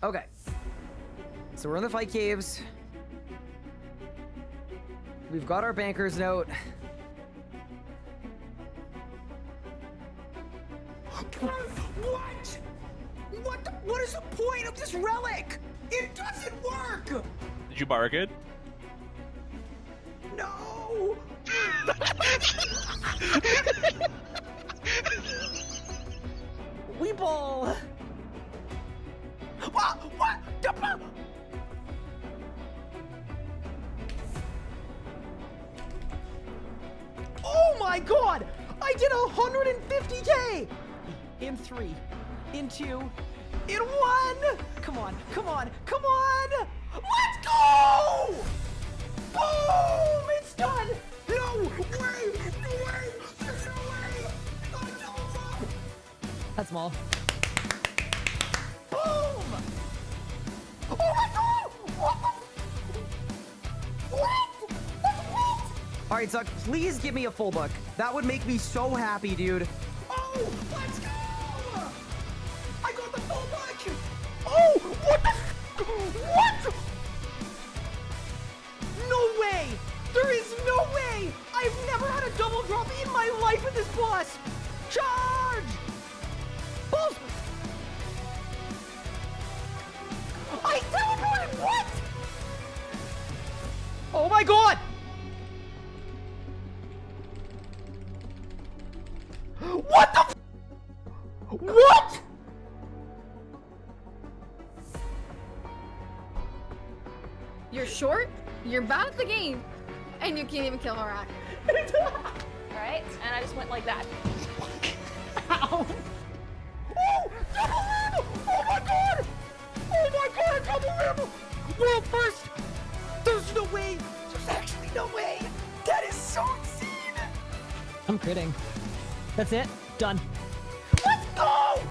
Okay. So we're in the fight caves. We've got our banker's note. What? What is the point of this relic? It doesn't work! Did you bark it? No! Weeble! What? What? Oh my god! I did 150k! In 3, in 2, in 1! Come on, come on, come on! Let's go! Boom! It's done! No way! No way! There's no way! Oh, that's small. Boom! Oh my god! What the? What? That's what? All right, Zuck, please give me a full book. That would make me so happy, dude. Oh, let's go! I got the full book! Oh, what the? What? No way! There is no way! I've never had a double drop in my life with this boss! Charge! Boss! I teleported! What? Oh my god! What the f- What? You're short, you're bad at the game, and you can't even kill Harak. Alright, and I just went like that. Ow! Oh! Double rim! Oh my god! Oh my god! Double rim! World first! There's no way! There's actually no way! That is so insane! I'm critting. That's it. Done. Let's go!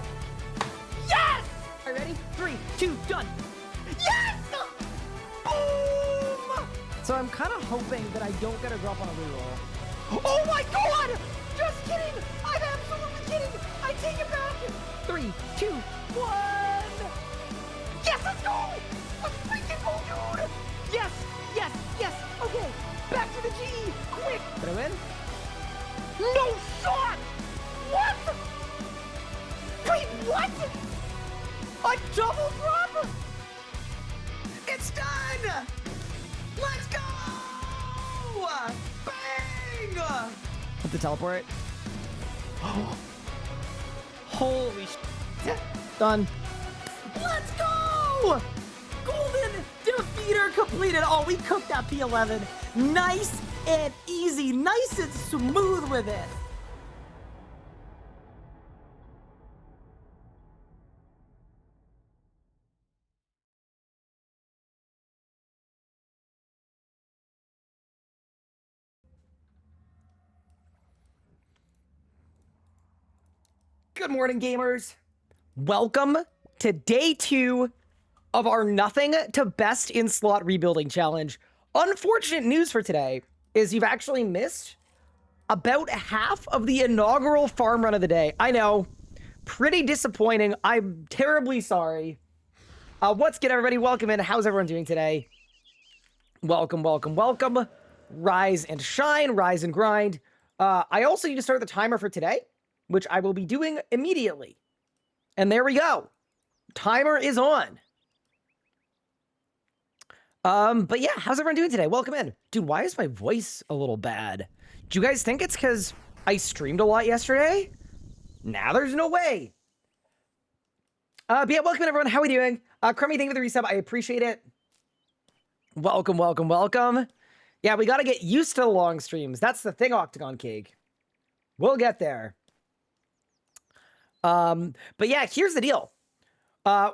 Yes! Are you ready? 3, 2, done! Yes! Boom! So I'm kind of hoping that I don't get a drop on a reroll. Oh my god! Just kidding! I'm absolutely kidding! I take it back! 3, 2, 1! Yes, let's go! Let's freaking go, dude! Yes! Yes! Yes! Okay! Back to the G! Quick! Did I win? No shot! What? Wait, what? A double drop? It's done! Let's go! Bang! Put the teleport. Holy shit. Done. Let's go! Golden defeater completed. Oh, we cooked that P11. Nice and easy. Nice and smooth with it. Good morning, gamers. Welcome to day 2 of our nothing to best in slot rebuilding challenge. Unfortunate news for today is you've actually missed about half of the inaugural farm run of the day. I know, pretty disappointing. I'm terribly sorry. What's good, everybody? Welcome in. How's everyone doing today? Welcome, welcome, welcome. Rise and shine, rise and grind. I also need to start the timer for today, which I will be doing immediately. And there we go. Timer is on. But yeah, how's everyone doing today? Welcome in. Dude, why is my voice a little bad? Do you guys think it's because I streamed a lot yesterday? Nah, there's no way. But yeah, welcome in, everyone. How are we doing? Crummy, thank you for the resub. I appreciate it. Welcome, welcome, welcome. Yeah, we got to get used to the long streams. That's the thing, Octagon Cake. We'll get there. But yeah, here's the deal.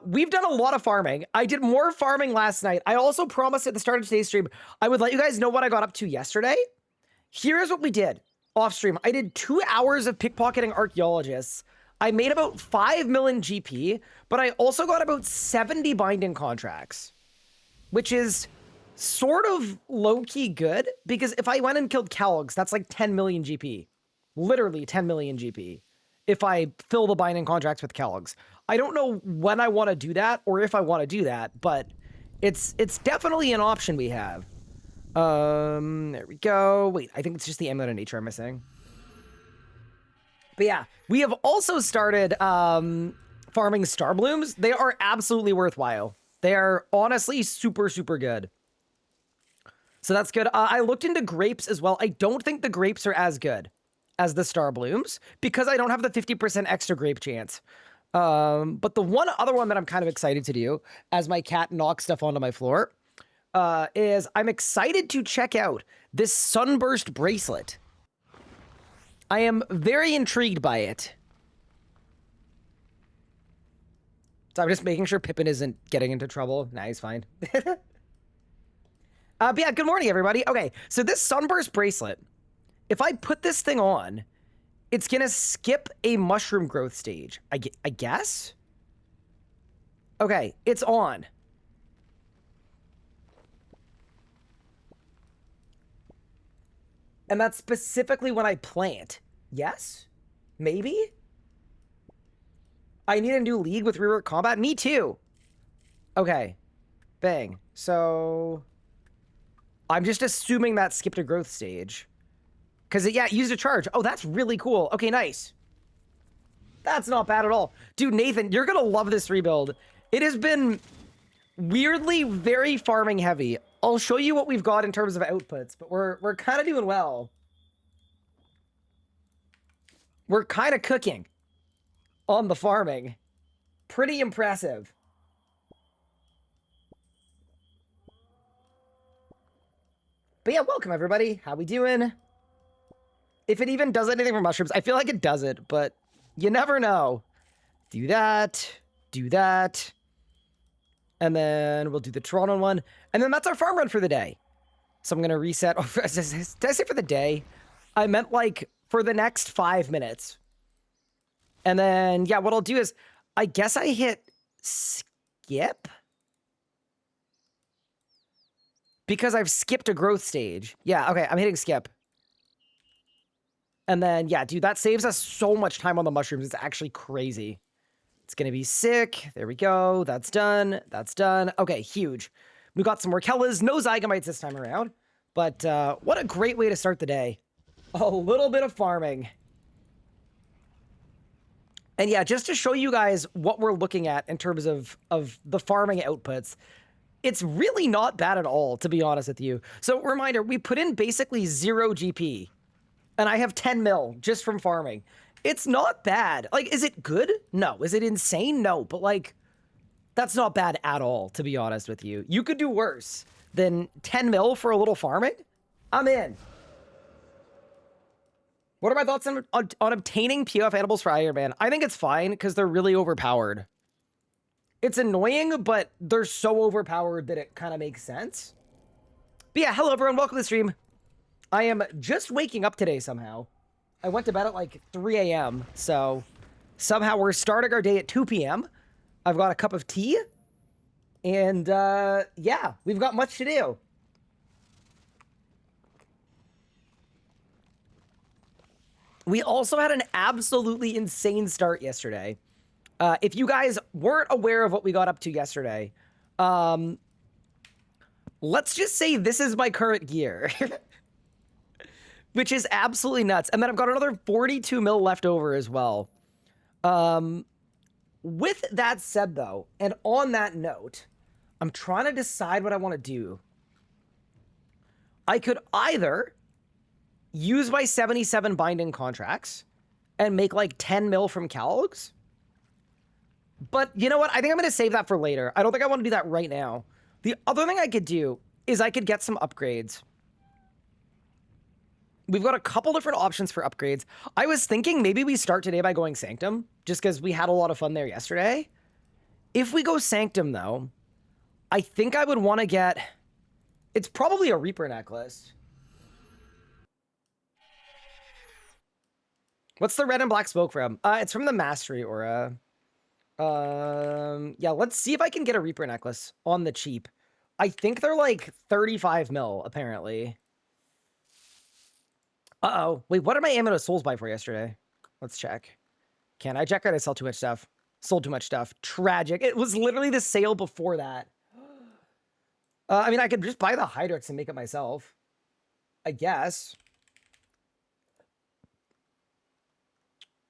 We've done a lot of farming. I did more farming last night. I also promised at the start of today's stream, I would let you guys know what I got up to yesterday. Here's what we did off stream. I did 2 hours of pickpocketing archaeologists. I made about 5 million GP, but I also got about 70 binding contracts, which is sort of low-key good, because if I went and killed Kellogg's, that's like 10 million GP. Literally 10 million GP. If I fill the binding contracts with Kellogg's. I don't know when I want to do that or if I want to do that, but it's definitely an option we have. There we go. Wait, I think it's just the Amulet of Nature I'm missing. But yeah, we have also started farming star blooms. They are absolutely worthwhile. They are honestly super, super good. So that's good. I looked into grapes as well. I don't think the grapes are as good as the star blooms because I don't have the 50% extra grape chance. But the one other one that I'm kind of excited to do as my cat knocks stuff onto my floor is I'm excited to check out this sunburst bracelet. I am very intrigued by it. So I'm just making sure Pippin isn't getting into trouble. Nah, he's fine. But yeah, good morning, everybody. Okay, so this sunburst bracelet, if I put this thing on, it's gonna skip a mushroom growth stage. I guess? Okay, it's on. And that's specifically when I plant. Yes? Maybe? I need a new league with rework combat? Me too. Okay. Bang. So I'm just assuming that skipped a growth stage. Because, yeah, it used a charge. Oh, that's really cool. Okay, nice. That's not bad at all. Dude, Nathan, you're going to love this rebuild. It has been weirdly very farming heavy. I'll show you what we've got in terms of outputs, but we're kind of doing well. We're kind of cooking on the farming. Pretty impressive. But yeah, welcome everybody. How we doing? If it even does anything for mushrooms, I feel like it doesn't, but you never know. Do that, do that. And then we'll do the Toronto one. And then that's our farm run for the day. So I'm going to reset. Oh, did I say for the day? I meant like for the next 5 minutes. And then, yeah, what I'll do is, I guess I hit skip. Because I've skipped a growth stage. Yeah, okay, I'm hitting skip. And then, yeah, dude, that saves us so much time on the mushrooms. It's actually crazy. It's going to be sick. There we go. That's done. That's done. Okay, huge. We got some Morkellas. No Zygomites this time around. But what a great way to start the day. A little bit of farming. And yeah, just to show you guys what we're looking at in terms of the farming outputs, it's really not bad at all, to be honest with you. So, reminder, we put in basically 0 GP. And I have 10 mil just from farming. It's not bad. Like, is it good? No. Is it insane? No. But, like, that's not bad at all, to be honest with you. You could do worse than 10 mil for a little farming. I'm in. What are my thoughts on obtaining POF animals for Iron Man? I think it's fine because they're really overpowered. It's annoying, but they're so overpowered that it kind of makes sense. But yeah, hello everyone. Welcome to the stream. I am just waking up today somehow. I went to bed at like 3 a.m. So somehow we're starting our day at 2 p.m. I've got a cup of tea. And yeah, we've got much to do. We also had an absolutely insane start yesterday. If you guys weren't aware of what we got up to yesterday, let's just say this is my current gear. Which is absolutely nuts. And then I've got another 42 mil left over as well. With that said, though, and on that note, I'm trying to decide what I want to do. I could either use my 77 binding contracts and make like 10 mil from Calgs. But you know what? I think I'm going to save that for later. I don't think I want to do that right now. The other thing I could do is I could get some upgrades. We've got a couple different options for upgrades. I was thinking maybe we start today by going Sanctum, just because we had a lot of fun there yesterday. If we go Sanctum, though, I think I would want to get... It's probably a Reaper necklace. What's the red and black smoke from? It's from the Mastery Aura. Yeah, let's see if I can get a Reaper necklace on the cheap. I think they're like 35 mil, apparently. Uh-oh. Wait, what did my Amulet of Souls buy for yesterday? Let's check. Can I check or did I sell too much stuff? Sold too much stuff. Tragic. It was literally the sale before that. I mean, I could just buy the Hydrix and make it myself. I guess.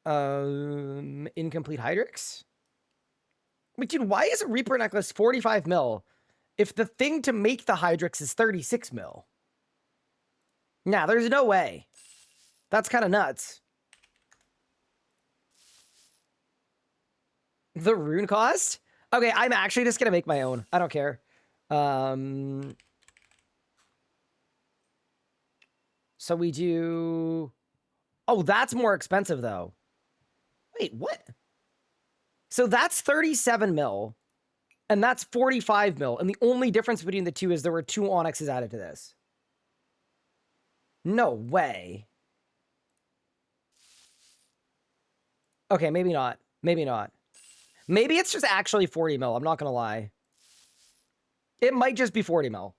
Incomplete Hydrix? Wait, dude, why is a Reaper necklace 45 mil if the thing to make the Hydrix is 36 mil? Nah, there's no way. That's kind of nuts. The rune cost? Okay, I'm actually just gonna make my own. I don't care. So we do... Oh, that's more expensive, though. Wait, what? So that's 37 mil, and that's 45 mil, and the only difference between the two is there were 2 onyxes added to this. No way. Okay, maybe not. Maybe not. Maybe it's just actually 40 mil, I'm not gonna lie. It might just be 40 mil.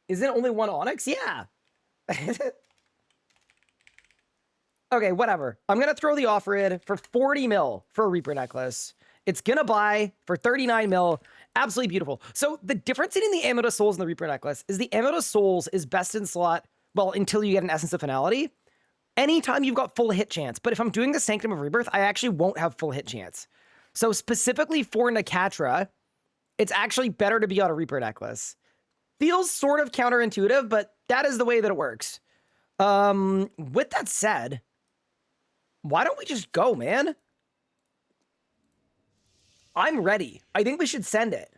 Is it only 1 onyx? Yeah. Okay, whatever. I'm gonna throw the offer in for 40 mil for a Reaper necklace. It's gonna buy for 39 mil. Absolutely beautiful. So the difference between the Amulet of Souls and the Reaper necklace is the Amulet of Souls is best in slot, well, until you get an Essence of Finality. Anytime you've got full hit chance. But if I'm doing the Sanctum of Rebirth, I actually won't have full hit chance. So specifically for Nakatra, it's actually better to be on a Reaper necklace. Feels sort of counterintuitive, but that is the way that it works. With that said, why don't we just go, man? I'm ready. I think we should send it.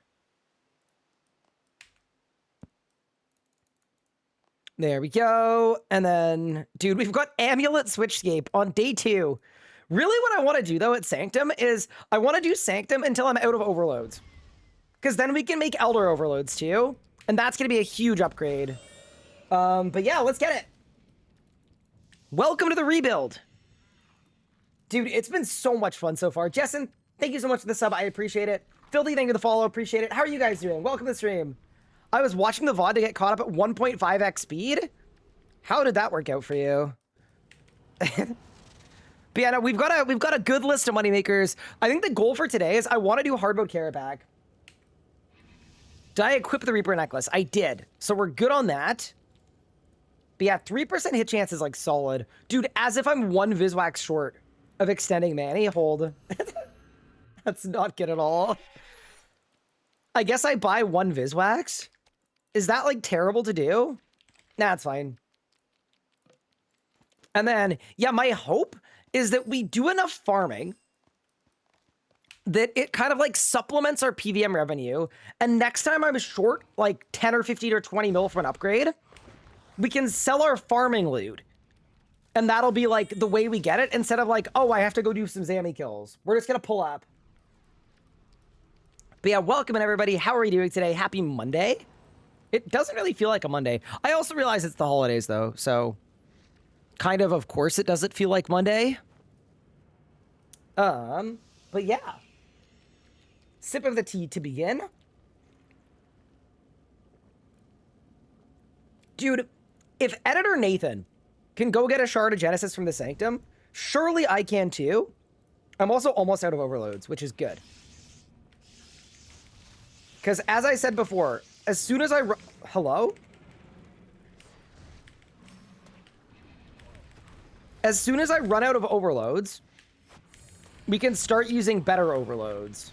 There we go. And then, dude, we've got Amulet Switchscape on day 2. Really what I want to do, though, at Sanctum is I want to do Sanctum until I'm out of overloads. Because then we can make Elder overloads, too. And that's going to be a huge upgrade. But yeah, let's get it. Welcome to the rebuild. Dude, it's been so much fun so far. Jessen, thank you so much for the sub. I appreciate it. Filthy, thank you for the follow. Appreciate it. How are you guys doing? Welcome to the stream. I was watching the VOD to get caught up at 1.5x speed. How did that work out for you? But yeah, no, we've got a good list of moneymakers. I think the goal for today is I want to do hard mode carrot bag. Did I equip the Reaper necklace? I did. So we're good on that. But yeah, 3% hit chance is like solid. Dude, as if I'm 1 Viswax short of extending Manny. Hold. That's not good at all. I guess I buy 1 Viswax. Is that like terrible to do? Nah, it's fine. And then, yeah, my hope is that we do enough farming that it kind of like supplements our PVM revenue. And next time I'm short like 10 or 15 or 20 mil for an upgrade, we can sell our farming loot. And that'll be like the way we get it instead of like, oh, I have to go do some Zammy kills. We're just going to pull up. But yeah, welcome in everybody. How are you doing today? Happy Monday. It doesn't really feel like a Monday. I also realize it's the holidays though. So kind of course it doesn't feel like Monday. But yeah. Sip of the tea to begin. Dude, if Editor Nathan can go get a Shard of Genesis from the Sanctum, surely I can too. I'm also almost out of overloads, which is good. Because as I said before, as soon as I... Hello? As soon as I run out of overloads, we can start using better overloads.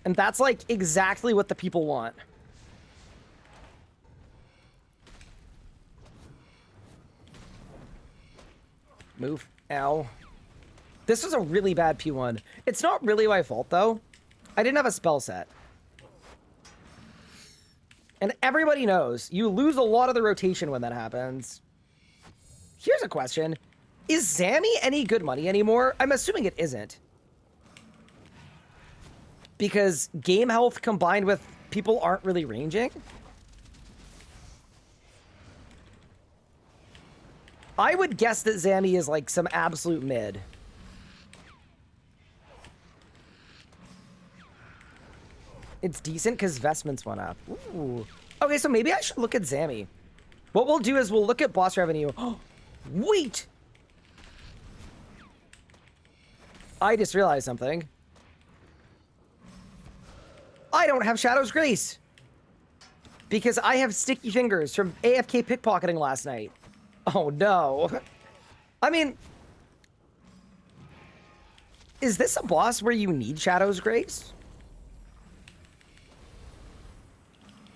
And that's like exactly what the people want. Move. Ow. This was a really bad P1. It's not really my fault, though. I didn't have a spell set. And everybody knows you lose a lot of the rotation when that happens. Here's a question. Is Zammy any good money anymore? I'm assuming it isn't. Because game health combined with people aren't really ranging. I would guess that Zammy is like some absolute mid. It's decent because vestments went up. Ooh. Okay, so maybe I should look at Zammy. What we'll do is we'll look at boss revenue. Wait! I just realized something. I don't have Shadow's Grace. Because I have sticky fingers from AFK pickpocketing last night. Oh no. I mean, is this a boss where you need Shadow's Grace?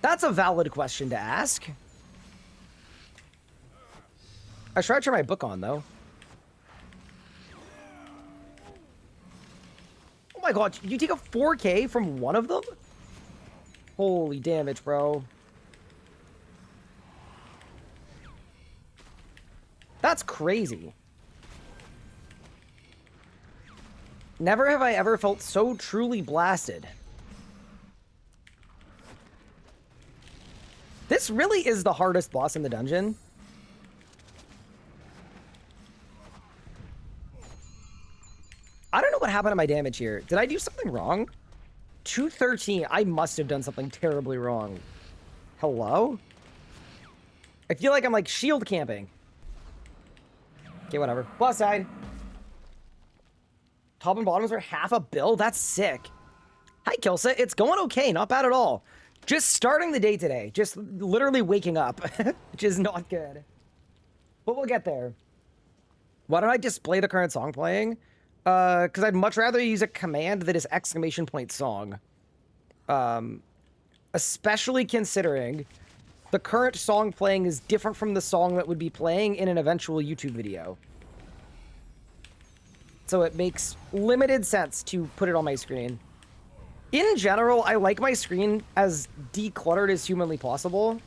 That's a valid question to ask. I should turn my book on, though. Oh my god, you take a 4K from one of them? Holy damage, bro. That's crazy. Never have I ever felt so truly blasted. This really is the hardest boss in the dungeon. I don't know what happened to my damage here. Did I do something wrong? 213. I must have done something terribly wrong. Hello? I feel like I'm like shield camping. Okay, whatever. Plus side. Top and bottoms are half a bill? That's sick. Hi, Kilsa. It's going okay. Not bad at all. Just starting the day today. Just literally waking up, which is not good. But we'll get there. Why don't I display the current song playing? Because I'd much rather use a command that is exclamation point song. Especially considering the current song playing is different from the song that would be playing in an eventual YouTube video. So it makes limited sense to put it on my screen. In general, I like my screen as decluttered as humanly possible.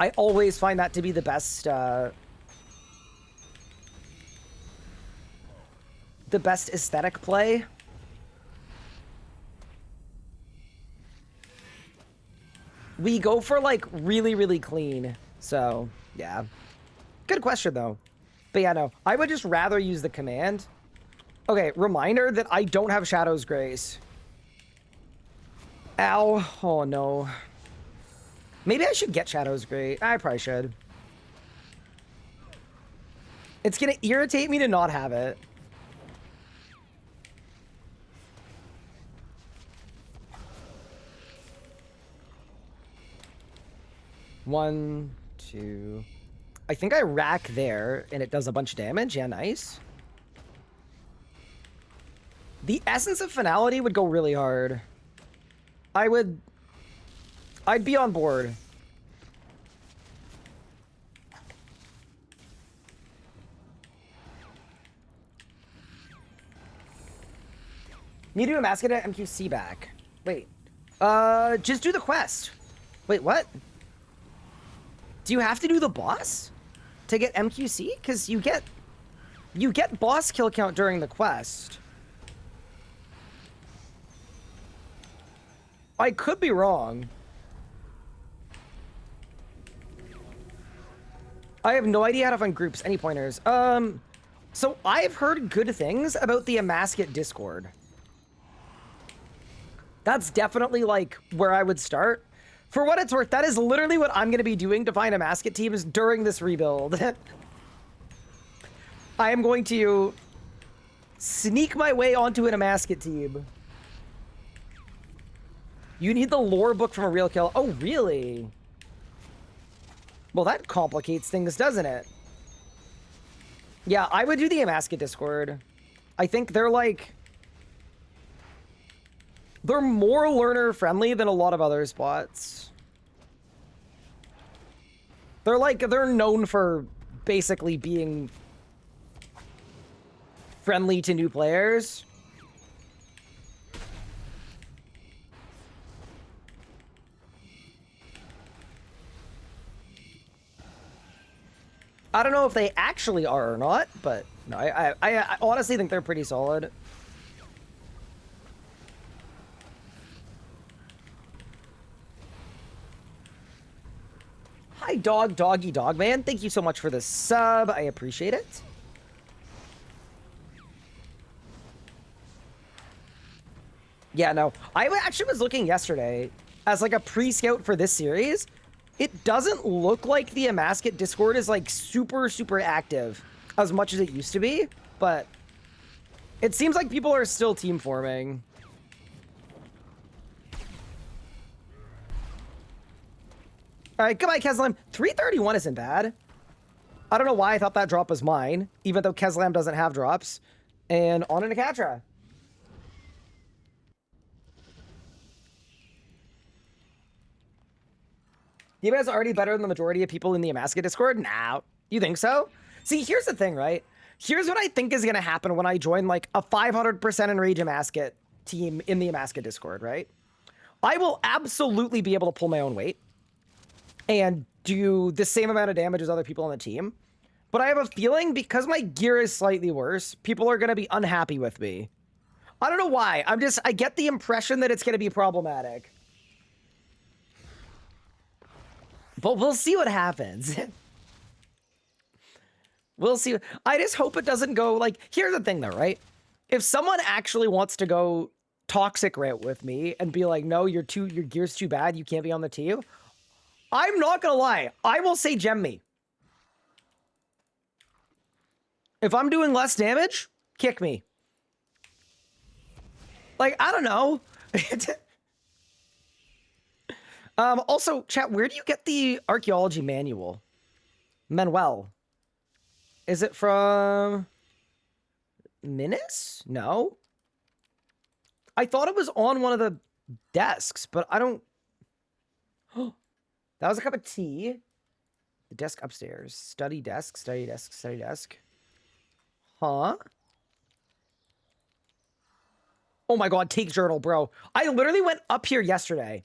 I always find that to be the best, the best aesthetic play. We go for, like, really, really clean. So, yeah. Good question, though. But yeah, no. I would just rather use the command. Okay, reminder that I don't have Shadow's Grace. Ow. Oh, no. Maybe I should get Shadow's Grace. I probably should. It's gonna irritate me to not have it. One, two... I think I rack there, and it does a bunch of damage. Yeah, nice. The Essence of Finality would go really hard. I'd be on board. Need to do a mask at MQC back. Wait. Just do the quest. Wait, what? Do you have to do the boss to get MQC? Because you get boss kill count during the quest. I could be wrong. I have no idea how to find groups. Any pointers? So I've heard good things about the Amasket Discord. That's definitely, like, where I would start. For what it's worth, that is literally what I'm going to be doing to find Amasket teams during this rebuild. I am going to sneak my way onto an Amasket team. You need the lore book from a real kill. Oh, really? Well, that complicates things, doesn't it? Yeah, I would do the Amasket Discord. I think they're like... They're more learner-friendly than a lot of other spots. They're known for basically being friendly to new players. I don't know if they actually are or not, but no, I honestly think they're pretty solid. Hi, Doggy Dog Man. Thank you so much for the sub. I appreciate it. Yeah, no. I actually was looking yesterday as like a pre-scout for this series. It doesn't look like the Amasket Discord is like super, super active as much as it used to be. but it seems like people are still team forming. All right, goodbye, Keslam. 331 isn't bad. I don't know why I thought that drop was mine, even though Keslam doesn't have drops. And on to Nakatra. You guys already better than the majority of people in the Amaska Discord? Nah. You think so? See, here's the thing, right? Here's what I think is going to happen when I join, like, a 500% Enrage Amaska team in the Amaska Discord, right? I will absolutely be able to pull my own weight and do the same amount of damage as other people on the team. But I have a feeling because my gear is slightly worse, people are going to be unhappy with me. I don't know why. I get the impression that it's going to be problematic. But we'll see what happens. We'll see. I just hope it doesn't go like, here's the thing though, right? If someone actually wants to go toxic route with me and be like, no, your gear's too bad, you can't be on the team. I'm not gonna lie. I will say gem me. If I'm doing less damage, kick me. Like, I don't know. Also, chat, where do you get the archaeology manual? Manuel. Is it from Minis? No. I thought it was on one of the desks, but I don't... That was a cup of tea. The desk upstairs. Study desk, study desk, study desk. Huh? Oh my god, take journal, bro. I literally went up here yesterday.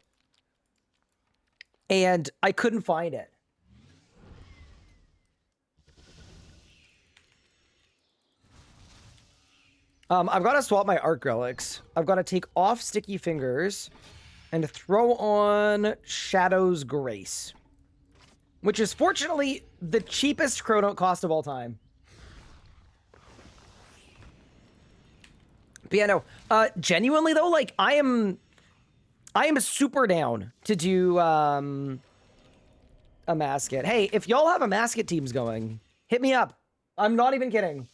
And I couldn't find it. I've got to swap my arc relics. I've got to take off Sticky Fingers and throw on Shadow's Grace, which is fortunately the cheapest chronote cost of all time. But yeah, no, genuinely though, like I am super down to do a masket. Hey, if y'all have a masket teams going, hit me up. I'm not even kidding.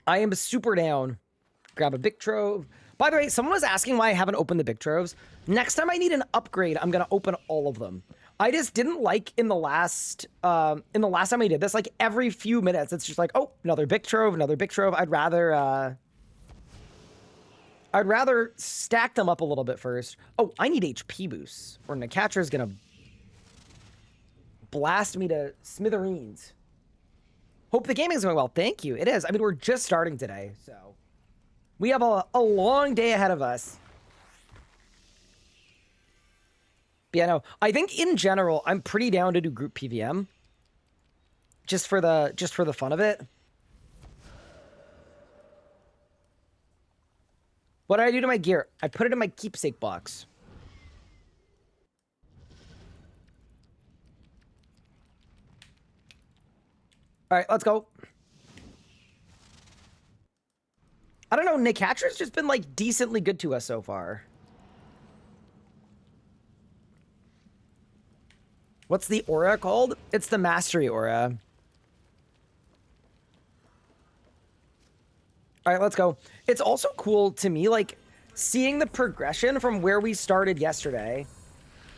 I am super down. Grab a Big Trove. By the way, someone was asking why I haven't opened the Big Troves. Next time I need an upgrade, I'm gonna open all of them. I just didn't like in the last time I did this, like every few minutes, it's just like, oh, another Big Trove, another Big Trove. I'd rather stack them up a little bit first. Oh, I need HP boosts, or Nakatra's gonna blast me to smithereens. Hope the gaming's going well. Thank you. It is. I mean, we're just starting today, so we have a long day ahead of us. But yeah, no, I think in general, I'm pretty down to do group PVM. Just for the fun of it. What did I do to my gear? I put it in my keepsake box. All right, let's go. I don't know, Nick Hatcher's just been, like, decently good to us so far. What's the aura called? It's the Mastery Aura. All right, let's go. It's also cool to me, like, seeing the progression from where we started yesterday.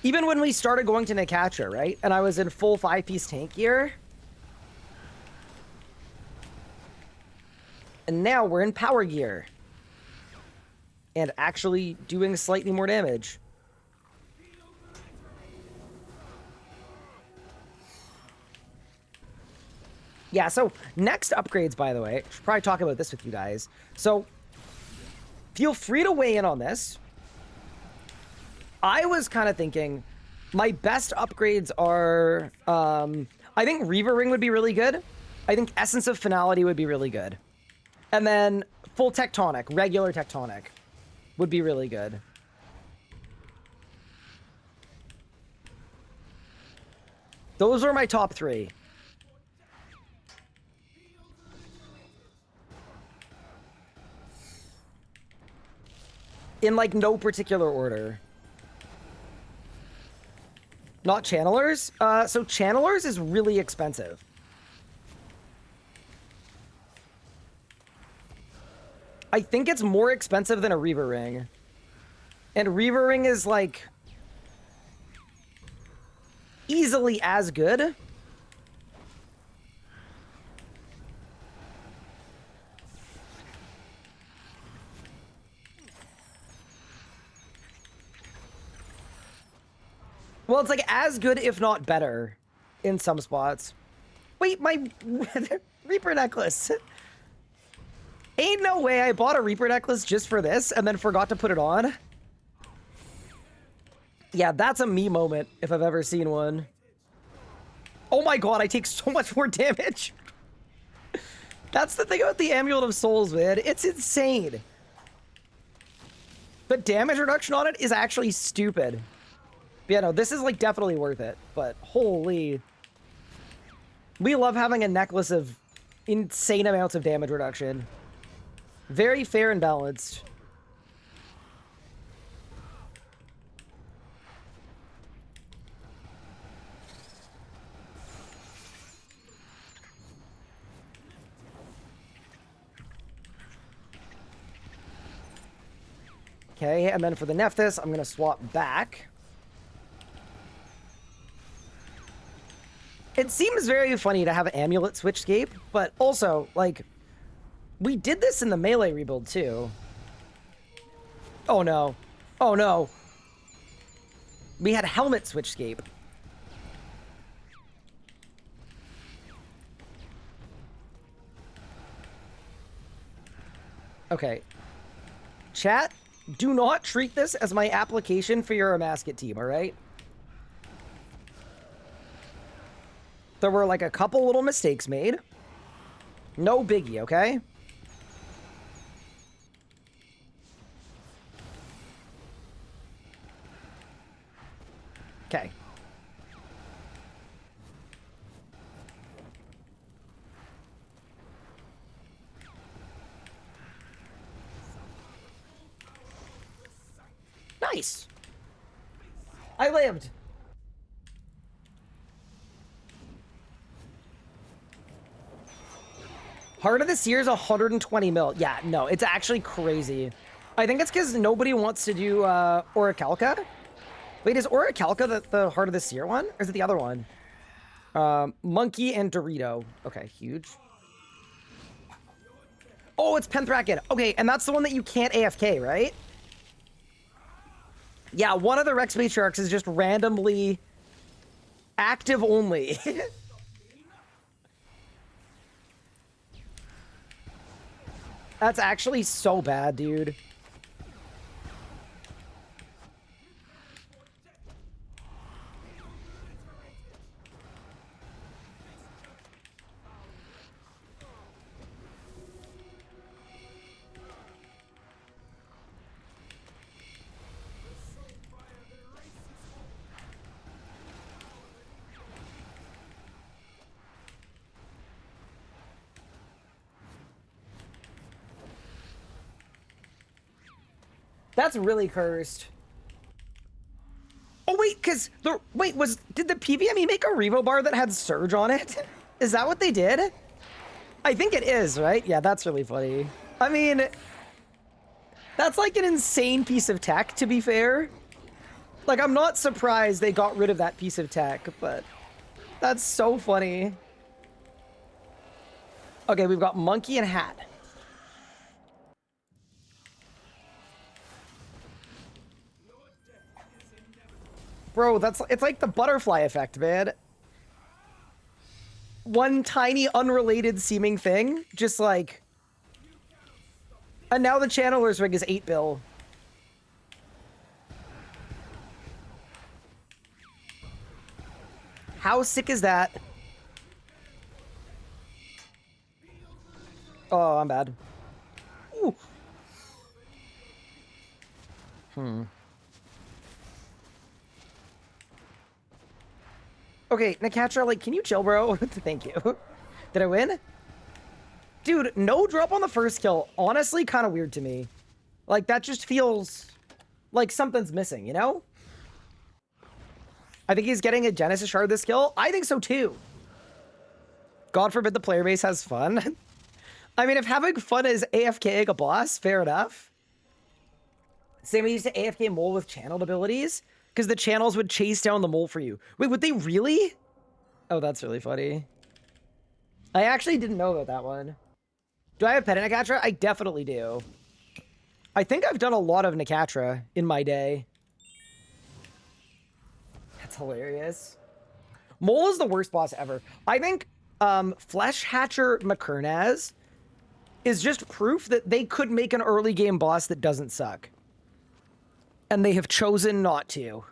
Even when we started going to Nakatra, right? And I was in full 5-piece tank gear. And now we're in power gear. And actually doing slightly more damage. Yeah, so next upgrades, by the way, I should probably talk about this with you guys. So feel free to weigh in on this. I was kind of thinking my best upgrades are, I think Reaver Ring would be really good. I think Essence of Finality would be really good. And then full Tectonic, regular Tectonic would be really good. Those are my top 3. In, like, no particular order. Not channelers? So channelers is really expensive. I think it's more expensive than a Reaver Ring. And Reaver Ring is, like, easily as good. Well, it's like as good, if not better, in some spots. Wait, my Reaper necklace. Ain't no way I bought a Reaper necklace just for this and then forgot to put it on. Yeah, that's a me moment if I've ever seen one. Oh my god, I take so much more damage. That's the thing about the Amulet of Souls, man. It's insane. But damage reduction on it is actually stupid. But yeah, no, this is like definitely worth it. But holy. We love having a necklace of insane amounts of damage reduction. Very fair and balanced. Okay, and then for the Nephthys, I'm going to swap back. It seems very funny to have an Amulet Switchscape, but also, like, we did this in the melee rebuild, too. Oh, no. Oh, no. We had Helmet Switchscape. Okay. Chat, do not treat this as my application for your Amasket team, alright? There were, like, a couple little mistakes made. No biggie, okay? Okay. Nice. I lived. Heart of the Seer is 120 mil. Yeah, no, it's actually crazy. I think it's because nobody wants to do Orichalca. Wait, is Orichalca the Heart of the Seer one? Or is it the other one? Monkey and Dorito. Okay, huge. Oh, it's Penthraken. Okay, and that's the one that you can't AFK, right? Yeah, one of the Rex Matriarchs is just randomly active only. That's actually so bad, dude. That's really cursed. Oh wait, because did the PVME make a Revo bar that had Surge on it? Is that what they did? I think it is, right? Yeah, that's really funny. I mean, that's like an insane piece of tech, to be fair. Like, I'm not surprised they got rid of that piece of tech, but that's so funny. Okay, we've got Monkey and Hat. Bro, it's like the butterfly effect, man. One tiny unrelated seeming thing, just like... And now the Channeler's ring is 8 bill. How sick is that? Oh, I'm bad. Ooh. Okay, Nakatra, like, can you chill, bro? Thank you. Did I win? Dude, no drop on the first kill. Honestly, kind of weird to me. Like, that just feels like something's missing, you know? I think he's getting a Genesis Shard this kill. I think so too. God forbid the player base has fun. I mean, if having fun is AFKing a boss, fair enough. Same way you used to AFK mole with channeled abilities, because the channels would chase down the mole for you. Wait, would they really? Oh, that's really funny. I actually didn't know about that one. Do I have Pet Nicatra? I definitely do. I think I've done a lot of Nicatra in my day. That's hilarious. Mole is the worst boss ever. I think Flesh Hatcher McKernaz is just proof that they could make an early game boss that doesn't suck. And they have chosen not to.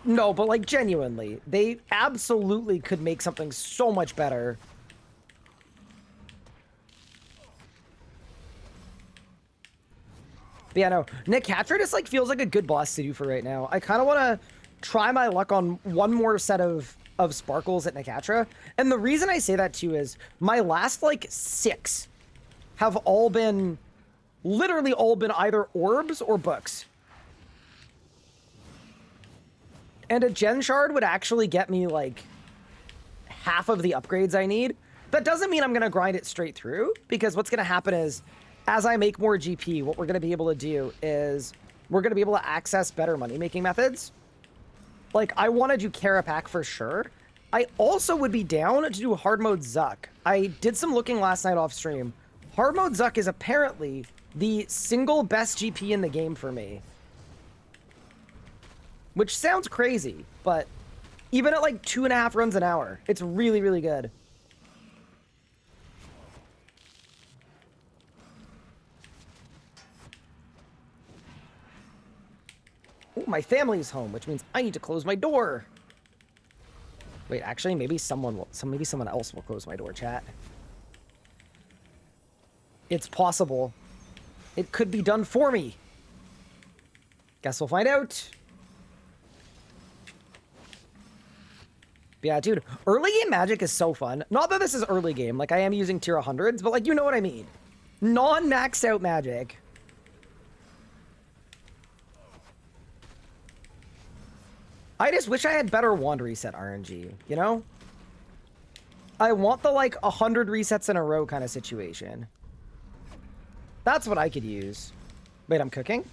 No, but like genuinely, they absolutely could make something so much better. But yeah, no, Nicatra just like feels like a good boss to do for right now. I kind of want to try my luck on one more set of sparkles at Nicatra. And the reason I say that too is my last like 6 have all been, literally all been either orbs or books. And a Gen Shard would actually get me like half of the upgrades I need. That doesn't mean I'm going to grind it straight through, because what's going to happen is as I make more GP, what we're going to be able to do is we're going to be able to access better money-making methods. Like, I want to do Carapac for sure. I also would be down to do hard mode Zuck. I did some looking last night off stream. Hard mode Zuck is apparently the single best GP in the game for me. Which sounds crazy, but even at like 2.5 runs an hour, it's really, really good. Oh, my family's home, which means I need to close my door. Wait, actually, maybe someone else will close my door, chat. It's possible. It could be done for me. Guess we'll find out. But yeah, dude, early game magic is so fun. Not that this is early game, like I am using tier 100s, but like, you know what I mean. Non-maxed out magic. I just wish I had better wand reset RNG, you know? I want the like 100 resets in a row kind of situation. That's what I could use. Wait, I'm cooking?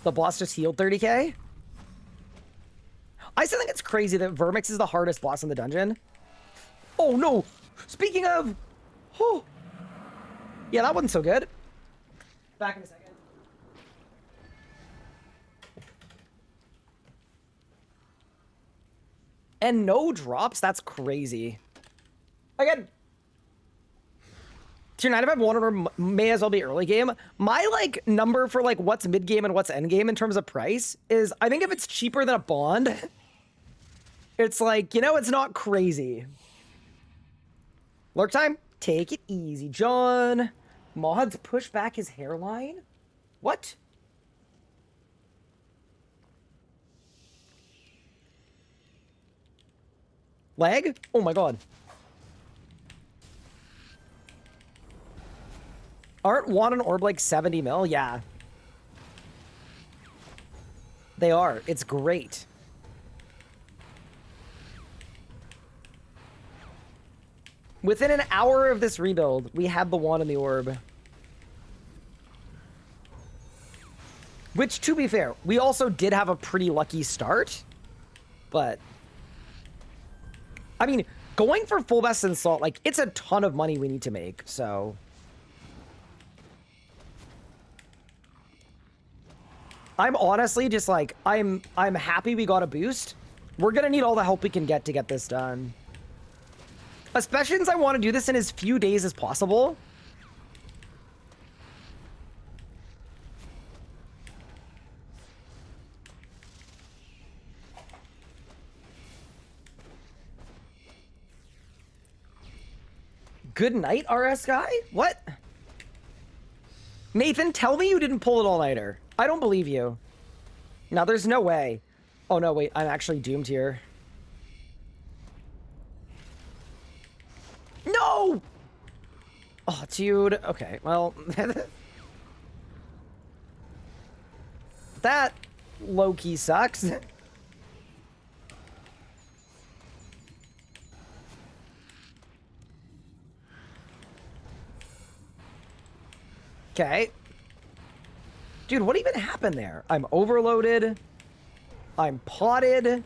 The boss just healed 30k? I still think it's crazy that Vermix is the hardest boss in the dungeon. Oh no! Speaking of... Oh. Yeah, that wasn't so good. Back in a second. And no drops? That's crazy. Again, tier 9 if I've wanted or may as well be early game. My like number for like what's mid game and what's end game in terms of price is, I think if it's cheaper than a bond, it's like, you know, it's not crazy. Lurk time? Take it easy, John. Mods push back his hairline? What? Lag? Oh my god. Aren't Wand and Orb like 70 mil? Yeah. They are. It's great. Within an hour of this rebuild, we had the Wand and the Orb. Which, to be fair, we also did have a pretty lucky start. But... I mean, going for full best in Salt, like, it's a ton of money we need to make, so... I'm honestly just like, I'm happy we got a boost. We're gonna need all the help we can get to get this done. Especially since I want to do this in as few days as possible. Good night, RS guy? What? Nathan, tell me you didn't pull an all-nighter. I don't believe you. No, there's no way. Oh no, wait, I'm actually doomed here. No! Oh, Dude, okay, well... that low-key sucks. Okay. Dude, what even happened there? I'm overloaded. I'm potted.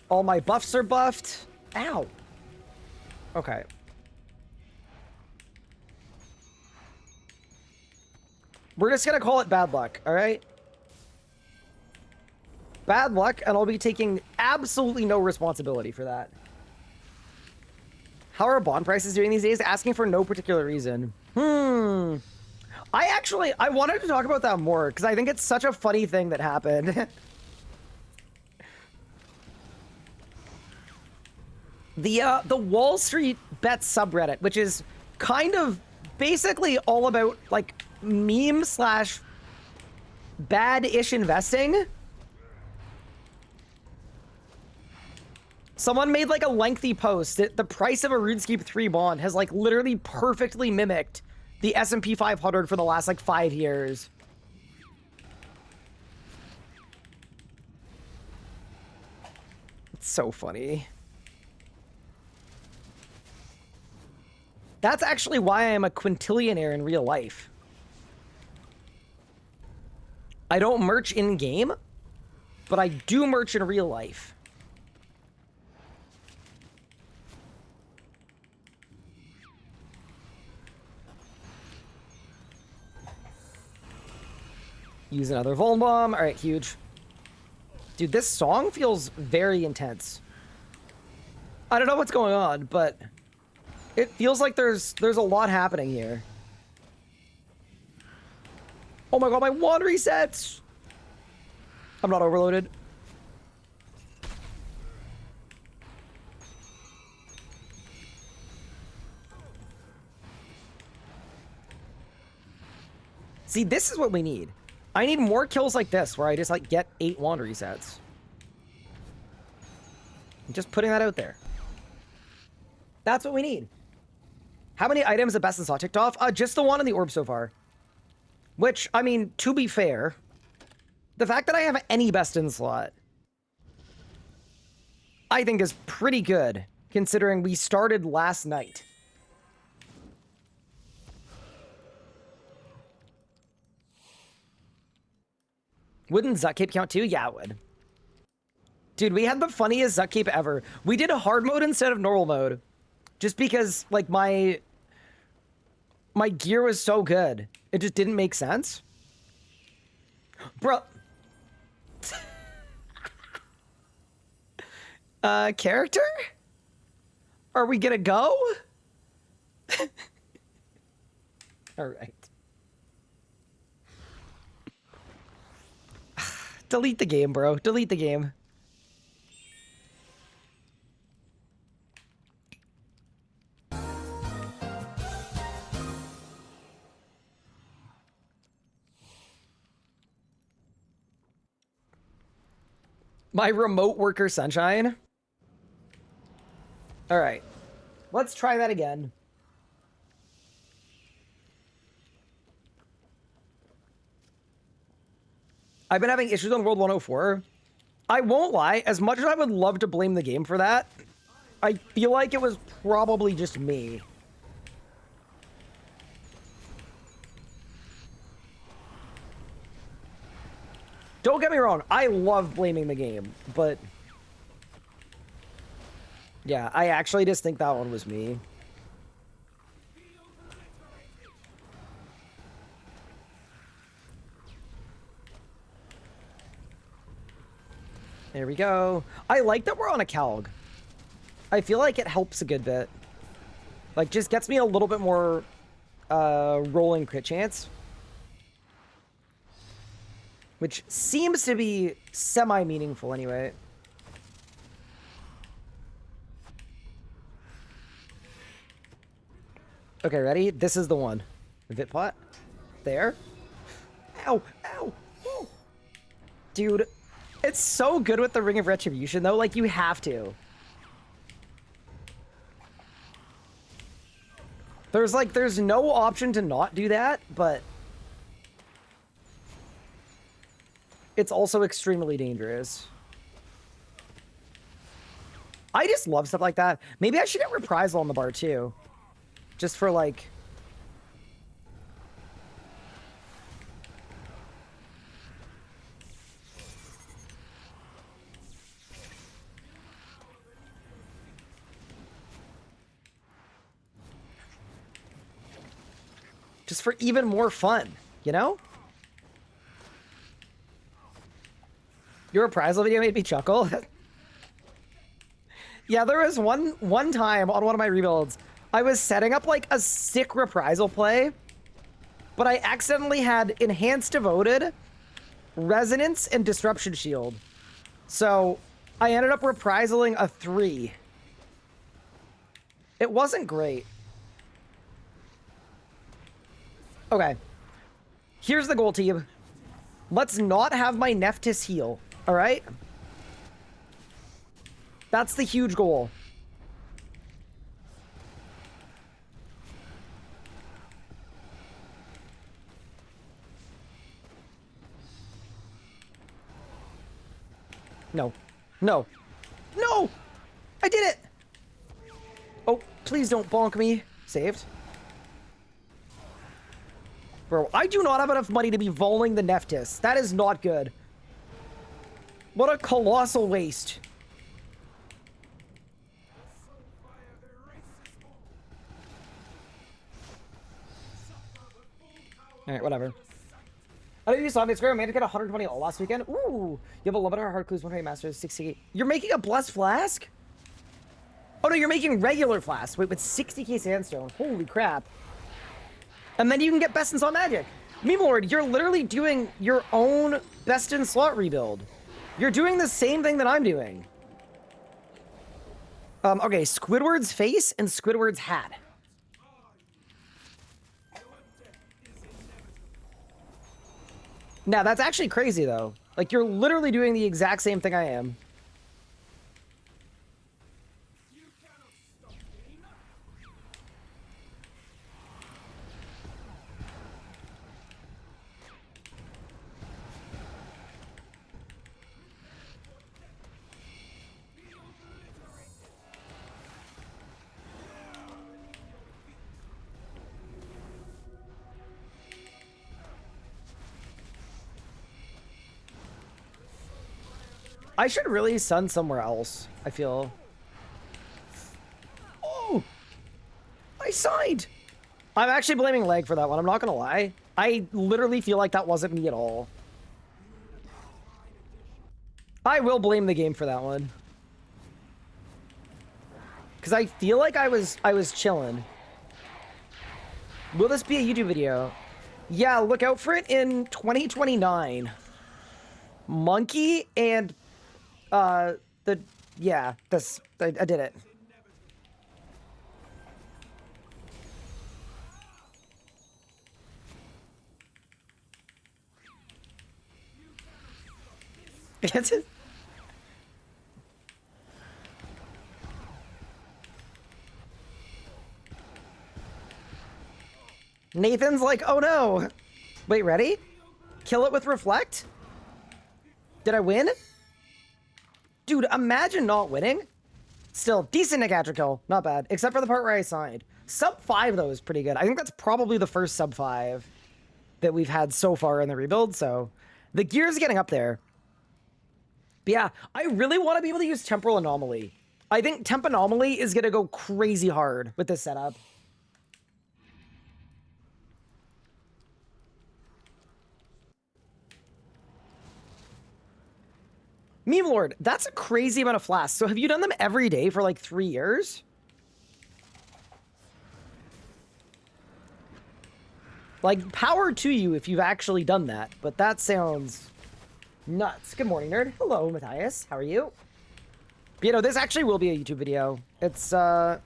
All my buffs are buffed. Ow. Okay. We're just gonna call it bad luck, alright? Bad luck, and I'll be taking absolutely no responsibility for that. How are bond prices doing these days? Asking for no particular reason. I wanted to talk about that more, because I think it's such a funny thing that happened. The Wall Street Bets subreddit, which is kind of basically all about, like, meme slash bad-ish investing. Someone made, like, a lengthy post that the price of a RuneScape 3 bond has, like, literally perfectly mimicked the S&P 500 for the last, like, 5 years. It's so funny. That's actually why I am a quintillionaire in real life. I don't merch in-game, but I do merch in real life. Use another Vuln Bomb. All right, huge. Dude, this song feels very intense. I don't know what's going on, but it feels like there's a lot happening here. Oh my god, my wand resets! I'm not overloaded. See, this is what we need. I need more kills like this, where I just, like, get 8 wand resets. I'm just putting that out there. That's what we need. How many items the best in slot ticked off? Just the one in the orb so far. Which, I mean, to be fair, the fact that I have any best in slot, I think is pretty good, considering we started last night. Wouldn't Zuck count too? Yeah, it would. Dude, we had the funniest Zuck ever. We did a hard mode instead of normal mode. Just because, like, my gear was so good. It just didn't make sense. Bro. Character? Are we gonna go? Alright. Delete the game, bro. Delete the game. My remote worker sunshine. All right. Let's try that again. I've been having issues on World 104. I won't lie, as much as I would love to blame the game for that, I feel like it was probably just me. Don't get me wrong, I love blaming the game, but yeah, I actually just think that one was me. There we go. I like that we're on a Calg. I feel like it helps a good bit. Like, just gets me a little bit more rolling crit chance. Which seems to be semi-meaningful anyway. Okay, ready? This is the one. Vit pot. There. Ow! Ow! Ooh. Dude. It's so good with the Ring of Retribution, though. Like, you have to. There's no option to not do that, but it's also extremely dangerous. I just love stuff like that. Maybe I should get Reprisal on the bar, too. Just for, like... just for even more fun, you know? Your Reprisal video made me chuckle. Yeah, there was one time on one of my rebuilds, I was setting up like a sick Reprisal play, but I accidentally had Enhanced Devoted, Resonance, and Disruption Shield. So I ended up Reprisaling a 3. It wasn't great. Okay. Here's the goal, team. Let's not have my Nephthys heal, all right? That's the huge goal. No. No. No! I did it! Oh, please don't bonk me. Saved. Bro, I do not have enough money to be voling the Nephthys. That is not good. What a colossal waste. Alright, whatever. I know you saw me. It's great. I managed to get 120 all last weekend. Ooh. You have 11 hard clues, 120 masters, 68. You're making a blessed flask? Oh no, you're making regular flask. Wait, with 60k sandstone. Holy crap. And then you can get best in slot magic. Meme Lord, you're literally doing your own best in slot rebuild. You're doing the same thing that I'm doing. Okay, Squidward's face and Squidward's hat. Now, that's actually crazy, though. Like, you're literally doing the exact same thing I am. I should really sun somewhere else, I feel. Oh! I signed! I'm actually blaming lag for that one, I'm not gonna lie. I literally feel like that wasn't me at all. I will blame the game for that one. Because I feel like I was chilling. Will this be a YouTube video? Yeah, look out for it in 2029. Monkey and... I did it. Nathan's like, oh no. Wait, ready? Kill it with Reflect? Did I win? Dude, imagine not winning. Still, decent Nickatra kill. Not bad. Except for the part where I signed. Sub 5, though, is pretty good. I think that's probably the first sub 5 that we've had so far in the rebuild, so... the gear's getting up there. But yeah, I really want to be able to use Temporal Anomaly. I think Temp Anomaly is going to go crazy hard with this setup. Meme Lord, that's a crazy amount of flasks. So have you done them every day for like 3 years? Like, power to you if you've actually done that, but that sounds nuts. Good morning, nerd. Hello, Matthias. How are you? You know, this actually will be a YouTube video. It's, not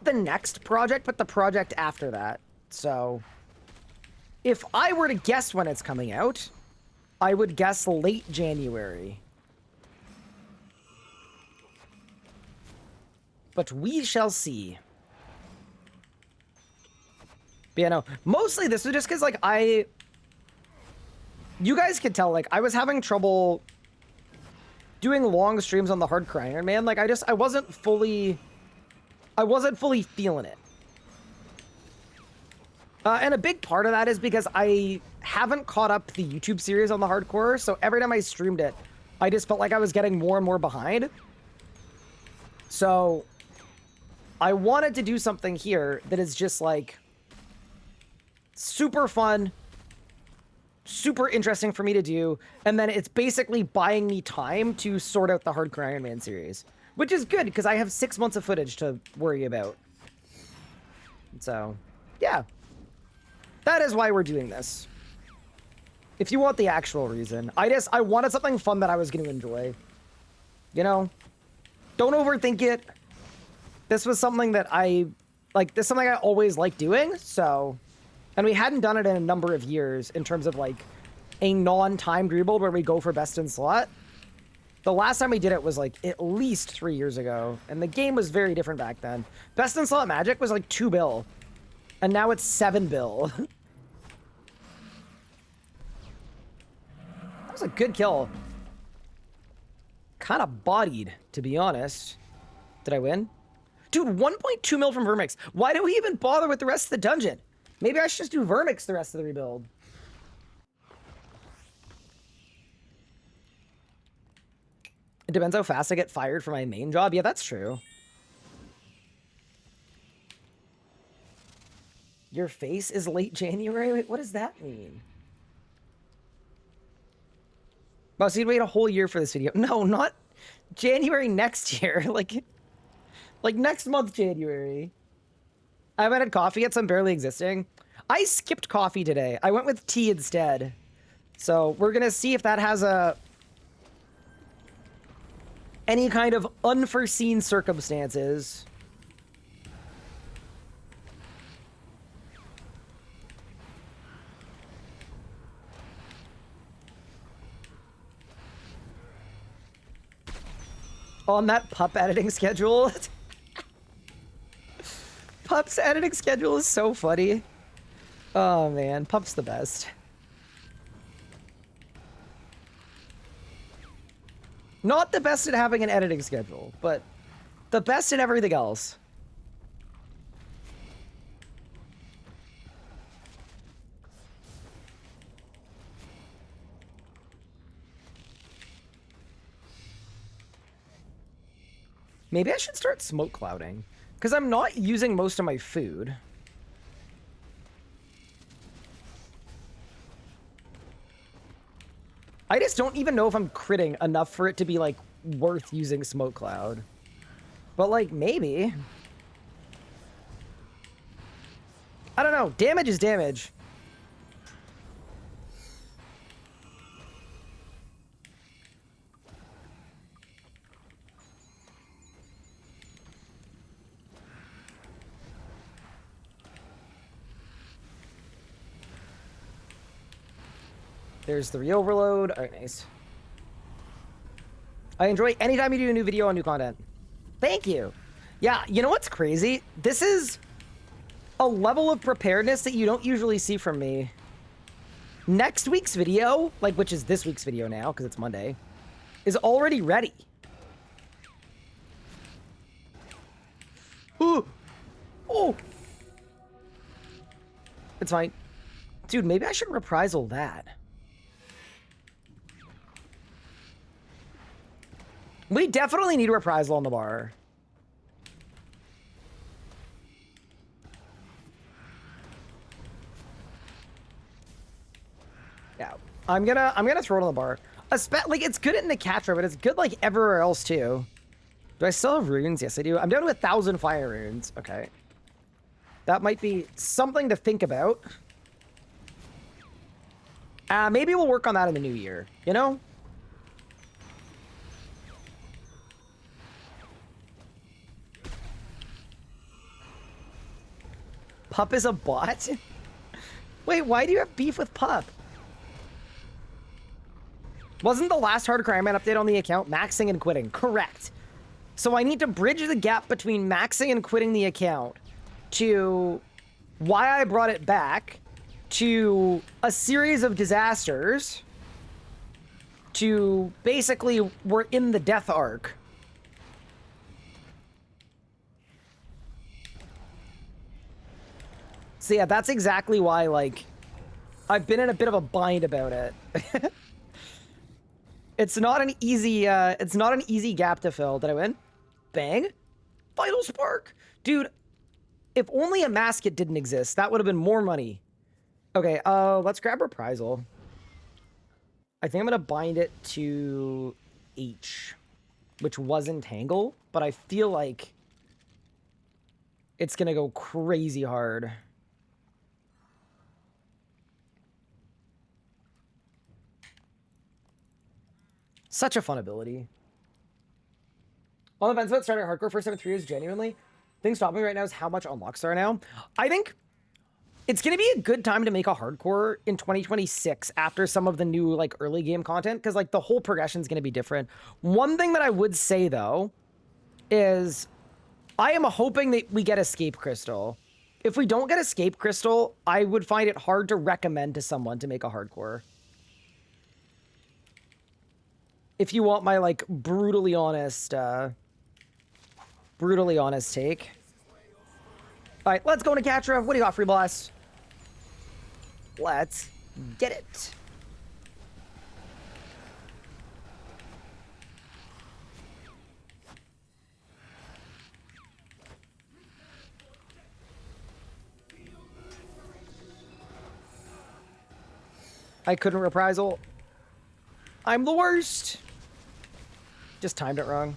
the next project, but the project after that. So, if I were to guess when it's coming out, I would guess late January. But we shall see. But yeah, no, mostly this was just because, like, you guys could tell, like, I was having trouble doing long streams on the hardcore Iron Man. Like, I wasn't fully feeling it. And a big part of that is because I haven't caught up the YouTube series on the hardcore, so every time I streamed it, I just felt like I was getting more and more behind. So I wanted to do something here that is just, like, super fun, super interesting for me to do, and then it's basically buying me time to sort out the hardcore Iron Man series, which is good because I have 6 months of footage to worry about. So, yeah. That is why we're doing this. If you want the actual reason. I wanted something fun that I was going to enjoy. You know? Don't overthink it. This was something that this is something I always like doing, so... And we hadn't done it in a number of years in terms of, like, a non-timed rebuild where we go for best in slot. The last time we did it was, like, at least 3 years ago, and the game was very different back then. Best in slot Magic was, like, 2 bill. And now it's 7 bill. That was a good kill. Kind of bodied, to be honest. Did I win? Dude, 1.2 mil from Vermix. Why do we even bother with the rest of the dungeon? Maybe I should just do Vermix the rest of the rebuild. It depends how fast I get fired for my main job. Yeah, that's true. Your face is late January? Wait, what does that mean? Oh, so you'd wait a whole year for this video. No, not January next year. like next month, January. I haven't had coffee yet, so I'm barely existing. I skipped coffee today. I went with tea instead. So we're going to see if that has any kind of unforeseen circumstances. On that pup editing schedule. Pup's editing schedule is so funny. Oh man, Pup's the best. Not the best at having an editing schedule, but the best at everything else. Maybe I should start smoke clouding, because I'm not using most of my food. I just don't even know if I'm critting enough for it to be, like, worth using smoke cloud. But, like, maybe. I don't know. Damage is damage. There's the re-overload. All right, nice. I enjoy anytime you do a new video on new content. Thank you. Yeah, you know what's crazy? This is a level of preparedness that you don't usually see from me. Next week's video, like, which is this week's video now, because it's Monday, is already ready. Ooh. Oh. It's fine. Dude, maybe I should reprisal that. We definitely need reprisal on the bar. Yeah, I'm gonna throw it on the bar. Like, it's good in the catcher, but it's good like everywhere else too. Do I still have runes? Yes, I do. I'm down to 1,000 fire runes. Okay, that might be something to think about. Maybe we'll work on that in the new year. You know. Pup is a bot? Wait, why do you have beef with Pup? Wasn't the last Hardcore Iron Man update on the account maxing and quitting? Correct. So I need to bridge the gap between maxing and quitting the account to why I brought it back, to a series of disasters, to basically we're in the death arc. So yeah, that's exactly why, like, I've been in a bit of a bind about it. It's not an easy gap to fill. Did I win? Bang. Vital Spark. Dude, if only a mascot didn't exist, that would have been more money. Okay, let's grab Reprisal. I think I'm gonna bind it to H, which was Entangle, but I feel like it's gonna go crazy hard. Such a fun ability. On the fence about starting hardcore for 7 3 years, genuinely. Thing stopping me right now is how much unlocks there are now. I think it's going to be a good time to make a hardcore in 2026 after some of the new, like, early game content, because, like, the whole progression is going to be different. One thing that I would say, though, is I am hoping that we get Escape Crystal. If we don't get Escape Crystal, I would find it hard to recommend to someone to make a hardcore. If you want my, like, brutally honest take. All right, let's go to Catra. What do you got, Free Blast? Let's get it. I couldn't reprisal. I'm the worst. Just timed it wrong.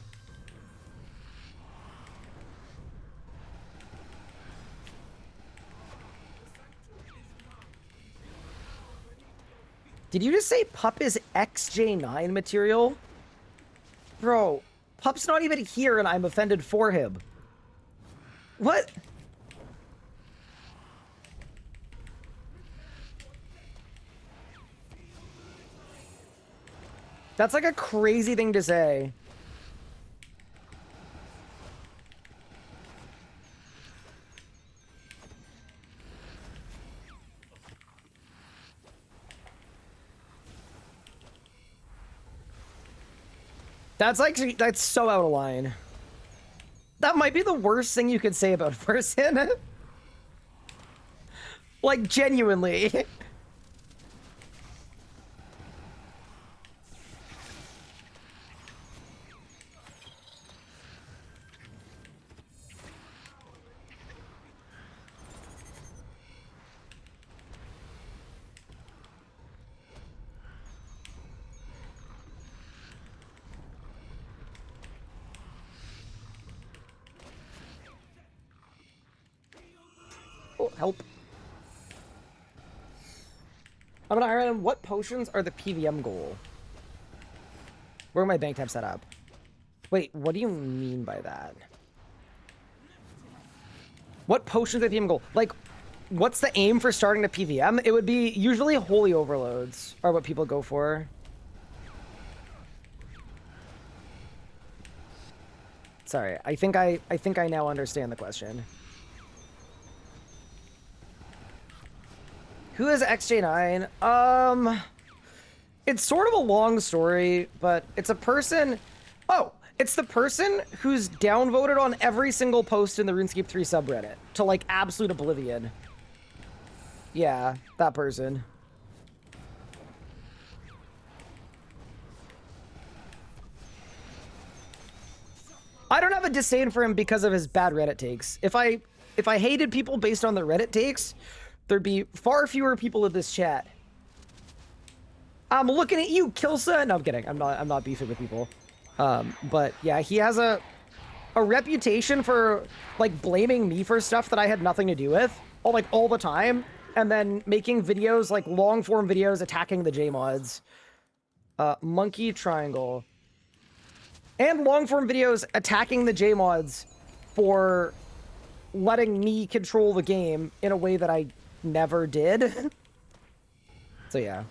Did you just say Pup is XJ9 material? Bro, Pup's not even here and I'm offended for him. What? That's like a crazy thing to say. That's so out of line. That might be the worst thing you could say about a person. Like, genuinely. Oh, help. I'm gonna iron. What potions are the PVM goal? Where are my bank tabs set up? Wait, what do you mean by that? What potions are the PVM goal? Like, what's the aim for starting the PVM? It would be usually Holy Overloads are what people go for. Sorry, I think I now understand the question. Who is XJ9? It's sort of a long story, but it's a person... Oh, it's the person who's downvoted on every single post in the RuneScape 3 subreddit to, like, absolute oblivion. Yeah, that person. I don't have a disdain for him because of his bad Reddit takes. If I hated people based on their Reddit takes, there'd be far fewer people in this chat. I'm looking at you, Kilsa. No, I'm kidding. I'm not beefing with people. But yeah, he has a reputation for, like, blaming me for stuff that I had nothing to do with, all the time, and then making videos, like, long form videos attacking the J-mods. Monkey Triangle. And long form videos attacking the J-mods for letting me control the game in a way that I never did. So yeah.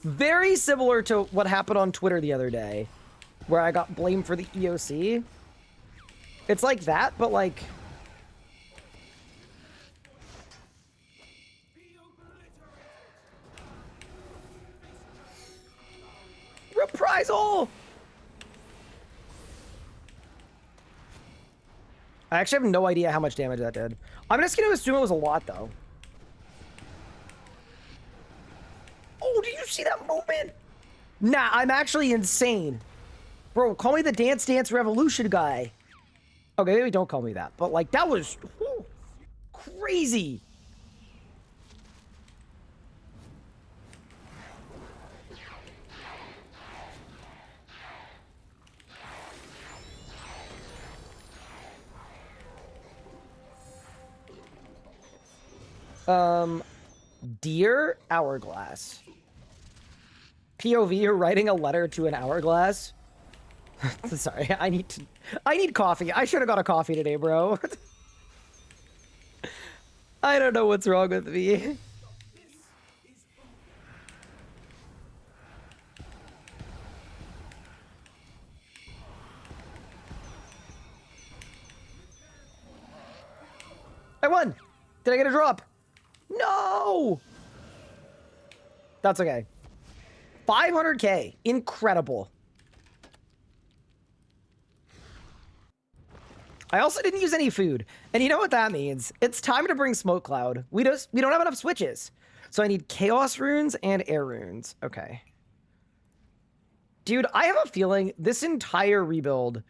Very similar to what happened on Twitter the other day, where I got blamed for the EOC. It's like that, but like... Reprisal! I actually have no idea how much damage that did. I'm just gonna assume it was a lot, though. Oh, did you see that movement? Nah, I'm actually insane. Bro, call me the Dance Dance Revolution guy. Okay, maybe don't call me that. But, like, that was whew, crazy. Dear Hourglass. POV, you're writing a letter to an hourglass. Sorry, I need coffee. I should have got a coffee today, bro. I don't know what's wrong with me. I won! Did I get a drop? No! That's okay. 500k. Incredible. I also didn't use any food. And you know what that means? It's time to bring Smoke Cloud. We don't have enough switches. So I need Chaos Runes and Air Runes. Okay. Dude, I have a feeling this entire rebuild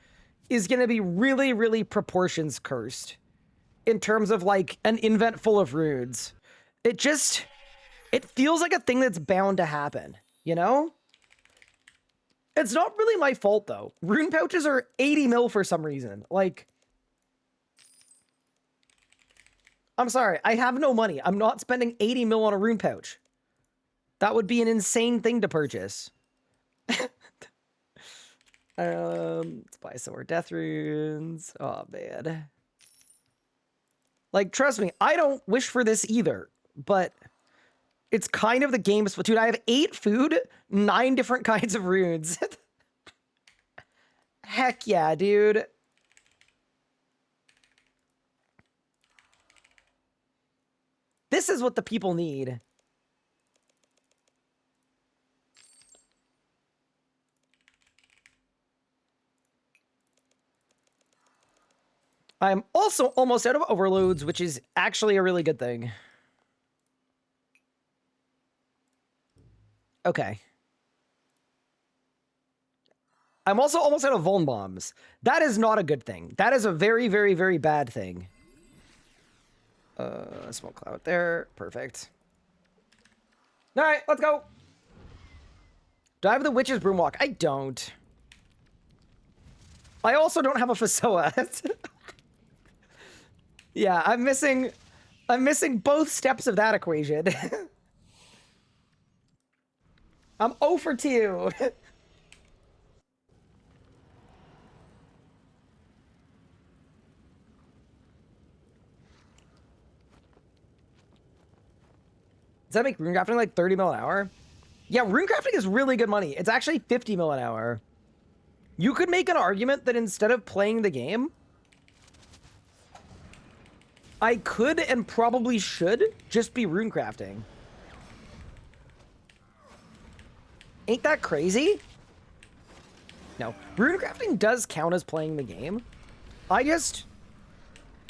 is going to be really, really proportions cursed. In terms of, like, an invent full of runes. It feels like a thing that's bound to happen, you know? It's not really my fault, though. Rune pouches are 80 mil for some reason. Like, I'm sorry, I have no money. I'm not spending 80 mil on a rune pouch. That would be an insane thing to purchase. Let's buy some more death runes. Oh, man. Like, trust me, I don't wish for this either, but it's kind of the game's... Dude, I have 8 food, 9 different kinds of runes. Heck yeah, dude. This is what the people need. I'm also almost out of overloads, which is actually a really good thing. Okay. I'm also almost out of Vuln Bombs. That is not a good thing. That is a very, very, very bad thing. Smoke Cloud there. Perfect. All right, let's go. Do I have the Witch's Broomwalk? I don't. I also don't have a Fasoa. Yeah, I'm missing both steps of that equation. I'm 0 for 2. Does that make runecrafting like 30 mil an hour? Yeah, runecrafting is really good money. It's actually 50 mil an hour. You could make an argument that instead of playing the game, I could and probably should just be runecrafting. Ain't that crazy? No. Runecrafting does count as playing the game.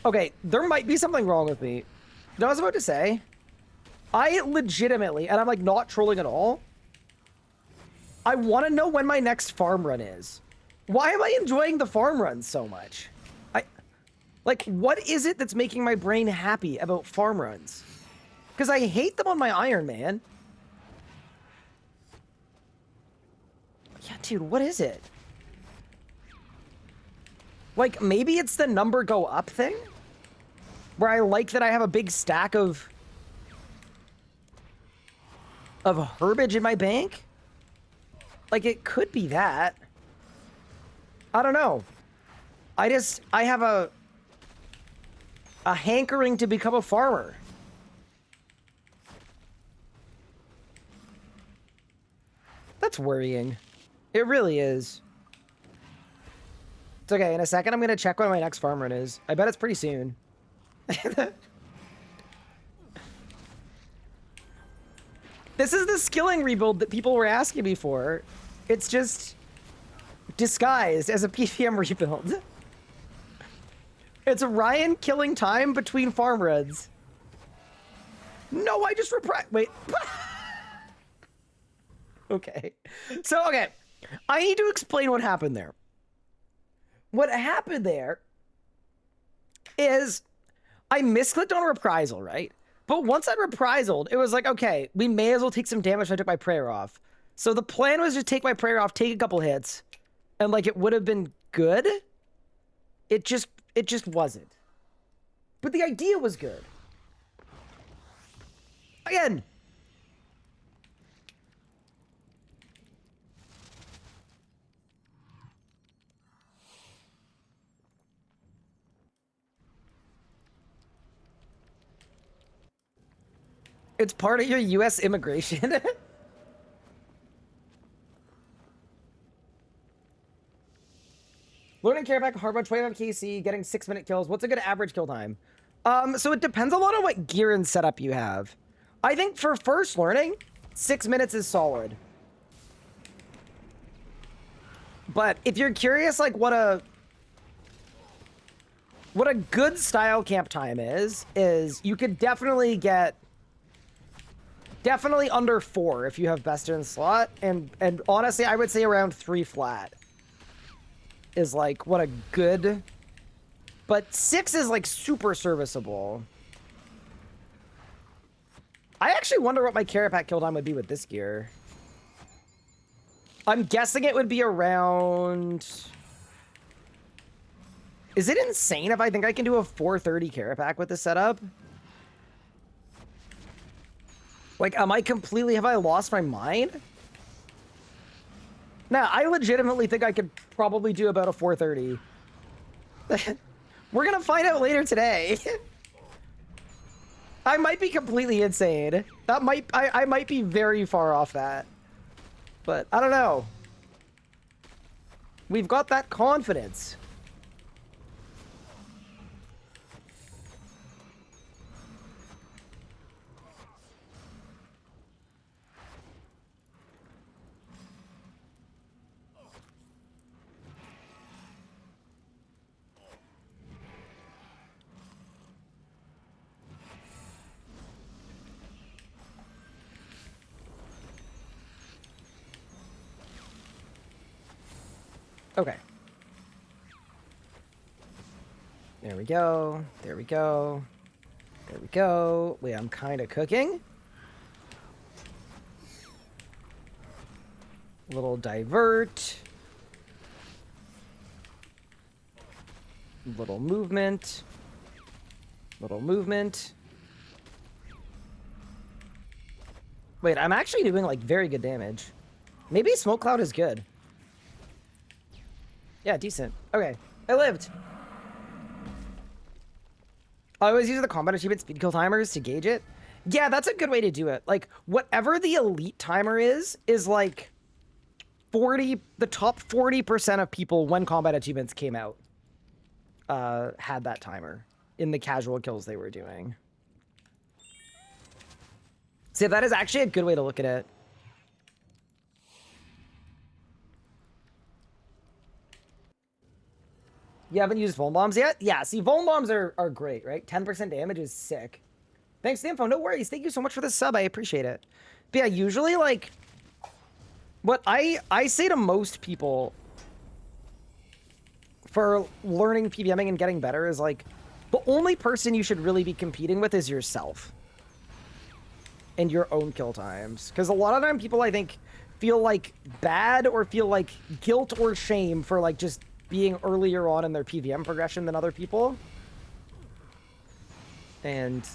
Okay, there might be something wrong with me. You know what I was about to say? I legitimately, and I'm like not trolling at all, I want to know when my next farm run is. Why am I enjoying the farm runs so much? Like, what is it that's making my brain happy about farm runs? Because I hate them on my Iron Man. Yeah, dude, what is it? Like, maybe it's the number go up thing? Where I like that I have a big stack of herbage in my bank? Like, it could be that. I don't know. I have a hankering to become a farmer. That's worrying. It really is. It's okay. In a second, I'm going to check when my next farm run is. I bet it's pretty soon. This is the skilling rebuild that people were asking me for. It's just disguised as a PVM rebuild. It's Ryan killing time between farm runs. No, I just wait. Okay. So, okay. I need to explain what happened there. What happened there is I misclicked on reprisal, right? But once I reprisal, it was like, okay, we may as well take some damage if I took my prayer off. So the plan was to take my prayer off, take a couple hits, and like it would have been good. It just wasn't. But the idea was good. Again. It's part of your US immigration. Learning care pack, hard mode, 25 KC, getting 6-minute kills. What's a good average kill time? So it depends a lot on what gear and setup you have. I think for first learning, 6 minutes is solid. But if you're curious, like what a good style camp time is you could definitely get under 4 if you have best in slot, and honestly, I would say around 3 flat is like what a good, but 6 is like super serviceable. I actually wonder what my carrot pack kill time would be with this gear. I'm guessing it would be around... Is it insane if I think I can do a 430 carrot pack with this setup? Like, have I lost my mind? Nah, I legitimately think I could probably do about a 430. We're gonna find out later today. I might be completely insane. I might be very far off that. But I don't know. We've got that confidence. Okay. There we go. There we go. There we go. Wait, I'm kind of cooking. Little divert. Little movement. Little movement. Wait, I'm actually doing like very good damage. Maybe smoke cloud is good. Yeah, decent. Okay, I lived. I always use the combat achievement speed kill timers to gauge it. Yeah, that's a good way to do it. Like, whatever the elite timer is like 40, the top 40% of people when combat achievements came out had that timer in the casual kills they were doing. So that is actually a good way to look at it. You haven't used Vuln Bombs yet? Yeah, see, Vuln Bombs are great, right? 10% damage is sick. Thanks, the info. No worries. Thank you so much for the sub. I appreciate it. But yeah, usually, like, what I say to most people for learning PVMing and getting better is, like, the only person you should really be competing with is yourself. And your own kill times. Because a lot of time people, I think, feel, like, bad or feel, like, guilt or shame for, like, just being earlier on in their PVM progression than other people. And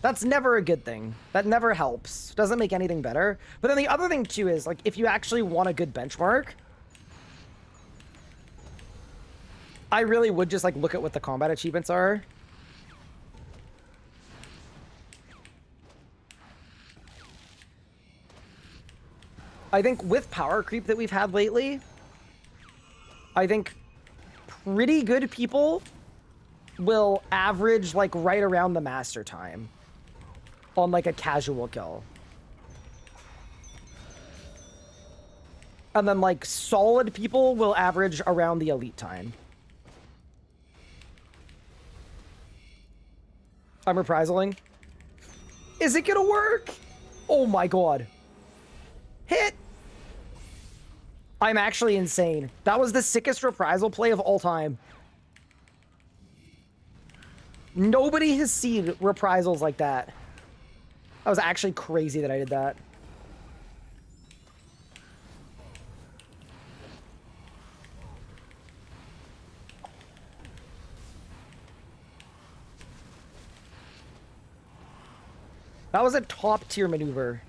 that's never a good thing. That never helps. Doesn't make anything better. But then the other thing too is, like, if you actually want a good benchmark, I really would just, like, look at what the combat achievements are. I think with power creep that we've had lately, I think pretty good people will average like right around the master time on like a casual kill. And then like solid people will average around the elite time. I'm reprisaling. Is it gonna work? Oh my god. Hit! I'm actually insane. That was the sickest reprisal play of all time. Nobody has seen reprisals like that. That was actually crazy that I did that. That was a top tier maneuver.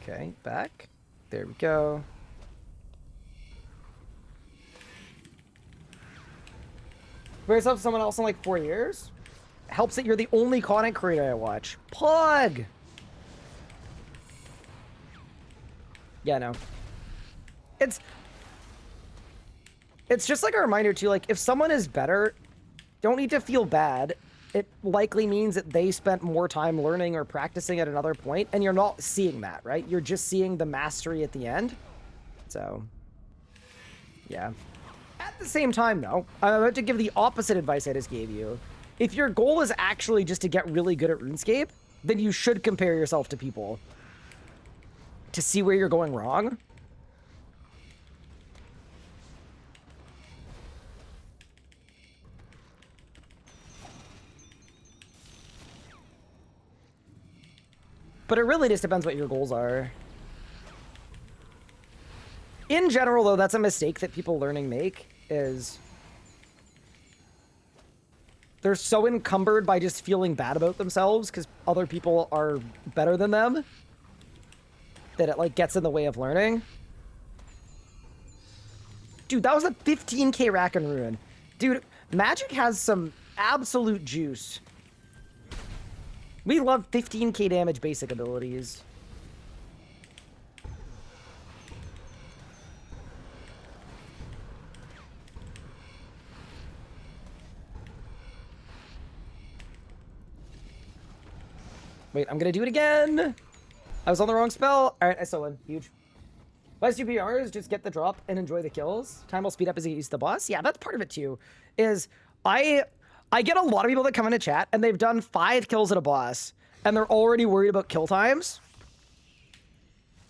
Okay, back. There we go. Raise up someone else in like 4 years? Helps that you're the only content creator I watch. Plug! Yeah, no. It's just like a reminder too, like if someone is better, don't need to feel bad. It likely means that they spent more time learning or practicing at another point, and you're not seeing that, right? You're just seeing the mastery at the end. So, yeah. At the same time, though, I'm about to give the opposite advice I just gave you. If your goal is actually just to get really good at RuneScape, then you should compare yourself to people to see where you're going wrong. But it really just depends what your goals are. In general, though, that's a mistake that people learning make, is they're so encumbered by just feeling bad about themselves because other people are better than them that it, like, gets in the way of learning. Dude, that was a 15k rack and ruin. Dude, Magic has some absolute juice. We love 15k damage basic abilities. Wait, I'm gonna do it again. I was on the wrong spell. All right, I still win. Huge. Best UPR is just get the drop and enjoy the kills. Time will speed up as you use the boss. Yeah, that's part of it too. Is I get a lot of people that come into chat and they've done 5 kills at a boss and they're already worried about kill times.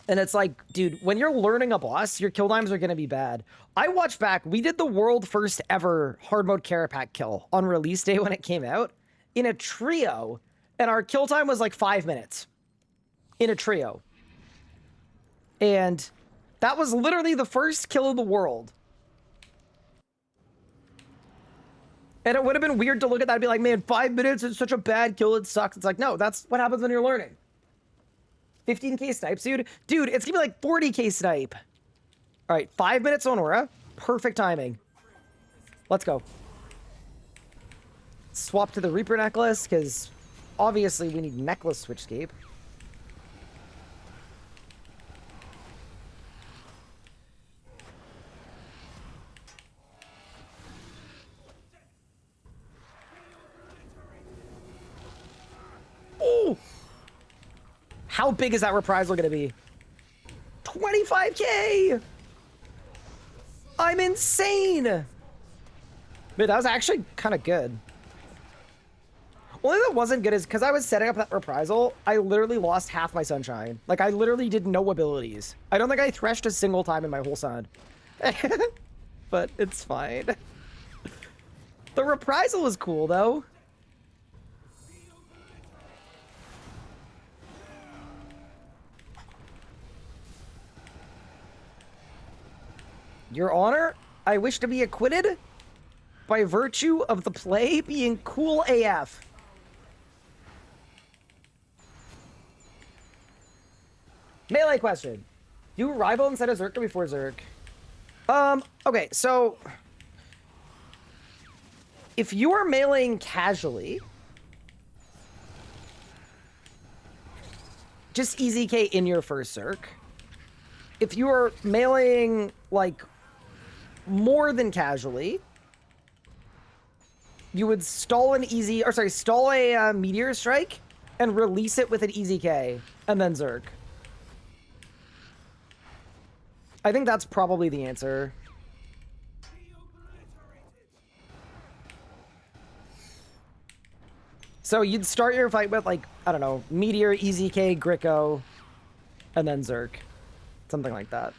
And it's like, dude, when you're learning a boss, your kill times are going to be bad. I watched back. We did the world first ever hard mode Carapac kill on release day when it came out in a trio. And our kill time was like 5 minutes in a trio. And that was literally the first kill of the world. And it would have been weird to look at that and be like, man, 5 minutes is such a bad kill. It sucks. It's like, no, that's what happens when you're learning. 15k snipes, dude. Dude, it's gonna be like 40k snipe. All right, 5 minutes on Aura. Perfect timing. Let's go. Swap to the Reaper necklace, because obviously we need necklace switchscape. Oh! How big is that reprisal going to be? 25k! I'm insane! Man, that was actually kind of good. Only that wasn't good is because I was setting up that reprisal, I literally lost half my sunshine. Like, I literally did no abilities. I don't think I threshed a single time in my whole sun. But it's fine. The reprisal was cool, though. Your Honor, I wish to be acquitted by virtue of the play being cool AF. Melee question. Do rival instead of Zerk or before Zerk? Okay, so if you are meleeing casually, just EZK in your first circ. If you are meleeing, like, more than casually, you would stall a meteor strike and release it with an EZK and then Zerk. I think that's probably the answer. So you'd start your fight with, like, I don't know, meteor, EZK, Gricko, and then Zerk. Something like that.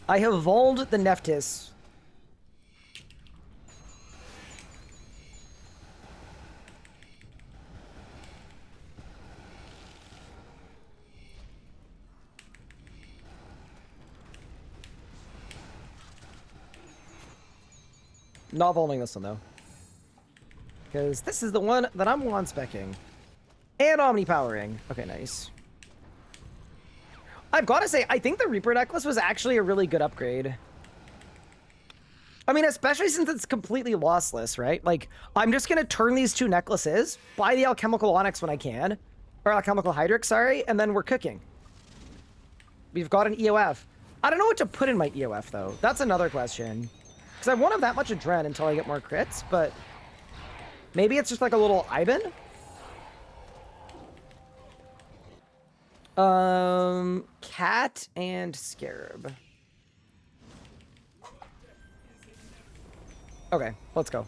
I have voled the Nephthys. Not volting this one, though. Because this is the one that I'm one-specking. And omni-powering. Okay, nice. I've got to say, I think the Reaper necklace was actually a really good upgrade. I mean, especially since it's completely lossless, right? Like, I'm just going to turn these two necklaces, buy the Alchemical Onyx when I can, or Alchemical Hydrix, sorry, and then we're cooking. We've got an EOF. I don't know what to put in my EOF, though. That's another question. Because I won't have that much Adren until I get more crits, but maybe it's just like a little Ivan? Cat and Scarab. Okay, let's go.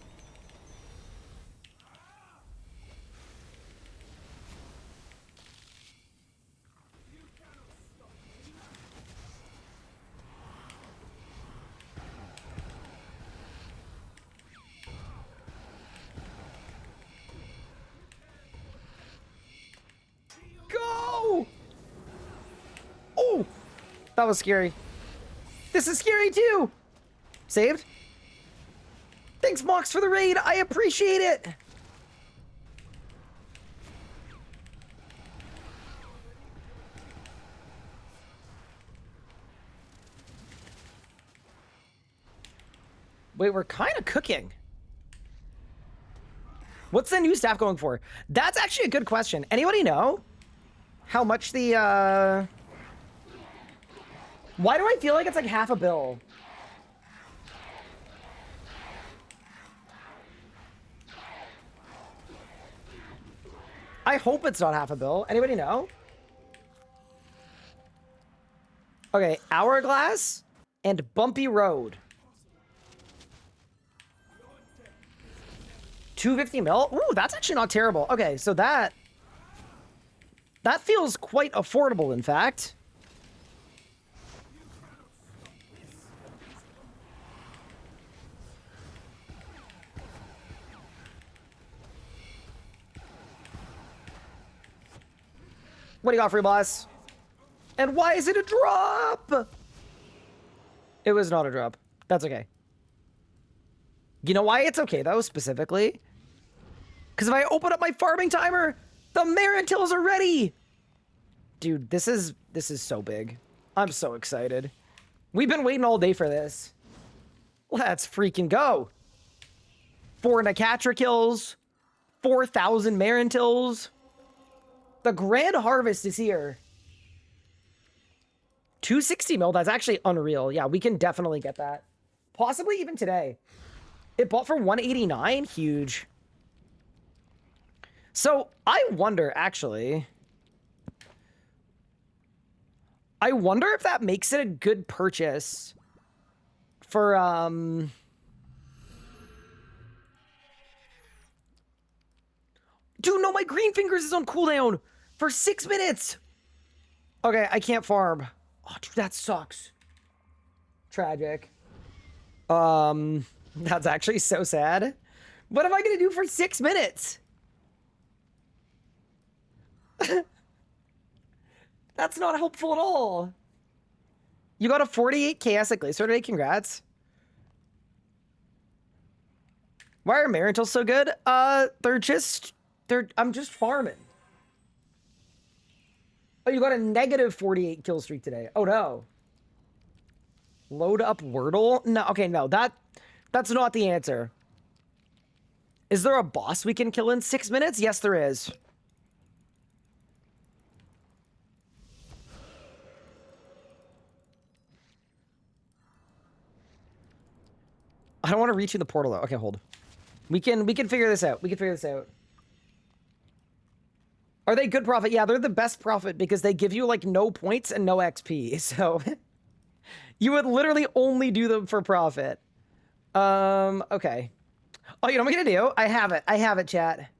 Go! Oh! That was scary. This is scary too! Saved? Thanks, Mox, for the raid. I appreciate it. Wait, we're kind of cooking. What's the new staff going for? That's actually a good question. Anybody know how much the, Why do I feel like it's like half a bill? I hope it's not half a bill. Anybody know? Okay, Hourglass and Bumpy Road. 250 mil? Ooh, that's actually not terrible. Okay, so that feels quite affordable, in fact. What do you got, free boss? And why is it a drop? It was not a drop. That's okay. You know why it's okay, though, specifically? Because if I open up my farming timer, the Marintils are ready! Dude, this is so big. I'm so excited. We've been waiting all day for this. Let's freaking go. 4 Nakatra kills. 4,000 Marintils. The Grand Harvest is here. 260 mil, that's actually unreal. Yeah, we can definitely get that. Possibly even today. It bought for 189, huge. So, I wonder, actually. I wonder if that makes it a good purchase for, Dude, no, my Green Fingers is on cooldown for 6 minutes. Okay, I can't farm. Oh, dude, that sucks. Tragic. That's actually so sad. What am I gonna do for 6 minutes? That's not helpful at all. You got a 48 KS at Glacier today, congrats. Why are Marintils so good? I'm just farming. Oh, you got a negative 48 kill streak today. Oh, no. Load up Wordle? No, okay, no. That's not the answer. Is there a boss we can kill in 6 minutes? Yes, there is. I don't want to reach in the portal, though. Okay, hold. We can figure this out. We can figure this out. Are they good profit? Yeah, they're the best profit because they give you, like, no points and no XP. So, you would literally only do them for profit. Okay. Oh, you know what I'm gonna do? I have it. I have it, chat.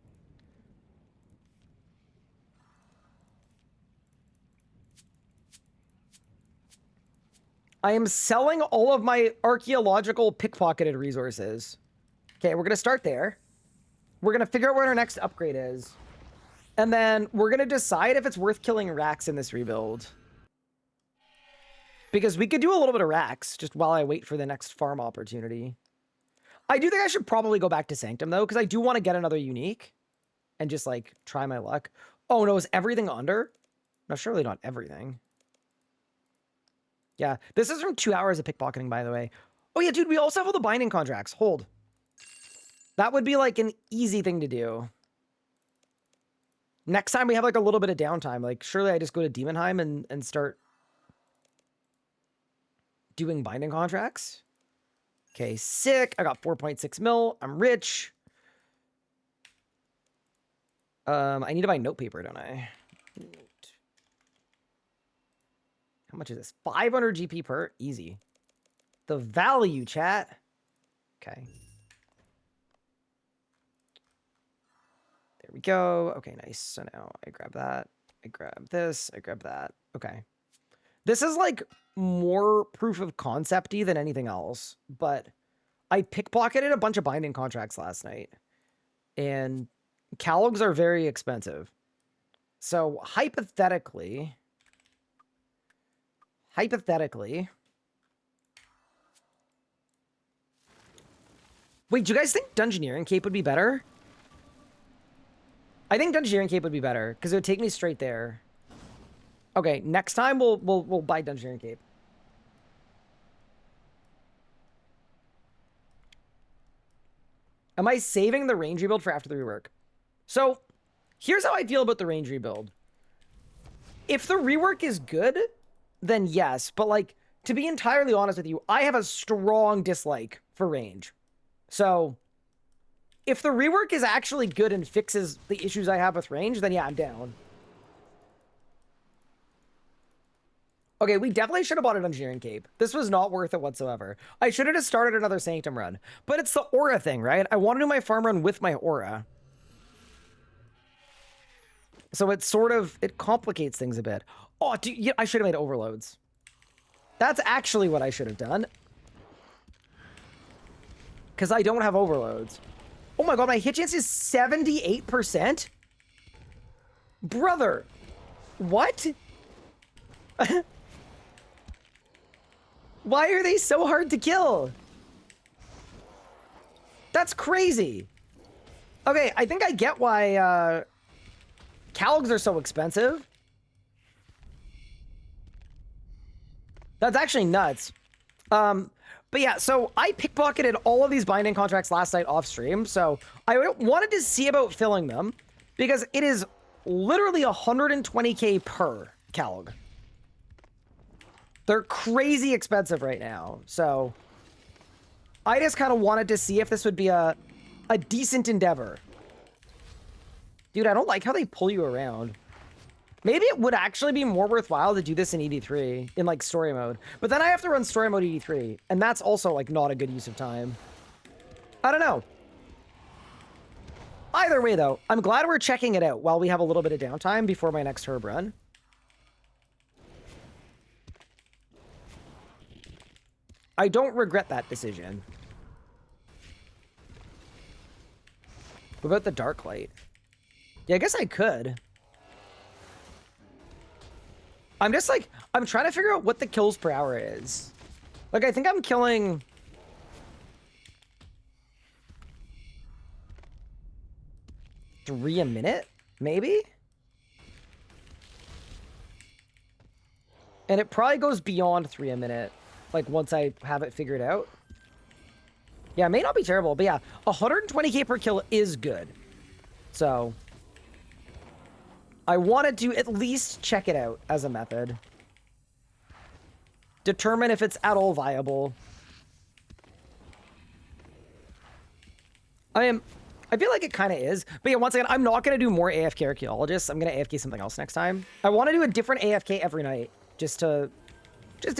I am selling all of my archaeological pickpocketed resources. Okay, we're gonna start there. We're gonna figure out what our next upgrade is. And then we're gonna decide if it's worth killing racks in this rebuild. Because we could do a little bit of racks just while I wait for the next farm opportunity. I do think I should probably go back to Sanctum, though, because I do want to get another unique and just, like, try my luck. Oh, no, is everything under? No, surely not everything. Yeah, this is from 2 hours of pickpocketing, by the way. Oh, yeah, dude, we also have all the binding contracts. Hold. That would be, like, an easy thing to do. Next time we have, like, a little bit of downtime. Like, surely I just go to Demonheim and start doing binding contracts. Okay, sick. I got 4.6 mil. I'm rich. I need to buy note paper, don't I? How much is this? 500 GP per? Easy. The value, chat. Okay. There we go. Okay, nice. So now I grab that. I grab this. I grab that. Okay. This is like more proof of concept-y than anything else, but I pickpocketed a bunch of binding contracts last night, and calogs are very expensive. So hypothetically, wait, do you guys think Dungeoneering Cape would be better? I think Dungeoneering Cape would be better because it would take me straight there. Okay, next time we'll buy Dungeoneering Cape. Am I saving the range rebuild for after the rework? So, here's how I feel about the range rebuild. If the rework is good, then yes. But, like, to be entirely honest with you, I have a strong dislike for range. So, if the rework is actually good and fixes the issues I have with range, then yeah, I'm down. Okay, we definitely should have bought a Dungeoneering Cape. This was not worth it whatsoever. I should have just started another Sanctum run. But it's the aura thing, right? I want to do my farm run with my aura. So it's sort of, it complicates things a bit. Oh, dude, yeah, I should have made overloads. That's actually what I should have done. Because I don't have overloads. Oh my god, my hit chance is 78%? Brother. What? Why are they so hard to kill? That's crazy. Okay, I think I get why calogs are so expensive. That's actually nuts. But yeah, so I pickpocketed all of these binding contracts last night off stream, so I wanted to see about filling them because it is literally 120k per calog. They're crazy expensive right now, so I just kind of wanted to see if this would be a decent endeavor. Dude, I don't like how they pull you around. Maybe it would actually be more worthwhile to do this in ED3, in, like, story mode. But then I have to run story mode ED3, and that's also, like, not a good use of time. I don't know. Either way, though, I'm glad we're checking it out while we have a little bit of downtime before my next herb run. I don't regret that decision. What about the dark light? Yeah, I guess I could. I'm just like, I'm trying to figure out what the kills per hour is. Like, I think I'm killing... $3 a minute? Maybe? And it probably goes beyond 3 a minute, like once I have it figured out. Yeah, it may not be terrible, but yeah, 120k per kill is good. So I wanted to at least check it out as a method. Determine if it's at all viable. I feel like it kind of is. But yeah, once again, I'm not going to do more AFK archaeologists. I'm going to AFK something else next time. I want to do a different AFK every night just to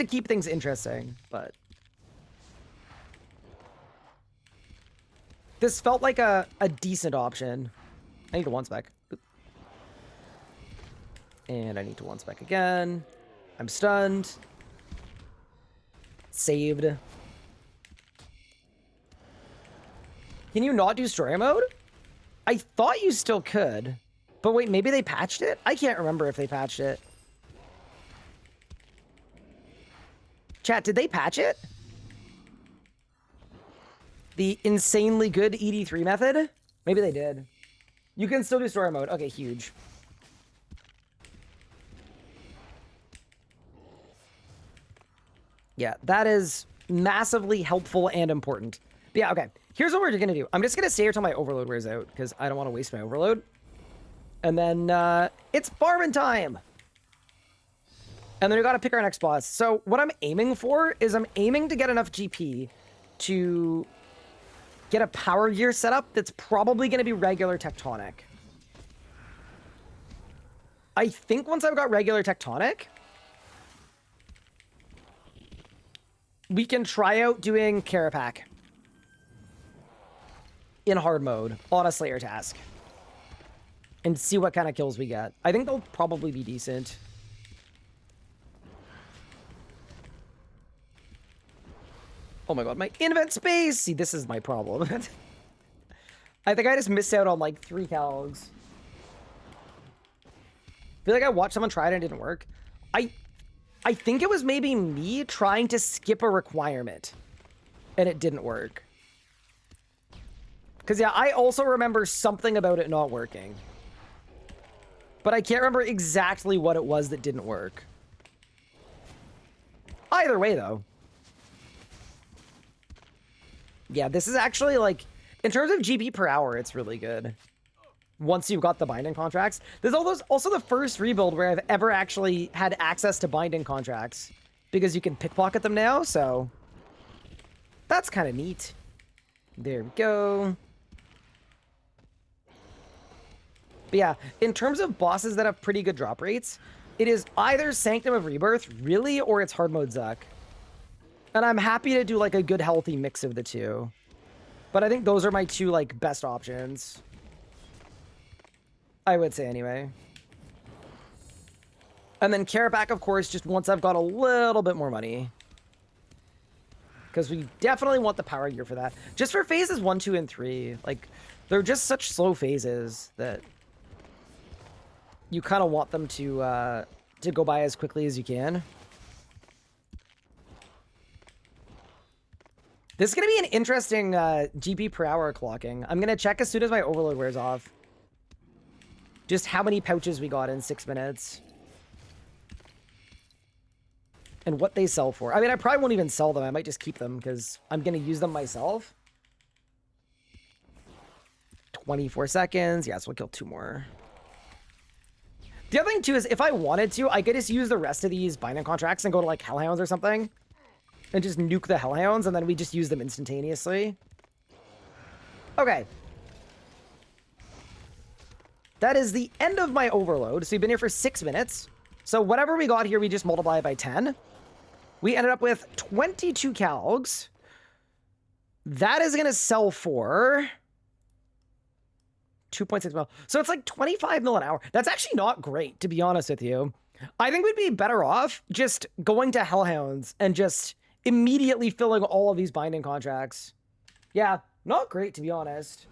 keep things interesting, but this felt like a decent option. I need to one spec. And I need to one spec again. I'm stunned. Saved. Can you not do story mode? I thought you still could. But wait, maybe they patched it? I can't remember if they patched it. Chat, did they patch it? The insanely good ED3 method? Maybe they did. You can still do story mode. Okay, huge. Yeah, that is massively helpful and important. But yeah, okay. Here's what we're going to do. I'm just going to stay here till my overload wears out, because I don't want to waste my overload. And then it's farming time. And then we got to pick our next boss. So what I'm aiming for is I'm aiming to get enough GP to get a power gear setup that's probably going to be regular tectonic. I think once I've got regular tectonic, we can try out doing Carapac in hard mode on a Slayer task and see what kind of kills we get. I think they'll probably be decent. Oh my god, my invent space! See, this is my problem. I think I just missed out on like 3 calgs. I feel like I watched someone try it and it didn't work. I think it was maybe me trying to skip a requirement and it didn't work. Because yeah, I also remember something about it not working. But I can't remember exactly what it was that didn't work. Either way though. Yeah, this is actually like, in terms of GP per hour, it's really good. Once you've got the binding contracts. There's also the first rebuild where I've ever actually had access to binding contracts. Because you can pickpocket them now, so that's kind of neat. There we go. But yeah, in terms of bosses that have pretty good drop rates, it is either Sanctum of Rebirth, really, or it's hard mode Zuck. And I'm happy to do like a good healthy mix of the two. But I think those are my two like best options. I would say anyway. And then Carapac, of course, just once I've got a little bit more money. Because we definitely want the power gear for that. Just for phases 1, 2, and 3. Like, they're just such slow phases that you kind of want them to go by as quickly as you can. This is going to be an interesting GP per hour clocking. I'm going to check as soon as my overload wears off. Just how many pouches we got in 6 minutes. And what they sell for. I mean, I probably won't even sell them. I might just keep them because I'm going to use them myself. 24 seconds. Yeah, so we'll kill 2 more. The other thing, too, is if I wanted to, I could just use the rest of these binding contracts and go to, like, Hellhounds or something. And just nuke the Hellhounds, and then we just use them instantaneously. Okay. That is the end of my overload. So we've been here for 6 minutes. So whatever we got here, we just multiply it by 10. We ended up with 22 calgs. That is going to sell for 2.6 mil. So it's like 25 mil an hour. That's actually not great, to be honest with you. I think we'd be better off just going to Hellhounds and just immediately filling all of these binding contracts. Yeah, not great, to be honest.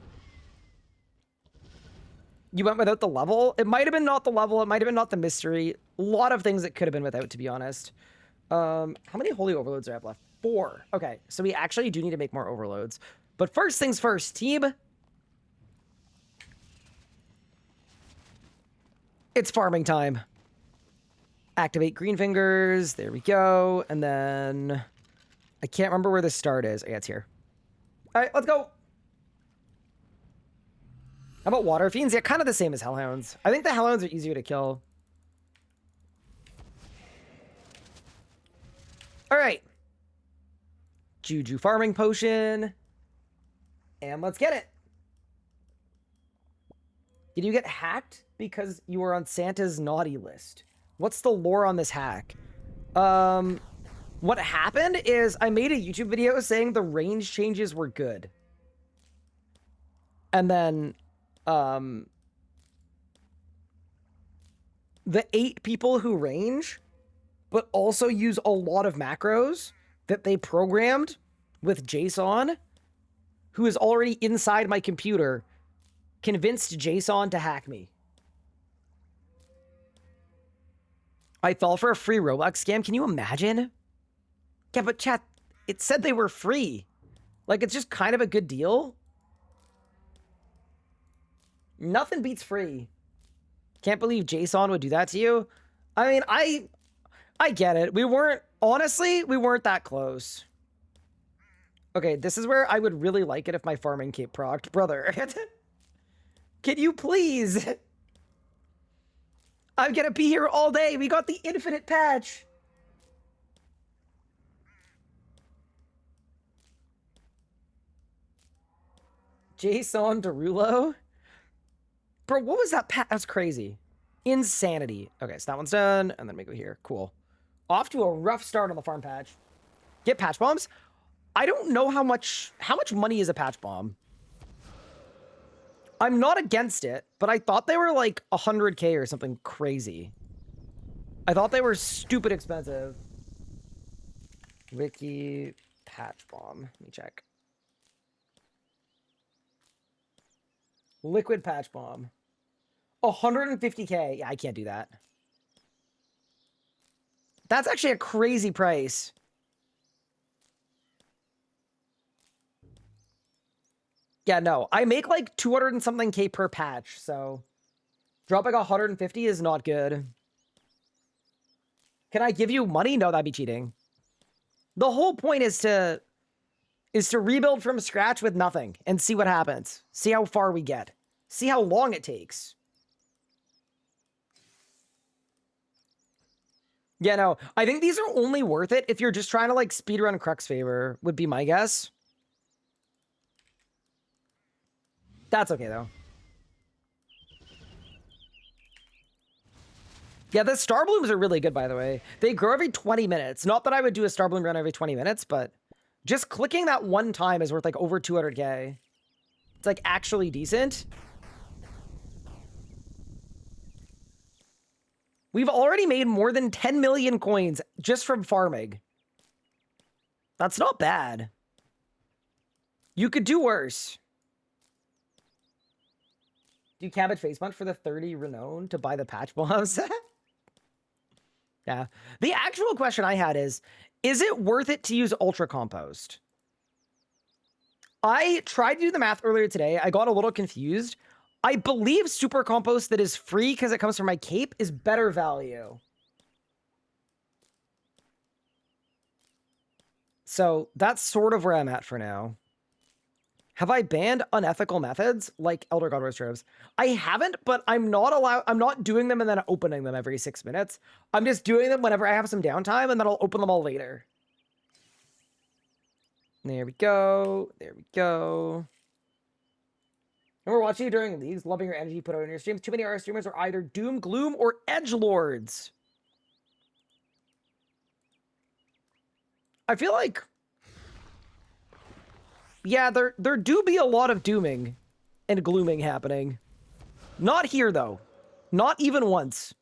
You went without the level? It might have been not the level. It might have been not the mystery. A lot of things it could have been without, to be honest. How many holy overloads do I have left? 4. Okay, so we actually do need to make more overloads. But first things first, team. It's farming time. Activate green fingers. There we go. And then I can't remember where the start is. Oh, yeah, it's here. All right, let's go. How about water fiends? Yeah, kind of the same as hellhounds. I think the hellhounds are easier to kill. All right. Juju farming potion. And let's get it. Did you get hacked because you were on Santa's naughty list? What's the lore on this hack? What happened is I made a YouTube video saying the range changes were good. And then, the 8 people who range, but also use a lot of macros that they programmed with JSON, who is already inside my computer, convinced JSON to hack me. I fell for a free Roblox scam. Can you imagine? Yeah, but chat, it said they were free. Like, it's just kind of a good deal. Nothing beats free. Can't believe JSON would do that to you. I mean, I get it. Honestly, we weren't that close. Okay, this is where I would really like it if my farming cape procced. Brother, can you please? I'm gonna be here all day. We got the infinite patch. Jason Derulo? Bro, what was that patch? That's crazy. Insanity. Okay, so that one's done, and then we go here. Cool. Off to a rough start on the farm patch. Get patch bombs? I don't know how much money is a patch bomb. I'm not against it, but I thought they were like 100K or something crazy. I thought they were stupid expensive. Wiki patch bomb. Let me check. Liquid patch bomb. 150K. Yeah, I can't do that. That's actually a crazy price. Yeah, no. I make like 200 and something K per patch, so dropping 150 is not good. Can I give you money? No, that'd be cheating. The whole point is to rebuild from scratch with nothing and see what happens. See how far we get. See how long it takes. Yeah, no. I think these are only worth it if you're just trying to like speedrun Crux Favor, would be my guess. That's okay, though. Yeah, the star blooms are really good, by the way. They grow every 20 minutes. Not that I would do a star bloom run every 20 minutes, but just clicking that one time is worth like over 200K. It's like actually decent. We've already made more than 10 million coins just from farming. That's not bad. You could do worse. Do you cabbage face punch for the 30 renown to buy the patch bombs? Yeah. The actual question I had is it worth it to use Ultra Compost? I tried to do the math earlier today. I got a little confused. I believe Super Compost that is free because it comes from my cape is better value. So that's sort of where I'm at for now. Have I banned unethical methods like Elder God Roast Robes? I haven't, but I'm not doing them and then opening them every 6 minutes. I'm just doing them whenever I have some downtime and then I'll open them all later. There we go. There we go. And we're watching you during leagues, loving your energy you put out in your streams. Too many of our streamers are either doom, gloom, or edgelords. I feel like, yeah, there do be a lot of dooming and glooming happening. Not here, though. Not even once.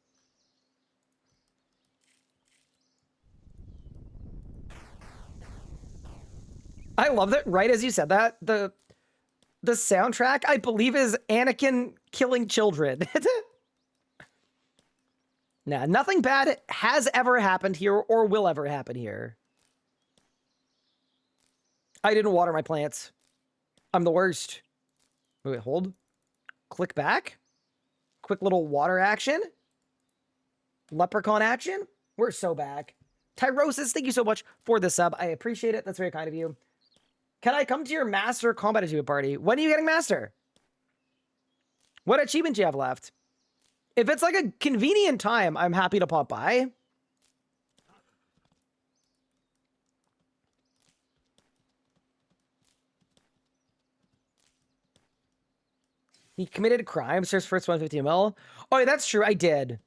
I love that right as you said that, the soundtrack, I believe, is Anakin killing children. Nah, nothing bad has ever happened here or will ever happen here. I didn't water my plants. I'm the worst. Wait, hold. Click back. Quick little water action. Leprechaun action? We're so back. Tyrosis, thank you so much for the sub. I appreciate it. That's very kind of you. Can I come to your Master Combat Achievement party? When are you getting Master? What achievement do you have left? If it's like a convenient time, I'm happy to pop by. He committed crimes for his first 150 ml. Oh, yeah, that's true. I did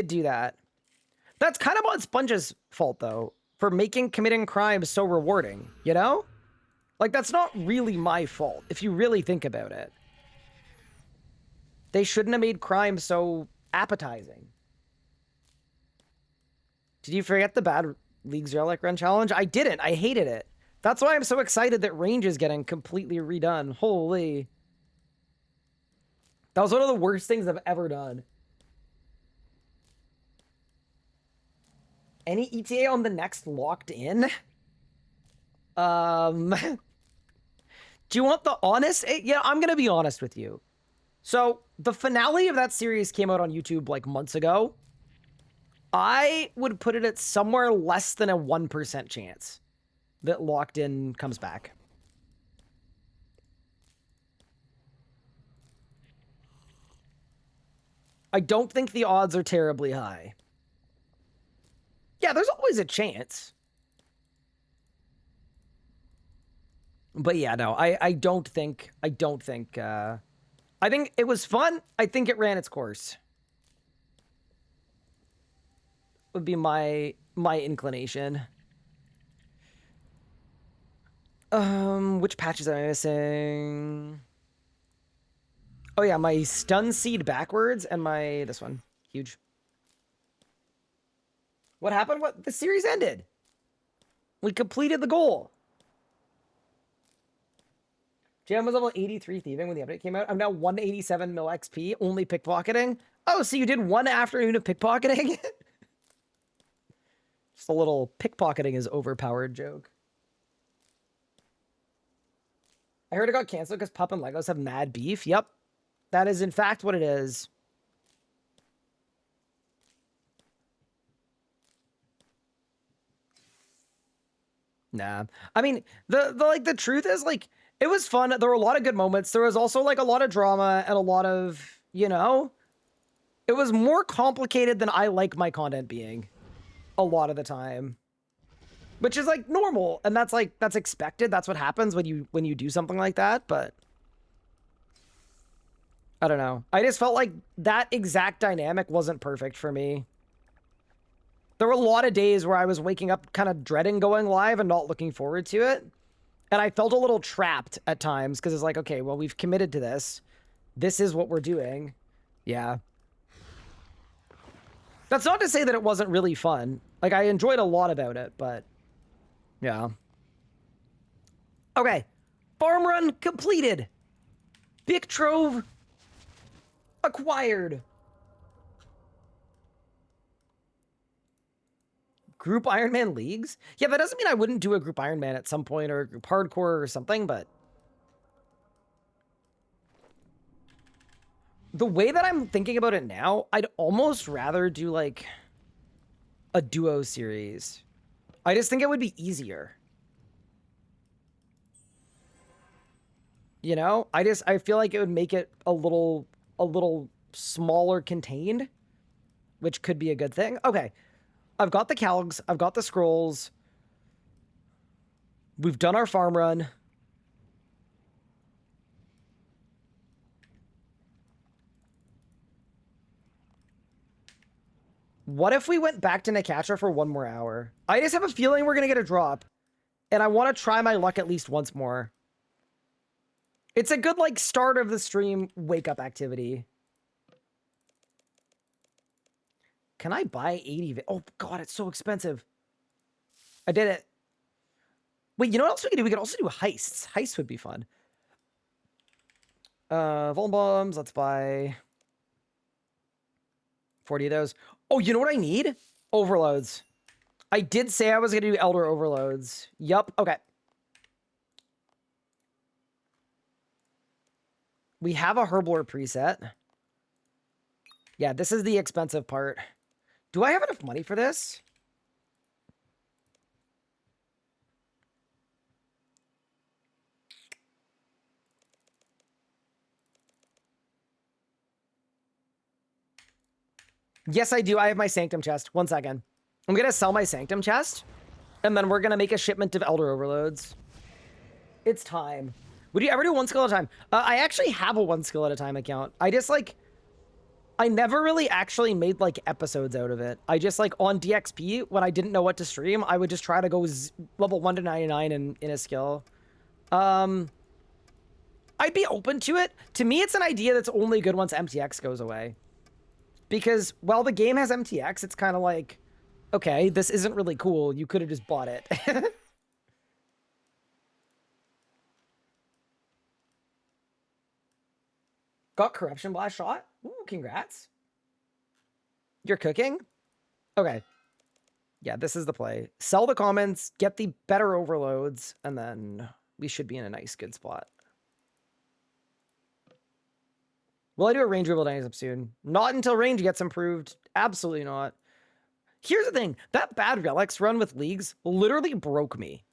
do that. That's kind of on Sponge's fault, though, for making committing crimes so rewarding, you know? Like, that's not really my fault, if you really think about it. They shouldn't have made crime so appetizing. Did you forget the bad League's Relic Run challenge? I didn't. I hated it. That's why I'm so excited that Range is getting completely redone. Holy. That was one of the worst things I've ever done. Any ETA on the next Locked In? Do you want the honest? Yeah, I'm going to be honest with you. So the finale of that series came out on YouTube like months ago. I would put it at somewhere less than a 1% chance that Locked In comes back. I don't think the odds are terribly high. Yeah, there's always a chance. But yeah, no, I don't think, I think it was fun. I think it ran its course. Would be my inclination. Which patches am I missing? Oh yeah, my stun seed backwards and this one. Huge. What happened? The series ended. We completed the goal. Jam was level 83 thieving when the update came out. I'm now 187 mil XP, only pickpocketing. Oh, so you did one afternoon of pickpocketing? Just a little pickpocketing is overpowered joke. I heard it got canceled because Pup and Legos have mad beef. Yep. That is in fact what it is. Nah. I mean, the truth is, like, it was fun. There were a lot of good moments. There was also, like, a lot of drama and a lot of, you know, it was more complicated than I like my content being a lot of the time, which is, like, normal. And that's, like, that's expected. That's what happens when you do something like that. But I don't know. I just felt like that exact dynamic wasn't perfect for me. There were a lot of days where I was waking up kind of dreading going live and not looking forward to it. And I felt a little trapped at times because it's like, okay, well, we've committed to this. This is what we're doing. Yeah. That's not to say that it wasn't really fun. Like, I enjoyed a lot about it, but yeah. Okay. Farm run completed. Big Trove acquired. Group Ironman leagues? Yeah, that doesn't mean I wouldn't do a group Ironman at some point or a group hardcore or something, but the way that I'm thinking about it now, I'd almost rather do like a duo series. I just think it would be easier. You know, I feel like it would make it a little smaller contained, which could be a good thing. Okay. I've got the calgs. I've got the scrolls. We've done our farm run. What if we went back to Nakatra for one more hour? I just have a feeling we're going to get a drop. And I want to try my luck at least once more. It's a good, like, start of the stream wake-up activity. Can I buy 80? Oh, God, it's so expensive. I did it. Wait, you know what else we could do? We could also do heists. Heists would be fun. Vuln bombs. Let's buy 40 of those. Oh, you know what I need? Overloads. I did say I was going to do Elder Overloads. Yup. Okay. We have a Herblore preset. Yeah, this is the expensive part. Do I have enough money for this? Yes, I do. I have my Sanctum chest. 1 second. I'm going to sell my Sanctum chest, and then we're going to make a shipment of Elder Overloads. It's time. Would you ever do 1 skill at a time? I actually have a 1 skill at a time account. I just, like... I never really actually made, like, episodes out of it. I just, like, on DXP, when I didn't know what to stream, I would just try to go level 1 to 99 in a skill. I'd be open to it. To me, it's an idea that's only good once MTX goes away. Because while the game has MTX, it's kind of like, okay, this isn't really cool. You could have just bought it. Got Corruption Blast shot? Ooh, congrats. You're cooking? Okay. Yeah, this is the play. Sell the commons, get the better overloads, and then we should be in a nice, good spot. Will I do a range rebuild up soon? Not until range gets improved. Absolutely not. Here's the thing. That bad relics run with leagues literally broke me.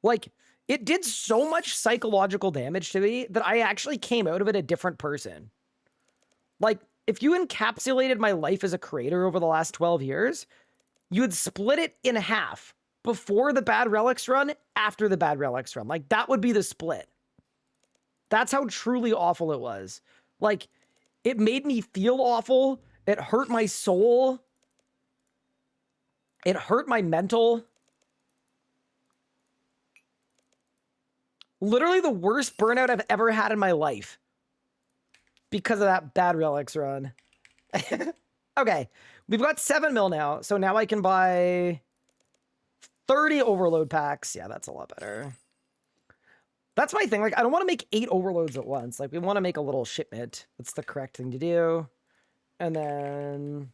Like... It did so much psychological damage to me that I actually came out of it a different person. Like, if you encapsulated my life as a creator over the last 12 years, you would split it in half before the bad relics run, after the bad relics run. Like, that would be the split. That's how truly awful it was. Like, it made me feel awful. It hurt my soul. It hurt my mental. Literally the worst burnout I've ever had in my life. Because of that bad relics run. Okay. We've got 7 mil now. So now I can buy 30 overload packs. Yeah, that's a lot better. That's my thing. Like, I don't want to make 8 overloads at once. Like, we want to make a little shipment. That's the correct thing to do. And then...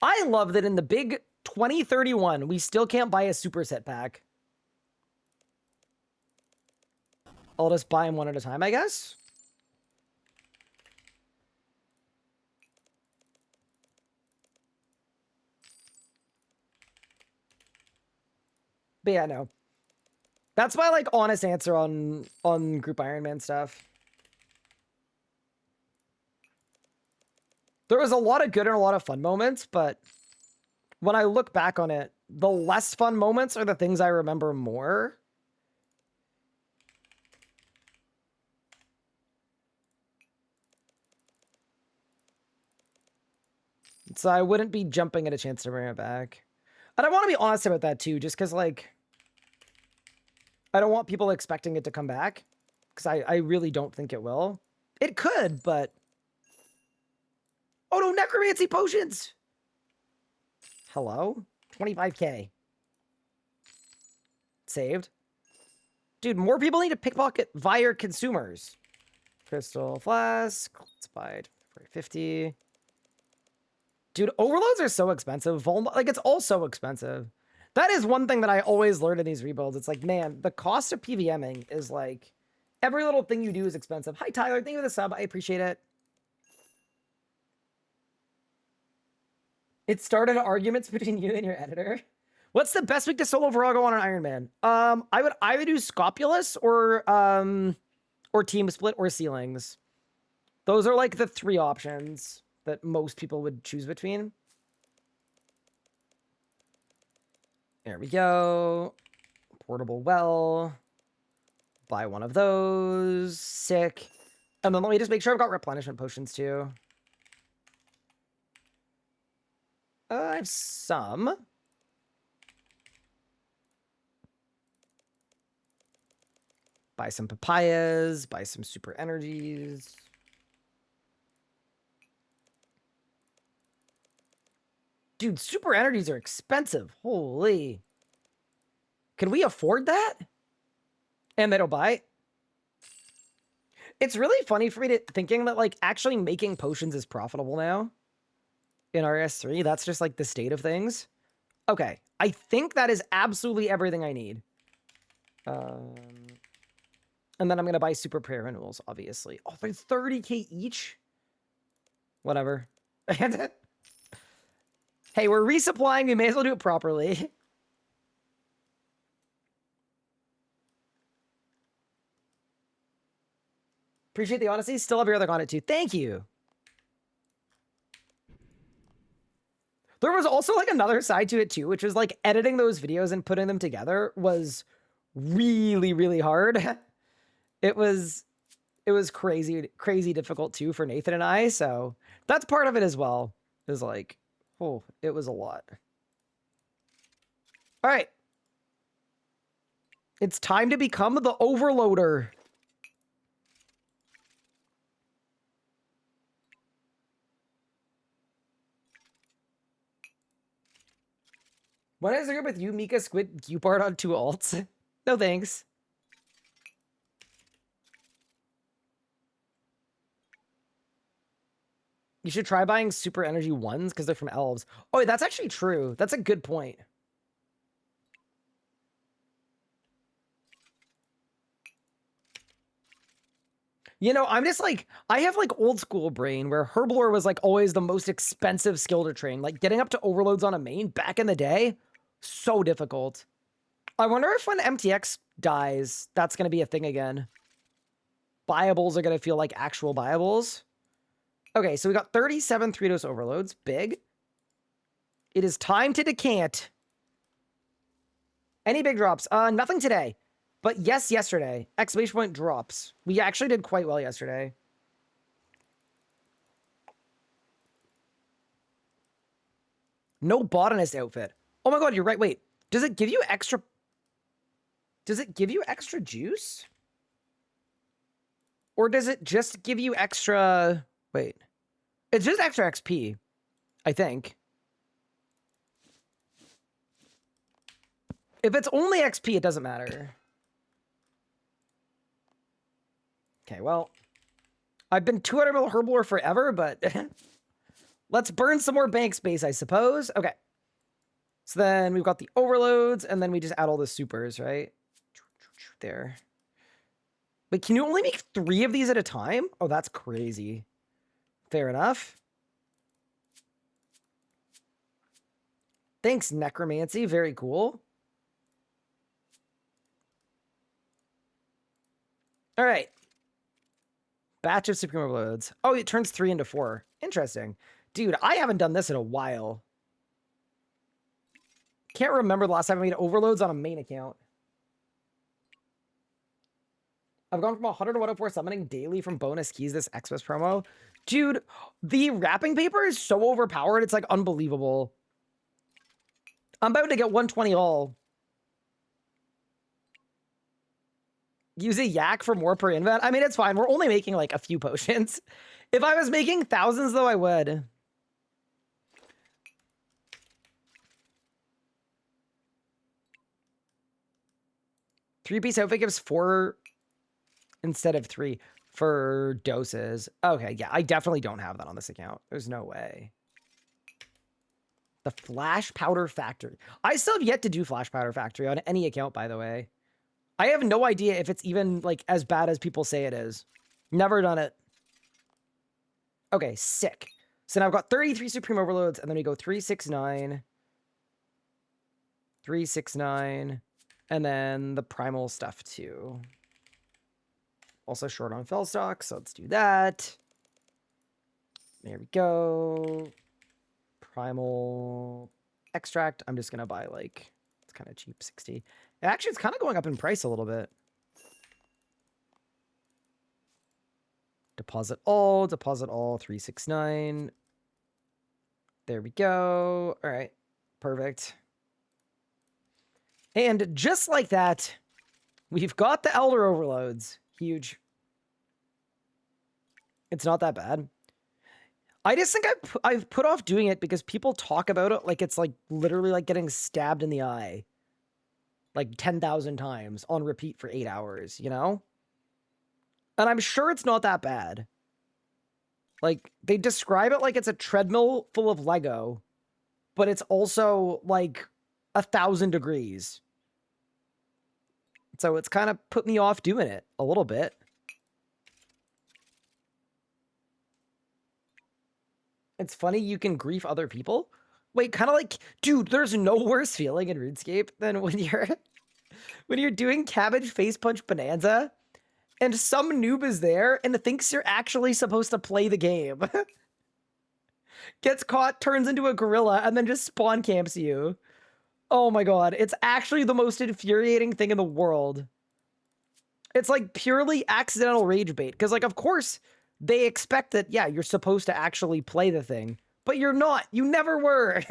I love that in the big 2031, we still can't buy a superset pack. I'll just buy them one at a time, I guess. But yeah, no. That's my, like, honest answer on Group Iron Man stuff. There was a lot of good and a lot of fun moments, but when I look back on it, the less fun moments are the things I remember more. So I wouldn't be jumping at a chance to bring it back. And I want to be honest about that too, just because, like, I don't want people expecting it to come back. Because I really don't think it will. It could, but... Oh no, necromancy potions! Hello? 25k. Saved. Dude, more people need to pickpocket via consumers. Crystal flask. Let's buy it for 50. Dude, overloads are so expensive. Like, it's all so expensive. That is one thing that I always learn in these rebuilds. It's like, man, the cost of PVMing is like, every little thing you do is expensive. Hi, Tyler. Thank you for the sub. I appreciate it. It started arguments between you and your editor. What's the best week to solo Virago on an Iron Man? I would either do Scopulus or Team Split or Ceilings. Those are like the 3 options that most people would choose between. There we go. Portable well. Buy one of those. Sick. And then let me just make sure I've got replenishment potions too. I have some. Buy some papayas. Buy some super energies. Dude, super energies are expensive. Holy. Can we afford that? And they don't buy? It's really funny for me to thinking that, like, actually making potions is profitable now. In RS3, that's just, like, the state of things. Okay. I think that is absolutely everything I need. And then I'm going to buy super prayer renewals, obviously. Oh, they're 30k each? Whatever. Hey, we're resupplying. We may as well do it properly. Appreciate the honesty. Still have your other content too. Thank you. There was also like another side to it too, which was like editing those videos and putting them together was really, really hard. It was crazy difficult too for Nathan and I. So that's part of it as well. It was like, oh, it was a lot. All right. It's time to become the overloader. When is there with you, Mika, Squid, Q-Part on 2 alts? No thanks. You should try buying super energy ones because they're from elves. Oh, that's actually true. That's a good point. You know, I'm just like, I have like old school brain where Herblore was like always the most expensive skill to train. Like getting up to overloads on a main back in the day, so difficult. I wonder if when MTX dies, that's going to be a thing again. Buyables are going to feel like actual buyables. Okay, so we got 37 3-dose overloads. Big. It is time to decant. Any big drops? Nothing today. But yes, yesterday. Exclamation point drops. We actually did quite well yesterday. No botanist outfit. Oh my god, you're right. Wait. Does it give you extra... Does it give you extra juice? Or does it just give you extra... Wait. It's just extra XP, I think. If it's only XP, it doesn't matter. Okay, well, I've been 200 mil Herblore forever, but let's burn some more bank space, I suppose. Okay. So then we've got the overloads, and then we just add all the supers, right? There. But can you only make 3 of these at a time? Oh, that's crazy. Fair enough. Thanks, Necromancy. Very cool. All right. Batch of Supreme Overloads. Oh, it turns 3 into 4. Interesting. Dude, I haven't done this in a while. Can't remember the last time I made overloads on a main account. I've gone from 100 to 104 summoning daily from bonus keys this Xmas promo. Dude, the wrapping paper is so overpowered. It's like unbelievable. I'm about to get 120 all. Use a yak for more per invent. I mean, it's fine. We're only making like a few potions. If I was making thousands, though, I would. Three-piece outfit gives 4 instead of 3 for doses. Okay, yeah, I definitely don't have that on this account. There's no way. The Flash Powder Factory. I still have yet to do Flash Powder Factory on any account, by the way. I have no idea if it's even, like, as bad as people say it is. Never done it. Okay, sick. So now I've got 33 Supreme Overloads, and then we go 369. 369. And then the Primal stuff, too. Also short on Fellstock, so let's do that. There we go. Primal Extract. I'm just going to buy, like, it's kind of cheap, 60. Actually, it's kind of going up in price a little bit. Deposit all, 369. There we go. All right, perfect. And just like that, we've got the Elder Overloads. Huge. It's not that bad. I just think I've put off doing it because people talk about it like it's like literally like getting stabbed in the eye. Like 10,000 times on repeat for 8 hours, you know? And I'm sure it's not that bad. Like, they describe it like it's a treadmill full of Lego, but it's also like 1,000 degrees. So it's kind of put me off doing it a little bit. It's funny you can grief other people. Wait, kind of like, dude, there's no worse feeling in RuneScape than when you're doing Cabbage Face Punch Bonanza and some noob is there and thinks you're actually supposed to play the game. Gets caught, turns into a gorilla, and then just spawn camps you. Oh my god, it's actually the most infuriating thing in the world. It's like purely accidental rage bait. Because, like, of course, they expect that, yeah, you're supposed to actually play the thing. But you're not. You never were.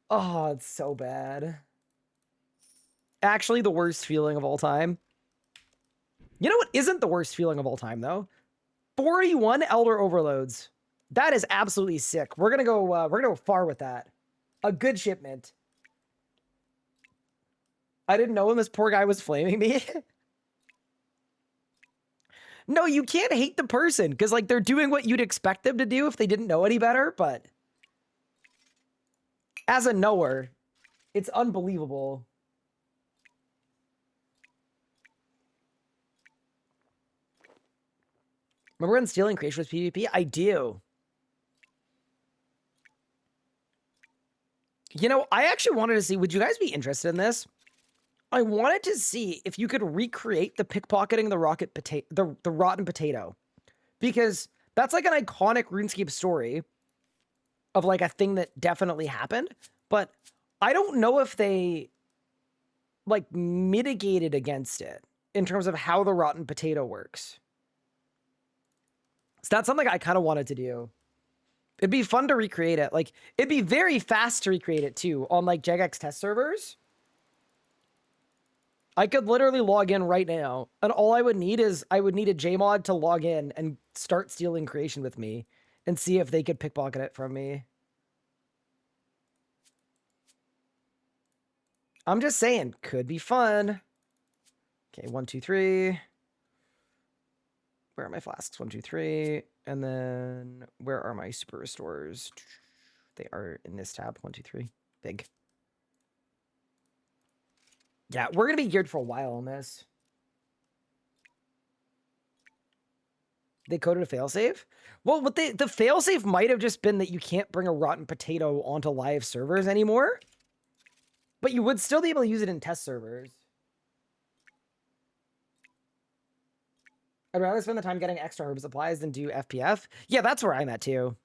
Oh, it's so bad. Actually, the worst feeling of all time. You know what isn't the worst feeling of all time, though? 41 Elder Overloads. That is absolutely sick. We're gonna go far with that. A good shipment. I didn't know when this poor guy was flaming me. No, you can't hate the person, because, like, they're doing what you'd expect them to do if they didn't know any better, but as a knower, it's unbelievable. Remember when stealing creation was PvP? I do. You know, I actually wanted to see, would you guys be interested in this? I wanted to see if you could recreate the pickpocketing the rotten potato. Because that's like an iconic RuneScape story of like a thing that definitely happened. But I don't know if they like mitigated against it in terms of how the rotten potato works. So that's something I kind of wanted to do. It'd be fun to recreate it. Like, it'd be very fast to recreate it too on like Jagex test servers. I could literally log in right now, and all I would need is I would need a Jmod to log in and start stealing creation with me and see if they could pickpocket it from me. I'm just saying, could be fun. Okay, 1, 2, 3. Where are my flasks? 1, 2, 3. And then where are my super restores? They are in this tab. 1, 2, 3. Big. Yeah, we're going to be geared for a while on this. They coded a failsafe? Well, what the failsafe might have just been that you can't bring a rotten potato onto live servers anymore. But you would still be able to use it in test servers. I'd rather spend the time getting extra herb supplies than do FPF. Yeah, that's where I'm at too.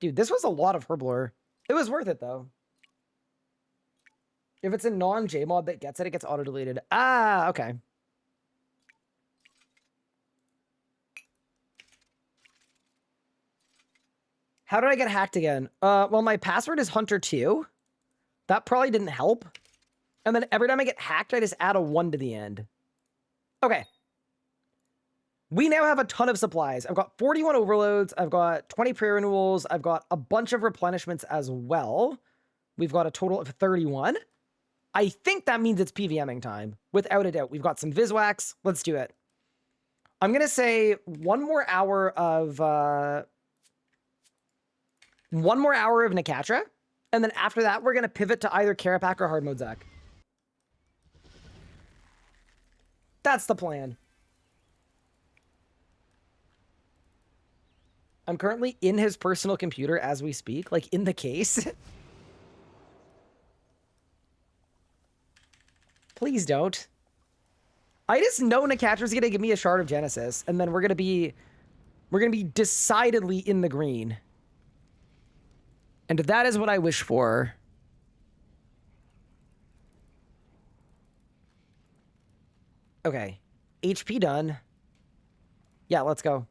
Dude, this was a lot of herb lore. It was worth it though. If it's a non-Jmod that gets it, it gets auto-deleted. Ah, okay. How did I get hacked again? Well, my password is Hunter2. That probably didn't help. And then every time I get hacked, I just add a 1 to the end. Okay. We now have a ton of supplies. I've got 41 overloads. I've got 20 prayer renewals. I've got a bunch of replenishments as well. We've got a total of 31. I think that means it's PVMing time, without a doubt. We've got some Viswax. Let's do it. I'm going to say one more hour of Nakatra, and then after that, we're going to pivot to either Karapak or Hard Mode Zach. That's the plan. I'm currently in his personal computer as we speak, like in the case. Please don't. I just know Nakatra's gonna give me a Shard of Genesis, and then we're gonna be decidedly in the green. And that is what I wish for. Okay. HP done. Yeah, let's go.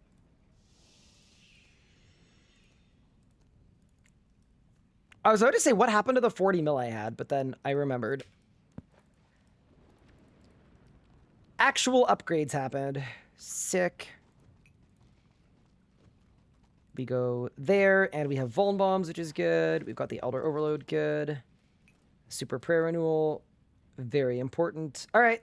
I was about to say what happened to the 40 mil I had, but then I remembered. Actual upgrades happened. Sick. We go there, and we have Vuln Bombs, which is good. We've got the Elder Overload, good. Super Prayer Renewal, very important. All right.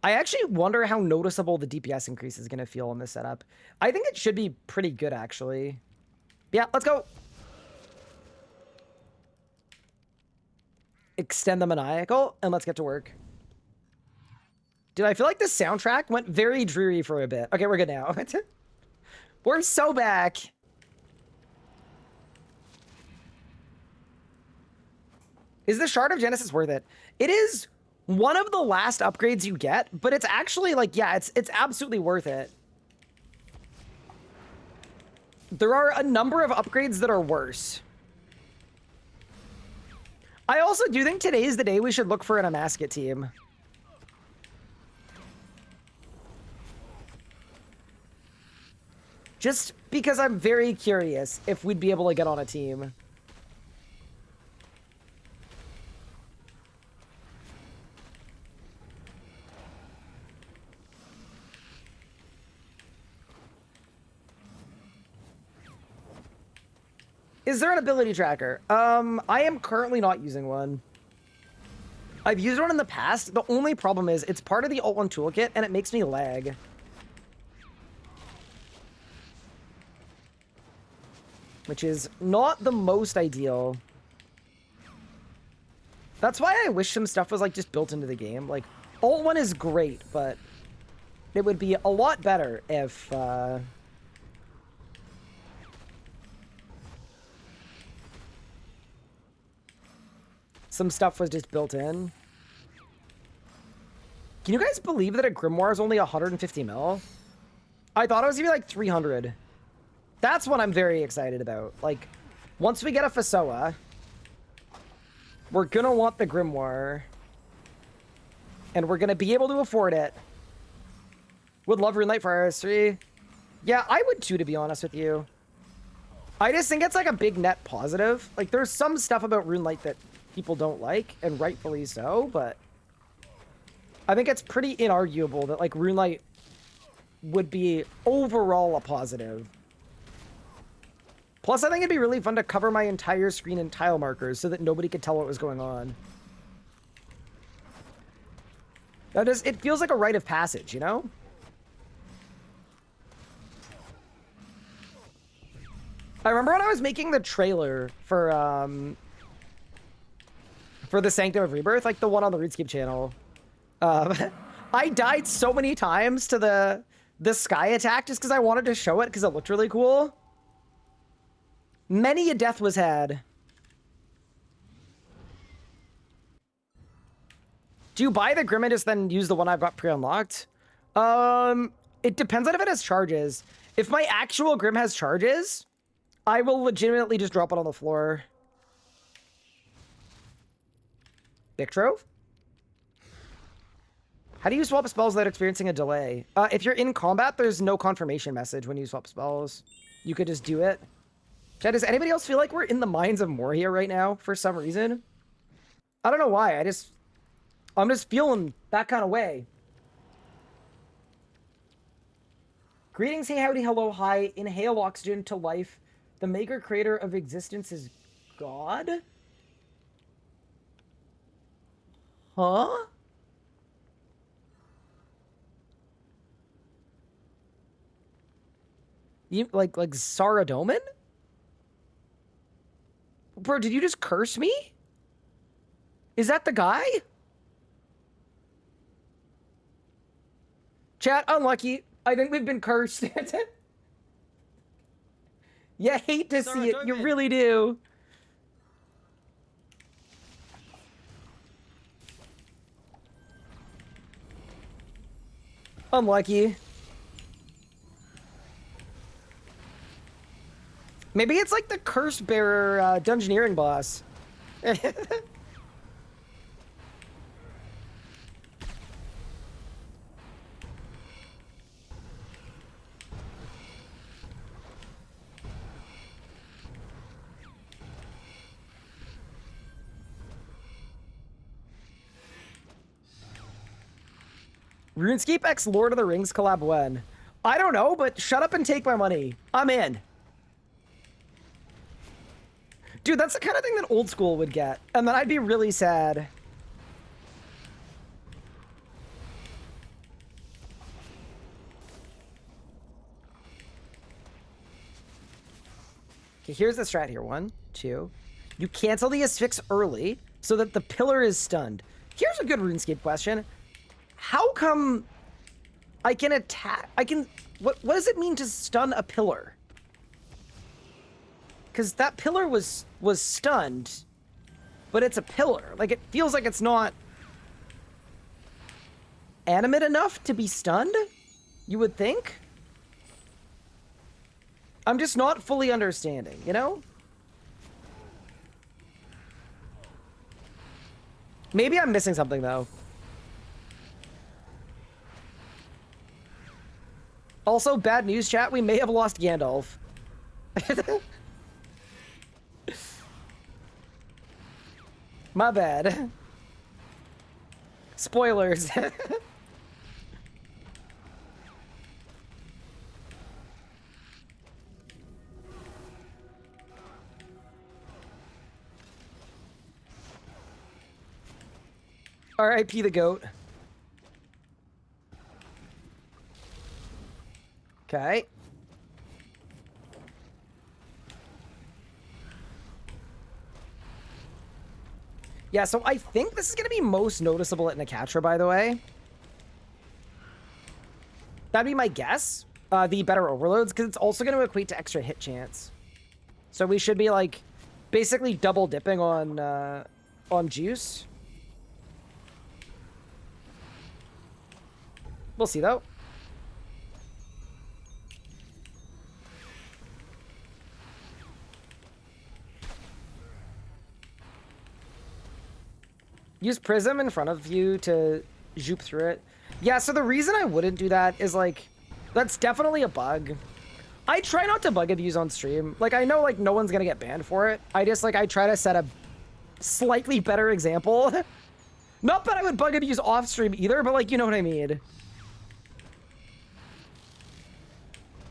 I actually wonder how noticeable the DPS increase is going to feel in this setup. I think it should be pretty good, actually. Yeah, let's go. Extend the Maniacal, and let's get to work. Dude, I feel like the soundtrack went very dreary for a bit. Okay, we're good now. We're so back. Is the Shard of Genesis worth it? It is one of the last upgrades you get, but it's actually like, yeah, it's absolutely worth it. There are a number of upgrades that are worse. I also do think today is the day we should look for an Amasket team. Just because I'm very curious if we'd be able to get on a team. Is there an ability tracker? I am currently not using one. I've used one in the past. The only problem is it's part of the Alt 1 toolkit and it makes me lag. Which is not the most ideal. That's why I wish some stuff was like just built into the game. Like, Alt 1 is great, but it would be a lot better if some stuff was just built in. Can you guys believe that a Grimoire is only 150 mil? I thought it was gonna be like 300. That's what I'm very excited about. Like, once we get a Fasoa, we're gonna want the Grimoire. And we're gonna be able to afford it. Would love Runelight for RS3. Yeah, I would too, to be honest with you. I just think it's like a big net positive. Like, there's some stuff about Runelight that people don't like, and rightfully so, but I think it's pretty inarguable that, like, Runelight would be overall a positive. Plus, I think it'd be really fun to cover my entire screen in tile markers so that nobody could tell what was going on. That is, it feels like a rite of passage, you know? I remember when I was making the trailer for the Sanctum of Rebirth, like the one on the RuneScape channel. I died so many times to the sky attack just because I wanted to show it because it looked really cool. Many a death was had. Do you buy the Grim and just then use the one I've got pre-unlocked? It depends on if it has charges. If my actual Grim has charges, I will legitimately just drop it on the floor. Victrove? How do you swap spells without experiencing a delay? If you're in combat, there's no confirmation message when you swap spells. You could just do it. Chad, does anybody else feel like we're in the mines of Moria right now for some reason? I don't know why. I'm just feeling that kind of way. Greetings, hey, howdy, hello, hi. Inhale oxygen to life. The maker creator of existence is God? Huh? You like Saradomin? Bro, did you just curse me? Is that the guy? Chat, unlucky. I think we've been cursed. You hate to see it. You really do. Unlucky. Maybe it's like the Curse Bearer Dungeoneering boss. RuneScape X Lord of the Rings collab when? I don't know, but shut up and take my money. I'm in. Dude, that's the kind of thing that old school would get. And then I'd be really sad. Okay, here's the strat here. 1, 2. You cancel the Asphyx early so that the pillar is stunned. Here's a good RuneScape question. How come I can attack? I can... What does it mean to stun a pillar? Because that pillar was stunned, but it's a pillar. Like, it feels like it's not animate enough to be stunned, you would think? I'm just not fully understanding, you know? Maybe I'm missing something, though. Also, bad news, chat. We may have lost Gandalf. My bad. Spoilers. R.I.P. the goat. Okay. Yeah, so I think this is going to be most noticeable at Nakatra, by the way. That'd be my guess. The better overloads, because it's also going to equate to extra hit chance. So we should be, like, basically double dipping on juice. We'll see, though. Use Prism in front of you to zoop through it. Yeah, so the reason I wouldn't do that is, like, that's definitely a bug. I try not to bug abuse on stream. Like, I know, like, no one's gonna get banned for it. I just, like, I try to set a slightly better example. Not that I would bug abuse off stream either, but, like, you know what I mean.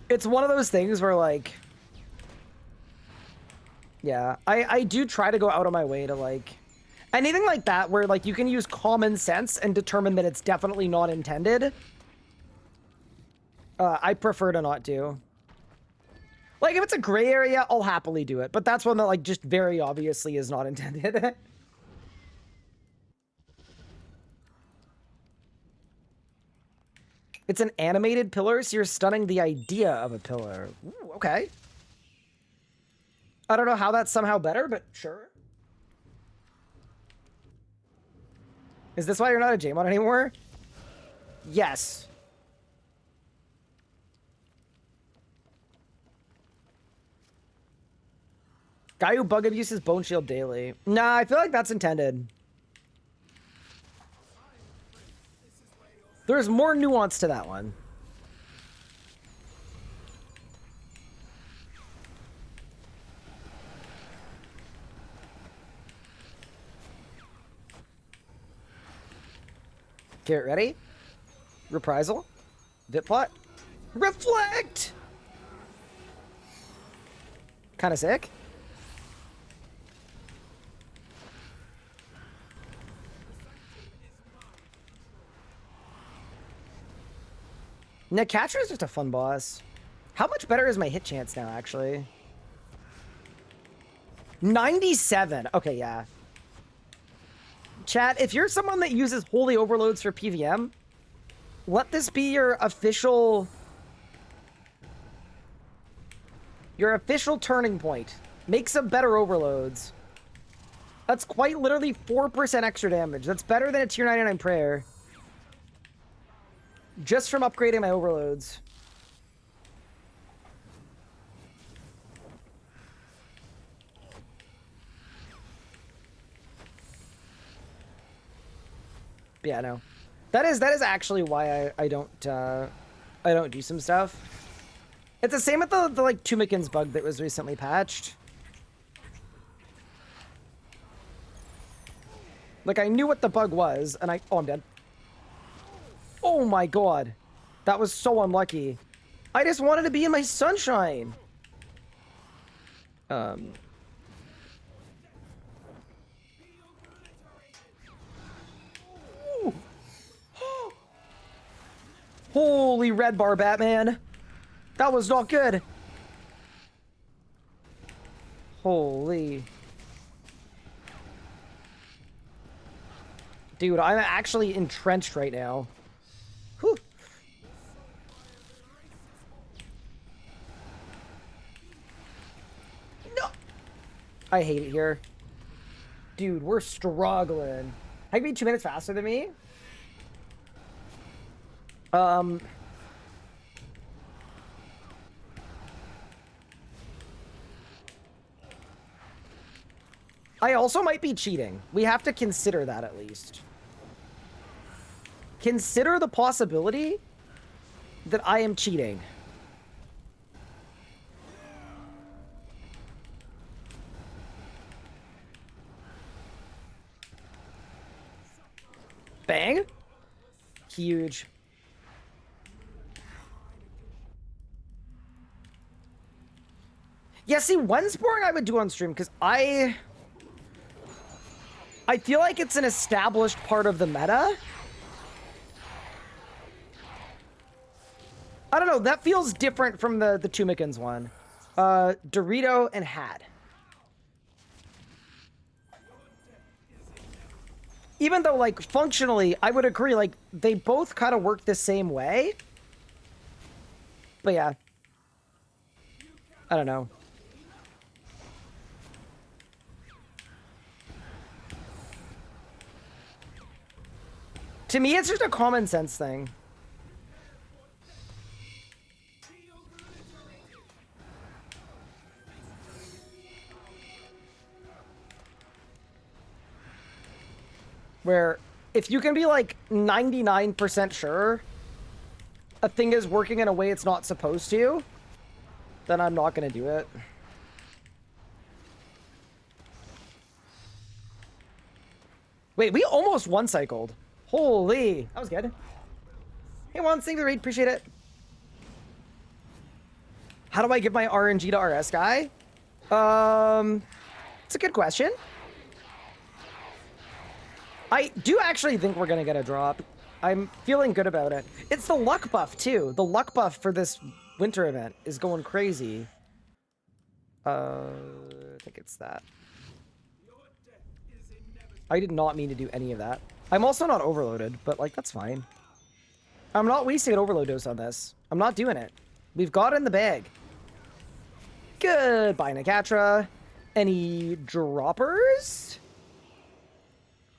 It's one of those things where, like... Yeah, I do try to go out of my way to, like... Anything like that where, like, you can use common sense and determine that it's definitely not intended. I prefer to not do. Like, if it's a gray area, I'll happily do it. But that's one that, like, just very obviously is not intended. It's an animated pillar, so you're stunning the idea of a pillar. Ooh, okay. I don't know how that's somehow better, but sure. Is this why you're not a Jmon anymore? Yes. Guy who bug abuses Bone Shield daily. Nah, I feel like that's intended. There's more nuance to that one. Get ready. Reprisal. Vitplot. Reflect! Kinda sick. Nakatra is just a fun boss. How much better is my hit chance now, actually? 97. Okay, yeah. Chat, if you're someone that uses holy overloads for PVM, let this be your official turning point. Make some better overloads. That's quite literally 4% extra damage. That's better than a tier 99 prayer. Just from upgrading my overloads. Yeah, no. That is actually why I don't do some stuff. It's the same with the like Tumikins bug that was recently patched. Like, I knew what the bug was, and oh, I'm dead. Oh my god. That was so unlucky. I just wanted to be in my sunshine. Holy red bar, Batman. That was not good. Holy. Dude, I'm actually entrenched right now. I hate it here. Dude, we're struggling. How can you be 2 minutes faster than me? I also might be cheating. We have to consider that at least. Consider the possibility that I am cheating. Bang. Huge. Yeah, see, one sparring I would do on stream, because I feel like it's an established part of the meta. I don't know, that feels different from the Tumikins one. Dorito and Had. Even though, like, functionally, I would agree, like, they both kind of work the same way. But yeah. I don't know. To me, it's just a common sense thing. Where if you can be like 99% sure a thing is working in a way it's not supposed to, then I'm not going to do it. Wait, we almost one-cycled. Holy, that was good. Hey, Juan, thank you for the raid, appreciate it. How do I give my RNG to RS guy? It's a good question. I do actually think we're gonna get a drop. I'm feeling good about it. It's the luck buff too. The luck buff for this winter event is going crazy. I think it's that. I did not mean to do any of that. I'm also not overloaded, but like, that's fine. I'm not wasting an overload dose on this. I'm not doing it. We've got it in the bag. Goodbye, Nakatra. Any droppers?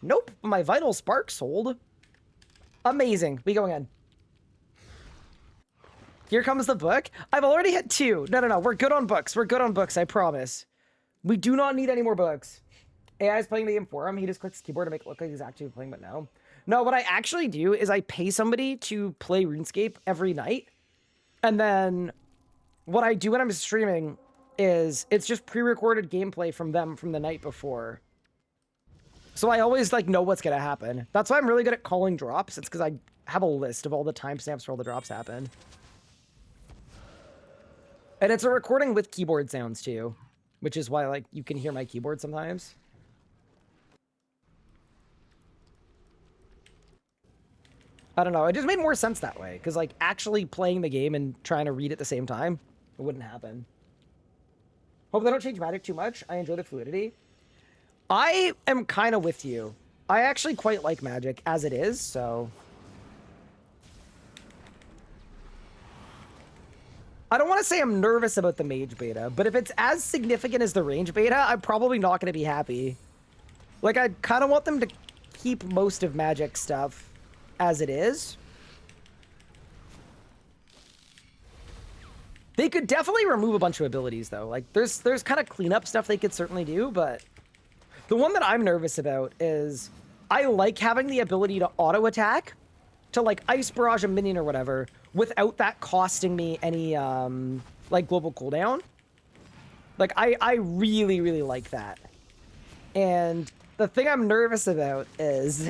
Nope, my vital spark sold. Amazing. We going in. Here comes the book. I've already hit 2. No. We're good on books. We're good on books, I promise. We do not need any more books. AI is playing the game for him. He just clicks keyboard to make it look like he's actually playing, but no. No, what I actually do is I pay somebody to play RuneScape every night. And then what I do when I'm streaming is it's just pre-recorded gameplay from them from the night before. So I always like know what's gonna happen. That's why I'm really good at calling drops. It's because I have a list of all the timestamps where all the drops happen. And it's a recording with keyboard sounds too, which is why like you can hear my keyboard sometimes. I don't know. It just made more sense that way because like actually playing the game and trying to read at the same time, it wouldn't happen. Hope they don't change magic too much. I enjoy the fluidity. I am kind of with you. I actually quite like magic as it is, so... I don't want to say I'm nervous about the mage beta, but if it's as significant as the range beta, I'm probably not going to be happy. Like, I kind of want them to keep most of magic stuff as it is. They could definitely remove a bunch of abilities, though. Like, there's kind of cleanup stuff they could certainly do, but... The one that I'm nervous about is I like having the ability to auto-attack, to, like, Ice Barrage a minion or whatever, without that costing me any, like, global cooldown. Like, I really, really like that. And the thing I'm nervous about is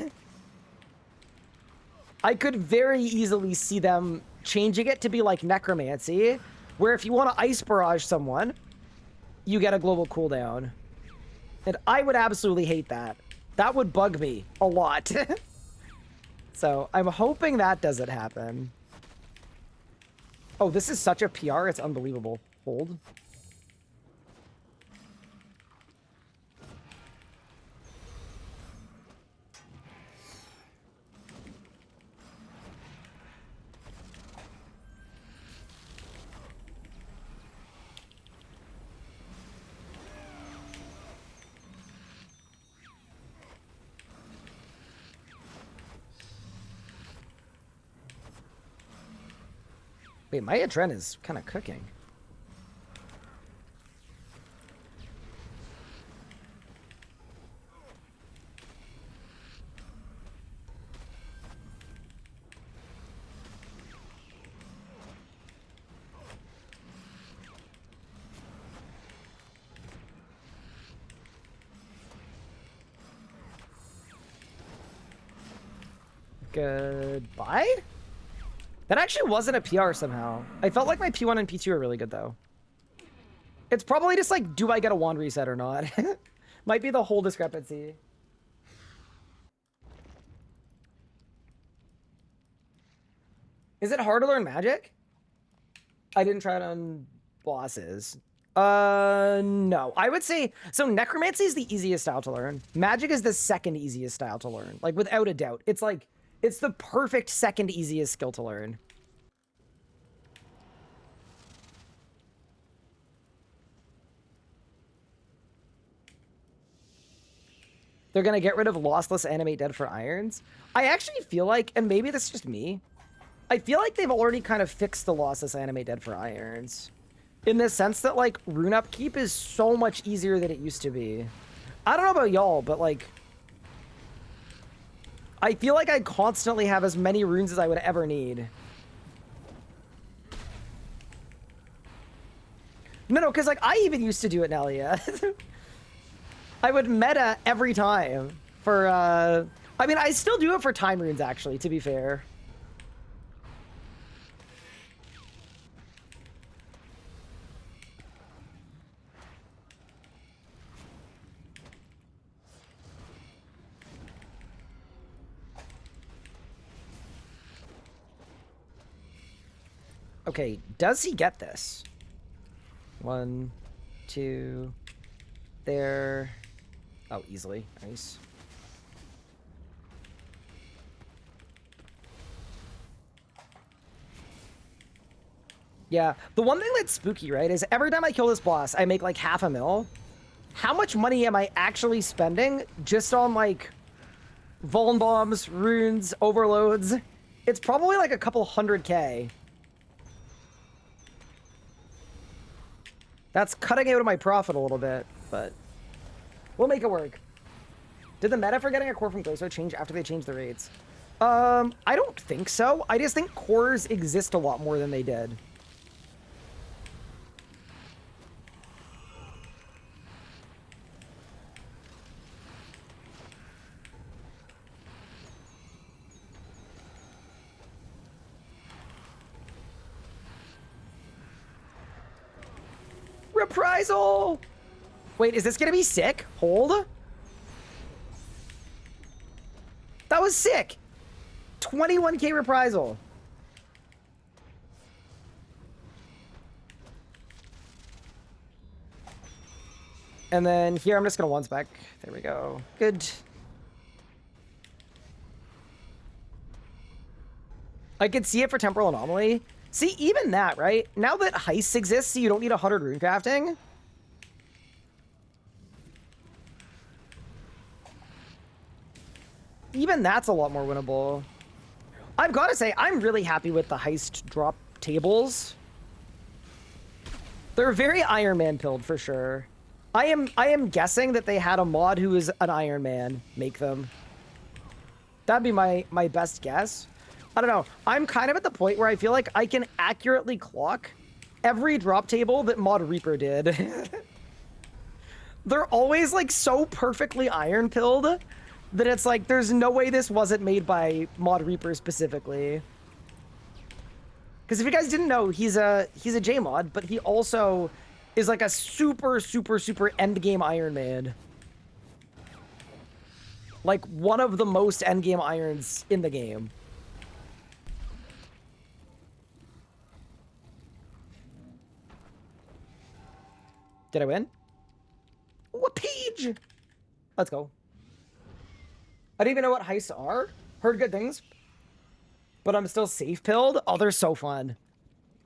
I could very easily see them changing it to be like Necromancy, where if you want to Ice Barrage someone, you get a global cooldown. And I would absolutely hate that. That would bug me a lot. So I'm hoping that doesn't happen. Oh, this is such a PR, it's unbelievable. Hold. Wait, my adren is kind of cooking. Goodbye? That actually wasn't a PR somehow. I felt like my P1 and P2 are really good, though. It's probably just like, do I get a wand reset or not? Might be the whole discrepancy. Is it hard to learn magic? I didn't try it on bosses. No. I would say, so necromancy is the easiest style to learn. Magic is the second easiest style to learn. Like, without a doubt. It's like, it's the perfect second easiest skill to learn. They're gonna get rid of lossless animate dead for irons. I actually feel like, and maybe that's just me, I feel like they've already kind of fixed the lossless animate dead for irons. In the sense that, like, rune upkeep is so much easier than it used to be. I don't know about y'all, but, like, I feel like I constantly have as many runes as I would ever need. No, because, like, I even used to do it, Nelia. I would meta every time for, I mean, I still do it for time runes, actually, to be fair. Okay, does he get this? 1, 2, there. Oh, easily. Nice. Yeah, the one thing that's spooky, right, is every time I kill this boss, I make like $500,000. How much money am I actually spending just on, like, Vuln bombs, runes, overloads? It's probably like a couple $100K. That's cutting out of my profit a little bit, but we'll make it work. Did the meta for getting a core from Gloso change after they changed the rates? I don't think so. I just think cores exist a lot more than they did. Reprisal! Wait, is this gonna be sick? Hold. That was sick! 21K reprisal. And then here, I'm just gonna one-spec. There we go. Good. I could see it for Temporal Anomaly. See, even that, right? Now that heists exist, so you don't need 100 rune crafting. Even that's a lot more winnable. I've got to say, I'm really happy with the heist drop tables. They're very Iron Man pilled for sure. I am guessing that they had a mod who is an Iron Man make them. That'd be my best guess. I don't know. I'm kind of at the point where I feel like I can accurately clock every drop table that Mod Reaper did. They're always like so perfectly iron pilled that it's like there's no way this wasn't made by Mod Reaper specifically. Because if you guys didn't know, he's a J-mod, but he also is like a super endgame Iron Man. Like one of the most endgame irons in the game. Did I win? What page? Let's go. I don't even know what heists are. Heard good things. But I'm still safe pilled. Oh, they're so fun.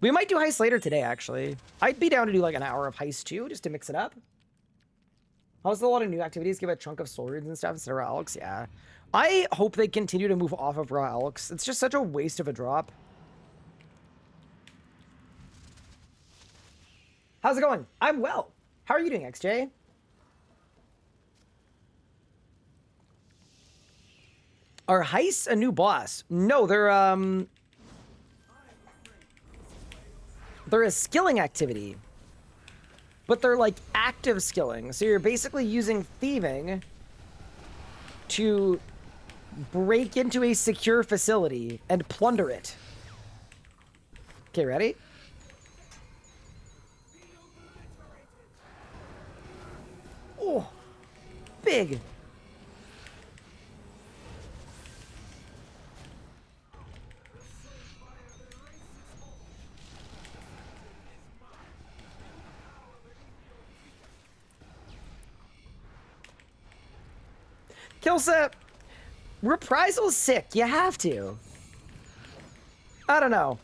We might do heists later today, actually. I'd be down to do like an hour of heist too, just to mix it up. How's a lot of new activities? Give a chunk of soul runes and stuff instead of raw Alex? Yeah. I hope they continue to move off of raw Alex. It's just such a waste of a drop. How's it going? I'm well. How are you doing, XJ? Are heists a new boss? No, they're a skilling activity. But they're like active skilling. So you're basically using thieving to break into a secure facility and plunder it. Okay, ready? Oh, big. Killset, Reprisal's sick. You have to. I don't know.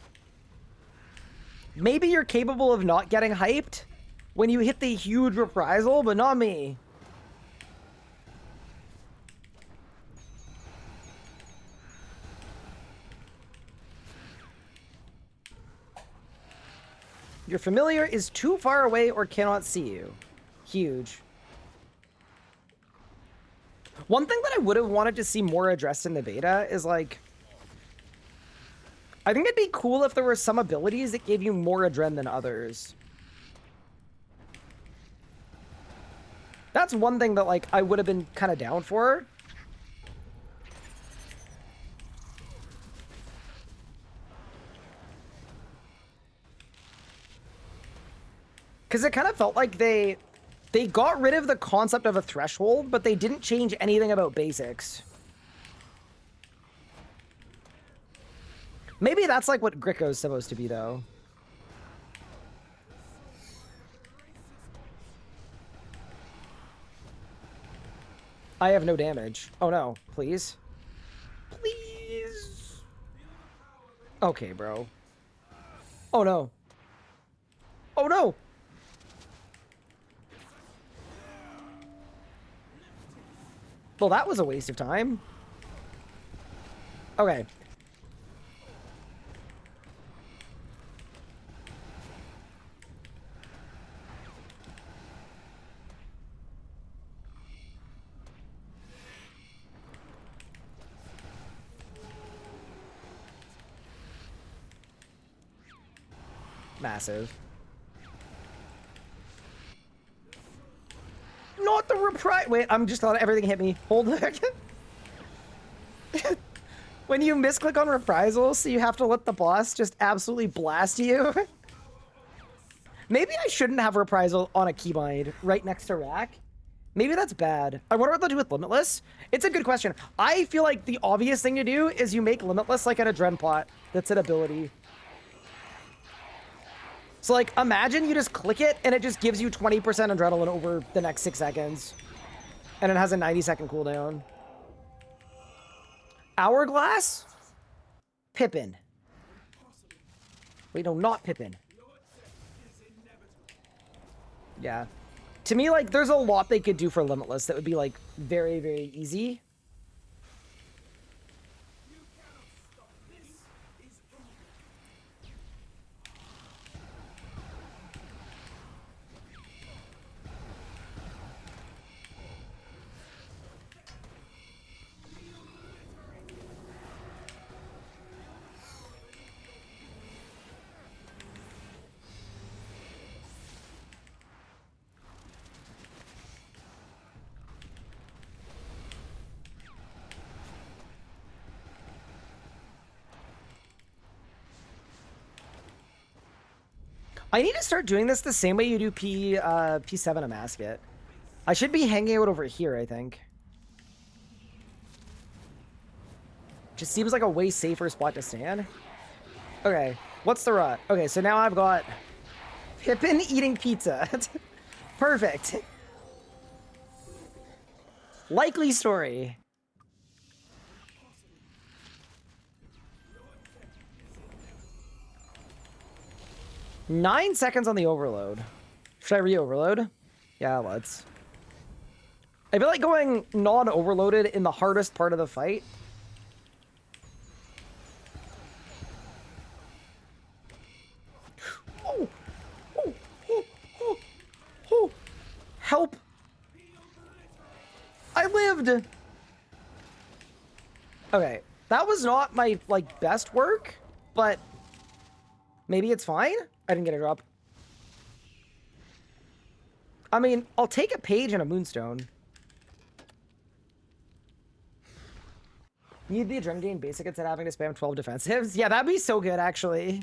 Maybe you're capable of not getting hyped when you hit the huge reprisal, but not me. Your familiar is too far away or cannot see you. Huge. One thing that I would have wanted to see more addressed in the beta is like, I think it'd be cool if there were some abilities that gave you more adren than others. That's one thing that like I would have been kind of down for. Because it kind of felt like they got rid of the concept of a threshold, but they didn't change anything about basics. Maybe that's like what Gricko's supposed to be, though. I have no damage. Oh no, please. Please. Okay, bro. Oh no. Oh no. Well, that was a waste of time. Okay. Massive. Not the reprise. Wait, I'm just thought everything hit me. Hold on. When you misclick on reprisal, so you have to let the boss just absolutely blast you. Maybe I shouldn't have reprisal on a keybind right next to rack. Maybe that's bad. I wonder what they'll do with Limitless. It's a good question. I feel like the obvious thing to do is you make Limitless like an adren pot. That's an ability. So, like, imagine you just click it, and it just gives you 20% adrenaline over the next 6 seconds. And it has a 90-second cooldown. Hourglass? Pippin. Wait, no, not Pippin. Yeah. To me, like, there's a lot they could do for Limitless that would be, like, very, very easy. I need to start doing this the same way you do P7 a Masket. I should be hanging out over here, I think. Just seems like a way safer spot to stand. Okay, what's the rut? Okay, so now I've got Pippin eating pizza. Perfect. Likely story. Nine seconds on the overload. Should I re-overload? Yeah, let's. I feel like going non-overloaded in the hardest part of the fight. Oh, oh, oh, help. I lived. Okay, that was not my, like, best work, but maybe it's fine. I didn't get a drop. I mean, I'll take a page and a moonstone. Need the adrenaline gain basic instead of having to spam 12 defensives? Yeah, that'd be so good, actually.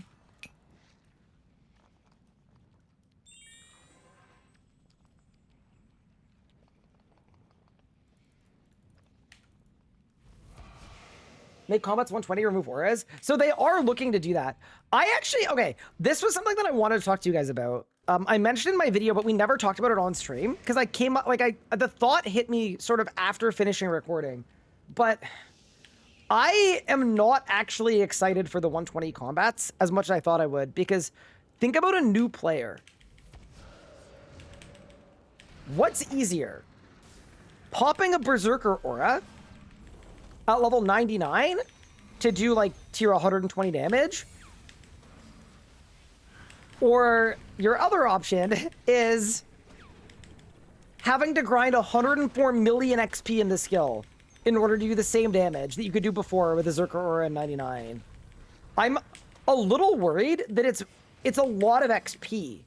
Make combats 120, remove auras. So they are looking to do that. Okay, this was something that I wanted to talk to you guys about. I mentioned in my video, but we never talked about it on stream because I came up, the thought hit me sort of after finishing recording. But I am not actually excited for the 120 combats as much as I thought I would, because think about a new player. What's easier? Popping a Berserker aura at level 99 to do like tier 120 damage? Or your other option is having to grind 104 million XP in the skill in order to do the same damage that you could do before with a Berserker aura in 99. I'm a little worried that it's a lot of XP.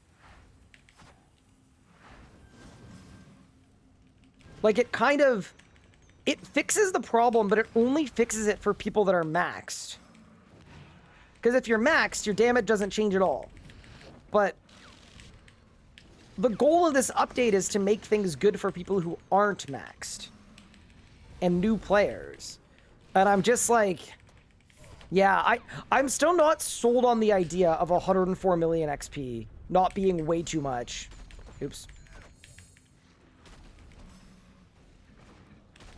Like, it fixes the problem, but it only fixes it for people that are maxed. Because if you're maxed, your damage doesn't change at all. But the goal of this update is to make things good for people who aren't maxed. And new players. And I'm just like, yeah, I'm still not sold on the idea of 104 million XP not being way too much. Oops.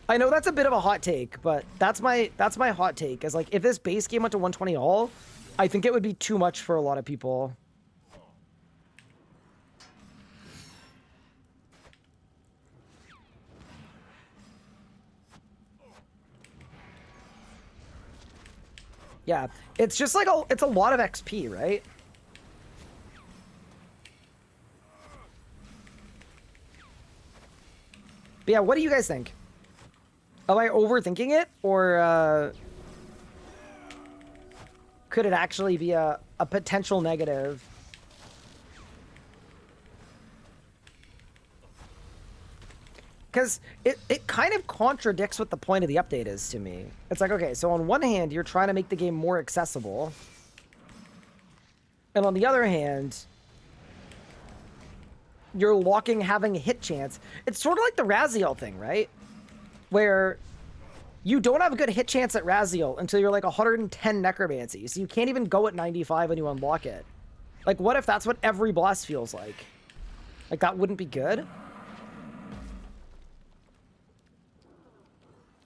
I know that's a bit of a hot take, but that's my hot take. Is like, if this base game went to 120 all, I think it would be too much for a lot of people. Yeah, it's just like it's a lot of XP, right? But yeah, what do you guys think? Am I overthinking it, or could it actually be a potential negative? Because it kind of contradicts what the point of the update is to me. It's like, okay, so on one hand, you're trying to make the game more accessible. And on the other hand, you're locking having a hit chance. It's sort of like the Raziel thing, right? Where you don't have a good hit chance at Raziel until you're like 110 necromancy. So you can't even go at 95 when you unlock it. Like, what if that's what every boss feels like? Like, that wouldn't be good?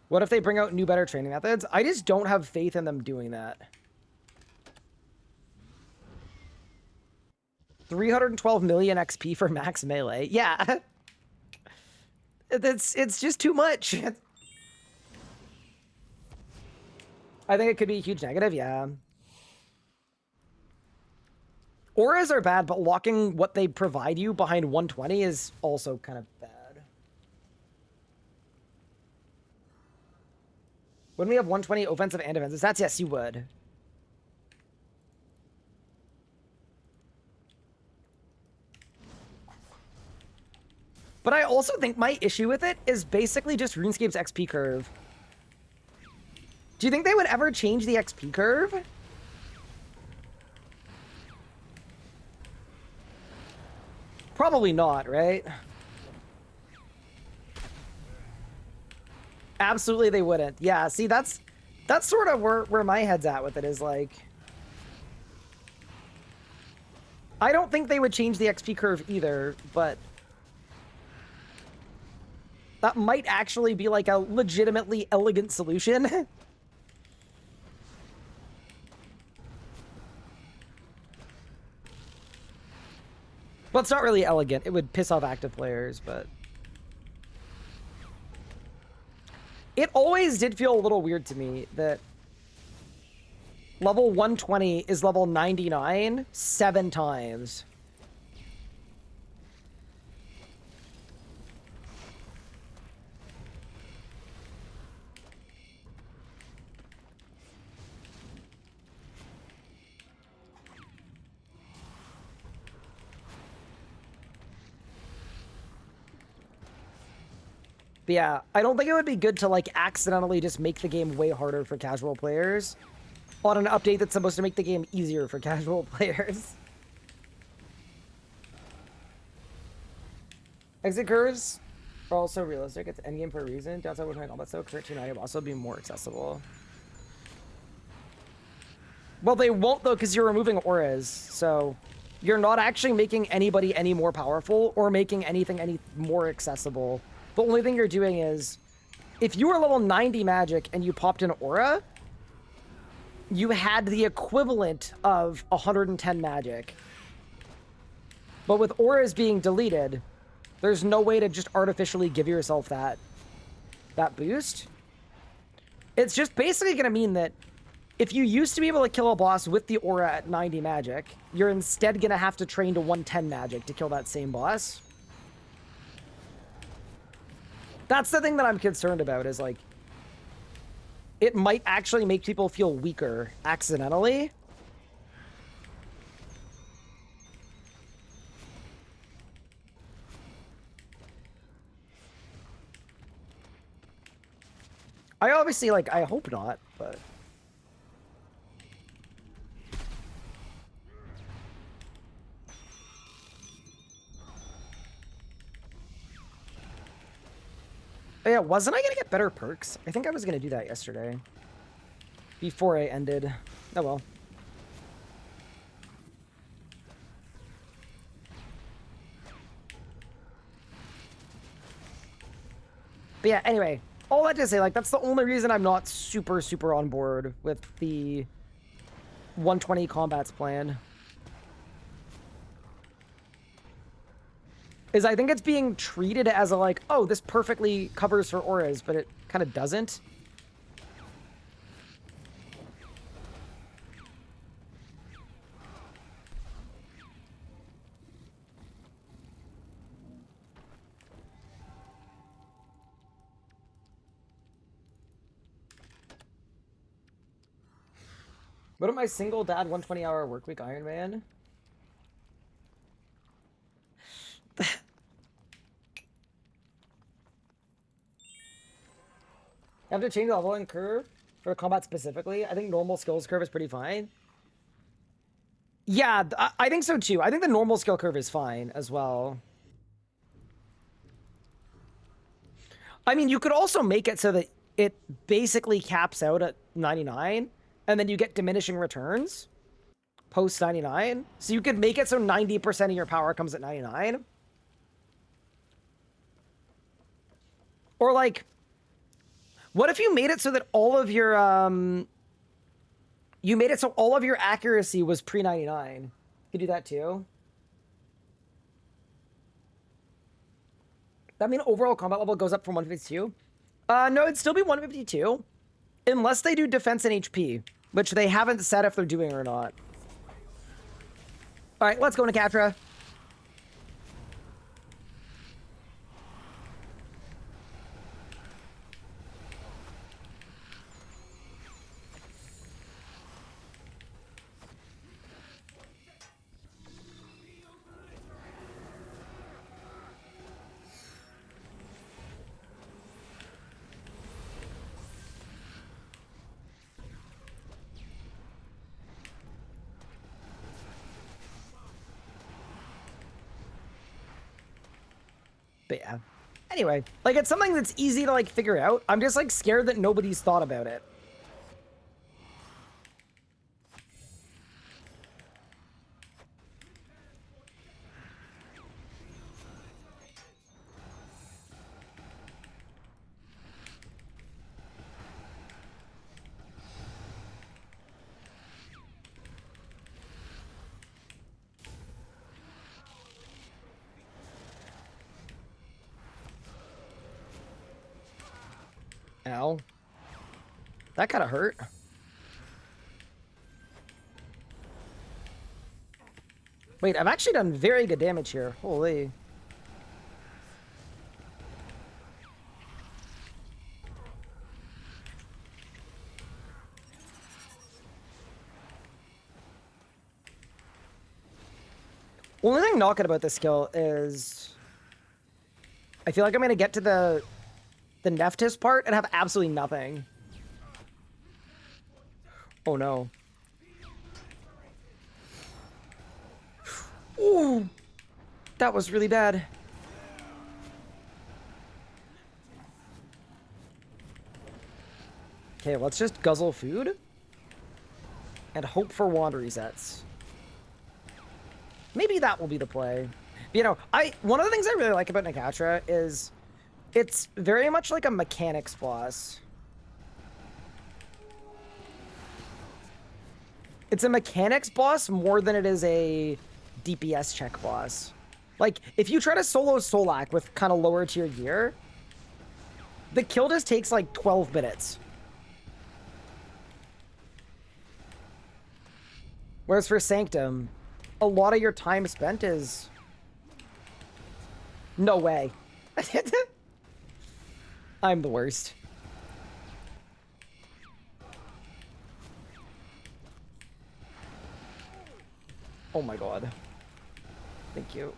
What if they bring out new, better training methods? I just don't have faith in them doing that. 312 million XP for max melee. Yeah. It's just too much. I think it could be a huge negative, yeah. Auras are bad, but locking what they provide you behind 120 is also kind of bad. Wouldn't we have 120 offensive and defensive stats? Yes, you would. But I also think my issue with it is basically just RuneScape's XP curve. Do you think they would ever change the XP curve? Probably not, right? Absolutely they wouldn't. Yeah, see, that's sort of where my head's at with it, is like, I don't think they would change the XP curve either, but that might actually be like a legitimately elegant solution. Well, it's not really elegant. It would piss off active players, but it always did feel a little weird to me that level 120 is level 99 7 times. But yeah, I don't think it would be good to like accidentally just make the game way harder for casual players on an update that's supposed to make the game easier for casual players. Exit curves are also realistic. It's endgame for a reason. Downside with my combat so current 290 will also be more accessible. Well, they won't though, because you're removing auras, so you're not actually making anybody any more powerful or making anything any more accessible. The only thing you're doing is, if you were level 90 magic and you popped an aura, you had the equivalent of 110 magic. But with auras being deleted, there's no way to just artificially give yourself that boost. It's just basically going to mean that if you used to be able to kill a boss with the aura at 90 magic, you're instead going to have to train to 110 magic to kill that same boss. That's the thing that I'm concerned about, is like, it might actually make people feel weaker accidentally. I obviously, like, I hope not, but... Oh yeah, wasn't I gonna get better perks? I think I was gonna do that yesterday. Before I ended. Oh well. But yeah, anyway. All that to say, like, that's the only reason I'm not super on board with the 120 combats plan. Is I think it's being treated as a, like, oh, this perfectly covers for auras, but it kind of doesn't. What am I single dad 120-hour workweek Iron Man? You have to change the leveling curve for combat specifically. I think normal skills curve is pretty fine. Yeah, I think so too. I think the normal skill curve is fine as well. I mean, you could also make it so that it basically caps out at 99, and then you get diminishing returns post 99. So you could make it so 90% of your power comes at 99. Or like, what if you made it so that all of your, you made it so all of your accuracy was pre-99? You could do that too. That mean overall combat level goes up from 152? No, it'd still be 152. Unless they do defense and HP, which they haven't said if they're doing or not. All right, let's go, Nakatra. But yeah. Anyway, like, it's something that's easy to, like, figure out. I'm just, like, scared that nobody's thought about it. Ow. That kind of hurt. Wait, I've actually done very good damage here. Holy. Only thing not good about this skill is I feel like I'm going to get to the the Nephthys part and have absolutely nothing. Oh no. Ooh, that was really bad. Okay, let's just guzzle food and hope for wand resets. Maybe that will be the play. You know, one of the things I really like about Nakatra is it's very much like a mechanics boss. It's a mechanics boss more than it is a DPS check boss. Like, if you try to solo Solak with kind of lower tier gear, the kill just takes like 12 minutes. Whereas for Sanctum, a lot of your time spent is... No way. I'm the worst. Oh my god. Thank you.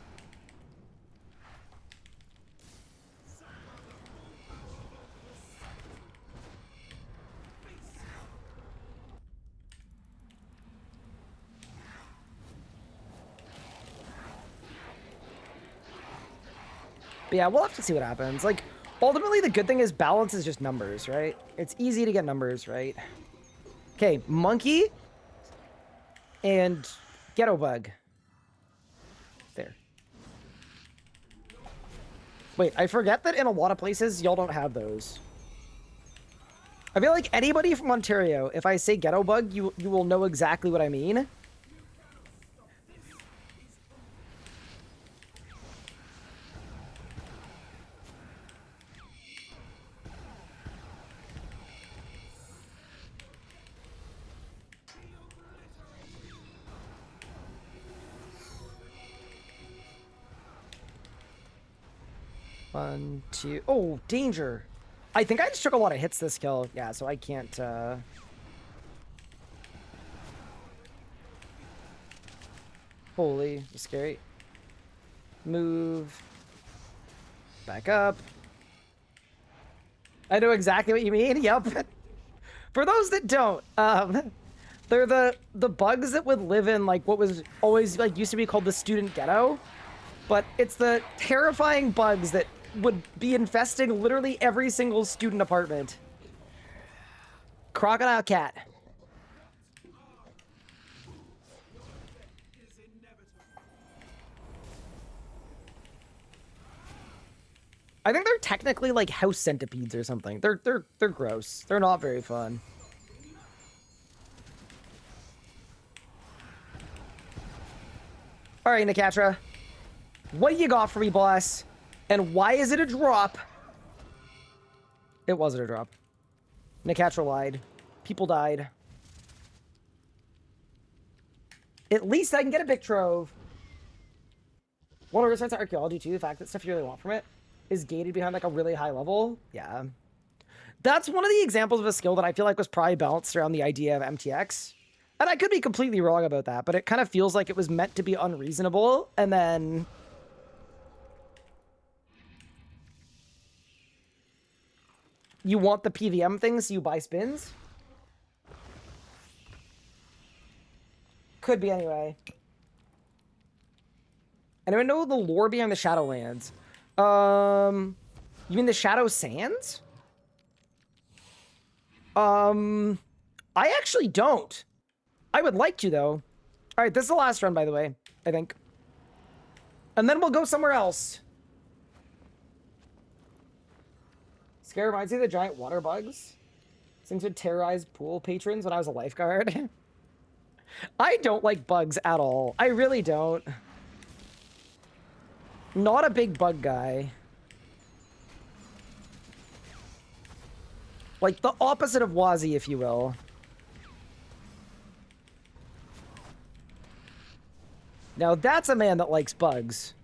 But yeah, we'll have to see what happens. Like, ultimately, the good thing is balance is just numbers, right? It's easy to get numbers, right? Okay, monkey and ghetto bug. There. Wait, I forget that in a lot of places, y'all don't have those. I feel like anybody from Ontario, if I say ghetto bug, you will know exactly what I mean. One, two... Oh, danger. I think I just took a lot of hits this kill. Yeah, so I can't, Holy, scary. Move. Back up. I know exactly what you mean. Yep. For those that don't, they're the bugs that would live in, like, what was always, like, used to be called the student ghetto. But it's the terrifying bugs that would be infesting literally every single student apartment. Crocodile cat. I think they're technically like house centipedes or something. They're gross. They're not very fun. All right, Nakatra. What do you got for me, boss? And why is it a drop? It wasn't a drop. Nakatra lied. People died. At least I can get a big trove. One of the starts archaeology too. The fact that stuff you really want from it is gated behind like a really high level. Yeah. That's one of the examples of a skill that I feel like was probably balanced around the idea of MTX. And I could be completely wrong about that, but it kind of feels like it was meant to be unreasonable, and then... You want the PVM things, so you buy spins? Could be anyway. Anyone know the lore behind the Shadowlands? You mean the Shadow Sands? I actually don't. I would like to, though. All right, this is the last run, by the way, I think. And then we'll go somewhere else. Scare reminds me of the giant water bugs. Things would terrorize pool patrons when I was a lifeguard. I don't like bugs at all. I really don't. Not a big bug guy. Like the opposite of Wazzy, if you will. Now that's a man that likes bugs.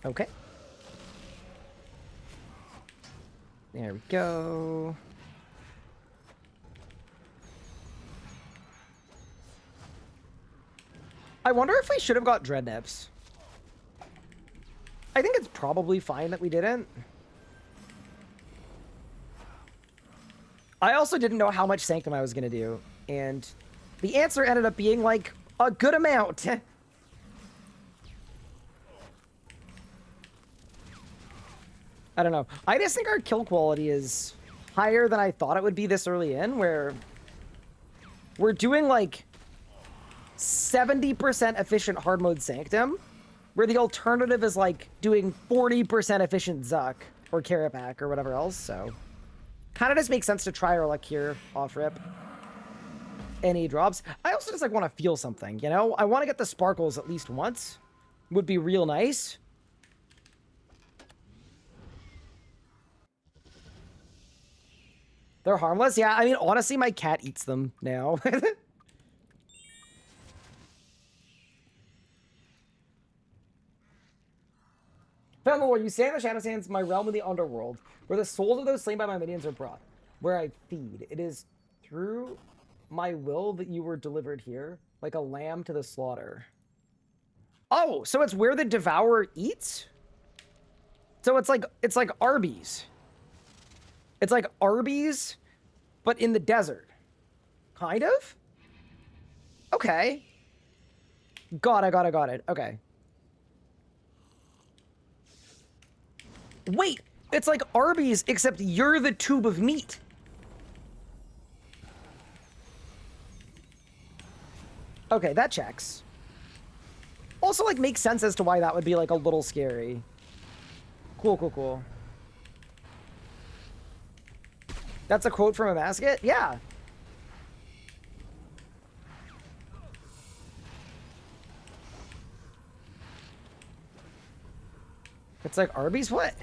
Okay. There we go. I wonder if we should have got Dread Nips. I think it's probably fine that we didn't. I also didn't know how much Sanctum I was going to do. And the answer ended up being, like, a good amount. I don't know. I just think our kill quality is higher than I thought it would be this early in, where we're doing, like, 70% efficient hard mode Sanctum, where the alternative is, like, doing 40% efficient Zuck or Carapac or whatever else, so... Kind of just makes sense to try our luck here, off-rip. Any drops. I also just, like, want to feel something, you know? I want to get the sparkles at least once. Would be real nice. They're harmless? Yeah, I mean, honestly, my cat eats them now. Found the Lord, you stand in the shadow sands, my realm in the underworld, where the souls of those slain by my minions are brought, where I feed. It is through my will that you were delivered here, like a lamb to the slaughter. Oh, so it's where the devourer eats? So it's like Arby's. It's like Arby's, but in the desert. Kind of? Okay. Got it. Okay. Wait, it's like Arby's, except you're the tube of meat. Okay, that checks. Also, like, makes sense as to why that would be, like, a little scary. Cool. That's a quote from a basket? Yeah. It's like Arby's? What?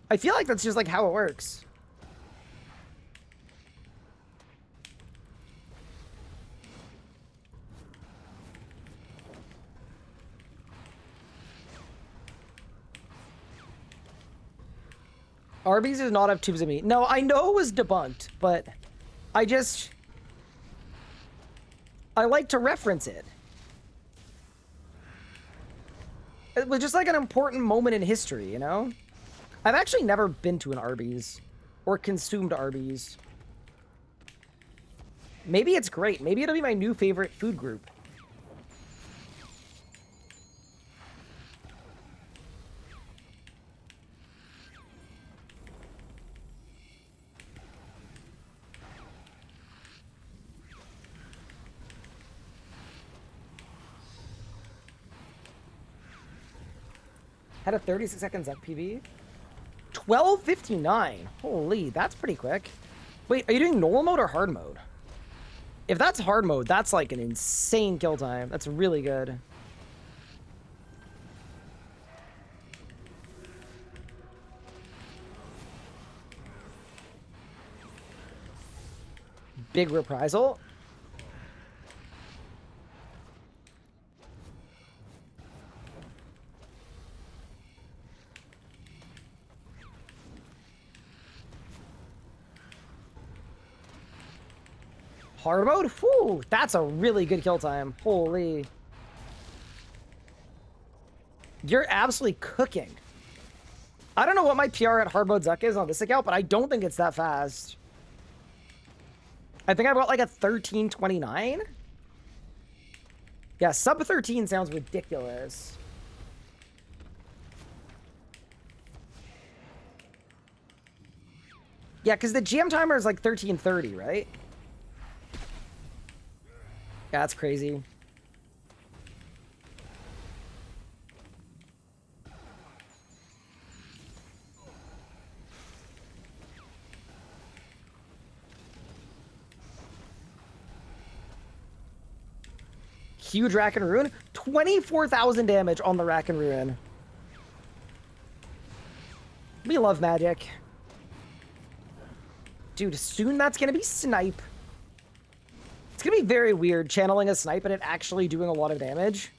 I feel like that's just, like, how it works. Arby's does not have tubes of meat. No, I know it was debunked, but I like to reference it. It was just like an important moment in history, you know? I've actually never been to an Arby's or consumed Arby's. Maybe it's great. Maybe it'll be my new favorite food group. Had a 36-second Zuck PV. 12:59. Holy, that's pretty quick. Wait, are you doing normal mode or hard mode? If that's hard mode, that's like an insane kill time. That's really good. Big reprisal. Hard mode? Whew, that's a really good kill time. Holy. You're absolutely cooking. I don't know what my PR at hard mode Zuck is on this account, but I don't think it's that fast. I think I've got like a 13:29. Yeah, sub 13 sounds ridiculous. Yeah, because the GM timer is like 13:30, right? Yeah, that's crazy. Huge Rack and Ruin. 24,000 damage on the Rack and Ruin. We love magic. Dude, soon that's gonna be Snipe. It's gonna be very weird channeling a snipe and it actually doing a lot of damage.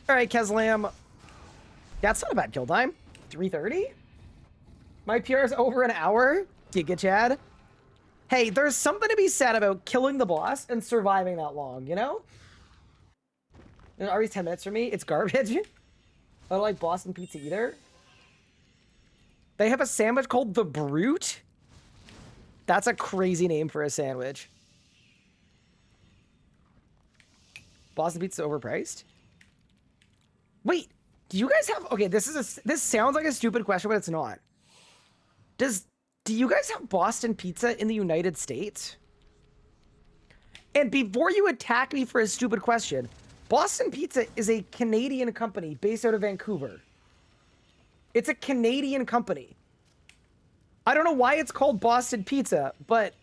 All right, Keslam. That's not a bad kill time. 3:30? My PR is over an hour? Giga Chad? Hey, there's something to be said about killing the boss and surviving that long, you know? Already 10 minutes for me. It's garbage. I don't like Boston pizza either. They have a sandwich called the Brute? That's a crazy name for a sandwich. Boston pizza overpriced? Wait, do you guys have... Okay, this sounds like a stupid question, but it's not. Do you guys have Boston pizza in the United States? And before you attack me for a stupid question, Boston Pizza is a Canadian company based out of Vancouver. It's a Canadian company. I don't know why it's called Boston Pizza, but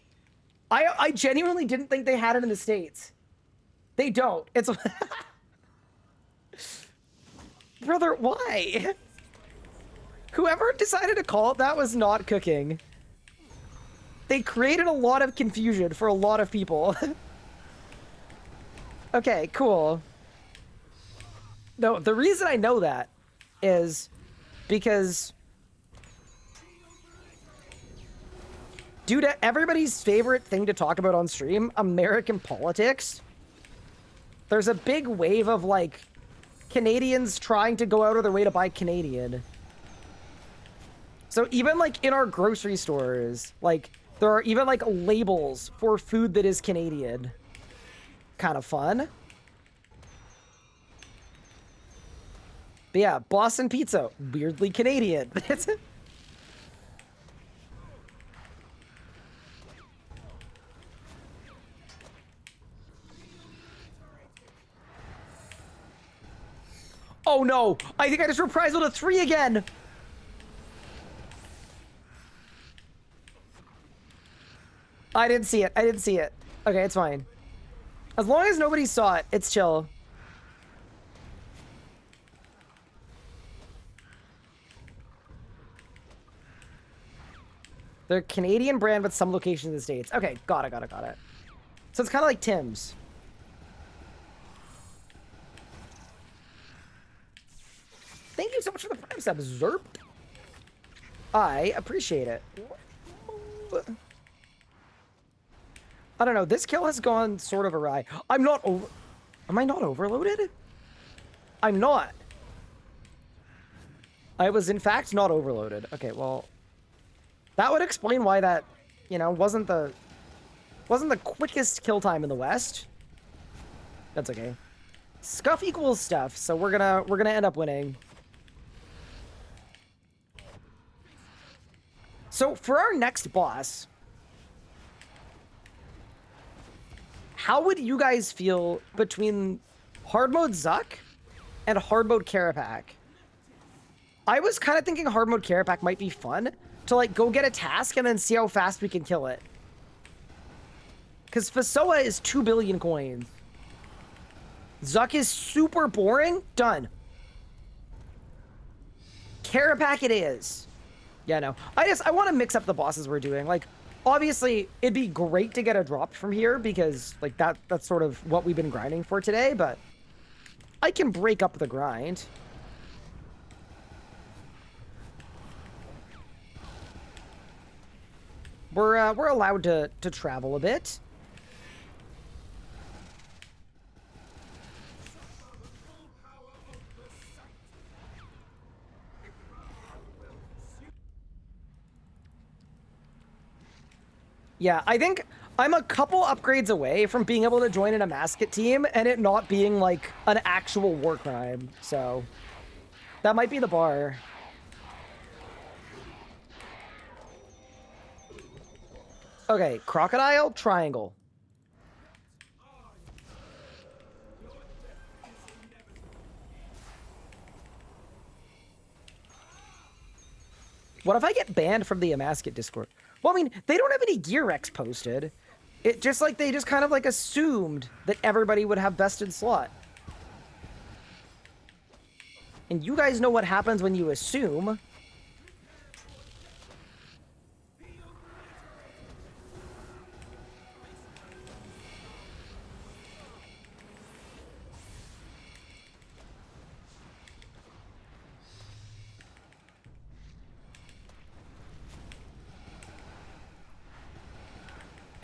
I genuinely didn't think they had it in the States. They don't. It's... Brother, why? Whoever decided to call it that was not cooking. They created a lot of confusion for a lot of people. Okay, cool. No, the reason I know that is because due to everybody's favorite thing to talk about on stream, American politics, there's a big wave of, like, Canadians trying to go out of their way to buy Canadian. So even, like, in our grocery stores, like, there are even, like, labels for food that is Canadian. Kind of fun. But yeah, Boston Pizza, weirdly Canadian. Oh no! I think I just reprisal to 3 again! I didn't see it. I didn't see it. Okay, it's fine. As long as nobody saw it, it's chill. They're a Canadian brand with some locations in the States. Okay, got it. So it's kind of like Tim's. Thank you so much for the Prime sub, Zerp. I appreciate it. I don't know. This kill has gone sort of awry. I'm not over... Am I not overloaded? I'm not. I was, in fact, not overloaded. Okay, well... That would explain why that, you know, wasn't the quickest kill time in the West. That's okay. Scuff equals stuff, so we're gonna end up winning. So for our next boss, how would you guys feel between hard mode Zuck and hard mode Carapac? I was kind of thinking hard mode Carapac might be fun to, like, go get a task and then see how fast we can kill it. Because Fasoa is 2 billion coins. Zuck is super boring. Done. Carapac it is. Yeah, no. I want to mix up the bosses we're doing. Like, obviously, it'd be great to get a drop from here because, like, that's sort of what we've been grinding for today, but I can break up the grind. We're allowed to travel a bit. Yeah, I think I'm a couple upgrades away from being able to join in a mascot team and it not being like an actual war crime. So that might be the bar. Okay, crocodile, triangle. What if I get banned from the Amasket Discord? Well, I mean, they don't have any gear recs posted. It just like they just kind of like assumed that everybody would have bested slot. And you guys know what happens when you assume.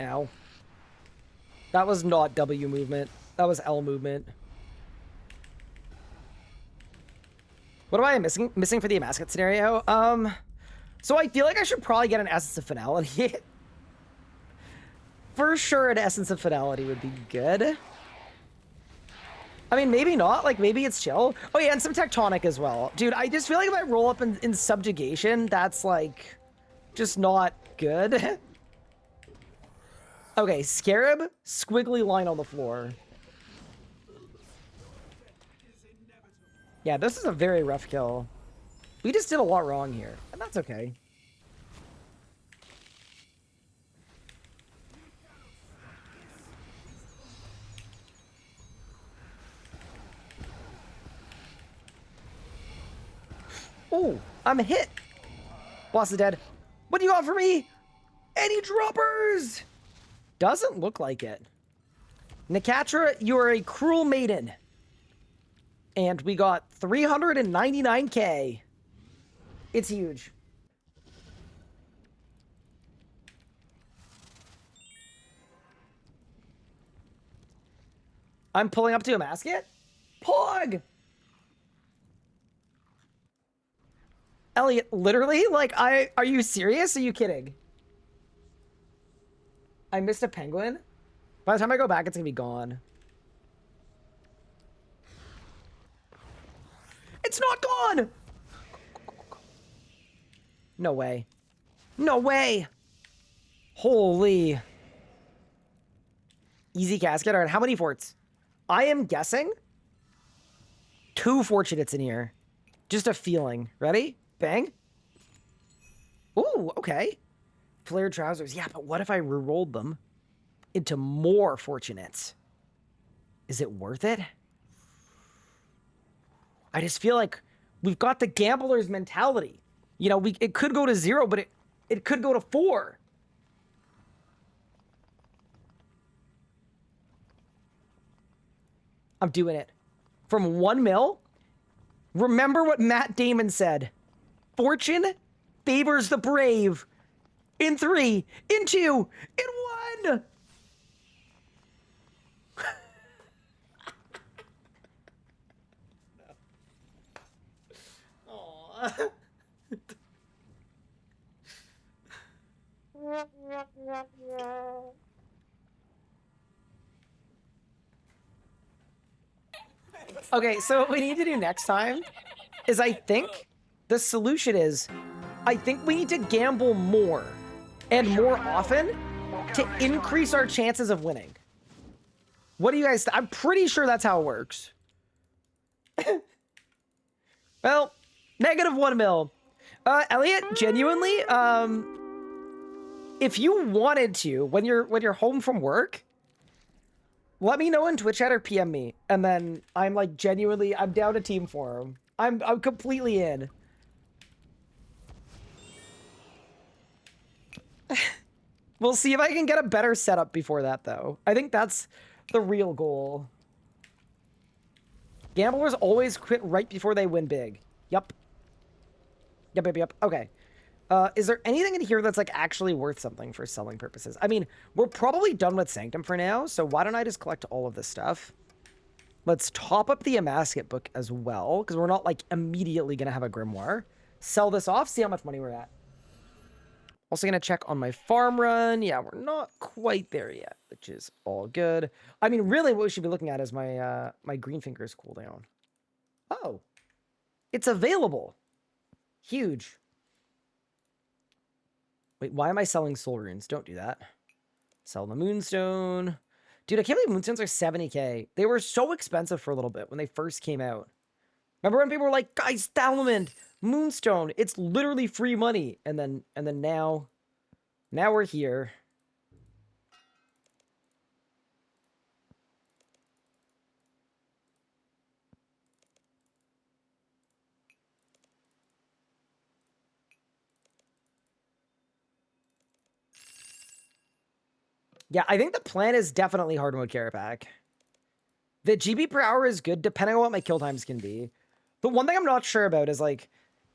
Ow. That was not W movement. That was L movement. What am I missing for the Amascot scenario? So I feel like I should probably get an Essence of Finality. For sure an Essence of Finality would be good. I mean, maybe not. Like, maybe it's chill. Oh, yeah, and some Tectonic as well. Dude, I just feel like if I roll up in Subjugation, that's, like, just not good. Okay, Scarab, squiggly line on the floor. Yeah, this is a very rough kill. We just did a lot wrong here, and that's okay. Oh, I'm hit. Boss is dead. What do you got for me? Any droppers? Doesn't look like it. Nikatra, you are a cruel maiden. And we got 399k. It's huge. I'm pulling up to a Amascot? Pog! Elliot, literally? Like, are you serious? Are you kidding? I missed a penguin? By the time I go back, it's gonna be gone. It's not gone! No way. No way! Holy. Easy casket. All right, how many forts? I am guessing 2 fortunates in here. Just a feeling. Ready? Bang. Ooh, okay. Flared trousers. Yeah, but what if I re-rolled them into more fortunates? Is it worth it? I just feel like we've got the gambler's mentality. You know, it could go to 0, but it could go to 4. I'm doing it. From 1 mil? Remember what Matt Damon said. Fortune favors the brave. In 3, in 2, in 1! Aww. Okay, so what we need to do next time is I think the solution is I think we need to gamble more and more often to increase our chances of winning. What do you guys I'm pretty sure that's how it works. Well, -1 mil. Elliot, genuinely, if you wanted to, when you're home from work, let me know in Twitch chat or PM me, and then I'm like genuinely, I'm down to team forum. I'm completely in. We'll see if I can get a better setup before that, though. I think that's the real goal. Gamblers always quit right before they win big. Yup. Yep. Okay. Is there anything in here that's like actually worth something for selling purposes? I mean, we're probably done with Sanctum for now, so why don't I just collect all of this stuff? Let's top up the Amascot book as well, because we're not like immediately going to have a grimoire. Sell this off, see how much money we're at. Also going to check on my farm run. Yeah, we're not quite there yet, which is all good. I mean, really what we should be looking at is my my green fingers cooldown. Oh, it's available. Huge. Wait, why am I selling soul runes? Don't do that. Sell the moonstone. Dude, I can't believe moonstones are 70k. They were so expensive for a little bit when they first came out. Remember when people were like, guys, Thalamond, moonstone, it's literally free money. And then now we're here. Yeah, I think the plan is definitely hard mode Carapac. The GB per hour is good depending on what my kill times can be. The one thing I'm not sure about is like,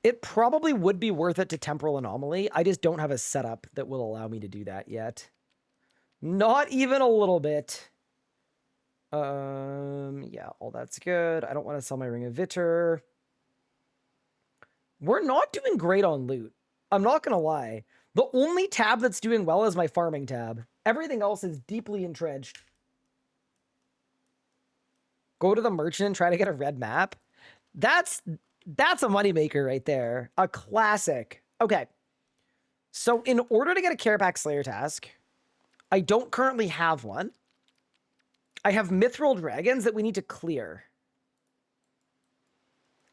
it probably would be worth it to Temporal Anomaly. I just don't have a setup that will allow me to do that yet. Not even a little bit. Yeah, all that's good. I don't want to sell my Ring of Vitter. We're not doing great on loot. I'm not going to lie. The only tab that's doing well is my farming tab. Everything else is deeply entrenched. Go to the merchant and try to get a red map. That's a moneymaker right there. A classic. Okay. So in order to get a Carapac Slayer task, I don't currently have one. I have Mithril Dragons that we need to clear.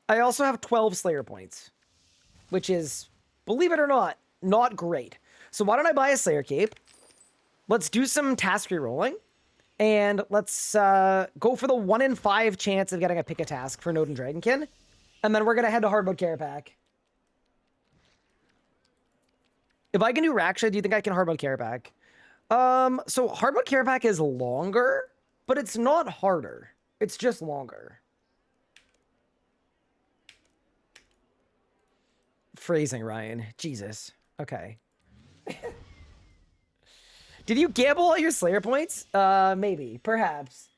I also have 12 Slayer points, which is, believe it or not great. So why don't I buy a Slayer Cape? Let's do some task rerolling. And let's go for the 1 in 5 chance of getting a pick a task for Node and Dragonkin. And then we're going to head to hard mode Carapac. If I can do Raksha, do you think I can hard mode Carapac? So hard mode Carapac is longer, but it's not harder. It's just longer. Phrasing, Ryan. Jesus. Okay. Did you gamble all your Slayer points? Maybe. Perhaps.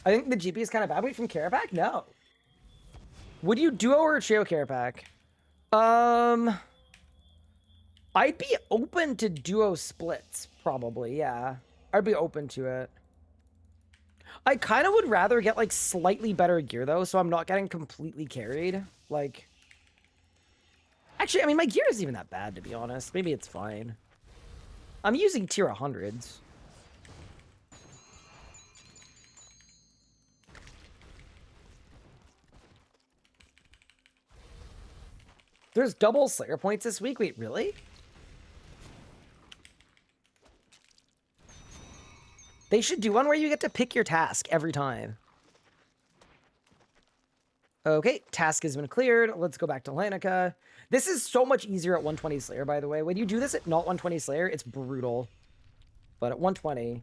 I think the GP is kind of bad. Wait, from Carapac? No. Would you duo or trio Carapac? I'd be open to duo splits, probably, yeah. I'd be open to it. I kind of would rather get, like, slightly better gear, though, so I'm not getting completely carried. Like... Actually, I mean, my gear isn't even that bad, to be honest. Maybe it's fine. I'm using tier 100s. There's double Slayer points this week? Wait, really? They should do one where you get to pick your task every time. Okay, task has been cleared. Let's go back to Lanica. This is so much easier at 120 Slayer, by the way. When you do this at not 120 Slayer, it's brutal. But at 120,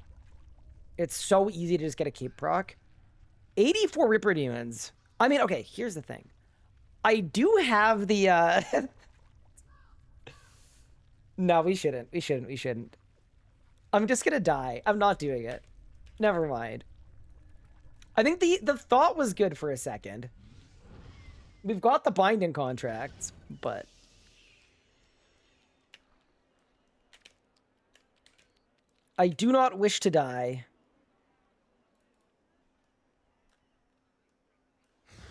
it's so easy to just get a cape proc. 84 Ripper Demons. I mean, okay, here's the thing. I do have the, No, we shouldn't. We shouldn't. I'm just gonna die. I'm not doing it. Never mind. I think the thought was good for a second. We've got the binding contracts, but... I do not wish to die.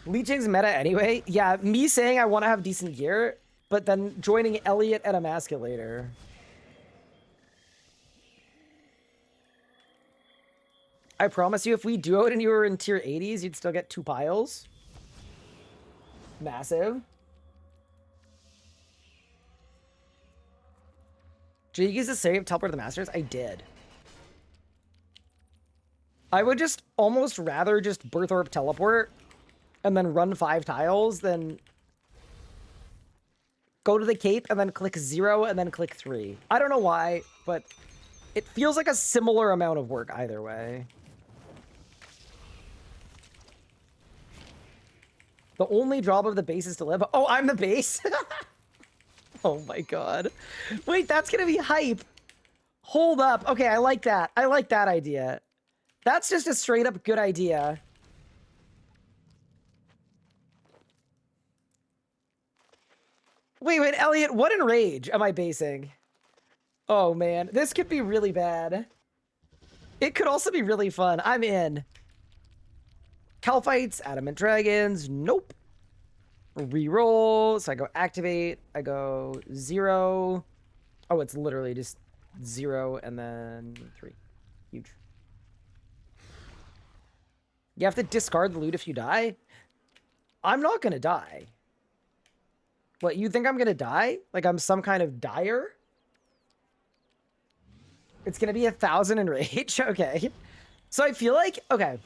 Leeching's meta anyway? Yeah, me saying I want to have decent gear, but then joining Elliot at Emasculator. I promise you, if we duoed and you were in tier 80s, you'd still get 2 piles. Massive. Did you use the save teleport to the Masters? I did. I would just almost rather just Birth Orb teleport and then run 5 tiles than go to the cape and then click 0 and then click 3. I don't know why, but it feels like a similar amount of work either way. The only job of the base is to live. Oh, I'm the base? Oh my god. Wait, that's gonna be hype. Hold up. Okay, I like that. I like that idea. That's just a straight up good idea. Wait, Elliot, what in rage am I basing? Oh man, this could be really bad. It could also be really fun. I'm in. Calphites, Adamant Dragons, nope. Reroll, so I go activate, I go 0. Oh, it's literally just 0 and then 3. Huge. You have to discard the loot if you die? I'm not gonna die. What, you think I'm gonna die? Like I'm some kind of dyer? It's gonna be 1,000 in rage? Okay. So I feel like, okay.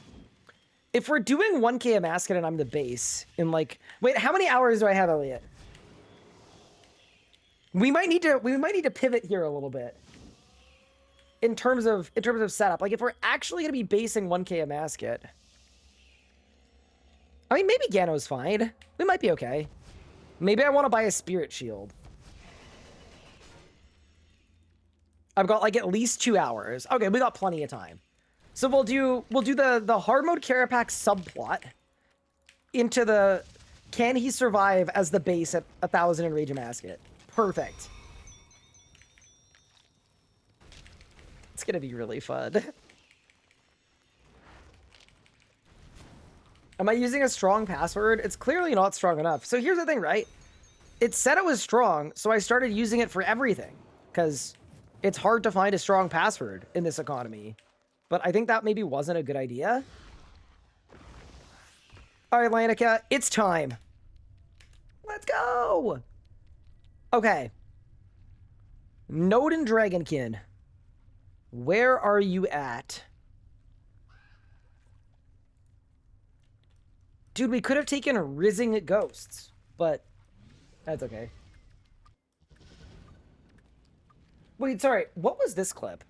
If we're doing 1k a Mascot and I'm the base in like... Wait, how many hours do I have, Elliot? We might need to pivot here a little bit. In terms of setup. Like if we're actually gonna be basing 1k a masket. I mean maybe Gano's fine. We might be okay. Maybe I want to buy a spirit shield. I've got like at least 2 hours. Okay, we got plenty of time. So we'll do the hard mode Carapax subplot into the can he survive as the base at 1,000 in Rage of Masket. Perfect. It's gonna be really fun. Am I using a strong password? It's clearly not strong enough. So here's the thing, right? It said it was strong, so I started using it for everything. Because it's hard to find a strong password in this economy. But I think that maybe wasn't a good idea. All right, Lanica, it's time. Let's go! Okay. Node and Dragonkin. Where are you at? Dude, we could have taken Rizzing Ghosts, but that's okay. Wait, sorry, what was this clip?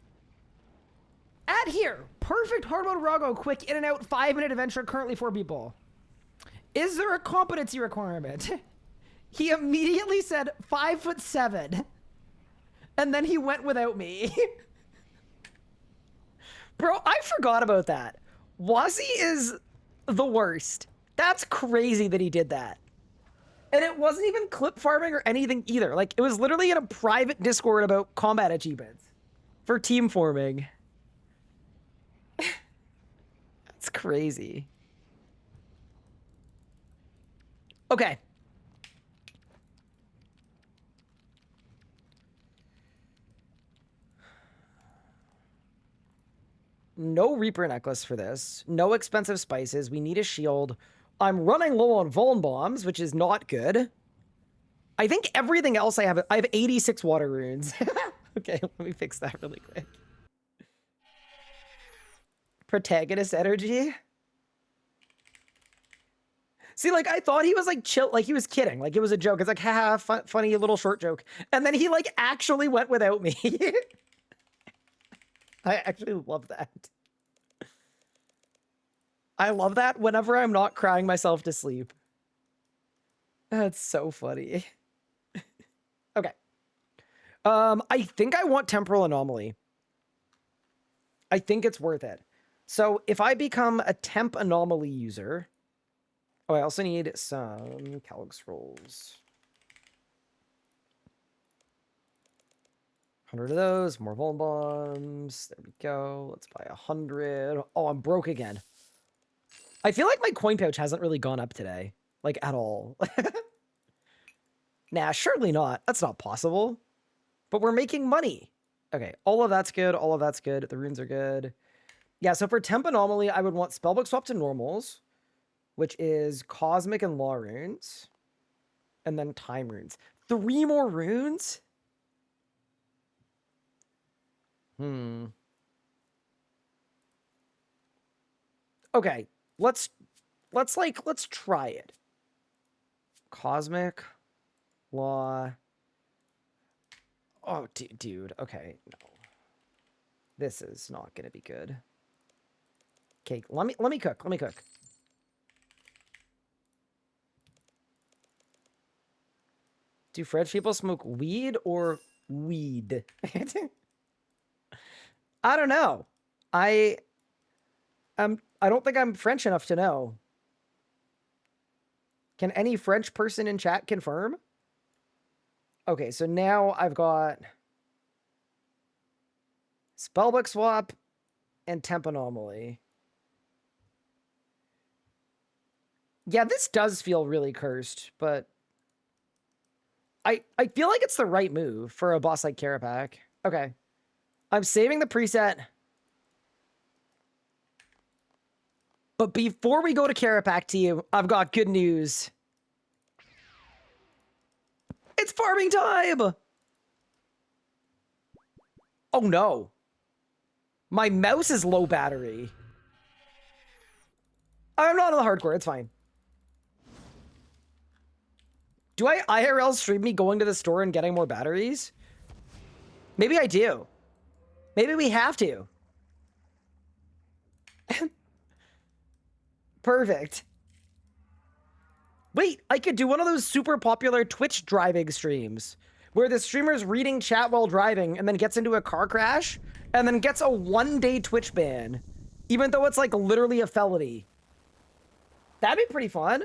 At here, perfect hard mode Rago, quick in and out, 5-minute adventure, currently 4 people. Is there a competency requirement? He immediately said 5'7", and then he went without me. Bro, I forgot about that. Wazzy is the worst. That's crazy that he did that. And it wasn't even clip farming or anything either. Like, it was literally in a private Discord about combat achievements for team forming. That's crazy. Okay. No Reaper necklace for this. No expensive spices. We need a shield. I'm running low on Vuln bombs, which is not good. I think everything else I have 86 water runes. Okay, let me fix that really quick. Protagonist energy. See, like, I thought he was, like, chill, like, he was kidding. Like, it was a joke. It's like, haha, funny little short joke. And then he, like, actually went without me. I actually love that. I love that whenever I'm not crying myself to sleep. That's so funny. Okay. I think I want Temporal Anomaly. I think it's worth it. So if I become a Temp Anomaly user... Oh, I also need some Calc Scrolls. 100 of those, more Vuln Bombs. There we go. Let's buy 100. Oh, I'm broke again. I feel like my coin pouch hasn't really gone up today. Like, at all. Nah, surely not. That's not possible. But we're making money. Okay, all of that's good. All of that's good. The runes are good. Yeah, so for Temp Anomaly, I would want Spellbook Swap to Normals, which is Cosmic and Law runes. And then Time runes. 3 more runes? Okay, let's try it. Cosmic Law. Oh, dude. Okay, no. This is not gonna be good. Okay, let me cook. Do French people smoke weed or weed? I don't know. I don't think I'm French enough to know. Can any French person in chat confirm? Okay, so now I've got Spellbook Swap and Temp Anomaly. Yeah, this does feel really cursed, but I feel like it's the right move for a boss like Carapax. Okay. I'm saving the preset. But before we go to Carapax team, I've got good news. It's farming time! Oh no. My mouse is low battery. I'm not on the hardcore, it's fine. Do I IRL stream me going to the store and getting more batteries? Maybe I do. Maybe we have to. Perfect. Wait, I could do one of those super popular Twitch driving streams where the streamer's reading chat while driving and then gets into a car crash and then gets a 1-day Twitch ban, even though it's like literally a felony. That'd be pretty fun.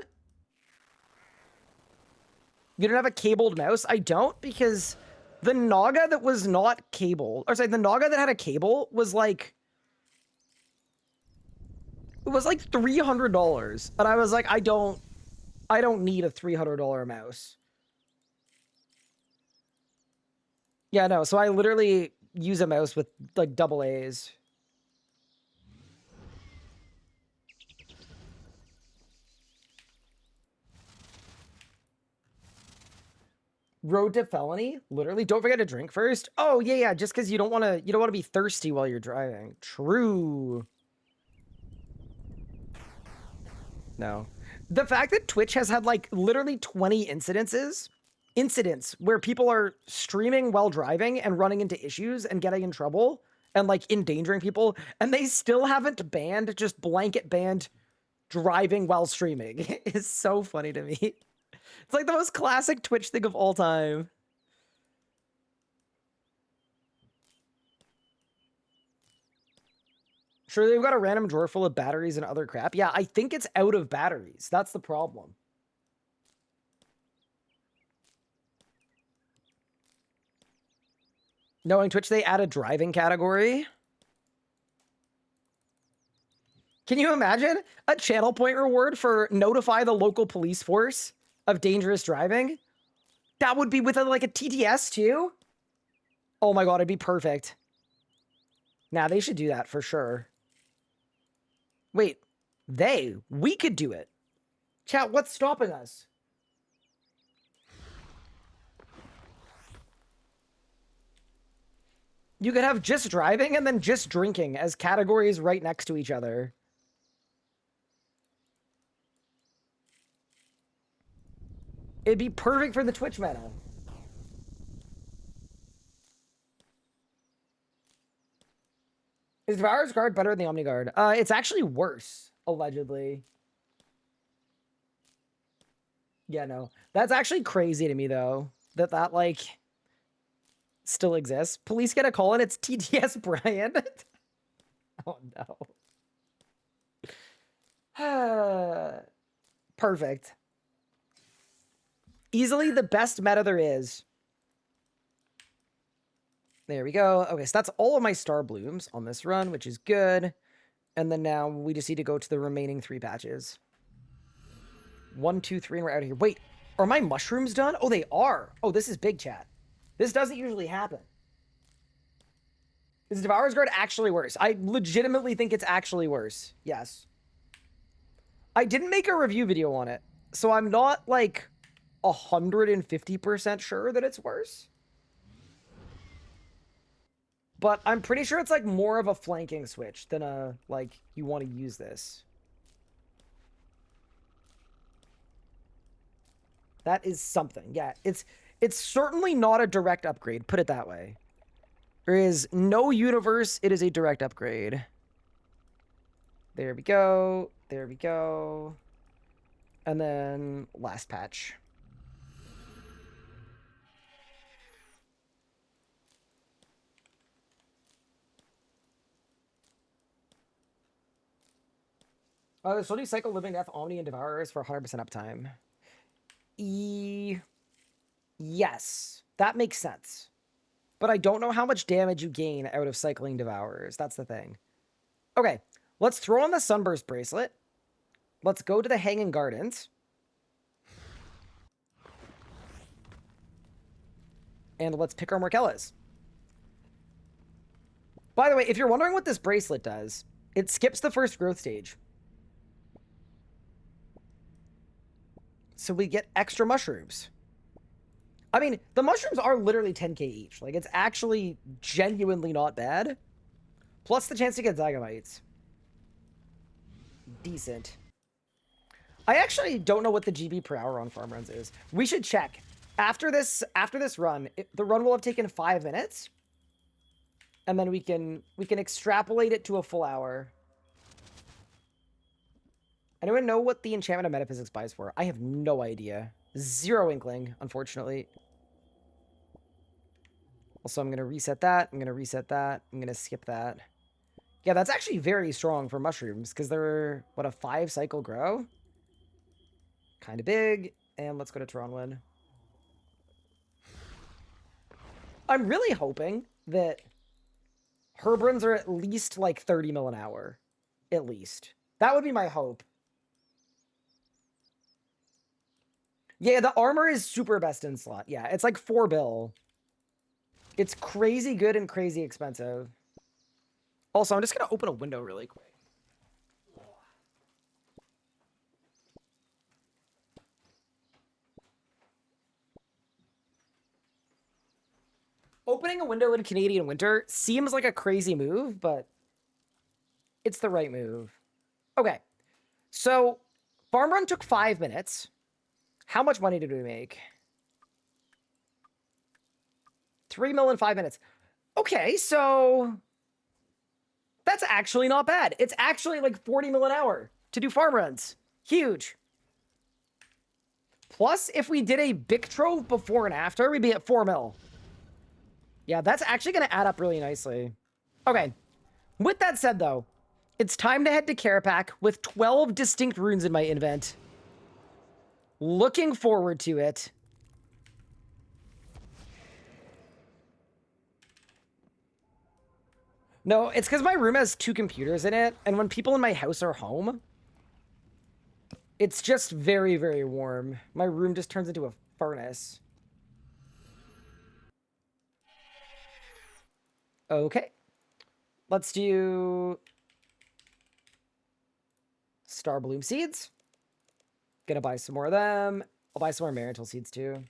You don't have a cabled mouse? I don't, because the Naga that was not cable, or sorry, the Naga that had a cable was like, it was like $300. And I was like, I don't need a $300 mouse. Yeah, no, so I literally use a mouse with like double A's. Road to felony? Literally? Don't forget to drink first? Oh, yeah, just because you don't want to be thirsty while you're driving. True. No. The fact that Twitch has had like literally 20 incidents where people are streaming while driving and running into issues and getting in trouble and like endangering people, and they still haven't just blanket banned driving while streaming is so funny to me. It's like the most classic Twitch thing of all time. Sure, they've got a random drawer full of batteries and other crap. Yeah, I think it's out of batteries. That's the problem. Knowing Twitch, they add a driving category. Can you imagine a channel point reward for notify the local police force of dangerous driving? That would be with like a TTS too? Oh my god, it'd be perfect. Nah, they should do that for sure. Wait, we could do it. Chat, what's stopping us? You could have just driving and then just drinking as categories right next to each other. It'd be perfect for the Twitch meta. Is Devourer's Guard better than the Omni Guard? It's actually worse, allegedly. Yeah, no. That's actually crazy to me, though. That like, still exists. Police get a call and it's TTS Brian. Oh, no. Perfect. Easily the best meta there is. There we go. Okay, so that's all of my star blooms on this run, which is good. And then now we just need to go to the remaining 3 patches. 1, 2, 3, and we're out of here. Wait, are my mushrooms done? Oh, they are. Oh, this is big, chat. This doesn't usually happen. Is Devourer's Guard actually worse? I legitimately think it's actually worse. Yes. I didn't make a review video on it, so I'm not, like, 150% sure that it's worse. But I'm pretty sure it's, like, more of a flanking switch than a, like, you want to use this. That is something. Yeah, it's certainly not a direct upgrade, put it that way. There is no universe, it is a direct upgrade. There we go. There we go. And then last patch. So do you cycle Living Death, Omni, and Devourers for 100% uptime? Yes, that makes sense. But I don't know how much damage you gain out of cycling Devourers. That's the thing. Okay, let's throw on the Sunburst Bracelet. Let's go to the Hanging Gardens. And let's pick our Morkellas. By the way, if you're wondering what this bracelet does, it skips the first growth stage. So we get extra mushrooms. I mean, the mushrooms are literally 10k each. Like, it's actually genuinely not bad. Plus the chance to get Zygomites. Decent. I actually don't know what the GB per hour on farm runs is. We should check. After this run, the run will have taken 5 minutes. And then we can extrapolate it to a full hour. Anyone know what the enchantment of metaphysics buys for? I have no idea. Zero inkling, unfortunately. Also, I'm going to reset that. I'm going to reset that. I'm going to skip that. Yeah, that's actually very strong for mushrooms because they're, what, a 5-cycle grow? Kind of big. And let's go to Tronwood. I'm really hoping that Herbruns are at least like 30 mil an hour. At least. That would be my hope. Yeah, the armor is super best in slot. Yeah, it's like 4 bill. It's crazy good and crazy expensive. Also, I'm just going to open a window really quick. Opening a window in Canadian winter seems like a crazy move, but it's the right move. Okay, so farm run took 5 minutes. How much money did we make? 3 mil in 5 minutes. Okay, so that's actually not bad. It's actually like 40 mil an hour to do farm runs. Huge. Plus, if we did a Bic Trove before and after, we'd be at 4 mil. Yeah, that's actually going to add up really nicely. Okay, with that said, though, it's time to head to Karapak with 12 distinct runes in my invent. Looking forward to it. No, it's because my room has 2 computers in it, and when people in my house are home, it's just very, very warm. My room just turns into a furnace. Okay. Let's do Star Bloom seeds. Gonna buy some more of them. I'll buy some more Marital seeds too.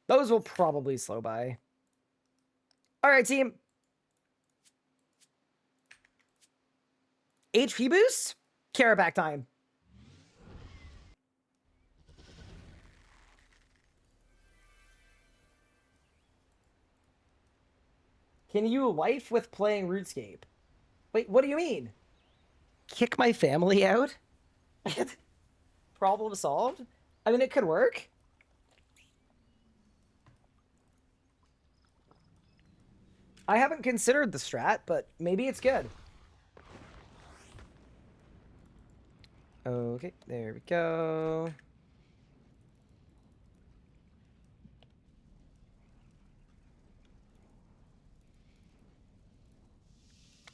Those will probably slow by. All right, team. HP boost? Karapak time. Can you life with playing RuneScape? Wait, what do you mean? Kick my family out? Problem solved? I mean, it could work. I haven't considered the strat, but maybe it's good. Okay, there we go.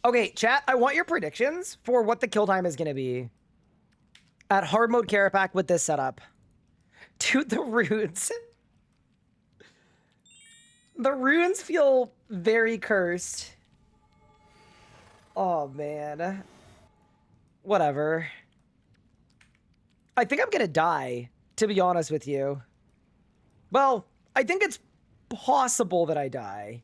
Okay, chat, I want your predictions for what the kill time is going to be at hard mode Karapak with this setup. Dude, the runes. The runes feel very cursed. Oh, man. Whatever. I think I'm going to die, to be honest with you. Well, I think it's possible that I die.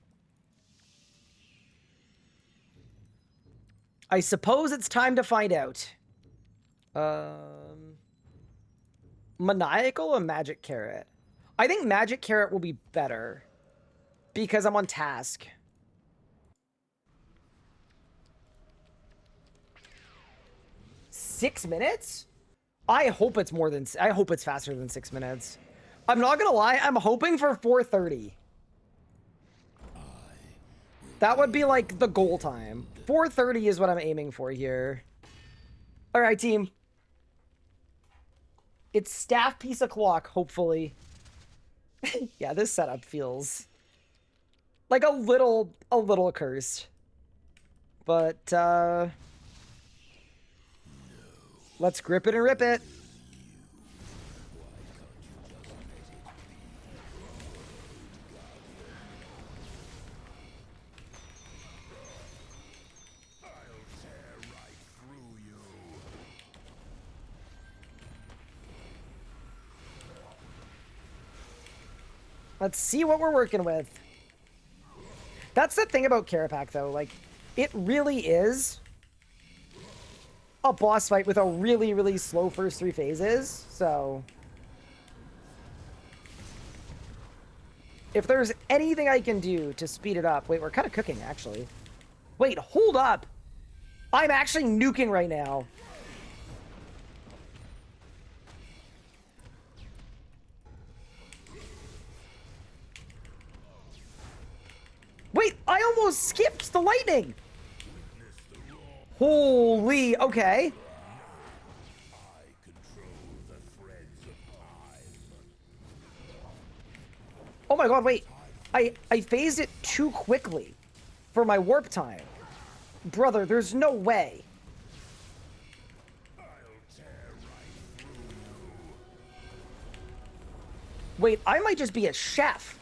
I suppose it's time to find out. Maniacal or Magic Carrot? I think Magic Carrot will be better because I'm on task. Six minutes? I hope it's more than... I hope it's faster than 6 minutes. I'm not gonna lie, I'm hoping for 4:30. That would be like the goal time. 4:30 is what I'm aiming for here. All right, team. It's staff piece of clock, hopefully. Yeah, this setup feels like a little cursed. But let's grip it and rip it. Let's see what we're working with. That's the thing about Carapac, though. Like, it really is a boss fight with a really, really slow first 3 phases, so... If there's anything I can do to speed it up... Wait, we're kind of cooking, actually. Wait, hold up! I'm actually nuking right now. Wait, I almost skipped the lightning! Holy, okay. Oh my god, wait. I phased it too quickly for my warp time. Brother, there's no way. Wait, I might just be a chef.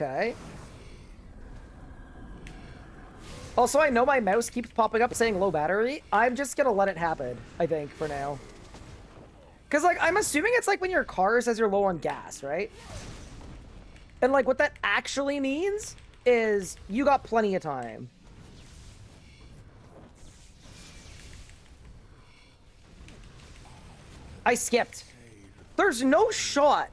Okay. Also, I know my mouse keeps popping up saying low battery. I'm just gonna let it happen, I think, for now. Because, like, I'm assuming it's like when your car says you're low on gas, right? And, like, what that actually means is you got plenty of time. I skipped. There's no shot.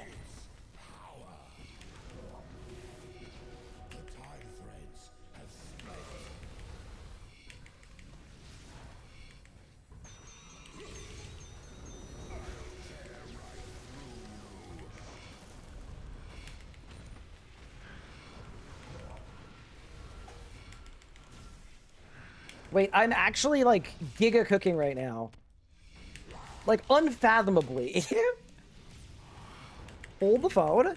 Wait, I'm actually, like, giga cooking right now. Like, unfathomably. Hold the phone.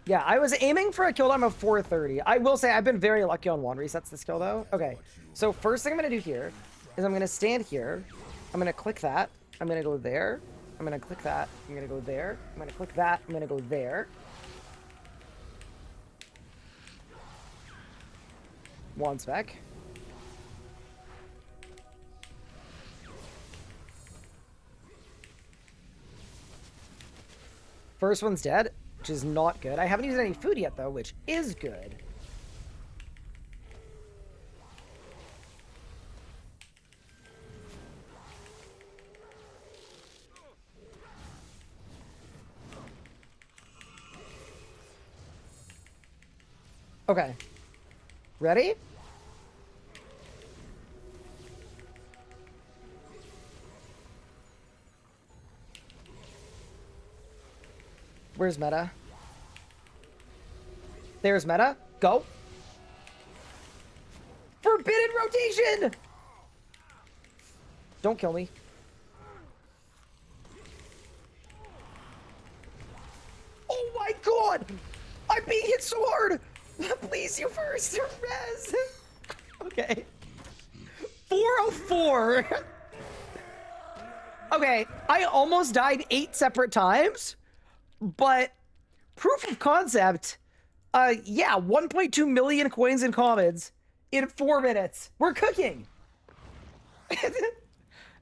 Yeah, I was aiming for a kill time of 430. I will say I've been very lucky on wand resets this kill, though. Okay, so first thing I'm going to do here is I'm going to stand here. I'm going to click that. I'm going to go there. I'm going to click that. I'm going to go there. I'm going to click that. I'm going to go there. Wand spec. First one's dead, which is not good. I haven't used any food yet, though, which is good. Okay. Ready? Where's meta? There's meta. Go. Forbidden rotation! Don't kill me. Oh my god! I'm being hit so hard! Please, you first. Res. Okay. 404. Okay, I almost died 8 separate times, but proof of concept, yeah, 1.2 million coins and commons in 4 minutes. We're cooking.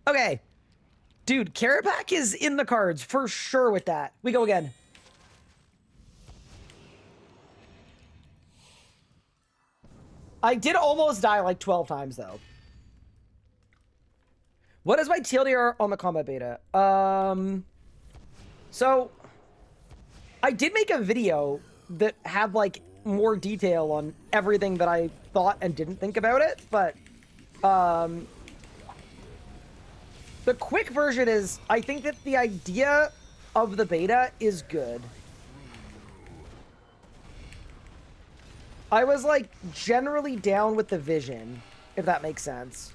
Okay. Dude, Carapac is in the cards for sure with that. We go again. I did almost die like 12 times, though. What is my TLDR on the combat beta? So, I did make a video that had, like, more detail on everything that I thought and didn't think about it, but, the quick version is, I think that the idea of the beta is good. I was, like, generally down with the vision, if that makes sense.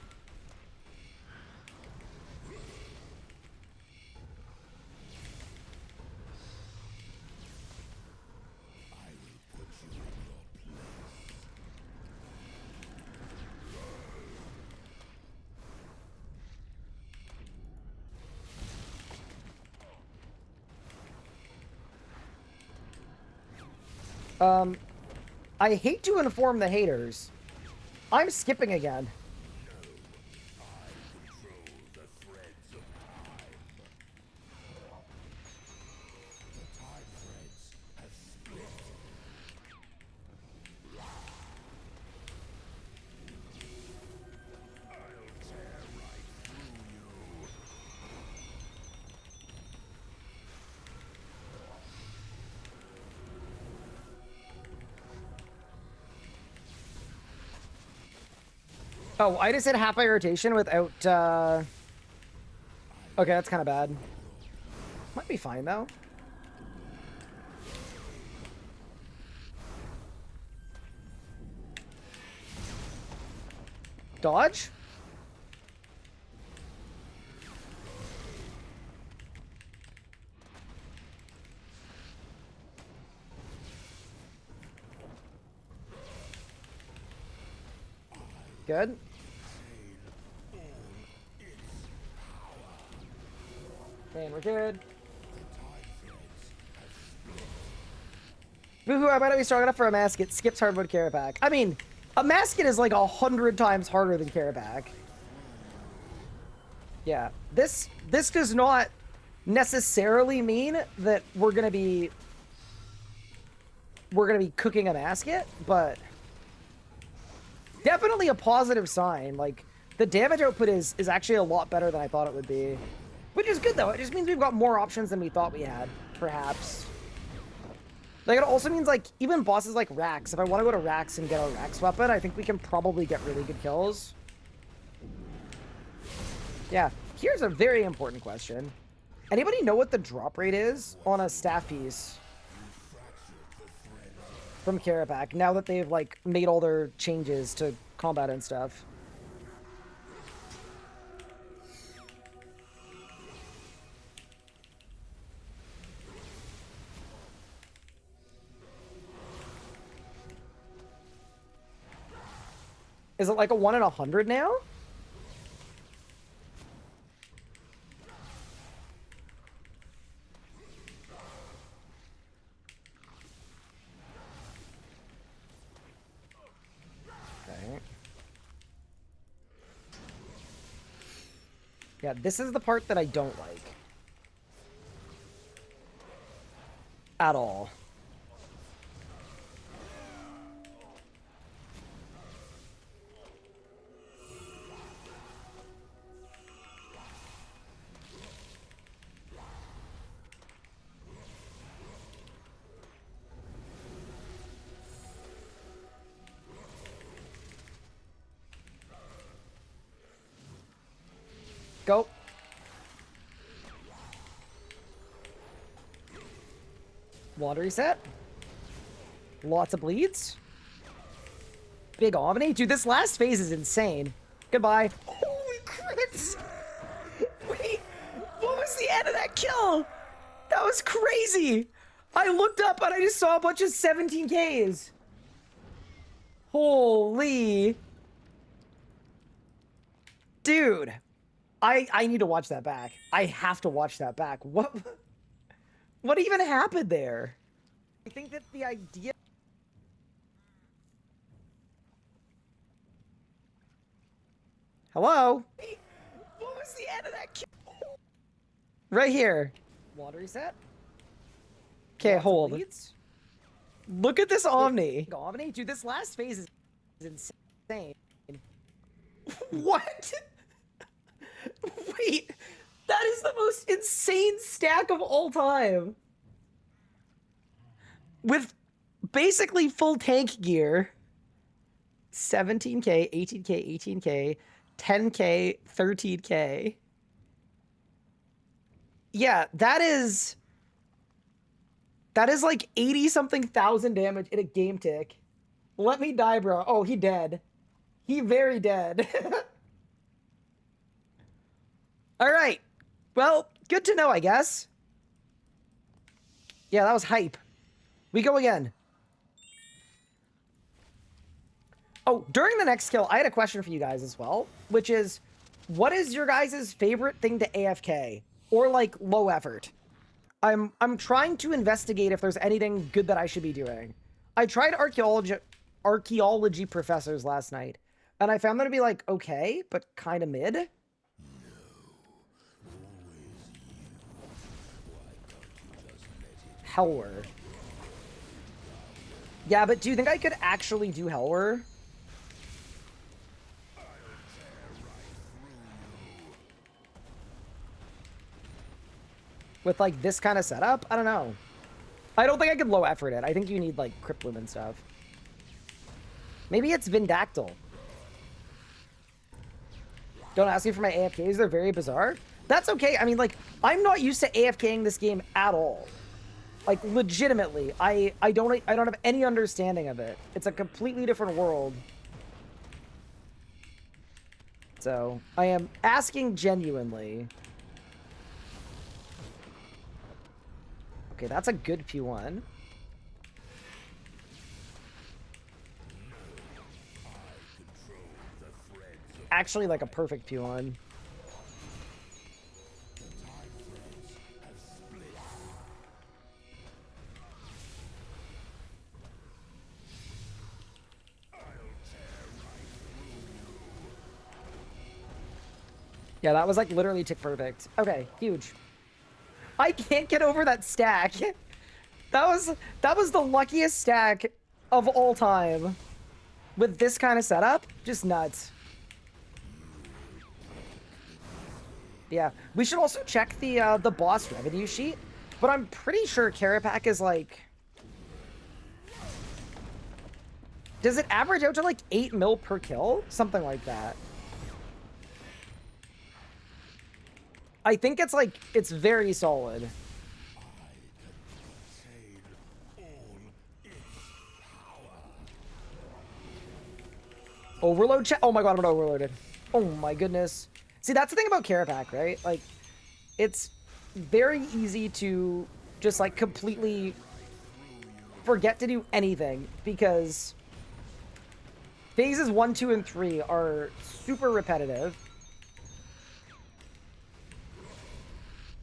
I hate to inform the haters. I'm skipping again. Oh, I just hit half my rotation without, Okay, that's kind of bad. Might be fine, though. Dodge? Good. And we're good. Boo-hoo, I might not be strong enough for a Masket. Skips hardwood Carapac. I mean, a Masket is like 100 times harder than Carapac. Yeah. This does not necessarily mean that we're gonna be cooking a Masket, but definitely a positive sign. Like, the damage output is actually a lot better than I thought it would be. Which is good, though. It just means we've got more options than we thought we had, perhaps. Like, it also means, like, even bosses like Rax. If I want to go to Rax and get a Rax weapon, I think we can probably get really good kills. Yeah. Here's a very important question. Anybody know what the drop rate is on a staff piece from Carapac now that they've, like, made all their changes to combat and stuff? Is it like a 1 in 100 now? Okay. Yeah, this is the part that I don't like. At all. Go. Water reset. Lots of bleeds. Big Omni. Dude, this last phase is insane. Goodbye. Holy crits! Wait, what was the end of that kill? That was crazy. I looked up and I just saw a bunch of 17Ks. Holy. Dude. I need to watch that back. I have to watch that back. What even happened there? I think that the idea... Hello? What was the end of that kill? Right here. Water reset. Okay, hold. Look at this Omni. Omni? Dude, this last phase is insane. What? Wait, that is the most insane stack of all time. With basically full tank gear. 17K, 18K, 18K, 10K, 13K. Yeah, that is like 80-something thousand damage in a game tick. Let me die, bro. Oh, he dead. He very dead. All right. Well, good to know, I guess. Yeah, that was hype. We go again. Oh, during the next kill, I had a question for you guys as well, which is, what is your guys' favorite thing to AFK? Or, like, low effort? I'm trying to investigate if there's anything good that I should be doing. I tried archaeology professors last night, and I found them to be like okay, but kind of mid. Hellwar. Yeah, but do you think I could actually do Hellwar? With like this kind of setup? I don't know. I don't think I could low effort it. I think you need like Crypt Loom and stuff. Maybe it's Vindactyl. Don't ask me for my AFKs. They're very bizarre. That's okay. I mean, like, I'm not used to AFKing this game at all. Like, legitimately. I don't have any understanding of it. It's a completely different world. So, I am asking genuinely. Okay, that's a good P1. Actually, like a perfect P1. Yeah, that was like literally tick perfect. Okay, huge. I can't get over that stack. That was the luckiest stack of all time. With this kind of setup, just nuts. Yeah, we should also check the boss revenue sheet, but I'm pretty sure Carapac is like... Does it average out to like 8 mil per kill? Something like that. I think it's like, it's very solid. Overload check? Oh my god, I'm overloaded. Oh my goodness. See, that's the thing about Carapac, right? Like, it's very easy to just like completely forget to do anything because phases 1, 2, and 3 are super repetitive.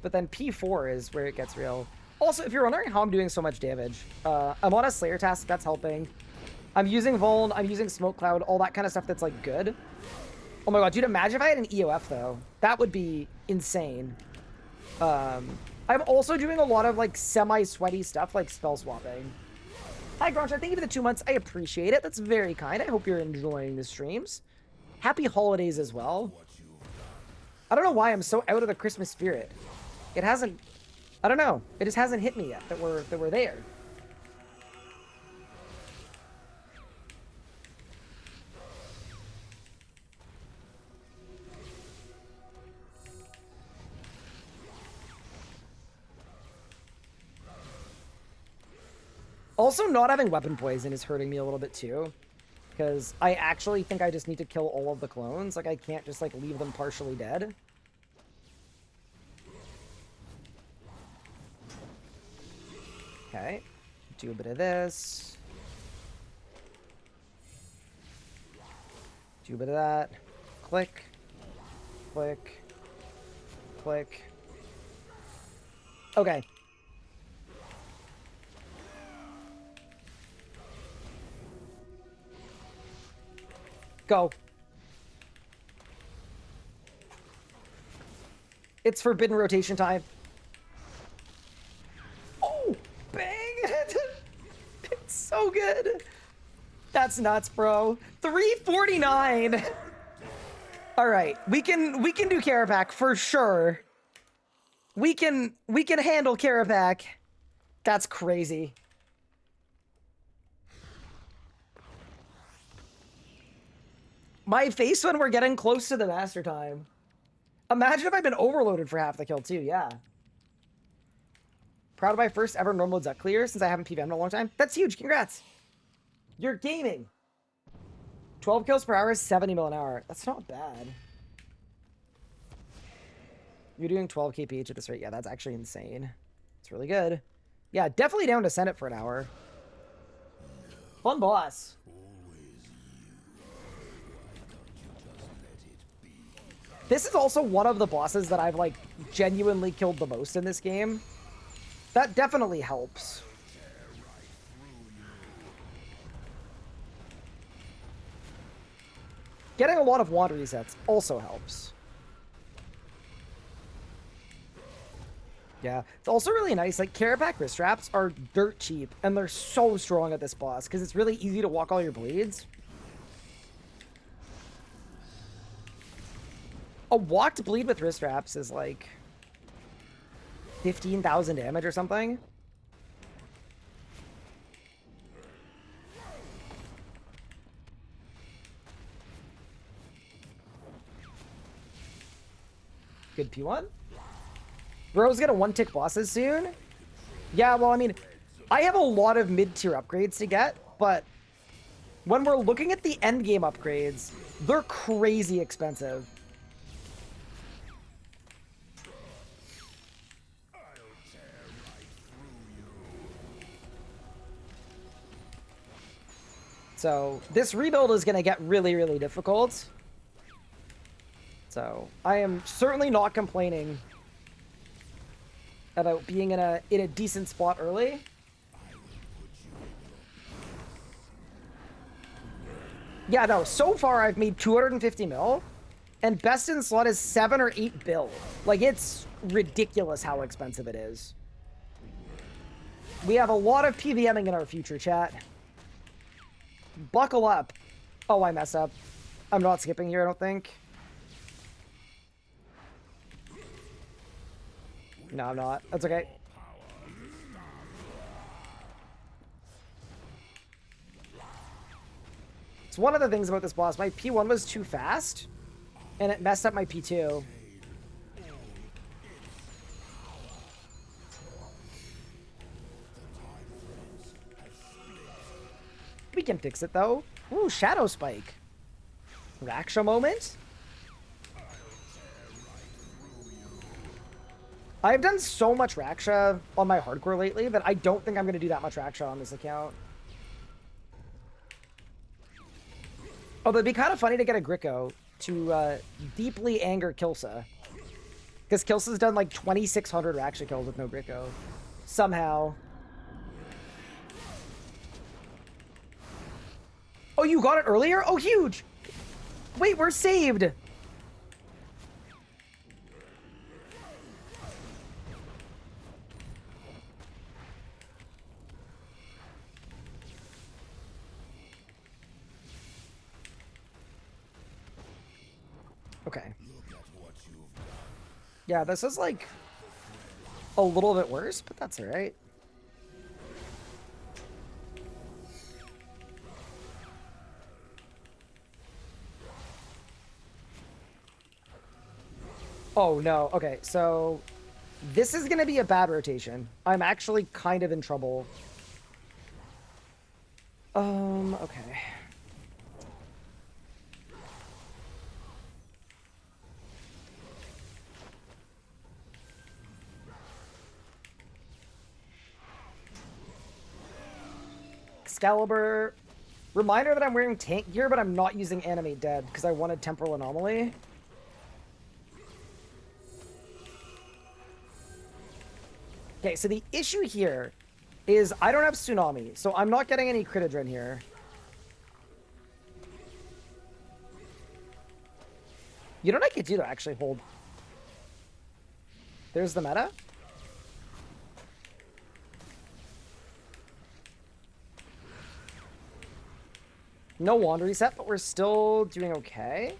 But then P4 is where it gets real. Also, if you're wondering how I'm doing so much damage, I'm on a Slayer task, that's helping. I'm using Vuln, I'm using Smoke Cloud, all that kind of stuff that's like good. Oh my god, dude, imagine if I had an EOF though. That would be insane. I'm also doing a lot of like semi-sweaty stuff like spell swapping. Hi Gronchar, thank you for the 2 months. I appreciate it. That's very kind. I hope you're enjoying the streams. Happy holidays as well. I don't know why I'm so out of the Christmas spirit. It hasn't, I don't know. It just hasn't hit me yet that we're there. Also, not having weapon poison is hurting me a little bit too. Because I actually think I just need to kill all of the clones. Like, I can't just, like, leave them partially dead. Okay. Do a bit of this. Do a bit of that. Click. Click. Click. Okay. Go. It's forbidden rotation time. Oh, bang! It's so good. That's nuts, bro. 349. All right, we can do Carapac for sure. We can handle Carapac. That's crazy. My face when we're getting close to the master time. Imagine if I'd been overloaded for half the kill too, yeah. Proud of my first ever normal Zut clear since I haven't PVM'd in a long time. That's huge, congrats. You're gaming. 12 kills per hour is 70 mil an hour. That's not bad. You're doing 12 kph at this rate. Yeah, that's actually insane. It's really good. Yeah, definitely down to send it for an hour. Fun boss. This is also one of the bosses that I've, like, genuinely killed the most in this game. That definitely helps. Getting a lot of wand resets also helps. Yeah, it's also really nice. Like, Carapac wrist wraps are dirt cheap, and they're so strong at this boss, because it's really easy to walk all your bleeds. A walked bleed with wrist wraps is like 15,000 damage or something. Good P1. Bro's gonna one-tick bosses soon. Yeah, well, I mean, I have a lot of mid-tier upgrades to get, but when we're looking at the endgame upgrades, they're crazy expensive. So this rebuild is gonna get really, really difficult. So I am certainly not complaining about being in a decent spot early. Yeah, no, so far I've made 250 mil, and best in slot is 7 or 8 bill. Like, it's ridiculous how expensive it is. We have a lot of PVMing in our future, chat. Buckle up. Oh, I messed up. I'm not skipping here, I don't think. No, I'm not. That's okay. It's one of the things about this boss. My P1 was too fast, and it messed up my P2. We can fix it, though. Ooh, Shadow Spike. Raksha moment? I've done so much Raksha on my hardcore lately that I don't think I'm going to do that much Raksha on this account. Although it'd be kind of funny to get a Gricko to deeply anger Kilsa. Because Kilsa's done like 2,600 Raksha kills with no Gricko. Somehow. Oh, you got it earlier? Oh, huge! Wait, we're saved! Okay. Yeah, this is like a little bit worse, but that's all right. Oh, no. Okay, so this is going to be a bad rotation. I'm actually kind of in trouble. Okay. Excalibur. Reminder that I'm wearing tank gear, but I'm not using Animate Dead because I wanted Temporal Anomaly. Okay, so the issue here is I don't have Tsunami, so I'm not getting any crit adren here. You know what I could do to actually hold? There's the meta. No wand reset, but we're still doing okay.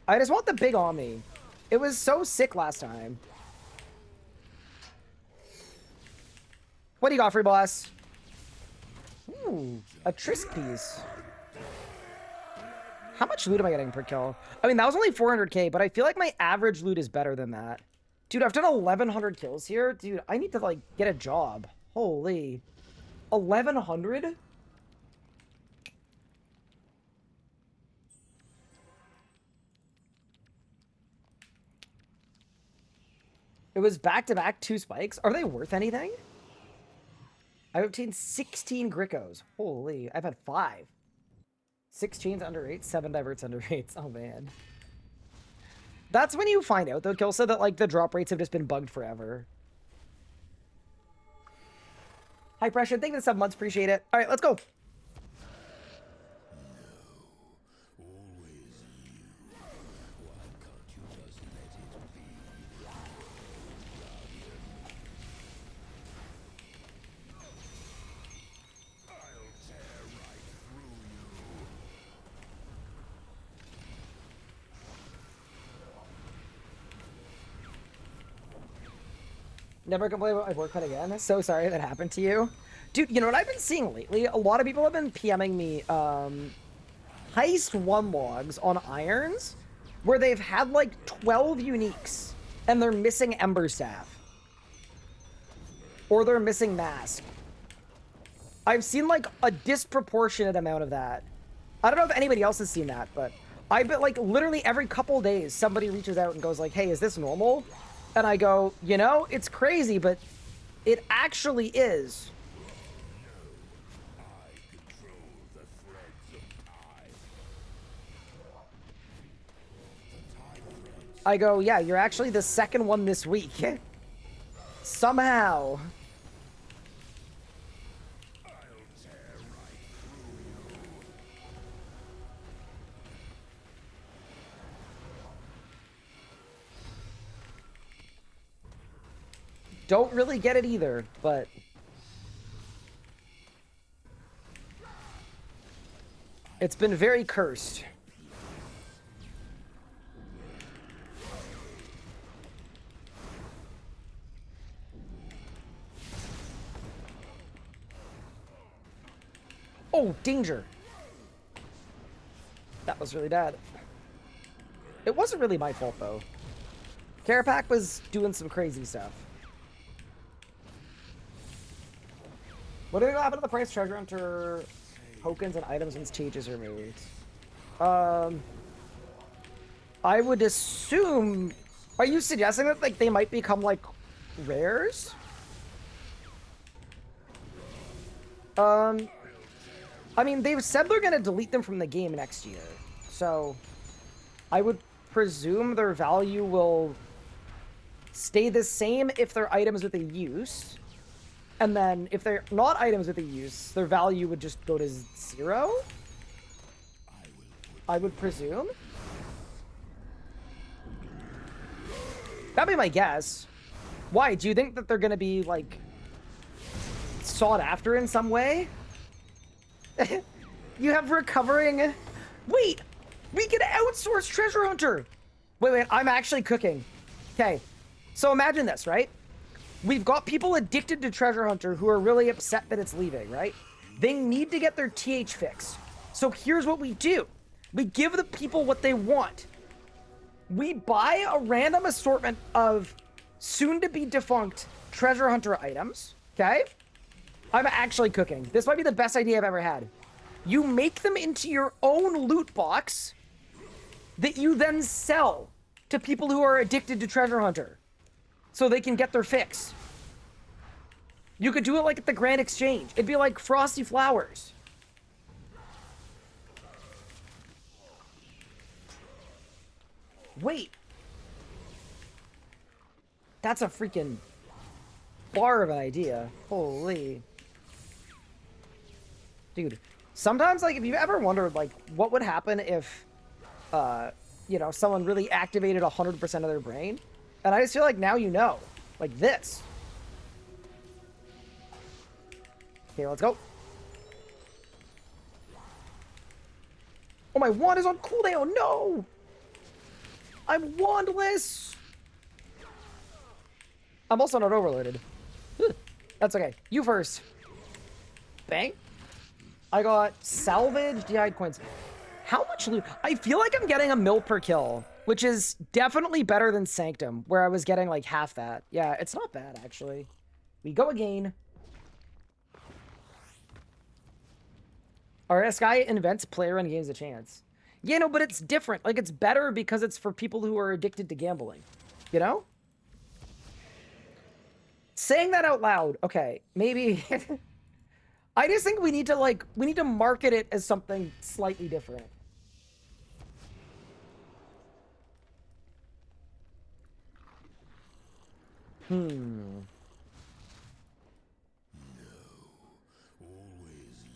I just want the big Omni. It was so sick last time. What do you got, free boss? Ooh, a Trisk piece. How much loot am I getting per kill? I mean, that was only 400k, but I feel like my average loot is better than that. Dude, I've done 1,100 kills here. Dude, I need to, like, get a job. Holy. 1,100? It was back-to-back 2 spikes. Are they worth anything? I've obtained 16 Grickos. Holy, I've had 5. 6 chains under 8, 7 diverts under 8. Oh, man. That's when you find out, though, Kilsa, that, like, the drop rates have just been bugged forever. High pressure. Thank you for the 7 months. Appreciate it. All right, let's go. Never complain about my boycott again. So sorry that happened to you. Dude, you know what I've been seeing lately? A lot of people have been PMing me heist 1 logs on irons where they've had like 12 uniques and they're missing Ember Staff. Or they're missing Mask. I've seen like a disproportionate amount of that. I don't know if anybody else has seen that, but I bet like literally every couple days somebody reaches out and goes like, hey, is this normal? And I go, you know, it's crazy, but it actually is. I go, yeah, you're actually the second one this week. Somehow. Don't really get it either, but... it's been very cursed. Oh, danger. That was really bad. It wasn't really my fault, though. Carapac was doing some crazy stuff. What do you think will happen to the price treasure hunter tokens and items once Cage is removed? I would assume... Are you suggesting that like they might become like rares? I mean, they've said they're going to delete them from the game next year. So, I would presume their value will stay the same if they're items with a use. And then, if they're not items with a use, their value would just go to 0? I would presume. That'd be my guess. Why? Do you think that they're going to be, like, sought after in some way? You have recovering... Wait! We can outsource Treasure Hunter! Wait, I'm actually cooking. Okay. So imagine this, right? We've got people addicted to Treasure Hunter who are really upset that it's leaving, right? They need to get their TH fixed. So here's what we do. We give the people what they want. We buy a random assortment of soon-to-be-defunct Treasure Hunter items, okay? I'm actually cooking. This might be the best idea I've ever had. You make them into your own loot box that you then sell to people who are addicted to Treasure Hunter so they can get their fix. You could do it like at the Grand Exchange. It'd be like Frosty Flowers. Wait. That's a freaking bar of an idea. Holy. Dude, sometimes, like, if you've ever wondered, like, what would happen if, you know, someone really activated 100% of their brain? And I just feel like now you know. Like this. Okay, let's go. Oh, my wand is on cooldown. No! I'm wandless! I'm also not overloaded. That's okay. You first. Bang. I got salvage DI coins. How much loot? I feel like I'm getting a mil per kill, which is definitely better than Sanctum, where I was getting like half that. Yeah, it's not bad, actually. We go again. This guy invents player and games a chance. Yeah, no, but it's different. Like, it's better because it's for people who are addicted to gambling. You know? Saying that out loud, okay, maybe... I just think we need to, like, we need to market it as something slightly different.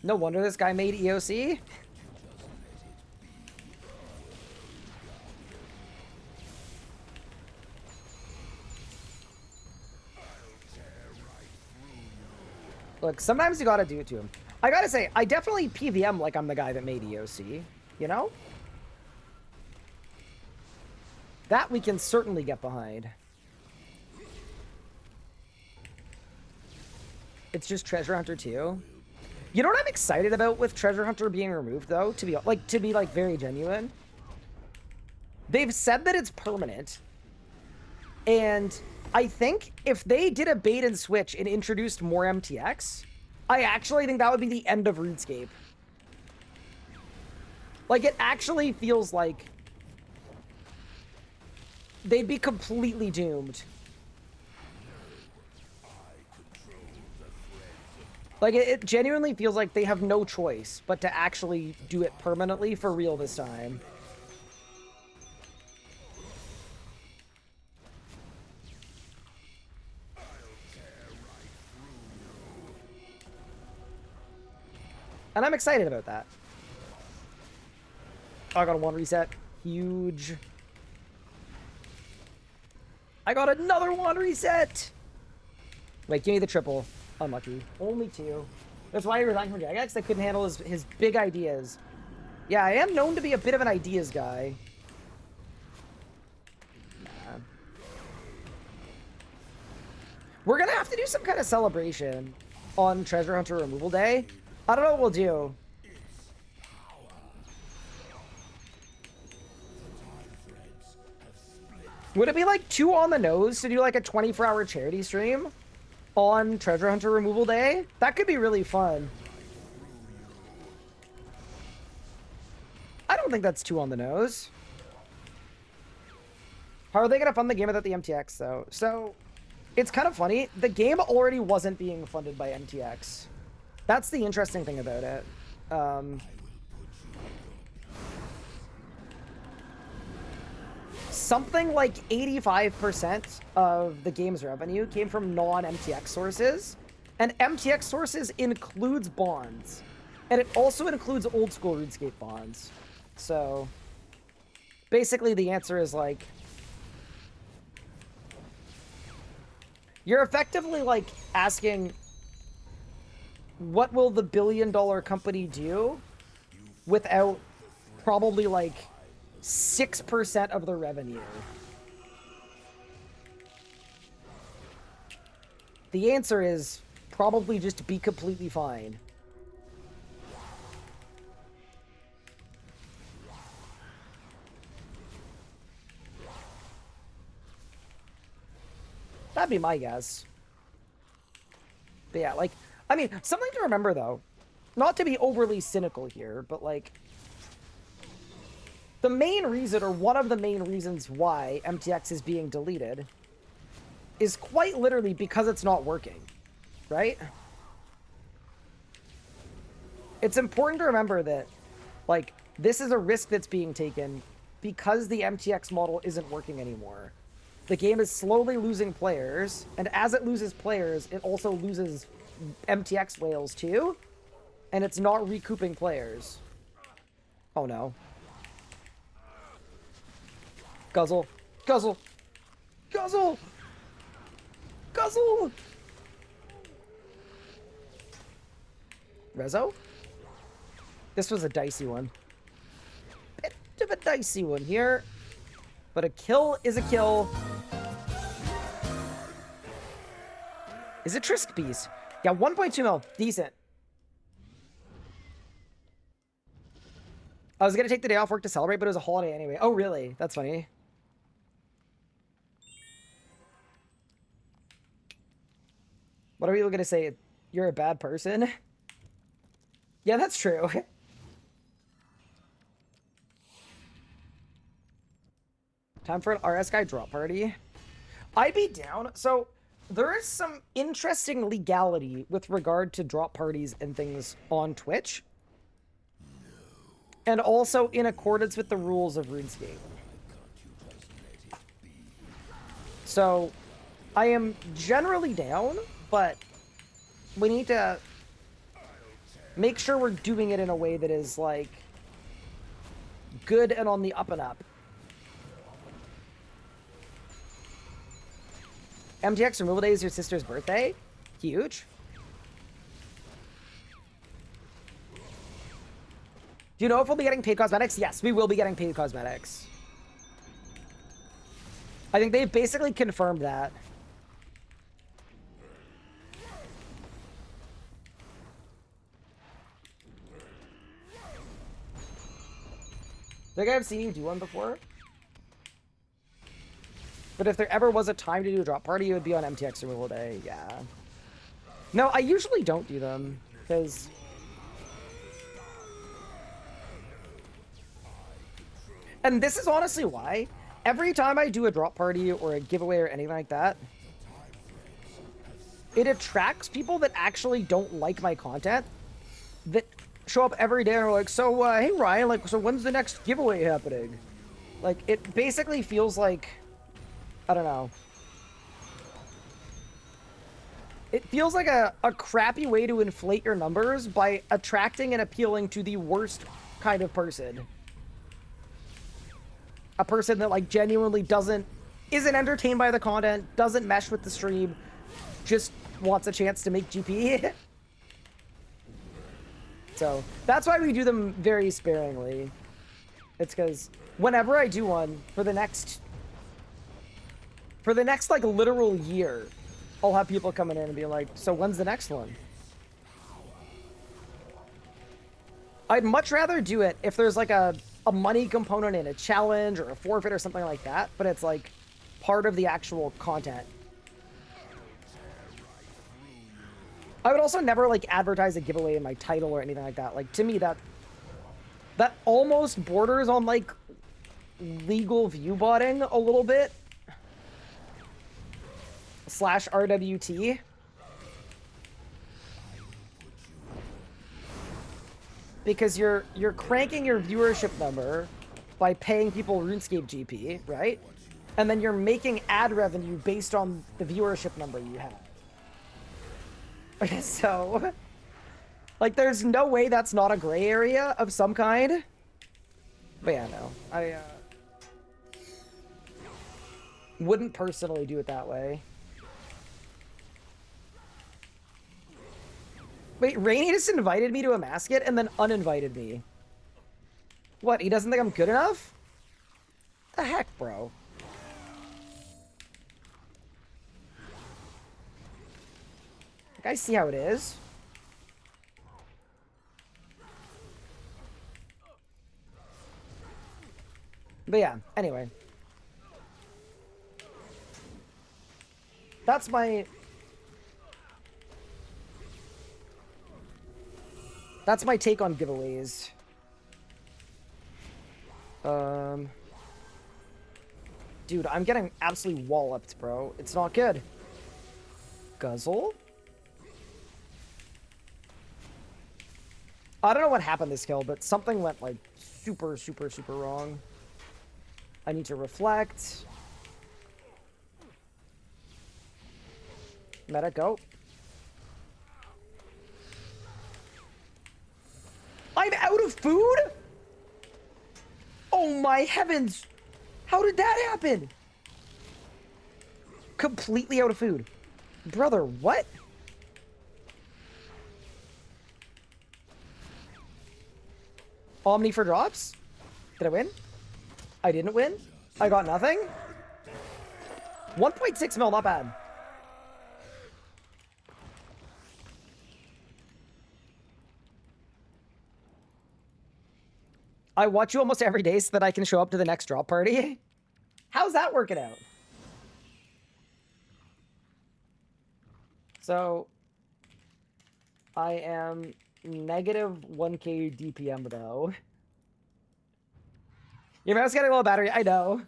No wonder this guy made EOC. Look, sometimes you gotta do it to him. I gotta say, I definitely PVM like I'm the guy that made EOC, you know? That we can certainly get behind. It's just Treasure Hunter 2. You know what I'm excited about with Treasure Hunter being removed, though? To be very genuine. They've said that it's permanent. And I think if they did a bait and switch and introduced more MTX, I actually think that would be the end of RuneScape. Like, it actually feels like they'd be completely doomed. Like, it genuinely feels like they have no choice but to actually do it permanently for real this time. And I'm excited about that. Oh, I got a 1 reset. Huge. I got another 1 reset! Wait, give me the triple. Unlucky. Only 2. That's why he resigned from Jagex. They couldn't handle his big ideas. Yeah, I am known to be a bit of an ideas guy. Nah. We're gonna have to do some kind of celebration on Treasure Hunter Removal Day. I don't know what we'll do. Would it be like too on the nose to do like a 24-hour charity stream on Treasure Hunter Removal Day? That could be really fun. I don't think that's too on the nose. How are they going to fund the game without the MTX, though? So, it's kind of funny. The game already wasn't being funded by MTX. That's the interesting thing about it. Something like 85% of the game's revenue came from non-MTX sources. And MTX sources includes bonds. And it also includes old school RuneScape bonds. So, basically the answer is like, you're effectively like asking, what will the billion-dollar company do without probably like 6% of the revenue? The answer is probably just be completely fine. That'd be my guess. But yeah, like, I mean, something to remember, though. Not to be overly cynical here, but, like, the main reason, or one of the main reasons why MTX is being deleted is quite literally because it's not working, right? It's important to remember that, like, this is a risk that's being taken because the MTX model isn't working anymore. The game is slowly losing players, and as it loses players, it also loses MTX whales too, and it's not recouping players. Oh no. Guzzle. Guzzle. Guzzle! Guzzle! Rezo? This was a dicey one. Bit of a dicey one here. But a kill is a kill. Is it Trisk Piece? Yeah, 1.2 mil. Decent. I was going to take the day off work to celebrate, but it was a holiday anyway. Oh, really? That's funny. What are we going to say? You're a bad person? Yeah, that's true. Time for an RS guy drop party. I'd be down. So there is some interesting legality with regard to drop parties and things on Twitch. And also in accordance with the rules of RuneScape. So I am generally down, but we need to make sure we're doing it in a way that is like good and on the up and up. MTX Removal Day is your sister's birthday? Huge. Do you know if we'll be getting paid cosmetics? Yes, we will be getting paid cosmetics. I think they've basically confirmed that. think I've seen you do one before. But if there ever was a time to do a drop party, it would be on MTX removal day. Yeah. No, I usually don't do them because and this is honestly why every time I do a drop party or a giveaway or anything like that, it attracts people that actually don't like my content that show up every day and are like, so, hey, Ryan, like, so when's the next giveaway happening? Like, it basically feels like, I don't know. It feels like a crappy way to inflate your numbers by attracting and appealing to the worst kind of person. A person that, like, genuinely isn't entertained by the content, doesn't mesh with the stream, just wants a chance to make GP. So, that's why we do them very sparingly. It's because whenever I do one, for the next, like, literal year, I'll have people coming in and be like, so when's the next one? I'd much rather do it if there's, like, a money component in a challenge or a forfeit or something like that, but it's, like, part of the actual content. I would also never, like, advertise a giveaway in my title or anything like that. Like, to me, that almost borders on, like, legal view botting a little bit. / RWT. Because you're cranking your viewership number by paying people RuneScape GP, right? And then you're making ad revenue based on the viewership number you have. So, like, there's no way that's not a gray area of some kind. But yeah, no. I wouldn't personally do it that way. Wait, Rainy just invited me to a mascot and then uninvited me. What, he doesn't think I'm good enough? The heck, bro? I see how it is. But yeah, anyway. That's my take on giveaways. Dude, I'm getting absolutely walloped, bro. It's not good. Guzzle? I don't know what happened this kill, but something went, like, super, super, super wrong. I need to reflect. Meta, go. I'm out of food? Oh my heavens! How did that happen? Completely out of food. Brother, what? Omni for drops? Did I win? I didn't win? I got nothing? 1.6 mil, not bad. I watch you almost every day so that I can show up to the next drop party. How's that working out? So, I am negative 1k DPM though. Your mouse getting a low battery, I know.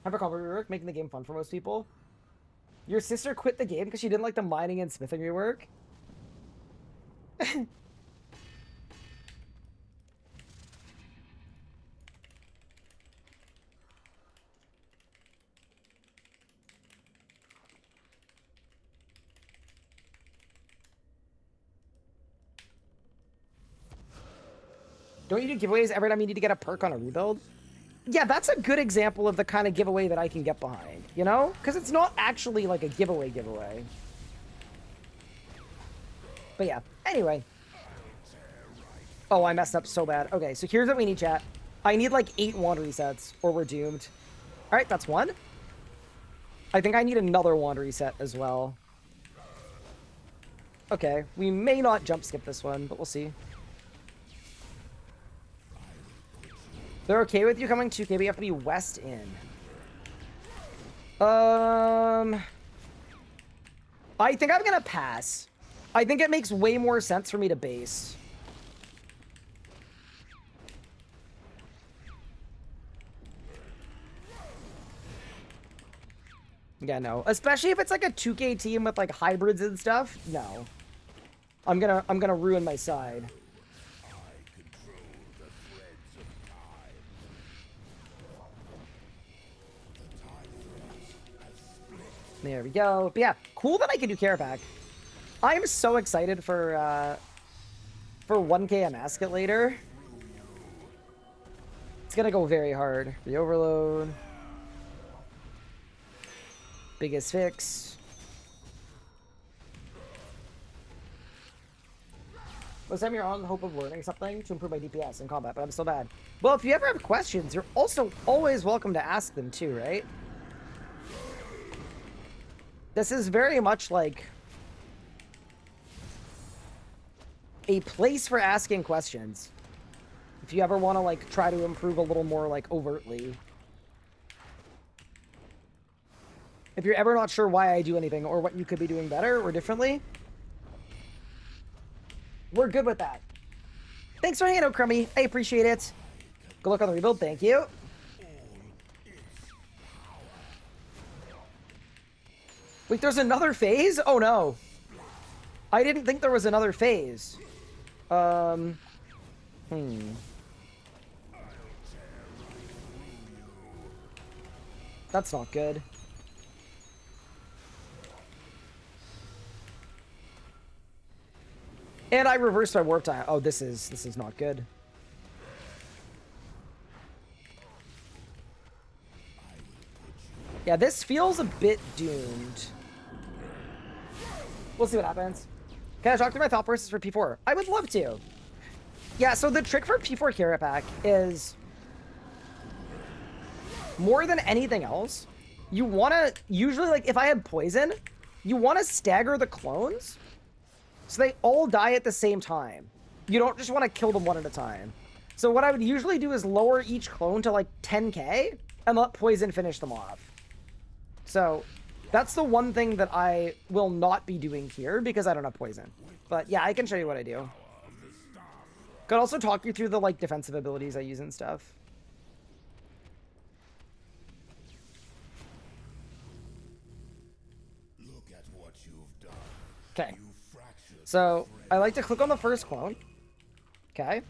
Hypercombat rework, making the game fun for most people. Your sister quit the game because she didn't like the mining and smithing rework? Don't you do giveaways every time you need to get a perk on a rebuild? Yeah, that's a good example of the kind of giveaway that I can get behind, you know? Because it's not actually like a giveaway. But yeah, anyway. Oh, I messed up so bad. Okay, so here's what we need, chat. I need like 8 wand resets or we're doomed. All right, that's one. I think I need another wand reset as well. Okay, we may not jump skip this one, but we'll see. They're okay with you coming 2K, but you have to be west in. I think I'm gonna pass. I think it makes way more sense for me to base. Yeah, no. Especially if it's like a 2K team with like hybrids and stuff. No. I'm gonna ruin my side. There we go. But yeah, cool that I can do care pack. I'm so excited for 1K Amasket later. It's gonna go very hard. The overload. Biggest fix. Most time you're on the hope of learning something to improve my DPS in combat, but I'm still bad. Well, if you ever have questions, you're also always welcome to ask them too, right? This is very much like a place for asking questions. If you ever want to like try to improve a little more like overtly. If you're ever not sure why I do anything or what you could be doing better or differently, we're good with that. Thanks for hanging out, Crummy. I appreciate it. Good luck on the rebuild. Thank you. Wait, there's another phase? Oh, no. I didn't think there was another phase. That's not good. And I reversed my warp time. Oh, this is not good. Yeah, this feels a bit doomed. We'll see what happens. Can I talk through my thought process for P4? I would love to. Yeah, so the trick for P4 Carrot Pack is, more than anything else, you want to, usually, like, if I had poison, you want to stagger the clones so they all die at the same time. You don't just want to kill them one at a time. So what I would usually do is lower each clone to, like, 10k and let poison finish them off. So that's the one thing that I will not be doing here because I don't have poison. But yeah, I can show you what I do. Could also talk you through the like defensive abilities I use and stuff. Look at what you've done. Okay. So I like to click on the first clone. Okay.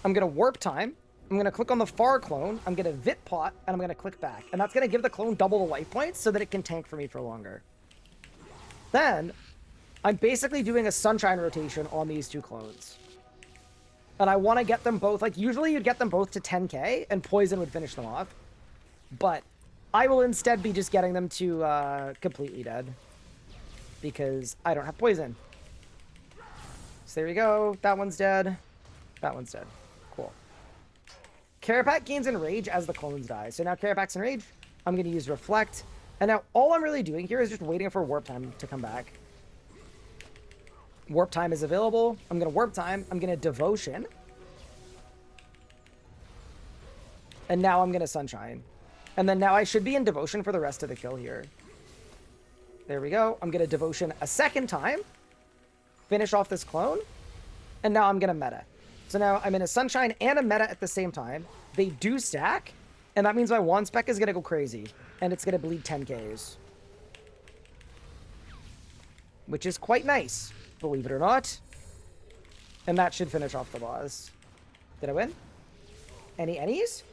I'm gonna warp time. I'm going to click on the far clone, I'm going to vit pot, and I'm going to click back. And that's going to give the clone double the life points so that it can tank for me for longer. Then, I'm basically doing a sunshine rotation on these two clones. And I want to get them both, like, usually you'd get them both to 10k, and poison would finish them off. But I will instead be just getting them to completely dead. Because I don't have poison. So there you go. That one's dead. That one's dead. Cool. Carapac gains Enrage as the clones die. So now Carapac's Enrage. I'm going to use Reflect. And now all I'm really doing here is just waiting for Warp Time to come back. Warp Time is available. I'm going to Warp Time. I'm going to Devotion. And now I'm going to Sunshine. And then now I should be in Devotion for the rest of the kill here. There we go. I'm going to Devotion a second time. Finish off this clone. And now I'm going to meta. So now I'm in a Sunshine and a meta at the same time. They do stack, and that means my wand spec is going to go crazy, and it's going to bleed 10Ks. Which is quite nice, believe it or not. And that should finish off the boss. Did I win? Any's?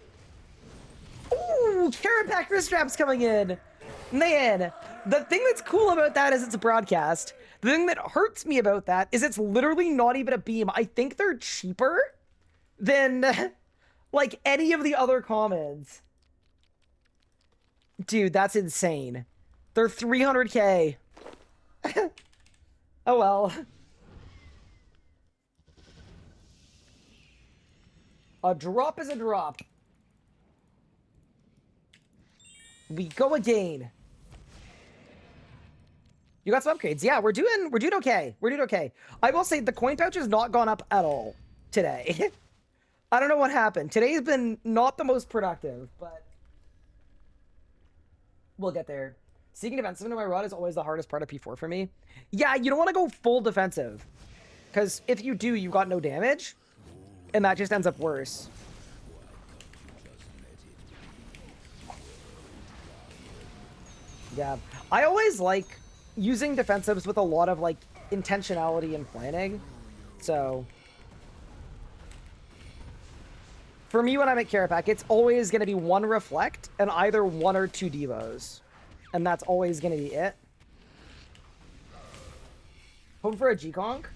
Ooh, Carapac wrist straps coming in. Man, the thing that's cool about that is it's a broadcast. The thing that hurts me about that is it's literally not even a beam. I think they're cheaper than, like, any of the other commons. Dude, that's insane. They're 300k. Oh well. A drop is a drop. We go again. You got some upgrades. Yeah, we're doing okay. We're doing okay. I will say the coin pouch has not gone up at all today. I don't know what happened. Today's been not the most productive, but we'll get there. Seeking defensive into my rod is always the hardest part of P4 for me. Yeah, you don't want to go full defensive. Because if you do, you got no damage. And that just ends up worse. Yeah. I always like using defensives with a lot of, like, intentionality and planning. So for me, when I'm at Carapac, it's always going to be one Reflect and either 1 or 2 Devos. And that's always going to be it. Home for a G-Conk?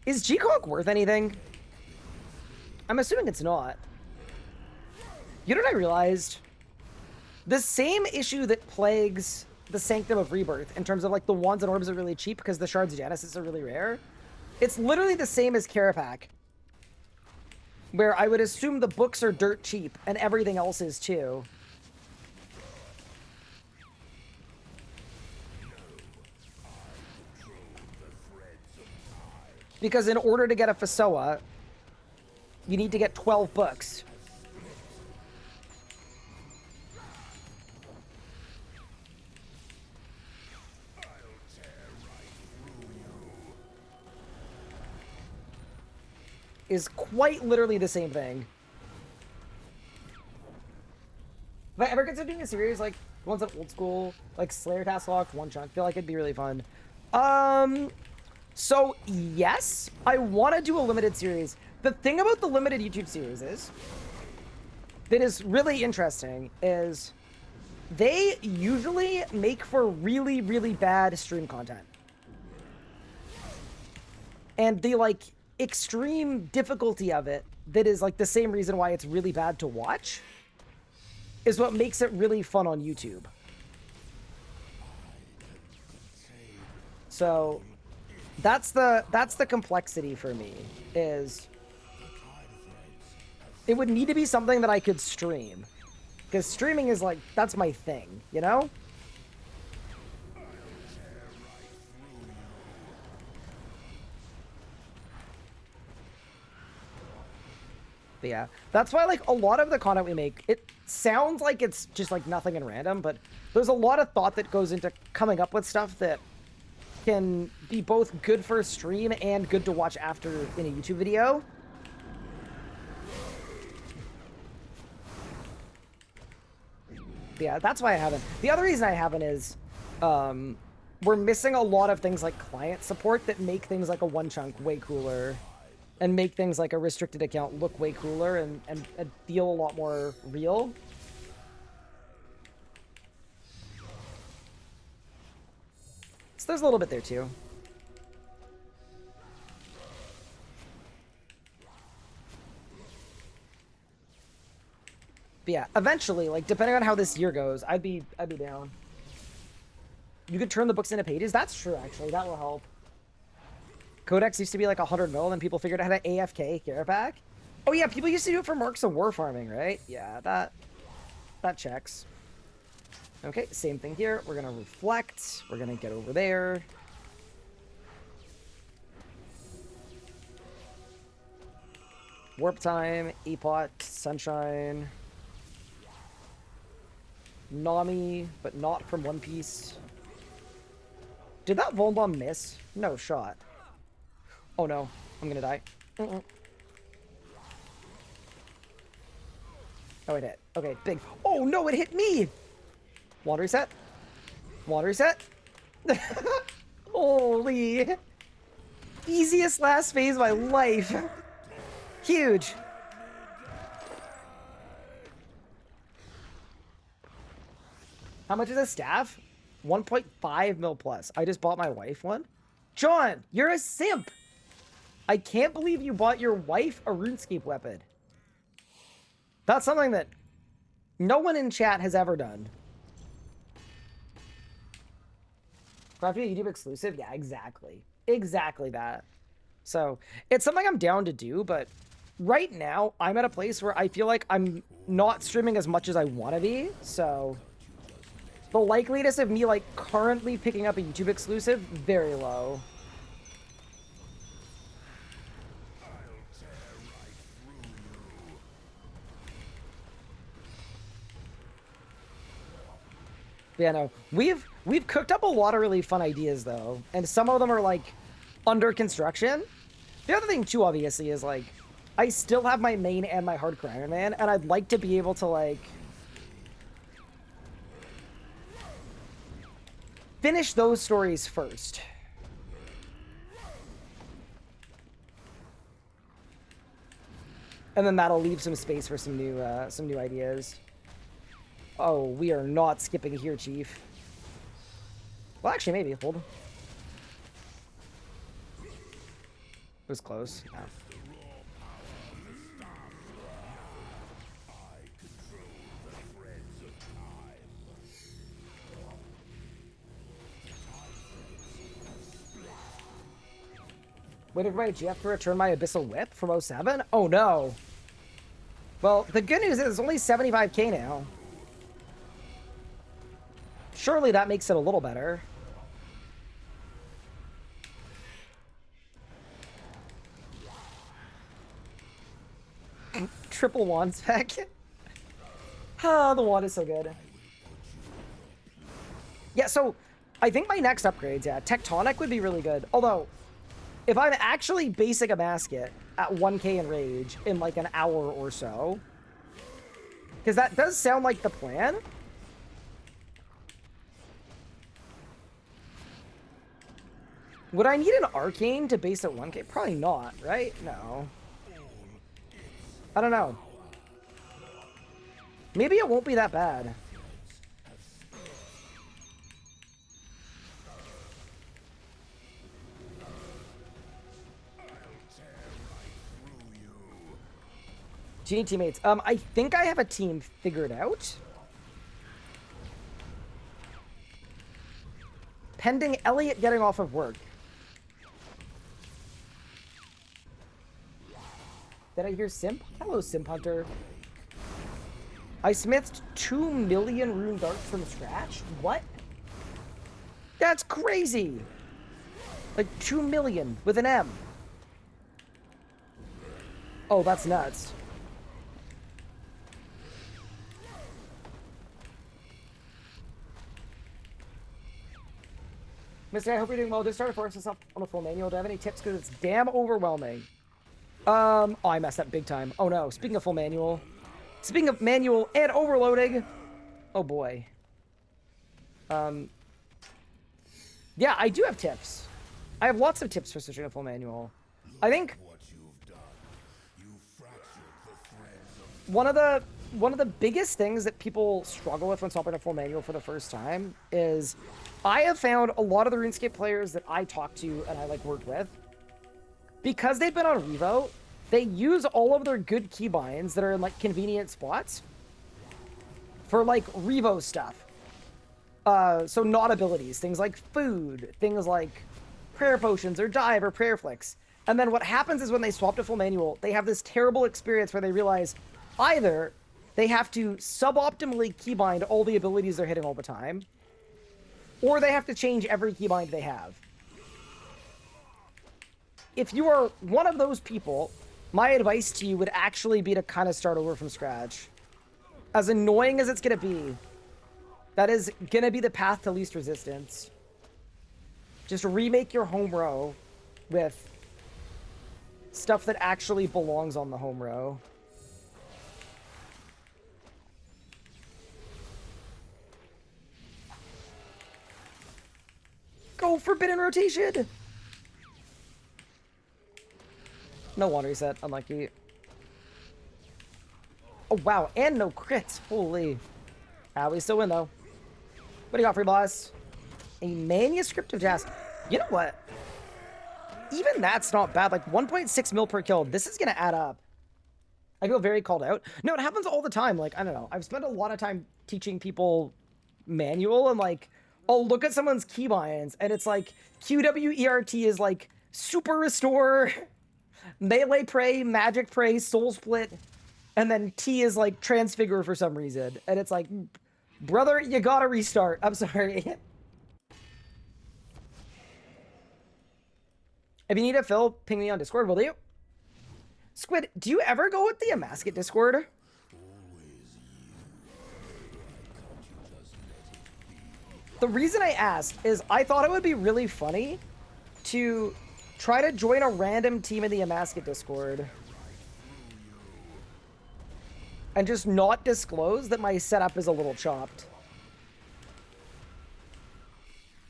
Is G-Conk worth anything? I'm assuming it's not. You know what I realized? The same issue that plagues the Sanctum of Rebirth in terms of, like, the wands and orbs are really cheap because the Shards of Genesis are really rare. It's literally the same as Carapac, where I would assume the books are dirt cheap and everything else is too. Because in order to get a Fasoa, you need to get 12 books. Is quite literally the same thing. If I ever consider doing a series like ones that old school, like Slayer Task Locked, One Chunk, I feel like it'd be really fun. So yes, I want to do a limited series. The thing about the limited YouTube series is, that is really interesting, is they usually make for really, really bad stream content. And the, like, extreme difficulty of it, that is, like, the same reason why it's really bad to watch, is what makes it really fun on YouTube. So that's the complexity for me, is it would need to be something that I could stream, because streaming is, like, that's my thing, you know? But yeah, that's why, like, a lot of the content we make, it sounds like it's just, like, nothing and random, but there's a lot of thought that goes into coming up with stuff that can be both good for a stream and good to watch after in a YouTube video. But yeah, that's why I haven't. The other reason I haven't is we're missing a lot of things like client support that make things like a One Chunk way cooler, and make things like a restricted account look way cooler and feel a lot more real. So there's a little bit there too. But yeah, eventually, like, depending on how this year goes, I'd be down. You could turn the books into pages. That's true, actually. That will help. Codex used to be like 100 mil, and then people figured out how to AFK Carapac. Oh yeah, people used to do it for Marks of War farming, right? Yeah, that checks. Okay, same thing here. We're gonna reflect. We're gonna get over there. Warp time, Apot, Sunshine. Nami, but not from One Piece. Did that Vuln Bomb miss? No shot. Oh no, I'm gonna die. Oh, it hit. Okay, big. Oh no, it hit me! Water reset. Water reset. Holy. Easiest last phase of my life. Huge. How much is a staff? 1.5 mil plus. I just bought my wife one. John, you're a simp. I can't believe you bought your wife a RuneScape weapon. That's something that no one in chat has ever done. Crafty YouTube exclusive? Yeah, exactly. Exactly that. So, it's something I'm down to do, but right now, I'm at a place where I feel like I'm not streaming as much as I want to be, so The likeliness of me, like, currently picking up a YouTube exclusive, very low. Yeah, no. We've cooked up a lot of really fun ideas, though. And some of them are, like, under construction. The other thing, too, obviously, is, like, I still have my main and my hardcore Iron Man, and I'd like to be able to, like, finish those stories first. And then that'll leave some space for some new ideas. Oh, we are not skipping here, Chief. Well, actually, maybe. Hold. It was close. Yeah. Wait, everybody, do you have to return my Abyssal Whip from 07? Oh, no. Well, the good news is it's only 75k now. Surely that makes it a little better. Triple wand spec. Ah, the wand is so good. Yeah, so I think my next upgrades, yeah, Tectonic would be really good. Although, if I'm actually basing a basket at 1k in rage in like an hour or so, because that does sound like the plan. Would I need an arcane to base at 1k? Probably not, right? No. I don't know. Maybe it won't be that bad. Do you need teammates? I think I have a team figured out. Pending Elliot getting off of work. Did I hear Simp? Hello, Simp Hunter. I smithed 2 million rune darts from scratch? What? That's crazy! Like 2 million with an M. Oh, that's nuts. Mister, I hope you're doing well. Just started forcing myself on a full manual. Do I have any tips? Because it's damn overwhelming. Oh, I messed up big time. Oh no, speaking of full manual. Speaking of manual and overloading. Oh boy. Yeah, I do have tips. I have lots of tips for switching to full manual. I think one of the biggest things that people struggle with when swapping to full manual for the first time is I have found a lot of the RuneScape players that I talk to and I like work with, because they've been on Revo, they use all of their good keybinds that are in like convenient spots for like Revo stuff. So not abilities, things like food, things like prayer potions or dive or prayer flicks. And then what happens is when they swap to full manual, they have this terrible experience where they realize either they have to suboptimally keybind all the abilities they're hitting all the time, or they have to change every keybind they have. If you are one of those people, my advice to you would actually be to kind of start over from scratch. As annoying as it's going to be, that is going to be the path to least resistance. Just remake your home row with stuff that actually belongs on the home row. Go forbidden rotation! No water reset, unlucky. Oh wow, and no crits, holy. We still win though. What do you got, free boss? A manuscript of Jazz. You know what? Even that's not bad, like 1.6 mil per kill. This is gonna add up. I feel very called out. No, it happens all the time. Like, I don't know. I've spent a lot of time teaching people manual and like, I'll look at someone's keybinds and it's like QWERT is like super restore, melee pray, magic pray, soul split, and then T is like transfigure for some reason. And it's like, Brother, you gotta restart. I'm sorry. If you need a fill, ping me on Discord, will you? Squid, do you ever go with the Amasket Discord? The reason I asked is I thought it would be really funny to try to join a random team in the Amasket Discord and just not disclose that my setup is a little chopped.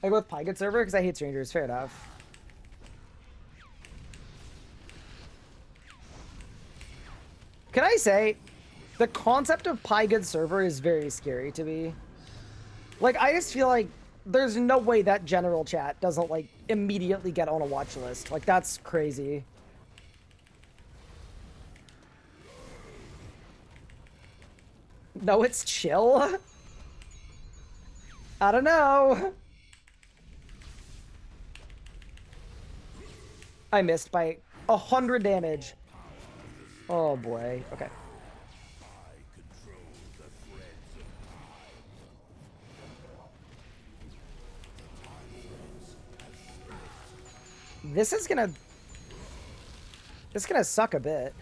I go with Pygood server because I hate strangers. Fair enough. Can I say, the concept of Pygood server is very scary to me. Like, I just feel like there's no way that general chat doesn't, like, immediately get on a watch list. Like, that's crazy. No, it's chill. I don't know. I missed by 100 damage. Oh boy. Okay. This is gonna suck a bit.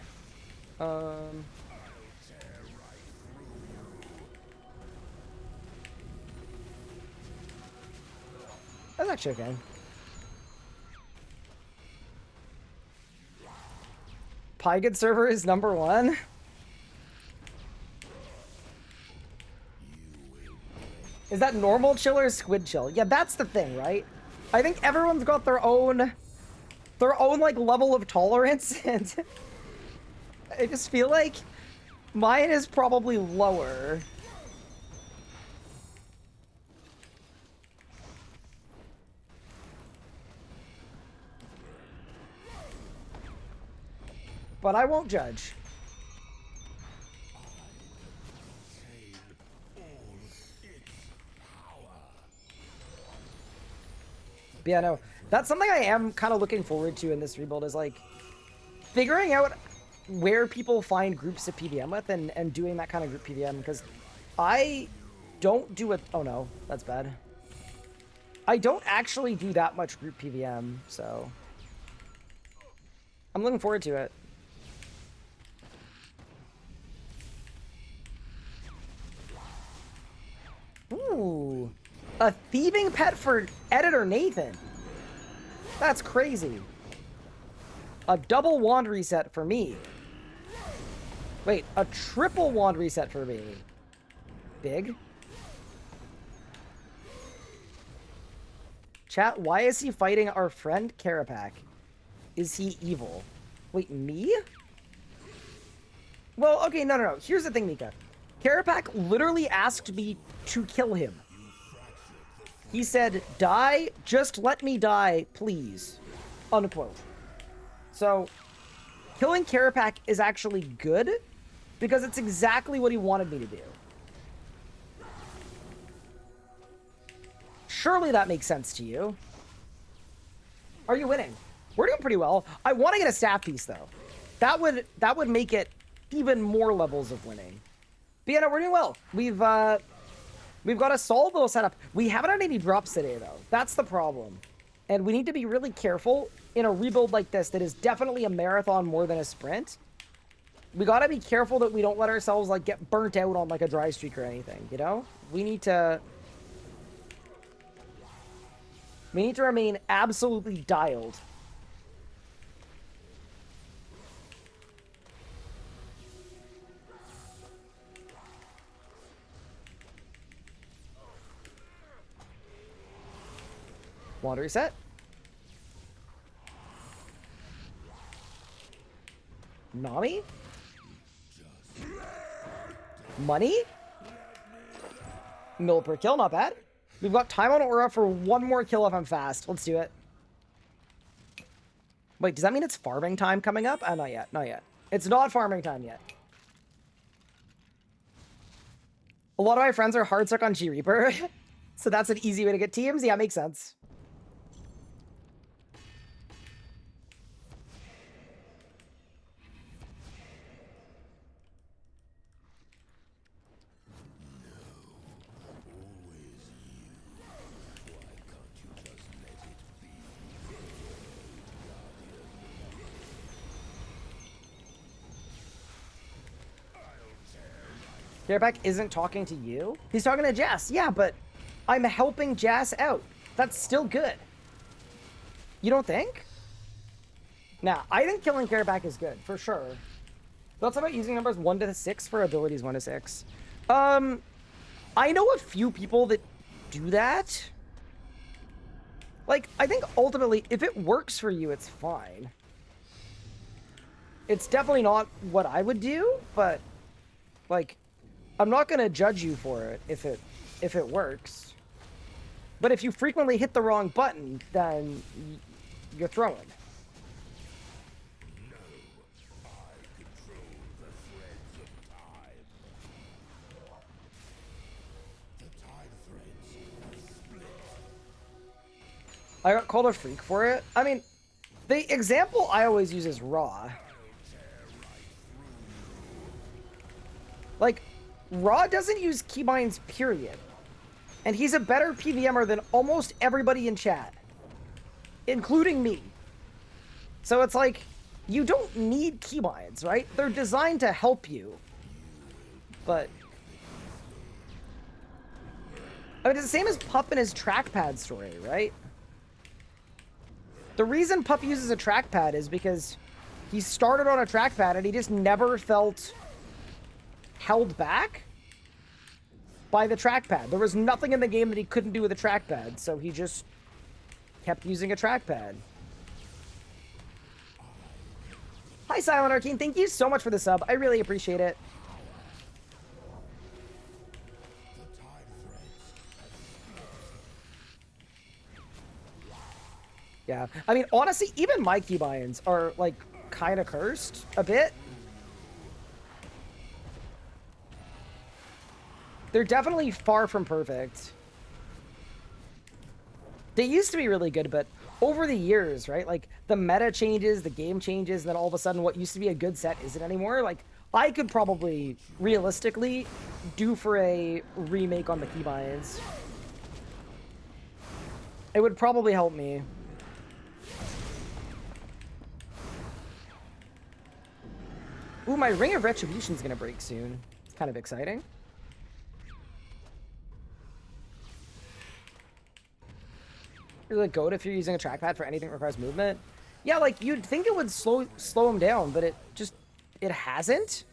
That's actually okay. Pygood server is number 1. Is that normal chill or squid chill? Yeah, that's the thing, right? I think everyone's got their own like level of tolerance, and I just feel like mine is probably lower. But I won't judge. But yeah, no, that's something I am kind of looking forward to in this rebuild, is like figuring out where people find groups to PVM with and doing that kind of group PVM, because I don't do it. Oh no, that's bad. I don't actually do that much group PVM, so I'm looking forward to it. Ooh, a thieving pet for editor Nathan. That's crazy. A double wand reset for me. Wait, a triple wand reset for me. Big. Chat, why is he fighting our friend Carapac? Is he evil? Wait, me? Well, okay, no. Here's the thing, Mika. Carapac literally asked me to kill him. He said, die, just let me die, please. Unquote. So, killing Carapac is actually good, because it's exactly what he wanted me to do. Surely that makes sense to you. Are you winning? We're doing pretty well. I want to get a staff piece, though. That would make it even more levels of winning. But yeah, no, we're doing well. We've got a solid little setup. We haven't had any drops today, though. That's the problem. And we need to be really careful in a rebuild like this that is definitely a marathon more than a sprint. We got to be careful that we don't let ourselves, like, get burnt out on, like, a dry streak or anything, you know? We need to remain absolutely dialed. Water reset. Nami? Money? Mil per kill, not bad. We've got time on Aura for one more kill if I'm fast. Let's do it. Wait, does that mean it's farming time coming up? Not yet, not yet. It's not farming time yet. A lot of my friends are hard stuck on G-Reaper, so that's an easy way to get teams. Yeah, makes sense. Careback isn't talking to you? He's talking to Jess. Yeah, but I'm helping Jess out. That's still good. You don't think? Nah, I think killing Careback is good, for sure. Thoughts about using numbers 1 to 6 for abilities 1 to 6? I know a few people that do that. Like, I think ultimately, if it works for you, it's fine. It's definitely not what I would do, but, like, I'm not going to judge you for it if it works. But if you frequently hit the wrong button, then you're throwing. I got called a freak for it. I mean, the example I always use is Raw. Like, Raw doesn't use keybinds, period. And he's a better PVMer than almost everybody in chat. Including me. So it's like, you don't need keybinds, right? They're designed to help you. But... I mean, it's the same as Pup and his trackpad story, right? The reason Pup uses a trackpad is because he started on a trackpad and he just never felt held back by the trackpad. There was nothing in the game that he couldn't do with a trackpad, so he just kept using a trackpad. Hi, Silent Arcane. Thank you so much for the sub. I really appreciate it. Yeah, I mean, honestly, even my keybinds are, like, kind of cursed a bit. They're definitely far from perfect. They used to be really good, but over the years, right? Like, the meta changes, the game changes, and then all of a sudden what used to be a good set isn't anymore. Like, I could probably, realistically, do for a remake on the keybinds. It would probably help me. Ooh, my Ring of Retribution's gonna break soon. It's kind of exciting. You're the goat if you're using a trackpad for anything that requires movement. Yeah, like, you'd think it would slow him down, but it hasn't.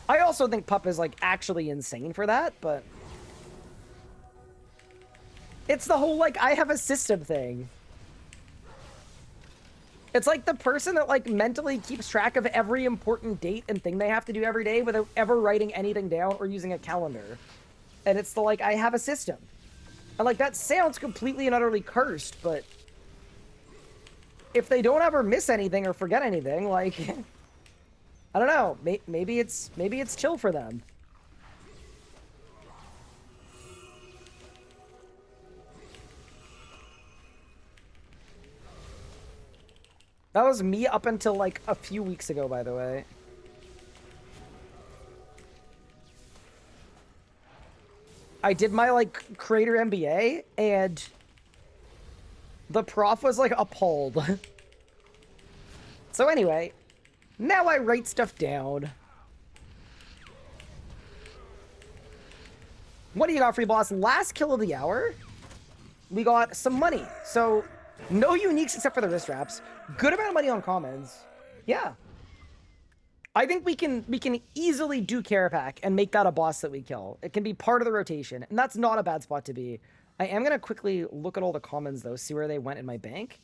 I also think Pup is, like, actually insane for that, but... It's the whole, like, I have a system thing. It's like the person that, like, mentally keeps track of every important date and thing they have to do every day without ever writing anything down or using a calendar. And it's the, like, I have a system. And, like, that sounds completely and utterly cursed, but... if they don't ever miss anything or forget anything, like... I don't know. Maybe it's chill for them. That was me up until, like, a few weeks ago, by the way. I did my, like, Creator MBA, and the prof was, like, appalled. So anyway, now I write stuff down. What do you got, free boss? Last kill of the hour, we got some money. So... no uniques except for the wrist wraps. Good amount of money on commons. Yeah. I think we can easily do Carapac and make that a boss that we kill. It can be part of the rotation, and that's not a bad spot to be. I am going to quickly look at all the commons, though, see where they went in my bank.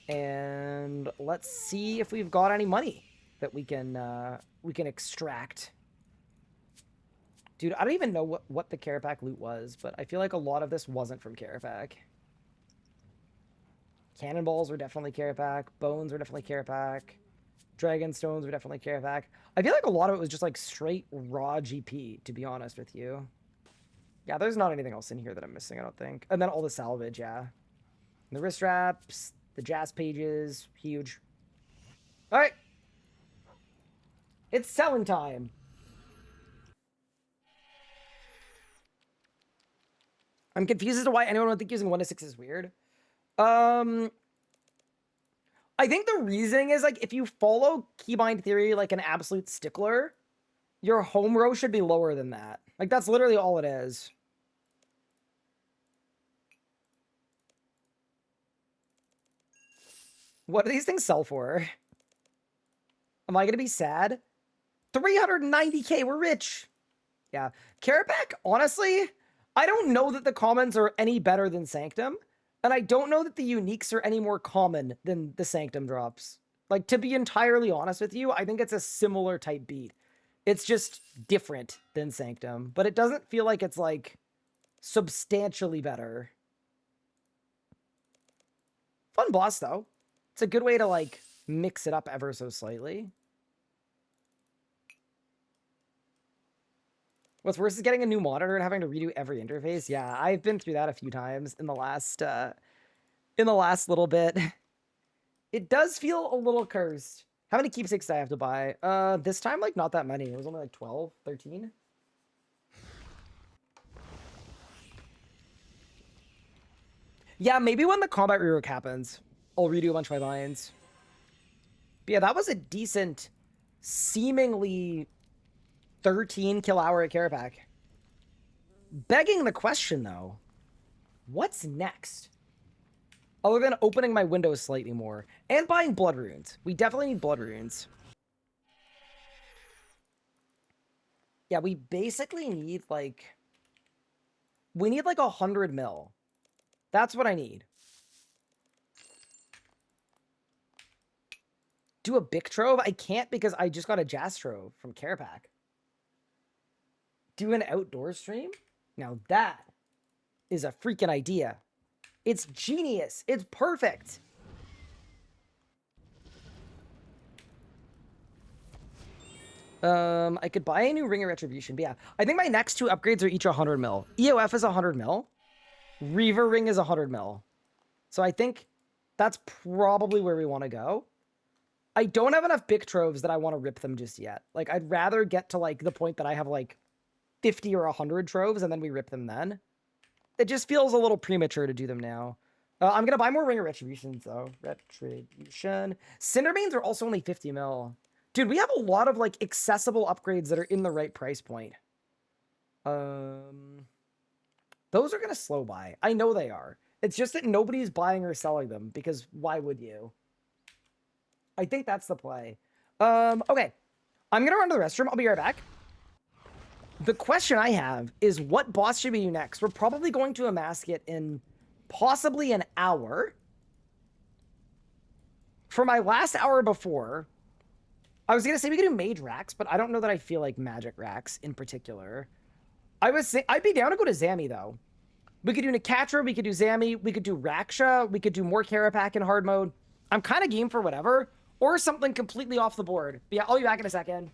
And let's see if we've got any money that we can extract. Dude, I don't even know what the Carapac loot was, but I feel like a lot of this wasn't from Carapac. Cannonballs were definitely Carapac. Bones were definitely Carapac. Dragon stones were definitely Carapac. I feel like a lot of it was just like straight raw GP, to be honest with you. Yeah, there's not anything else in here that I'm missing, I don't think. And then all the salvage, yeah. And the wrist wraps, the jazz pages, huge. All right. It's selling time. I'm confused as to why anyone would think using 1 to 6 is weird. I think the reasoning is like if you follow keybind theory like an absolute stickler, your home row should be lower than that. Like that's literally all it is. What do these things sell for? Am I gonna be sad? 390k, we're rich. Yeah. Carapac, honestly, I don't know that the commons are any better than Sanctum, and I don't know that the uniques are any more common than the Sanctum drops. Like, to be entirely honest with you, I think it's a similar type beat. It's just different than Sanctum, but it doesn't feel like it's, like, substantially better. Fun boss, though. It's a good way to, like, mix it up ever so slightly. What's worse is getting a new monitor and having to redo every interface. Yeah, I've been through that a few times in the last little bit. It does feel a little cursed. How many keepsakes do I have to buy? This time, like, not that many. It was only like 12, 13. Yeah, maybe when the combat rework happens, I'll redo a bunch of my lines. But yeah, that was a decent, seemingly 13 kill hour at Carapac. Begging the question, though, what's next? Other than opening my windows slightly more and buying blood runes. We definitely need blood runes. Yeah, we basically need like... We need like 100 mil. That's what I need. Do a Bic Trove? I can't because I just got a Jas Trove from Carapac. Do an outdoor stream? Now that is a freaking idea. It's genius. It's perfect. I could buy a new Ring of Retribution, but yeah. I think my next two upgrades are each 100 mil. EOF is 100 mil. Reaver Ring is 100 mil. So I think that's probably where we want to go. I don't have enough Bic Troves that I want to rip them just yet. Like, I'd rather get to, like, the point that I have, like, 50 or 100 Troves, and then we rip them then. It just feels a little premature to do them now. I'm going to buy more Ring of Retributions, though. Retribution. Cindermanes are also only 50 mil. Dude, we have a lot of, like, accessible upgrades that are in the right price point. Those are going to slow by. I know they are. It's just that nobody's buying or selling them, because why would you? I think that's the play. Okay. I'm going to run to the restroom. I'll be right back. The question I have is what boss should we do next? We're probably going to amass it in possibly an hour. For my last hour before, I was going to say we could do mage racks, but I don't know that I feel like magic racks in particular. I'd be down to go to Zami, though. We could do Nikatra, we could do Zami, we could do Raksha, we could do more Carapac in hard mode. I'm kind of game for whatever, or something completely off the board. But yeah, I'll be back in a second.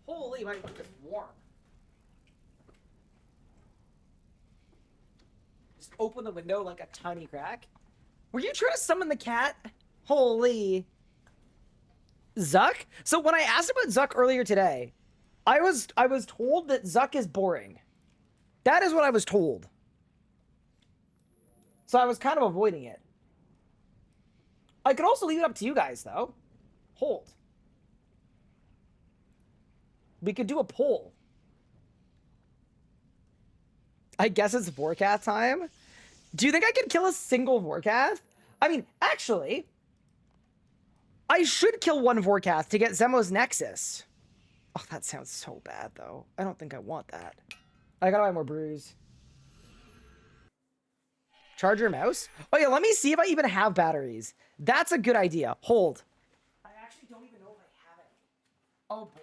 Holy, my room is warm. Just open the window like a tiny crack. Were you trying to summon the cat? Holy. Zuck? So when I asked about Zuck earlier today, I was told that Zuck is boring. That is what I was told. So I was kind of avoiding it. I could also leave it up to you guys, though. Hold. We could do a poll. I guess it's Vorkath time. Do you think I could kill a single Vorkath? I mean, actually, I should kill one Vorkath to get Zemo's Nexus. Oh, that sounds so bad, though. I don't think I want that. I gotta buy more brews. Charge your mouse? Oh, yeah, let me see if I even have batteries. That's a good idea. Hold. I actually don't even know if I have any. Oh, boy.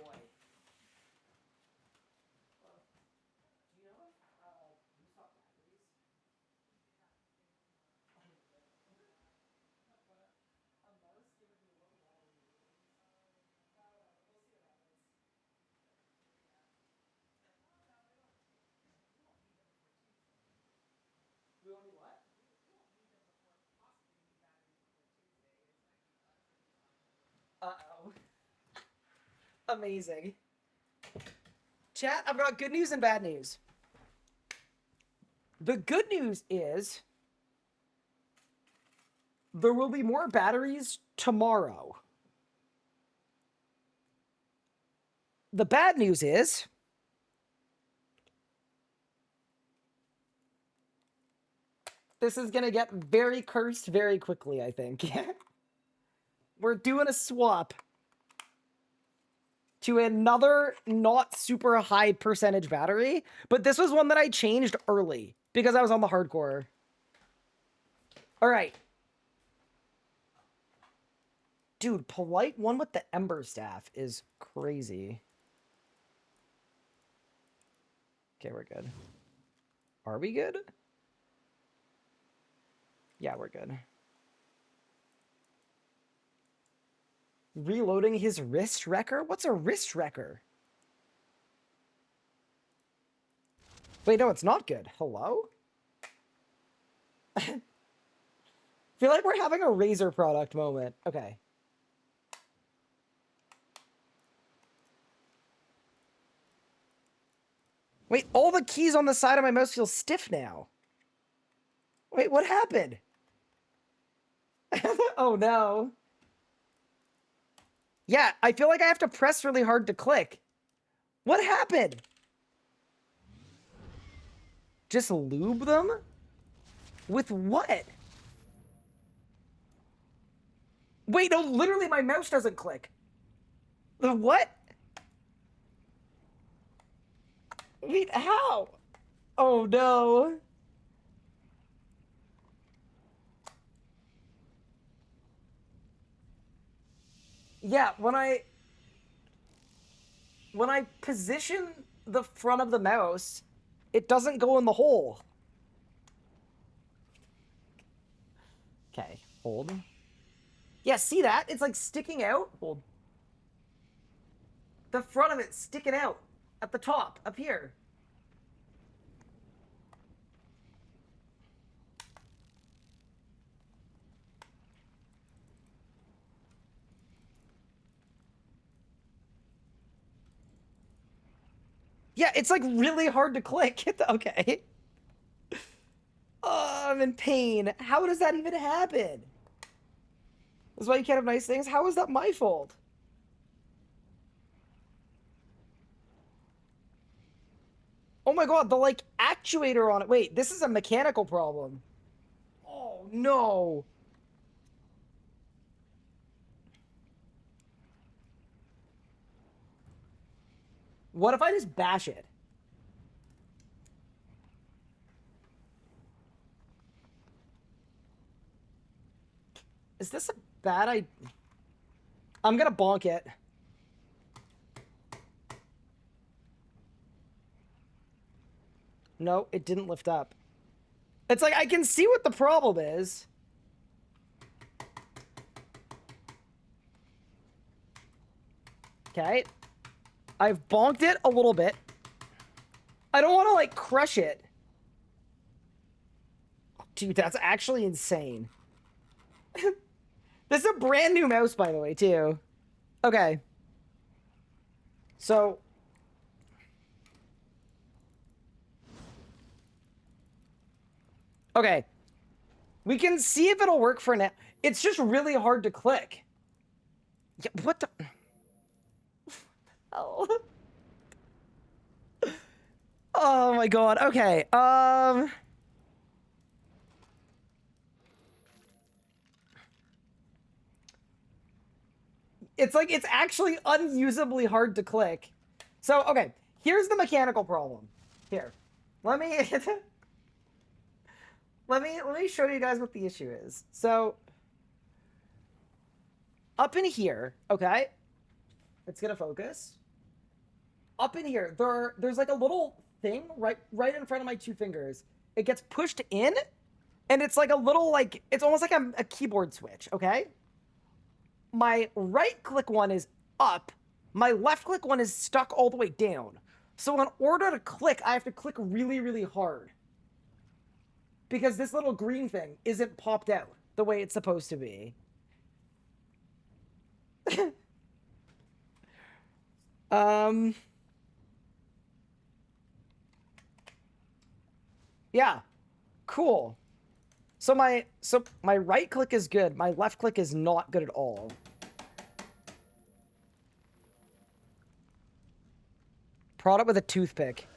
Uh-oh. Amazing. Chat, I've got good news and bad news. The good news is there will be more batteries tomorrow. The bad news is this is going to get very cursed very quickly, I think. We're doing a swap to another not super high percentage battery, but this was one that I changed early because I was on the hardcore. All right. Dude, polite one with the Ember Staff is crazy. Okay, we're good. Are we good? Yeah, we're good. Reloading his wrist wrecker? What's a wrist wrecker? Wait, no, it's not good. Hello? Feel like we're having a Razer product moment. Okay. Wait, all the keys on the side of my mouse feel stiff now. Wait, what happened? Oh no. Yeah, I feel like I have to press really hard to click. What happened? Just lube them? With what? Wait, no, literally my mouse doesn't click. The what? Wait, how? Oh no. Yeah, when I position the front of the mouse, it doesn't go in the hole. Okay, hold. Yeah, see that? It's like sticking out. Hold. The front of it's sticking out at the top, up here. Yeah, it's like really hard to click. Okay. Oh, I'm in pain. How does that even happen? That's why you can't have nice things? How is that my fault? Oh my god, the like actuator on it. Wait, this is a mechanical problem. Oh no. What if I just bash it? Is this a bad idea? I'm gonna bonk it. No, it didn't lift up. It's like, I can see what the problem is. Okay. I've bonked it a little bit. I don't want to, like, crush it. Dude, that's actually insane. This is a brand new mouse, by the way, too. Okay. So... Okay. We can see if it'll work for now. It's just really hard to click. Yeah, what the... Oh. Oh my god. Okay. It's like, it's actually unusably hard to click. So, okay. Here's the mechanical problem. Here. Let me... let me show you guys what the issue is. So... Up in here, okay? It's gonna focus. Up in here, there's like a little thing right in front of my 2 fingers. It gets pushed in, and it's like a little, like, it's almost like a keyboard switch, okay? My right click one is up. My left click one is stuck all the way down. So in order to click, I have to click really, really hard. Because this little green thing isn't popped out the way it's supposed to be. Yeah. Cool. So my right click is good. My left click is not good at all. Prod it with a toothpick.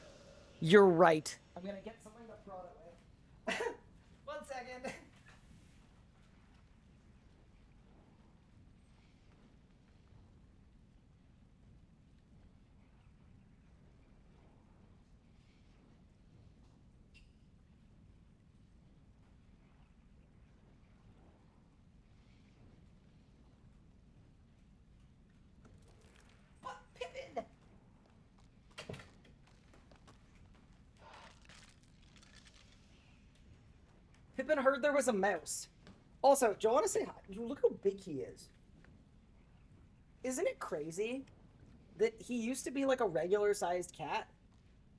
You're right. I'm gonna get something to prod it with. 1 second. Pippin! Pippin heard there was a mouse. Also, do you want to say hi? Look how big he is. Isn't it crazy that he used to be like a regular sized cat,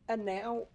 and now...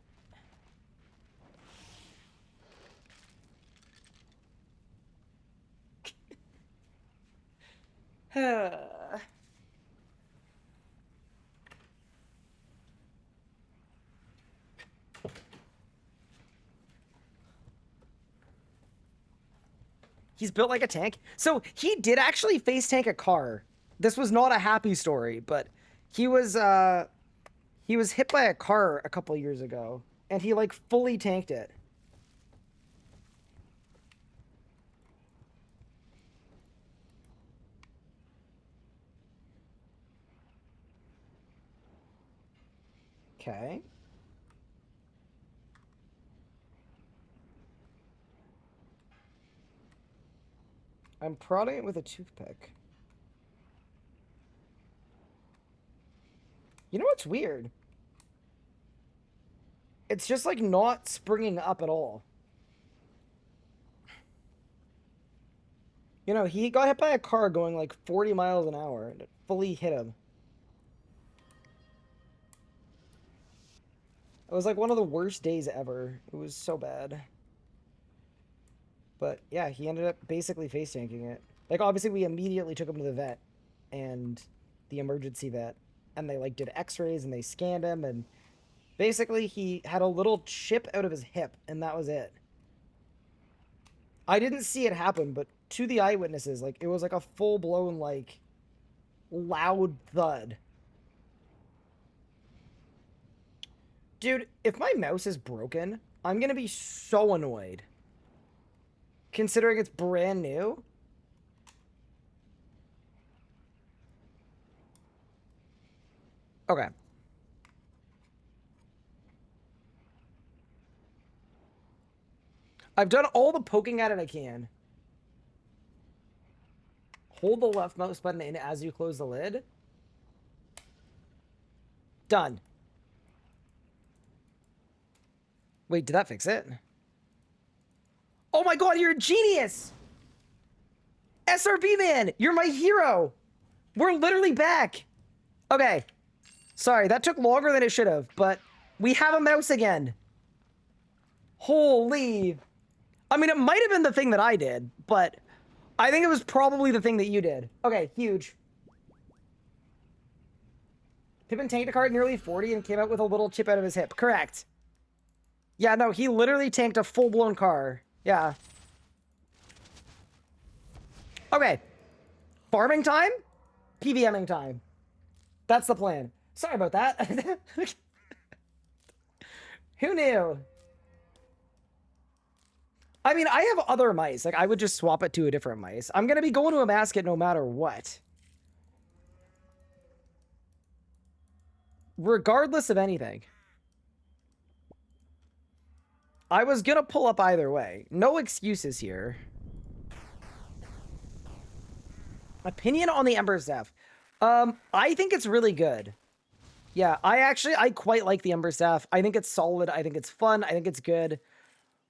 He's built like a tank. So he did actually face tank a car. This was not a happy story, but he was hit by a car a couple years ago, and he like fully tanked it. Okay. I'm prodding it with a toothpick. You know what's weird? It's just like not springing up at all. You know, he got hit by a car going like 40 miles an hour and it fully hit him. It was like one of the worst days ever. It was so bad. But yeah, he ended up basically face tanking it. Like, obviously we immediately took him to the vet and the emergency vet, and they like did x-rays and they scanned him, and basically he had a little chip out of his hip, and that was it. I didn't see it happen, but to the eyewitnesses, like, it was like a full-blown, like, loud thud. Dude, if my mouse is broken, I'm gonna be so annoyed. Considering it's brand new. Okay. I've done all the poking at it I can. Hold the left mouse button in as you close the lid. Done. Wait, did that fix it? Oh my god, you're a genius! SRB man, you're my hero! We're literally back! Okay. Sorry, that took longer than it should have, but we have a mouse again. Holy... I mean, it might have been the thing that I did, but I think it was probably the thing that you did. Okay, huge. Pippin tanked a car at nearly 40 and came out with a little chip out of his hip. Correct. Yeah, no, he literally tanked a full-blown car. Yeah. Okay. Farming time, PVMing time. That's the plan. Sorry about that. Who knew? I mean, I have other mice. Like, I would just swap it to a different mice. I'm going to be going to a basket no matter what. Regardless of anything. I was going to pull up either way. No excuses here. Opinion on the Ember Staff. I think it's really good. Yeah, I quite like the Ember Staff. I think it's solid. I think it's fun. I think it's good.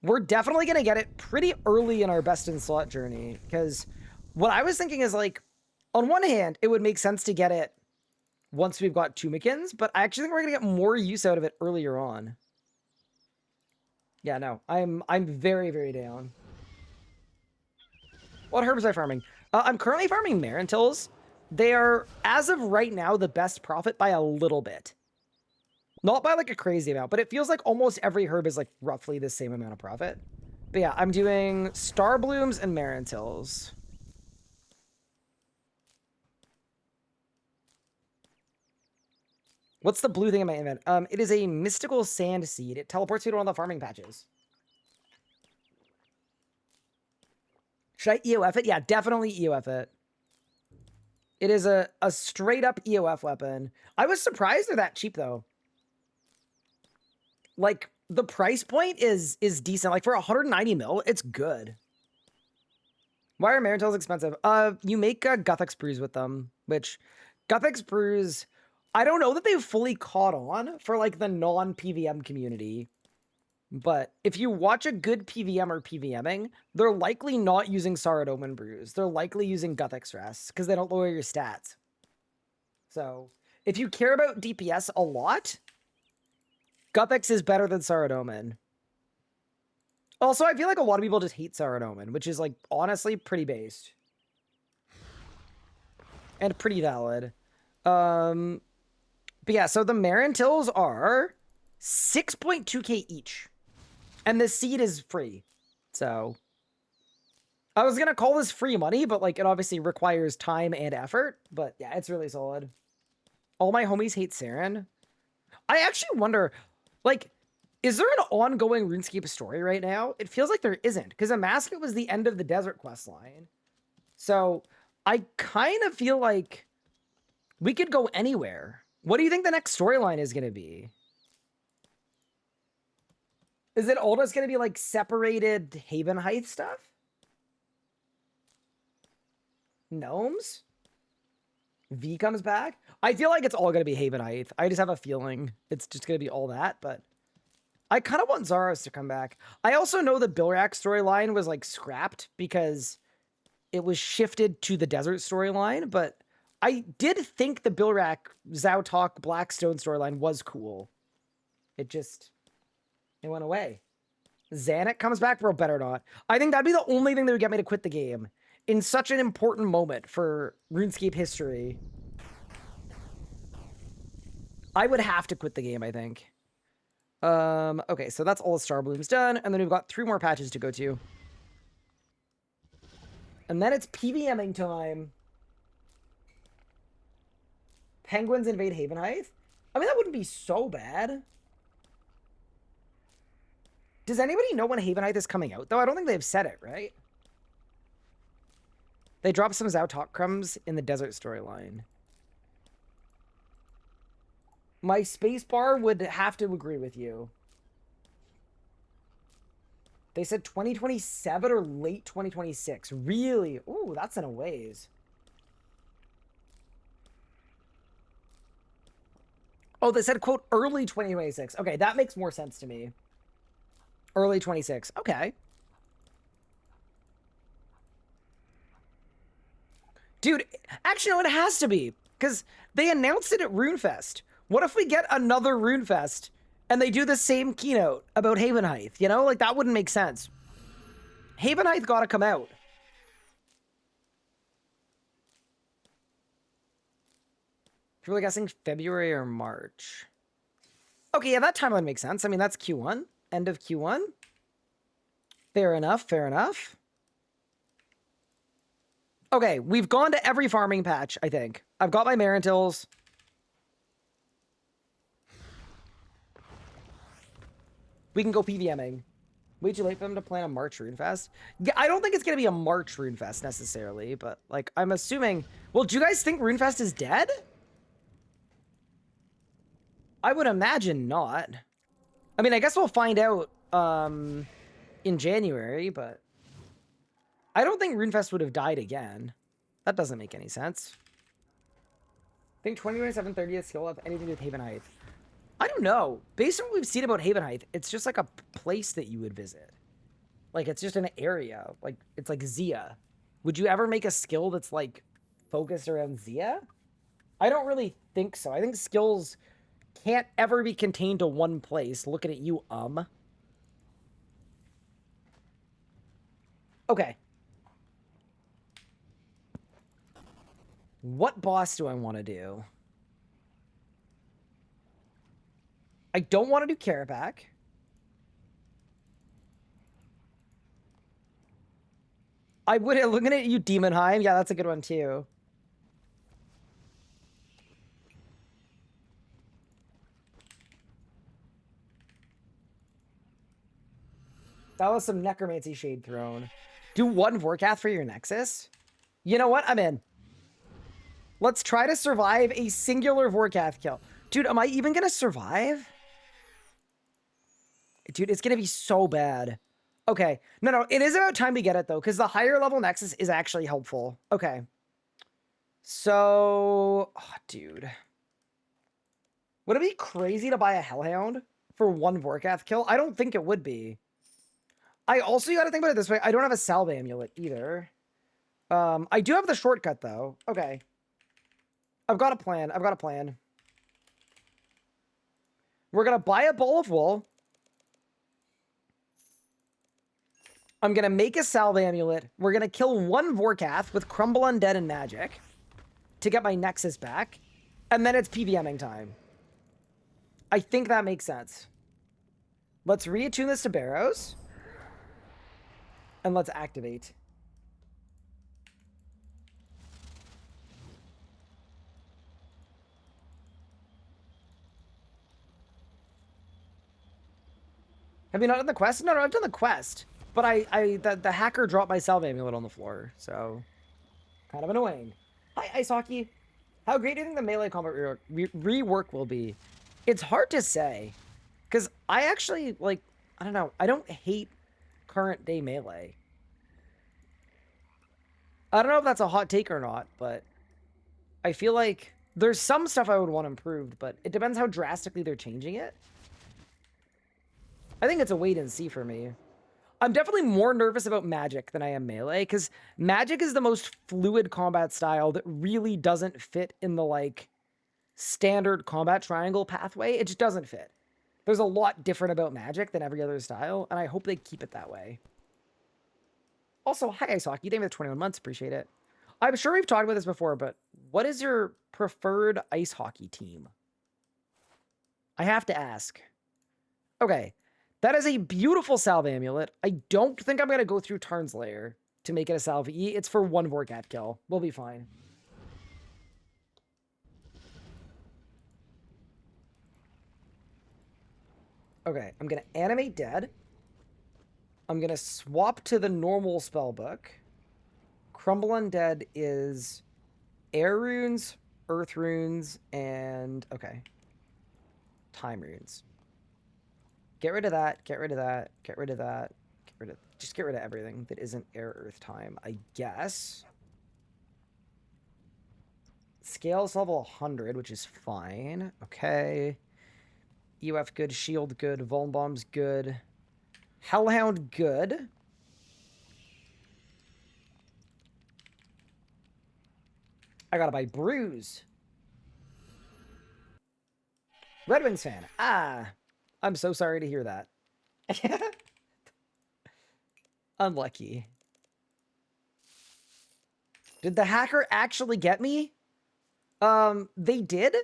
We're definitely going to get it pretty early in our best in slot journey, because what I was thinking is, like, on one hand, it would make sense to get it once we've got 2 Mickens, but I actually think we're going to get more use out of it earlier on. Yeah, no, I'm very, very down. What herbs am I farming? I'm currently farming Marintils. They are, as of right now, the best profit by a little bit. Not by, like, a crazy amount, but it feels like almost every herb is, like, roughly the same amount of profit. But yeah, I'm doing Star Blooms and Marintils. What's the blue thing in my invent? It is a mystical sand seed. It teleports you to one of the farming patches. Should I EOF it? Yeah, definitely EOF it. It is a straight-up EOF weapon. I was surprised they're that cheap, though. Like, the price point is decent. Like, for 190 mil, it's good. Why are Marintils expensive? You make Guthix brews with them, which Guthix brews, I don't know that they've fully caught on for, like, the non-PVM community. But if you watch a good PVM or PVMing, they're likely not using Saradomin brews. They're likely using Guthix rests because they don't lower your stats. So, if you care about DPS a lot, Guthix is better than Saradomin. Also, I feel like a lot of people just hate Saradomin, which is, like, honestly pretty based. And pretty valid. But yeah, so the Marintils are 6.2k each. And the seed is free. So I was going to call this free money, but, like, it obviously requires time and effort. But yeah, it's really solid. All my homies hate Saren. I actually wonder, like, is there an ongoing RuneScape story right now? It feels like there isn't, because Amasket was the end of the desert quest line. So I kind of feel like we could go anywhere. What do you think the next storyline is going to be? Is it all just going to be, like, separated Haven Heights stuff? Gnomes? V comes back? I feel like it's all going to be Haven Heights. I just have a feeling it's just going to be all that, but I kind of want Zaros to come back. I also know the Bilrak storyline was, like, scrapped because it was shifted to the desert storyline, but I did think the Bilrak Zautok Blackstone storyline was cool. It went away. Xanac comes back, bro, better not. I think that'd be the only thing that would get me to quit the game in such an important moment for RuneScape history. I would have to quit the game, I think. Okay, so that's all the Star Blooms done, and then we've got 3 more patches to go to. And then it's PVMing time. Penguins invade Haven Heights? I mean, that wouldn't be so bad. Does anybody know when Haven Heights is coming out, though? I don't think they've said it, right? They dropped some Zautok crumbs in the desert storyline. My spacebar would have to agree with you. They said 2027 or late 2026. Really? Ooh, that's in a ways. Oh, they said, quote, early 2026. Okay, that makes more sense to me. Early 26. Okay. Dude, actually, no, it has to be. Because they announced it at RuneFest. What if we get another RuneFest and they do the same keynote about Haven Heights? You know, like, that wouldn't make sense. Haven Heights gotta come out. People are guessing February or March. Okay, yeah, that timeline makes sense. I mean, that's Q1. End of Q1. Fair enough, fair enough. Okay, we've gone to every farming patch, I think. I've got my Marintils. We can go PVMing. Way too late for them to plan a March Runefest. Yeah, I don't think it's going to be a March Runefest necessarily, but, like, I'm assuming... Well, do you guys think Runefest is dead? I would imagine not. I mean, I guess we'll find out in January, but... I don't think Runefest would have died again. That doesn't make any sense. I think 2027 30th skill have anything to do with Haven Heights. I don't know. Based on what we've seen about Haven Heights, it's just like a place that you would visit. Like, it's just an area. Like, it's like Zia. Would you ever make a skill that's, like, focused around Zia? I don't really think so. I think skills can't ever be contained to one place. Looking at you, Okay. What boss do I want to do? I don't want to do Karabac. I would, looking at you, Demonheim. Yeah, that's a good one, too. That was some Necromancy Shade Throne. Do one Vorkath for your Nexus? You know what? I'm in. Let's try to survive a singular Vorkath kill. Dude, am I even going to survive? Dude, it's going to be so bad. Okay. No, it is about time we get it, though, because the higher level Nexus is actually helpful. Okay. So... Oh, dude. Would it be crazy to buy a Hellhound for one Vorkath kill? I don't think it would be. I also got to think about it this way. I don't have a Salve Amulet either. I do have the shortcut, though. Okay. I've got a plan. We're going to buy a Ball of Wool. I'm going to make a Salve Amulet. We're going to kill one Vorkath with Crumble Undead and Magic to get my Nexus back. And then it's PVMing time. I think that makes sense. Let's reattune this to Barrows. And let's activate. Have you not done the quest? No, I've done the quest. But the hacker dropped my Salve Amulet on the floor, so kind of annoying. Hi, Ice Hockey. How great do you think the melee combat rework will be? It's hard to say, because I actually, like, I don't know. I don't hate current day melee. I don't know if that's a hot take or not, but I feel like there's some stuff I would want improved, but it depends how drastically they're changing it. I think it's a wait and see for me. I'm definitely more nervous about Magic than I am Melee, because Magic is the most fluid combat style that really doesn't fit in the, like, standard combat triangle pathway. It just doesn't fit. There's a lot different about Magic than every other style, and I hope they keep it that way. Also, hi, Ice Hockey. Thank you for the 21 months. Appreciate it. I'm sure we've talked about this before, but what is your preferred Ice Hockey team? I have to ask. Okay. That is a beautiful Salve Amulet. I don't think I'm going to go through Tarn's Lair to make it a Salve E. It's for one Vorkath kill. We'll be fine. Okay, I'm going to animate Dead. I'm going to swap to the normal spellbook. Crumble Undead is Air Runes, Earth Runes, and... Okay. Time Runes. Get rid of that, get rid of that, get rid of that, just get rid of everything that isn't air, earth, time, I guess. Scale's level 100, which is fine. Okay. EUF good, shield good, Vuln Bomb's good. Hellhound good. I gotta buy Bruise. Red Wings fan. Ah. I'm so sorry to hear that. Unlucky. Did the hacker actually get me? They did,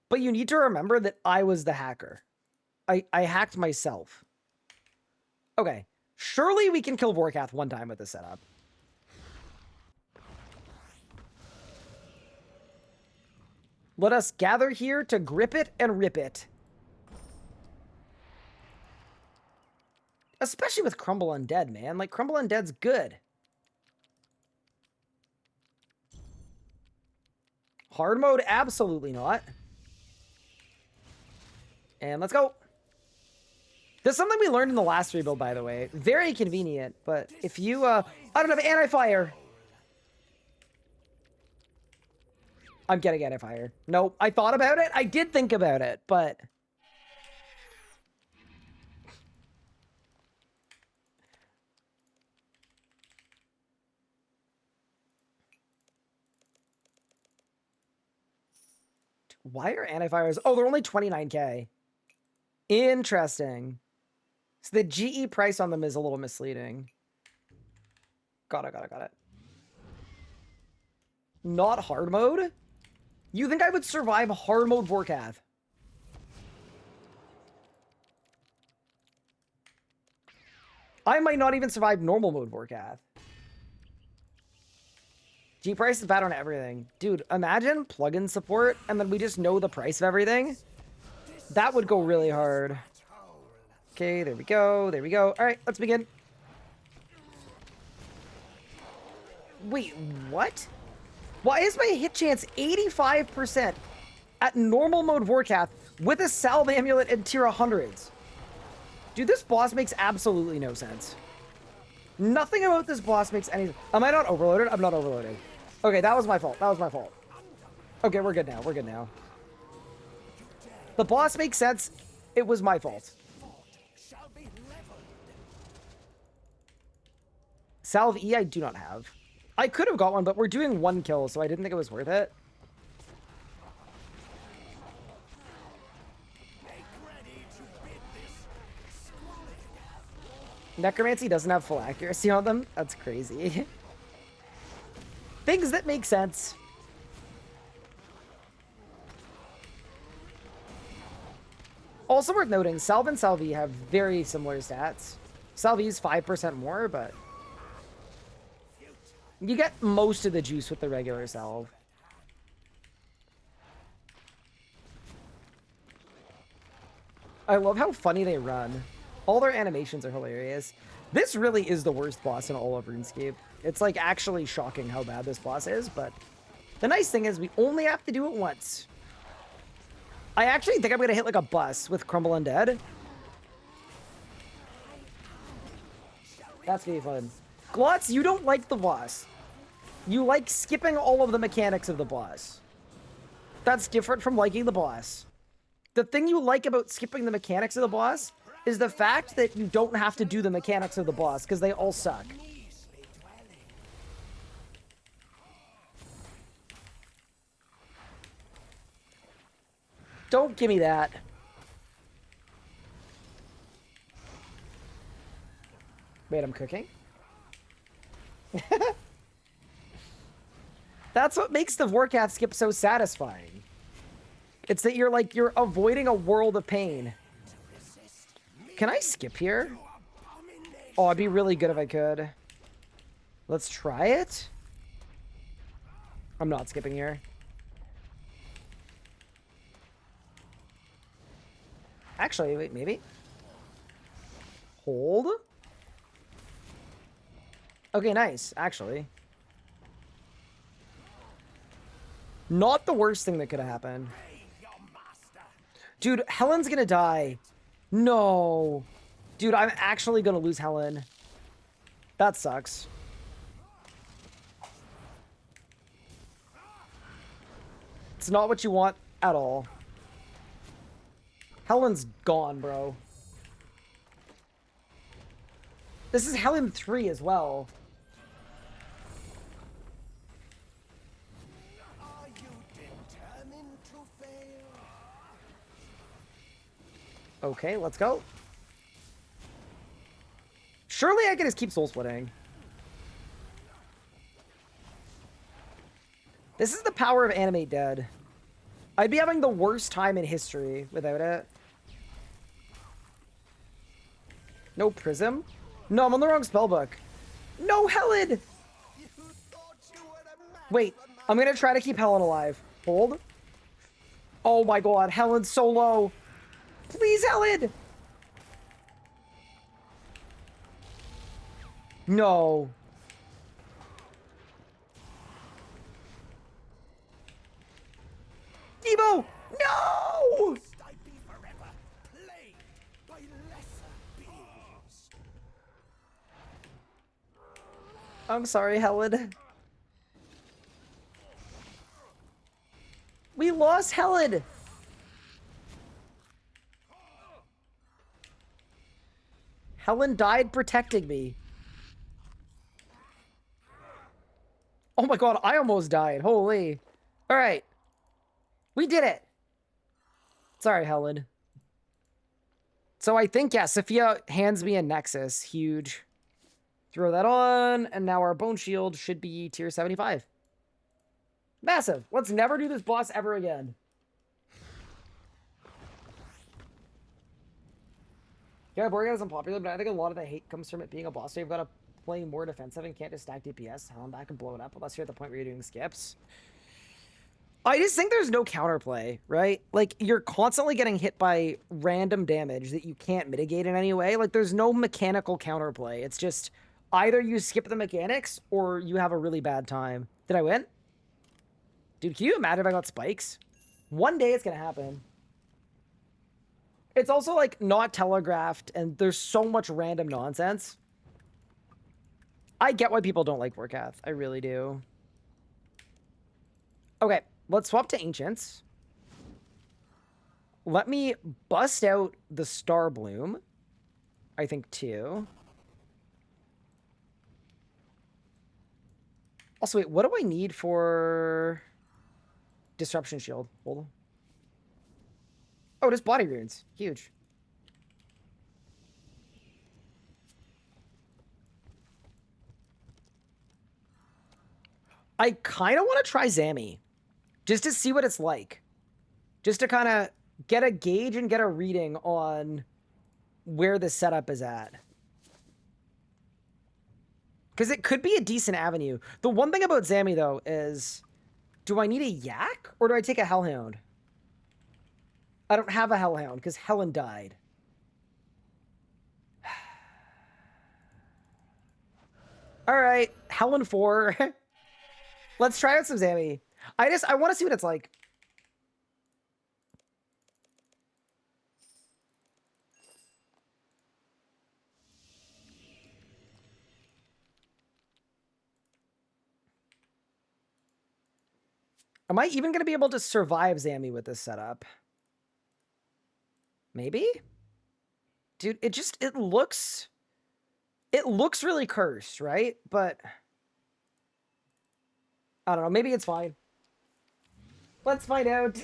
but you need to remember that I was the hacker. I hacked myself. Okay. Surely we can kill Vorkath one time with this setup. Let us gather here to grip it and rip it. Especially with Crumble Undead, man. Like, Crumble Undead's good. Hard mode? Absolutely not. And let's go. There's something we learned in the last rebuild, by the way. Very convenient, but if you, I don't have anti-fire. I'm getting anti-fire. Nope, I thought about it. I did think about it, but... Why are anti-fires? Oh, they're only 29k. Interesting. So the GE price on them is a little misleading. Got it. Not hard mode? You think I would survive hard mode Vorkath? I might not even survive normal mode Vorkath. G price is bad on everything. Dude, imagine plugin support and then we just know the price of everything. That would go really hard. Okay, there we go. There we go. All right, let's begin. Wait, what? Why is my hit chance 85% at normal mode Vorkath with a Salve Amulet and tier 100s? Dude, this boss makes absolutely no sense. Nothing about this boss makes any... Am I not overloaded? I'm not overloaded. Okay, that was my fault. That was my fault. Okay, we're good now. We're good now. The boss makes sense. It was my fault. Salve E I do not have. I could have got one, but we're doing 1 kill, so I didn't think it was worth it. Necromancy doesn't have full accuracy on them? That's crazy. Things that make sense. Also worth noting, Salve and Salve have very similar stats. Salve's 5% more, but... you get most of the juice with the regular Salve. I love how funny they run. All their animations are hilarious. This really is the worst boss in all of RuneScape. It's like actually shocking how bad this boss is, but the nice thing is we only have to do it once. I actually think I'm gonna hit like a bus with Crumble Undead. That's gonna be fun. Glotz, you don't like the boss. You like skipping all of the mechanics of the boss. That's different from liking the boss. The thing you like about skipping the mechanics of the boss is the fact that you don't have to do the mechanics of the boss, because they all suck. Don't give me that. Wait, I'm cooking? That's what makes the Vorkath skip so satisfying. It's that you're avoiding a world of pain. Can I skip here? Oh, it'd be really good if I could. Let's try it. I'm not skipping here. Actually, wait, maybe. Hold. Okay, nice, actually. Not the worst thing that could have happened. Dude, Helen's gonna die. No. Dude, I'm actually gonna lose Helen. That sucks. It's not what you want at all. Helen's gone, bro. This is Helen 3 as well. Are you determined to fail? Okay, let's go. Surely I can just keep soul splitting. This is the power of Animate Dead. I'd be having the worst time in history without it. No Prism? No, I'm on the wrong spellbook. No, Helen! Wait, I'm gonna try to keep Helen alive. Hold. Oh my god, Helen's so low. Please, Helen! No. Debo! No! Must I be forever plagued by lesser beings? I'm sorry, Helen. We lost Helen! Helen died protecting me. Oh my god, I almost died. Holy. Alright. We did it. Sorry, Helen. So I think, yeah, Sophia hands me a Nexus. Huge. Throw that on, and now our Bone Shield should be tier 75. Massive. Let's never do this boss ever again. Yeah, Borgia is unpopular, but I think a lot of the hate comes from it being a boss. So you've got to play more defensive and can't just stack DPS, hell back and blow it up unless you're at the point where you're doing skips. I just think there's no counterplay, right? Like, you're constantly getting hit by random damage that you can't mitigate in any way. Like, there's no mechanical counterplay. It's just either you skip the mechanics or you have a really bad time. Did I win? Dude, can you imagine if I got spikes? One day it's gonna happen. It's also, like, not telegraphed, and there's so much random nonsense. I get why people don't like Warcath. I really do. Okay, let's swap to Ancients. Let me bust out the Star Bloom. I think, too. Also, wait, what do I need for Disruption Shield? Hold on. Oh, just body runes. Huge. I kind of want to try Zami. Just to see what it's like. Just to kind of get a gauge and get a reading on where the setup is at. Because it could be a decent avenue. The one thing about Zami, though, is... Do I need a Yak? Or do I take a Hellhound? I don't have a Hellhound, because Helen died. Alright, Helen 4. Let's try out some Zami. I want to see what it's like. Am I even going to be able to survive Zami with this setup? Maybe? Dude, it looks really cursed, right? But I don't know, maybe it's fine. Let's find out.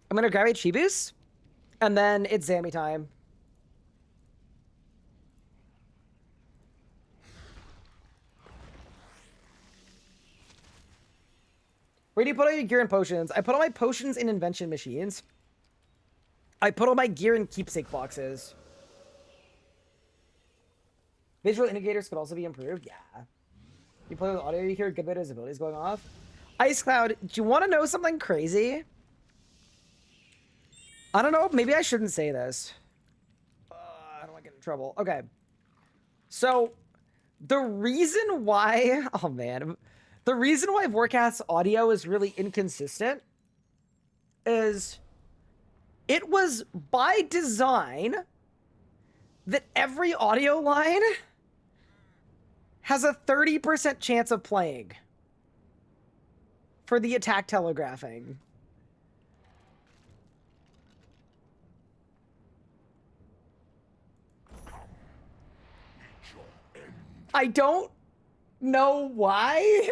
I'm gonna grab Chibus, and then it's Zami time. Where do you put all your gear and potions? I put all my potions in invention machines. I put all my gear in keepsake boxes. Visual indicators could also be improved. Yeah. You play with audio, you hear a good bit of his abilities going off. Ice Cloud, do you want to know something crazy? I don't know. Maybe I shouldn't say this. I don't want to get in trouble. Okay. So, the reason why... Oh, man. The reason why Vorkath's audio is really inconsistent is it was by design that every audio line has a 30% chance of playing for the attack telegraphing. I don't know why,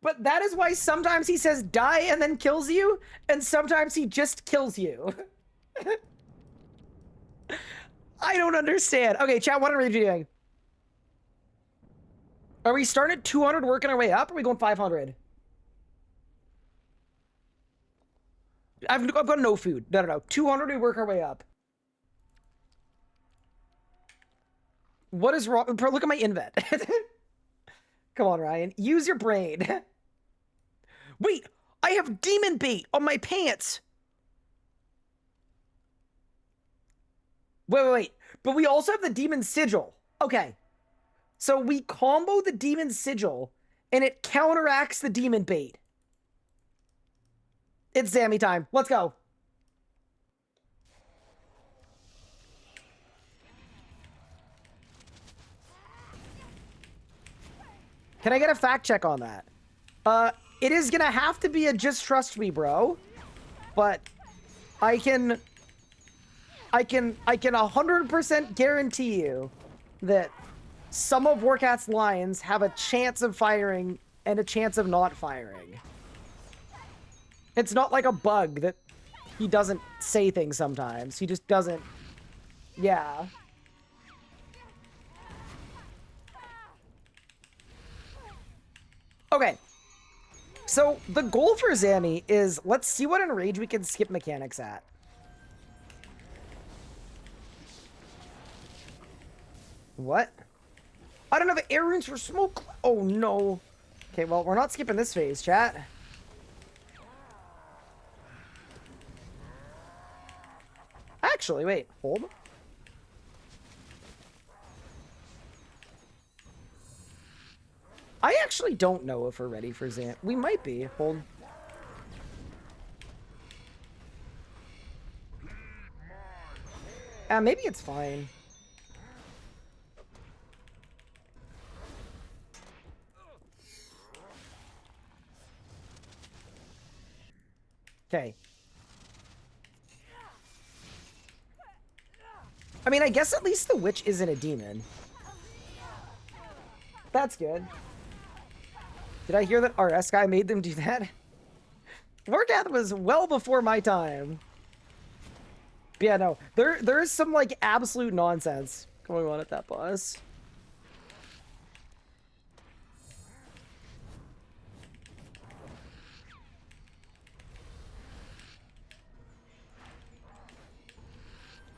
but that is why sometimes he says die and then kills you, and sometimes he just kills you. I don't understand. Okay, chat, what are we doing? Are we starting at 200 working our way up, or are we going 500? I've got no food. No. 200, we work our way up. What is wrong? Look at my invent. Come on, Ryan. Use your brain. Wait, I have demon bait on my pants. Wait. But we also have the demon sigil. Okay. So we combo the demon sigil and it counteracts the demon bait. It's Zammy time. Let's go. Can I get a fact check on that? It is gonna have to be a just trust me, bro. But I can 100% guarantee you that some of Warcat's lines have a chance of firing and a chance of not firing. It's not like a bug that he doesn't say things sometimes. He just doesn't. Yeah. Okay. So the goal for Zammy is let's see what enrage we can skip mechanics at. What? I don't have air runes for smoke. Oh no. Okay, well, we're not skipping this phase, chat. Actually, wait, hold. I actually don't know if we're ready for Zant. We might be. Hold. Maybe it's fine. Okay. I mean, I guess at least the witch isn't a demon. That's good. Did I hear that RS guy made them do that? Warcath was well before my time. But yeah, no. There is some, like, absolute nonsense going on at that boss.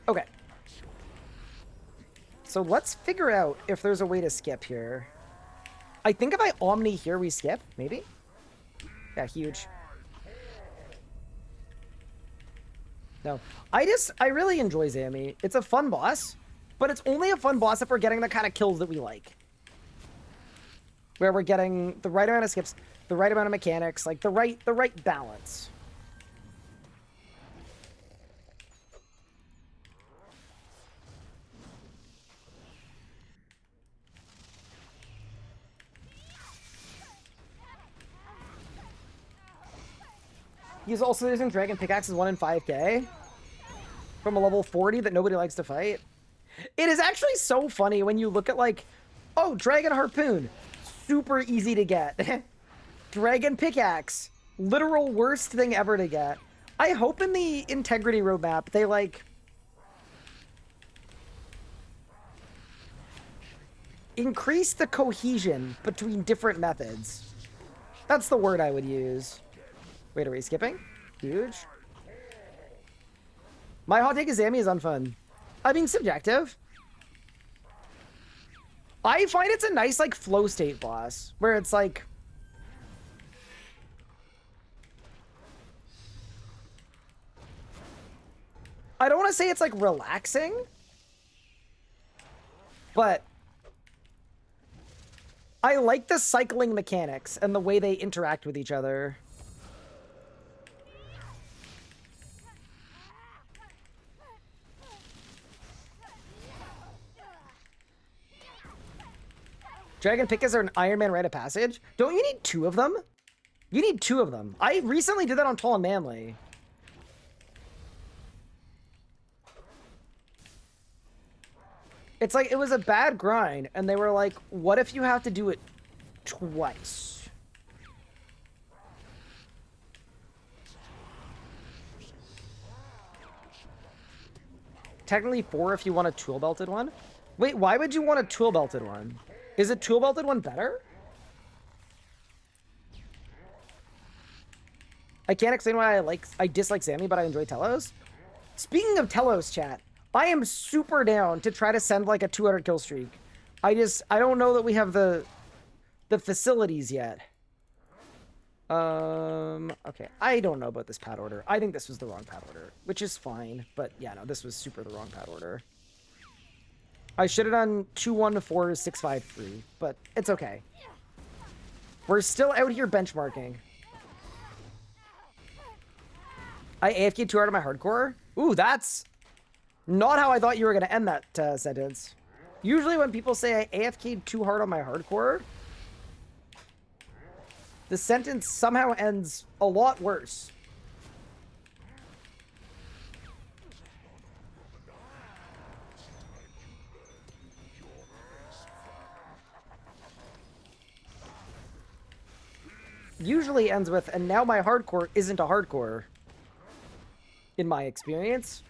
Okay. So let's figure out if there's a way to skip here. I think if I Omni here, we skip, maybe? Yeah, huge. No. I really enjoy Zammy. It's a fun boss, but it's only a fun boss if we're getting the kind of kills that we like. Where we're getting the right amount of skips, the right amount of mechanics, like the right balance. He's also using Dragon Pickaxes 1 in 5k from a level 40 that nobody likes to fight. It is actually so funny when you look at, like, oh, Dragon Harpoon, super easy to get. Dragon Pickaxe, literal worst thing ever to get. I hope in the integrity roadmap they, like, increase the cohesion between different methods. That's the word I would use. Wait, are we skipping? Huge. My hot take is Zammy is unfun. I mean, subjective. I find it's a nice, like, flow state boss, where it's like... I don't want to say it's, like, relaxing, but I like the cycling mechanics and the way they interact with each other. Dragon Pickaxe are an Iron Man rite of passage? Don't you need 2 of them? You need 2 of them. I recently did that on Tall and Manly. It's like, it was a bad grind, and they were like, what if you have to do it twice? Technically 4 if you want a tool-belted one? Wait, why would you want a tool-belted one? Is a tool-belted one better? I can't explain why I dislike Zammy, but I enjoy Telos. Speaking of Telos, chat, I am super down to try to send like a 200 kill streak. I don't know that we have the facilities yet. Okay. I don't know about this pad order. I think this was the wrong pad order, which is fine. But yeah, no, this was super the wrong pad order. I should have done 2-1-4-6-5-3, but it's okay. We're still out here benchmarking. I AFK'd too hard on my hardcore? Ooh, that's not how I thought you were going to end that sentence. Usually when people say I AFK'd too hard on my hardcore, the sentence somehow ends a lot worse. Usually ends with, and now my hardcore isn't a hardcore. In my experience.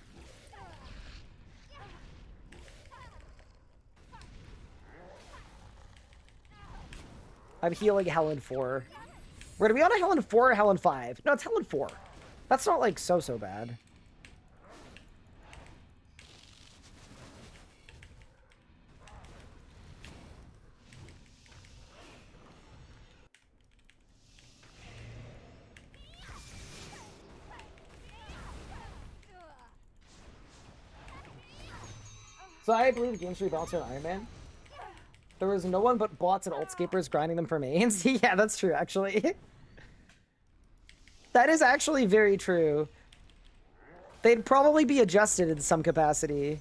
I'm healing Helen 4. We're gonna be on a Helen 4 or Helen 5. No, it's Helen 4. That's not like so bad. So I believe the game should be balanced on Iron Man. There was no one but bots and altscapers grinding them for mains. Yeah, that's true, actually. That is actually very true. They'd probably be adjusted in some capacity.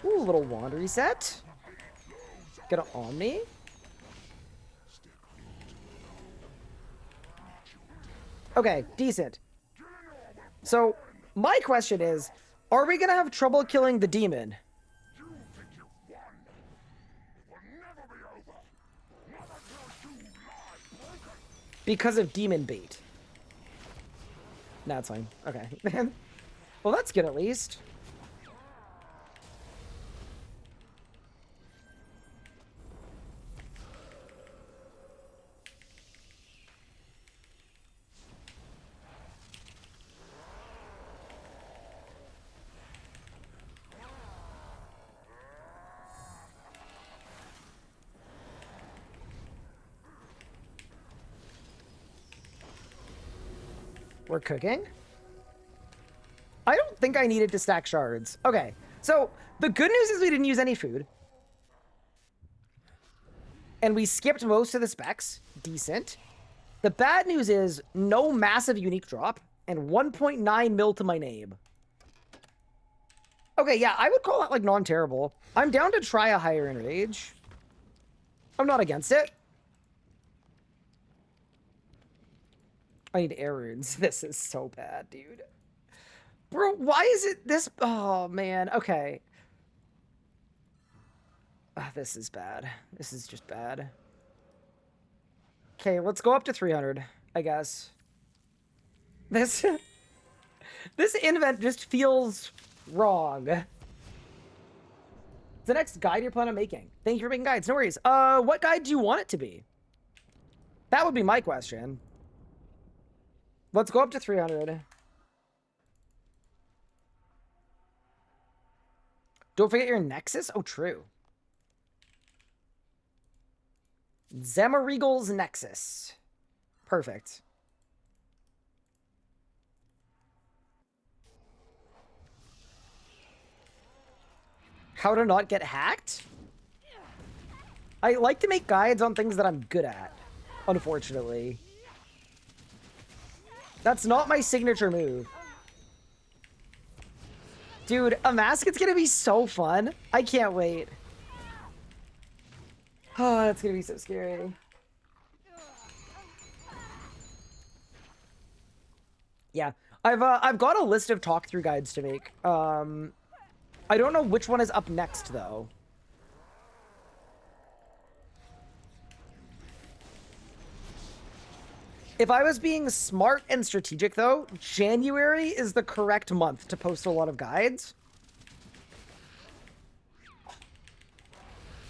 Ooh, little wand reset. Get an Omni. Okay, decent. So, my question is, are we gonna have trouble killing the demon? Because of demon bait. Nah, it's fine. Okay. Well, that's good at least. We're cooking? I don't think I needed to stack shards. Okay, so the good news is we didn't use any food. And we skipped most of the specs. Decent. The bad news is no massive unique drop and 1.9 mil to my name. Okay, yeah, I would call that like non-terrible. I'm down to try a higher enrage. I'm not against it. I need air runes. This is so bad, dude. Bro, why is it this? Oh, man. Okay. This is bad. This is just bad. Okay, let's go up to 300, I guess. This... this invent just feels wrong. It's the next guide you're planning on making. Thank you for making guides. No worries. What guide do you want it to be? That would be my question. Let's go up to 300. Don't forget your Nexus. Oh, true. Zemarigal's Nexus. Perfect. How to not get hacked? I like to make guides on things that I'm good at, unfortunately. That's not my signature move. Dude, a masket's gonna be so fun. I can't wait. Oh, that's gonna be so scary. Yeah, I've got a list of talk-through guides to make. I don't know which one is up next, though. If I was being smart and strategic, though, January is the correct month to post a lot of guides.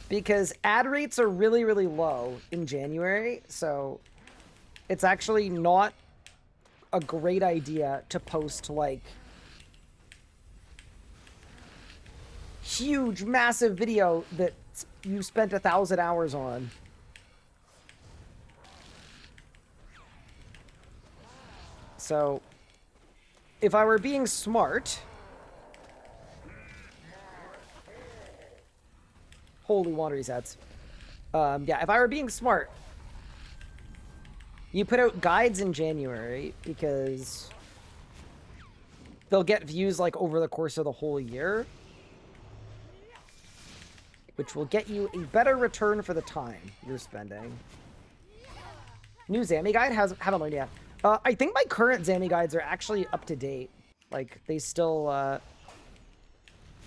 Because ad rates are really, really low in January, so it's actually not a great idea to post, like, huge, massive video that you spent 1,000 hours on. So, if I were being smart... Holy water resets. Yeah, if I were being smart, you put out guides in January because they'll get views like over the course of the whole year, which will get you a better return for the time you're spending. New Zami guide? Haven't learned yet. I think my current Zami guides are actually up to date. Like, they still,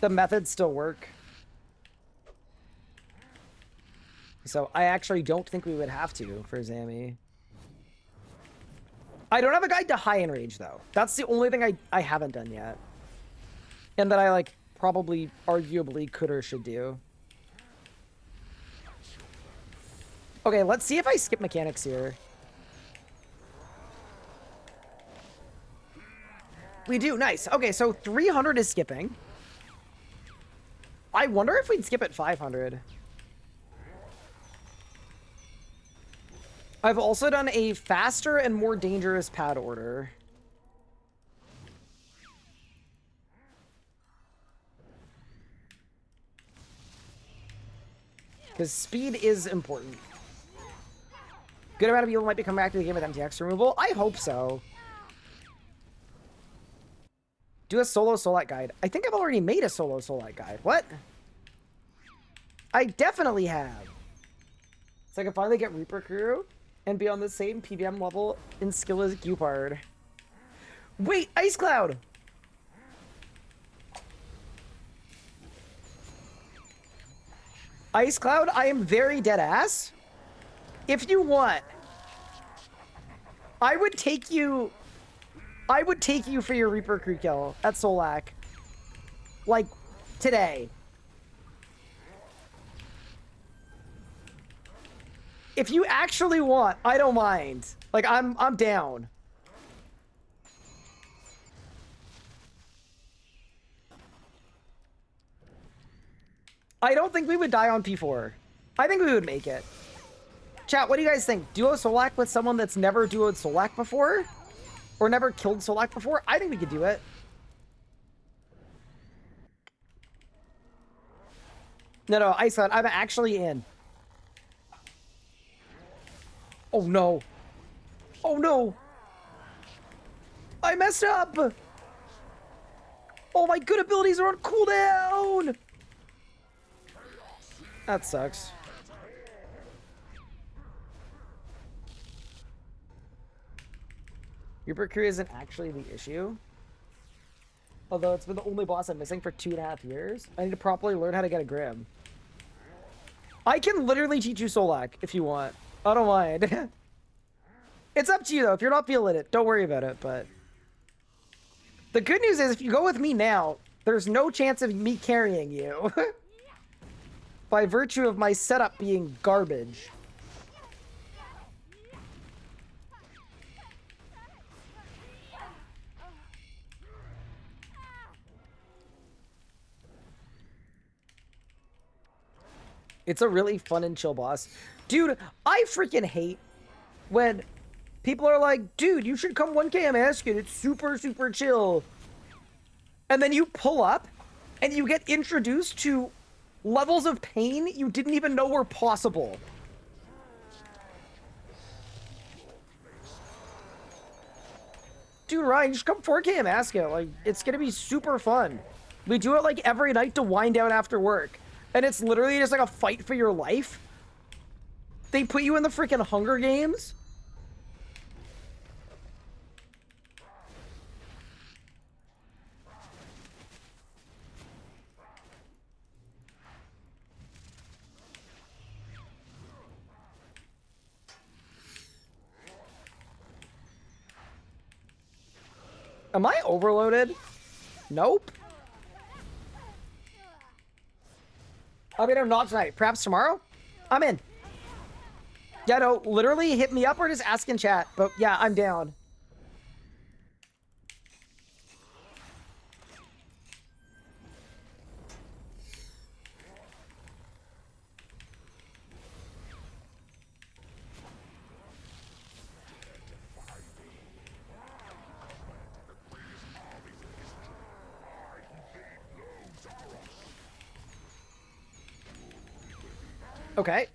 the methods still work. So I actually don't think we would have to for Zami. I don't have a guide to high enrage, though. That's the only thing I haven't done yet. And that I, like, probably, arguably could or should do. Okay, let's see if I skip mechanics here. We do, nice. Okay, so 300 is skipping. I wonder if we'd skip at 500. I've also done a faster and more dangerous pad order. Because speed is important. Good amount of people might be coming back to the game with MTX removal. I hope so. Do a solo Solite guide. I think I've already made a solo Solite guide. What? I definitely have. So I can finally get Reaper Crew and be on the same PBM level in skill as Cupard. Wait, Ice Cloud! Ice Cloud, I am very dead ass. If you want, I would take you for your Reaper Crew kill at Solak. Like, today. If you actually want, I don't mind. Like, I'm down. I don't think we would die on P4. I think we would make it. Chat, what do you guys think? Duo Solak with someone that's never duoed Solak before? Or never killed Solak before? I think we could do it. No, Ice Cloud, I'm actually in. Oh no. Oh no. I messed up. Oh, my good abilities are on cooldown. That sucks. Reaper Crew isn't actually the issue. Although it's been the only boss I'm missing for 2.5 years. I need to properly learn how to get a Grim. I can literally teach you Solak if you want. I don't mind. It's up to you, though. If you're not feeling it, don't worry about it, but... The good news is, if you go with me now, there's no chance of me carrying you. By virtue of my setup being garbage. It's a really fun and chill boss. Dude, I freaking hate when people are like, dude, you should come 1K Amaskin. It's super, super chill. And then you pull up and you get introduced to levels of pain you didn't even know were possible. Dude, Ryan, just come 4K Amaskin. Like, it's gonna be super fun. We do it like every night to wind down after work. And it's literally just like a fight for your life. They put you in the freaking Hunger Games. Am I overloaded? Nope. I mean, I'm not tonight. Perhaps tomorrow? I'm in. Yeah, no, literally hit me up or just ask in chat. But yeah, I'm down. Okay.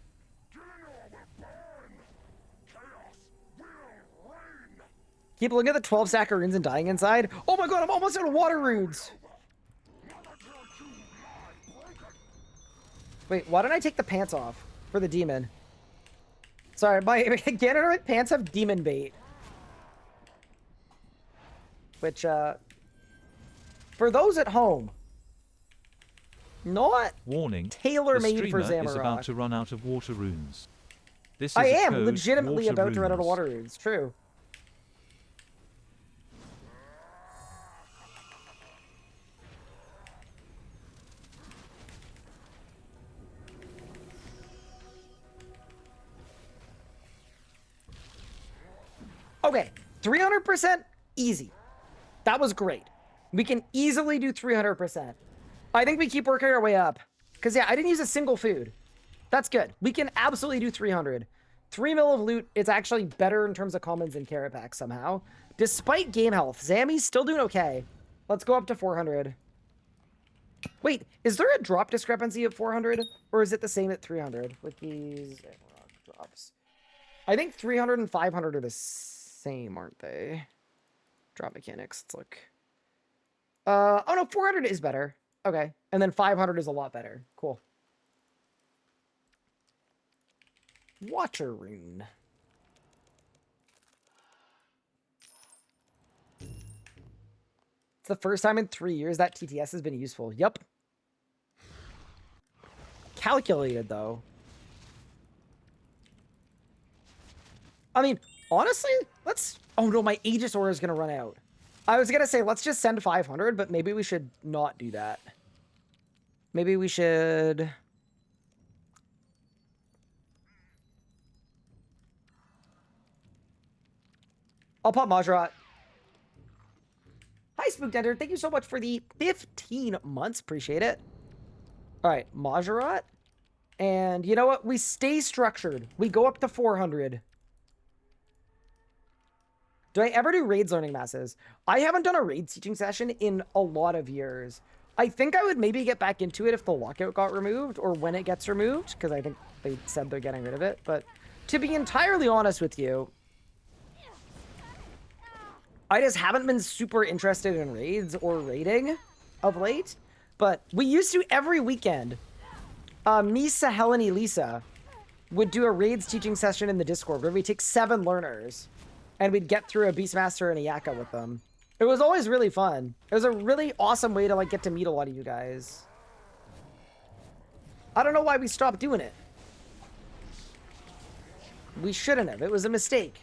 Keep looking at the 12 stack of runes and dying inside. Oh my god, I'm almost out of water runes. Wait, why didn't I take the pants off for the demon? Sorry, my Ganondorf pants have demon bait. Which, for those at home, not warning, tailor-made the for streamer Zamorak. is about to run out of water runes. This is I a am code, legitimately water about to run out of runes. water runes. True. Okay, 300% easy. That was great. We can easily do 300%. I think we keep working our way up. Because, yeah, I didn't use a single food. That's good. We can absolutely do 300. 3 mil of loot is actually better in terms of commons than carrot packs somehow. Despite game health, Zammy's still doing okay. Let's go up to 400. Wait, is there a drop discrepancy at 400? Or is it the same at 300 with these drops? I think 300 and 500 are the same, aren't they? Drop mechanics. Let's look. Oh no, 400 is better. Okay, and then 500 is a lot better. Cool. Water rune. It's the first time in 3 years that TTS has been useful. Yep. Calculated, though. I mean, honestly, let's... Oh, no, my Aegis Aura is going to run out. I was going to say, let's just send 500, but maybe we should not do that. Maybe we should... I'll pop Majrat. Hi, Spooked Ender. Thank you so much for the 15 months. Appreciate it. All right, Majrat. And you know what? We stay structured. We go up to 400. Do I ever do raids learning masses? I haven't done a raid teaching session in a lot of years. I think I would maybe get back into it if the lockout got removed or when it gets removed, because I think they said they're getting rid of it. But to be entirely honest with you, I just haven't been super interested in raids or raiding of late. But we used to every weekend. Me, Sahel, and Elisa would do a raids teaching session in the Discord where we take 7 learners and we'd get through a Beastmaster and a Yaka with them. It was always really fun. It was a really awesome way to like get to meet a lot of you guys. I don't know why we stopped doing it. We shouldn't have. It was a mistake.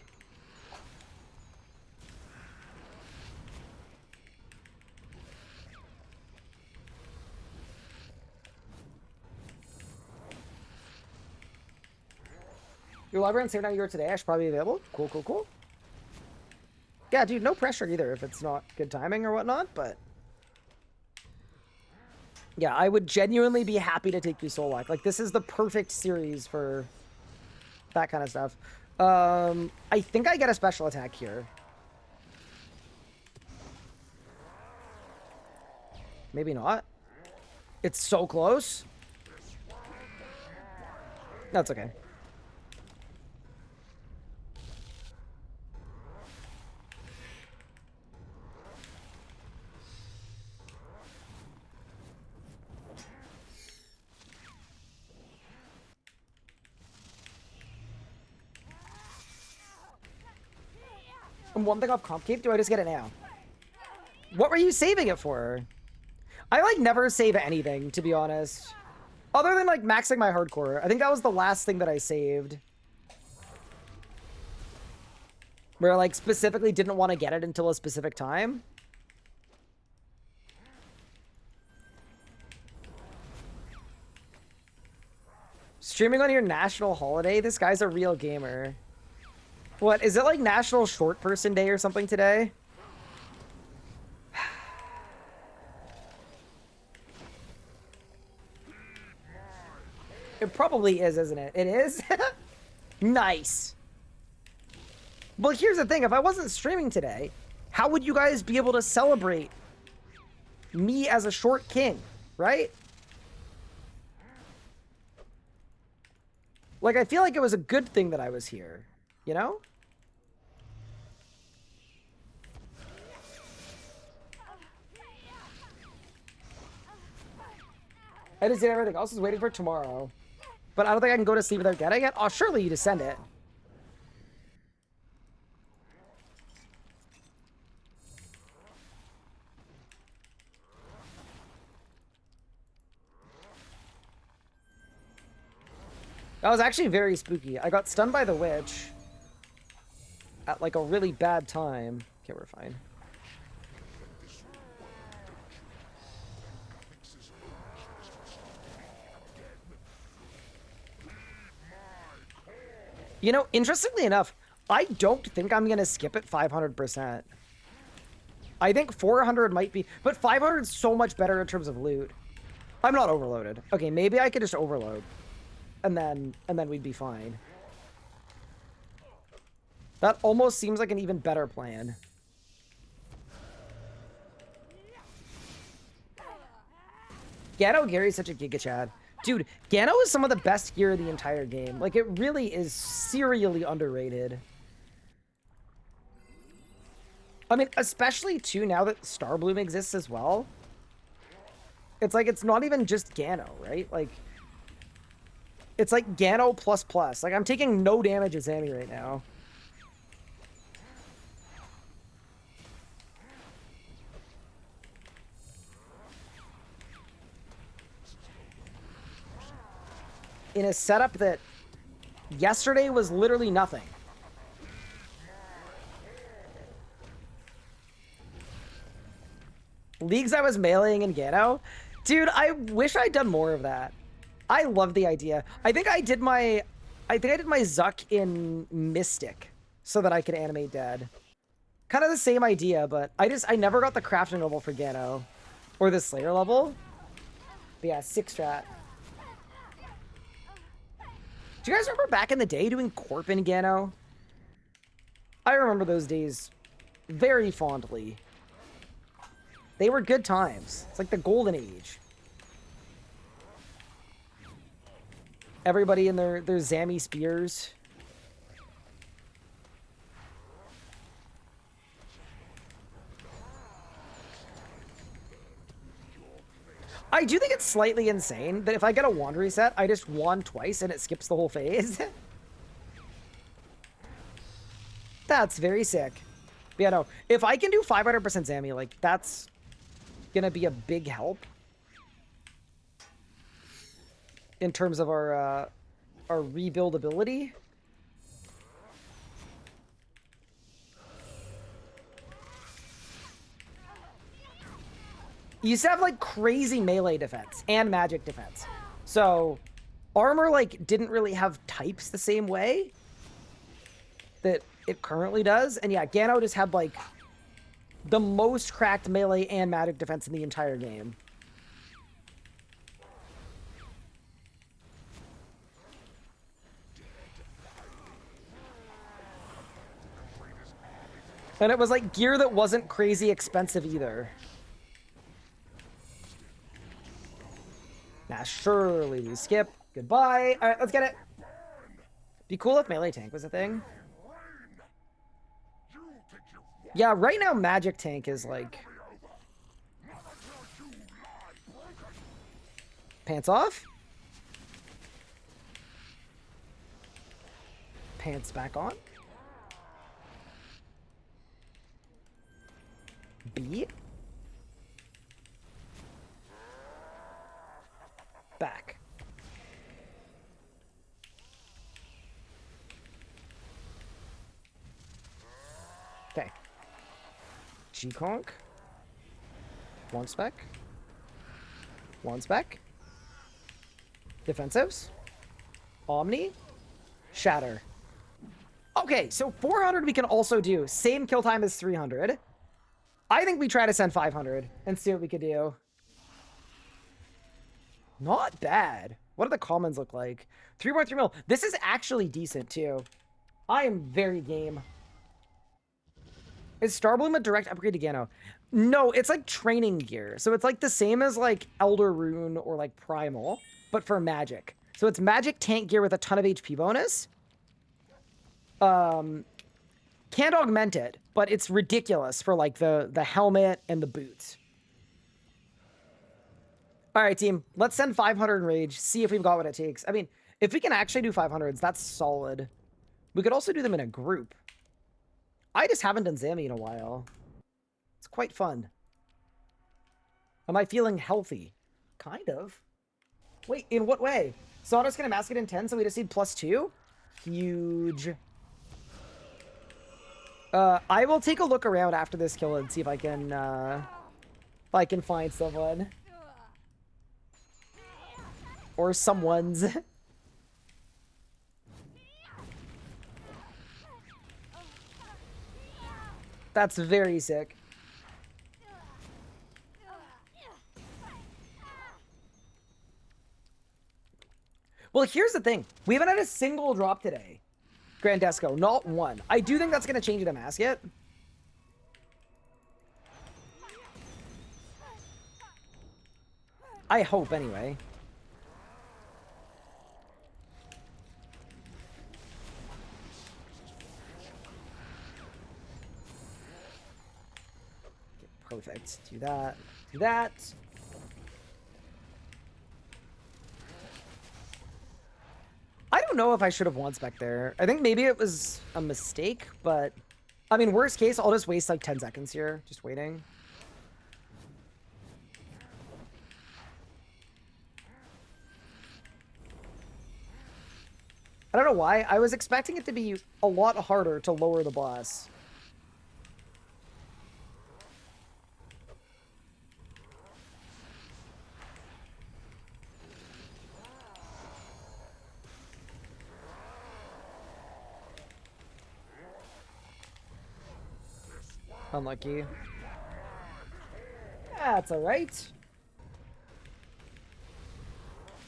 Your library on save 90 today. I should probably be available. Cool, cool, cool. Yeah, dude, no pressure either if it's not good timing or whatnot, but... Yeah, I would genuinely be happy to take you Soul Lock. Like, this is the perfect series for that kind of stuff. I think I get a special attack here. Maybe not. It's so close. That's okay. And one thing off Comp Cape, do I just get it now? What were you saving it for? I, like, never save anything, to be honest. Other than, like, maxing my hardcore. I think that was the last thing that I saved. Where I, like, specifically didn't want to get it until a specific time. Streaming on your national holiday? This guy's a real gamer. What, is it like National Short Person Day or something today? It probably is, isn't it? It is? Nice. Well, here's the thing. If I wasn't streaming today, how would you guys be able to celebrate me as a short king, right? Like, I feel like it was a good thing that I was here, you know? I just did everything else, is waiting for tomorrow. But I don't think I can go to sleep without getting it. Oh, surely you just send it. That was actually very spooky. I got stunned by the witch at like a really bad time. Okay, we're fine. You know, interestingly enough, I don't think I'm going to skip it 500%. I think 400 might be, but 500 is so much better in terms of loot. I'm not overloaded. Okay, maybe I could just overload. And then we'd be fine. That almost seems like an even better plan. Gano Gary's such a Giga Chad. Dude, Gano is some of the best gear in the entire game. Like, it really is serially underrated. I mean, especially, too, now that Starbloom exists as well. It's like, it's not even just Gano, right? Like, it's like Gano plus plus. Like, I'm taking no damage as Sammy right now. In a setup that yesterday was literally nothing. Leagues I was meleeing in Gano? Dude, I wish I'd done more of that. I love the idea. I think I did my Zuck in Mystic so that I could animate dead. Kind of the same idea, but I never got the crafting level for Gano. Or the Slayer level. But yeah, 6 strat. Do you guys remember back in the day doing Corp in Gano? I remember those days very fondly. They were good times. It's like the golden age. Everybody in their Zammy spears. I do think it's slightly insane that if I get a wand reset, I just wand twice and it skips the whole phase. That's very sick. But yeah, no. If I can do 500% Zammy, like, that's gonna be a big help. In terms of our rebuildability. You used to have, like, crazy melee defense and magic defense. So, armor, like, didn't really have types the same way that it currently does. And yeah, Gano just had, like, the most cracked melee and magic defense in the entire game. And it was, like, gear that wasn't crazy expensive either. Nah, surely we skip. Goodbye. All right, let's get it. Be cool if melee tank was a thing. Yeah, right now magic tank is like... Pants off? Pants back on? B? Back. Okay. G-Conk. One spec. One spec. Defensives. Omni. Shatter. Okay, so 400 we can also do. Same kill time as 300. I think we try to send 500 and see what we could do. Not bad. What do the commons look like? 3.3 mil. This is actually decent, too. I am very game. Is Starbloom a direct upgrade to Gano? No, it's like training gear. So it's like the same as like Elder Rune or like Primal, but for magic. So it's magic tank gear with a ton of HP bonus. Can't augment it, but it's ridiculous for like the helmet and the boots. All right, team, let's send 500 in rage, see if we've got what it takes. I mean, if we can actually do 500s, that's solid. We could also do them in a group. I just haven't done Zammy in a while. It's quite fun. Am I feeling healthy? Kind of. Wait, in what way? Sauna's gonna mask it in 10, so we just need +2? Huge. I will take a look around after this kill and see if I can find someone. Or someone's. That's very sick. Well, here's the thing. We haven't had a single drop today. Grandesco, not one. I do think that's going to change it to mask it. I hope, anyway. Perfect. Do that. Do that. I don't know if I should have won spec there. I think maybe it was a mistake, but... I mean, worst case, I'll just waste like 10 seconds here. Just waiting. I don't know why. I was expecting it to be a lot harder to lower the boss. Unlucky. That's alright.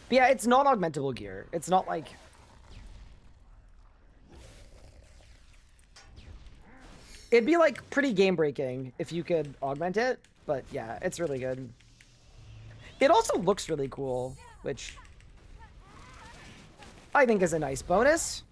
But yeah, it's non-augmentable gear. It's not like... It'd be like pretty game-breaking if you could augment it, but yeah, it's really good. It also looks really cool, which I think is a nice bonus.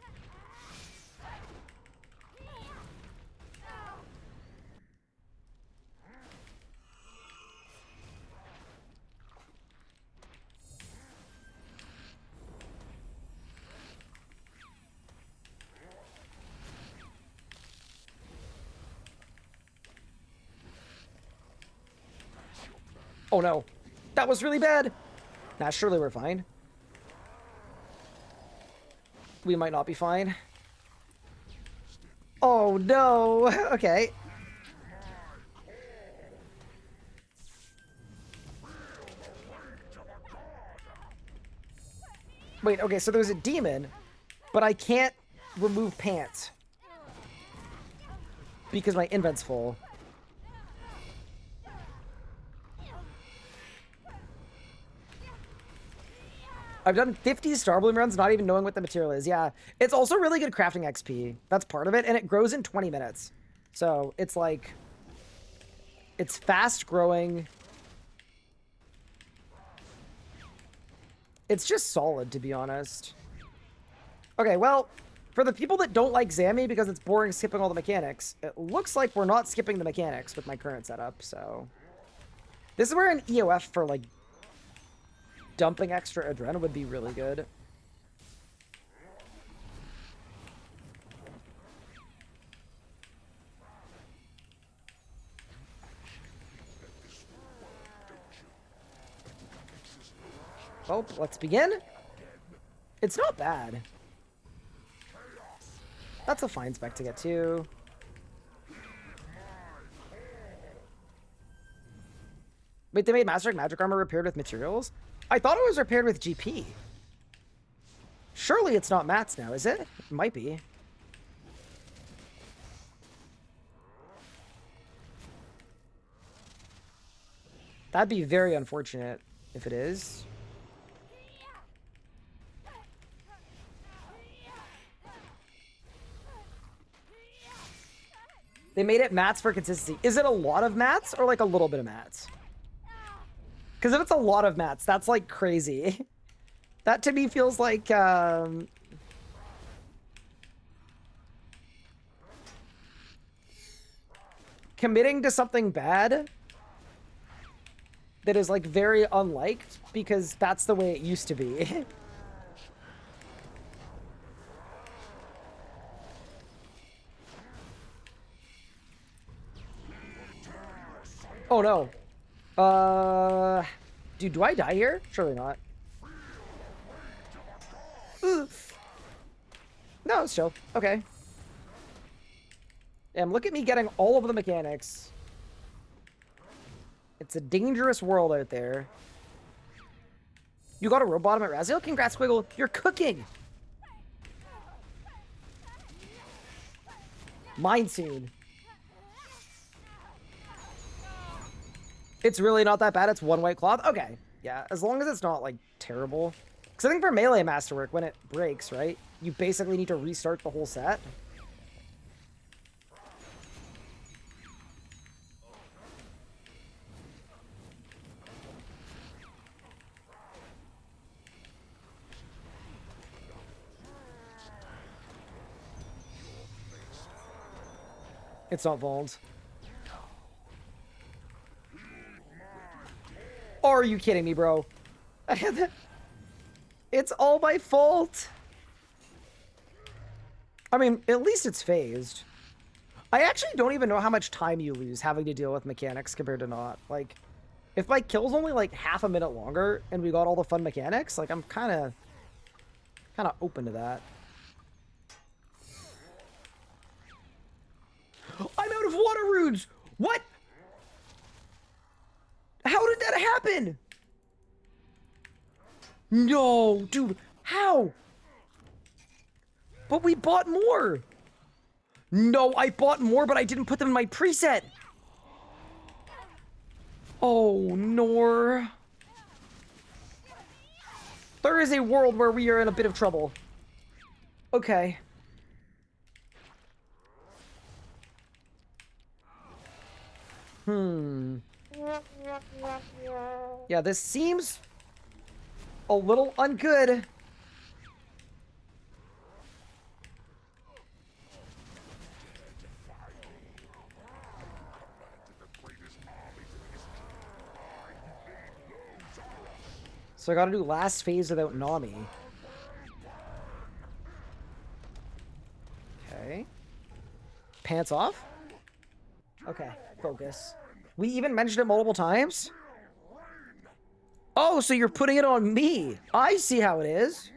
Oh no, that was really bad. Nah, surely we're fine. We might not be fine. Oh no, okay. Wait, okay, so there's a demon, but I can't remove pants because my invent's full. I've done 50 Starbloom runs not even knowing what the material is. Yeah, it's also really good crafting XP. That's part of it, and it grows in 20 minutes. So it's like, it's fast growing. It's just solid, to be honest. Okay, well, for the people that don't like Zammy because it's boring skipping all the mechanics, it looks like we're not skipping the mechanics with my current setup, so. This is where an EOF for, like, dumping extra adrenaline would be really good. Well, let's begin. It's not bad. That's a fine spec to get to. Wait, they made Master Magic Armor repaired with materials? I thought it was repaired with GP. Surely it's not mats now, is it? It might be. That'd be very unfortunate if it is. They made it mats for consistency. Is it a lot of mats or like a little bit of mats? Because if it's a lot of mats, that's like crazy. That to me feels like, committing to something bad that is, like, very unliked, because that's the way it used to be. Oh, no. Dude, do I die here? Surely not. Ugh. No, it's chill. Okay. Damn, look at me getting all of the mechanics. It's a dangerous world out there. You got a road bottom at Raziel? Congrats, Squiggle. You're cooking. Mine soon. It's really not that bad. It's one white cloth. Okay. Yeah, as long as it's not, like, terrible. Because I think for melee masterwork, when it breaks, right, you basically need to restart the whole set. It's not Volds. Are you kidding me, bro? It's all my fault. I mean, at least it's phased. I actually don't even know how much time you lose having to deal with mechanics compared to not. Like, if my kill's only like half a minute longer and we got all the fun mechanics, like, I'm kind of open to that. I'm out of water runes! What? How did that happen? No, dude, how? But we bought more. No, I bought more, but I didn't put them in my preset. Oh, Nor. There is a world where we are in a bit of trouble. Okay. Yeah, this seems a little ungood. So I gotta do last phase without Nami. Okay. Pants off? Okay, focus. We even mentioned it multiple times? Oh, so you're putting it on me. I see how it is.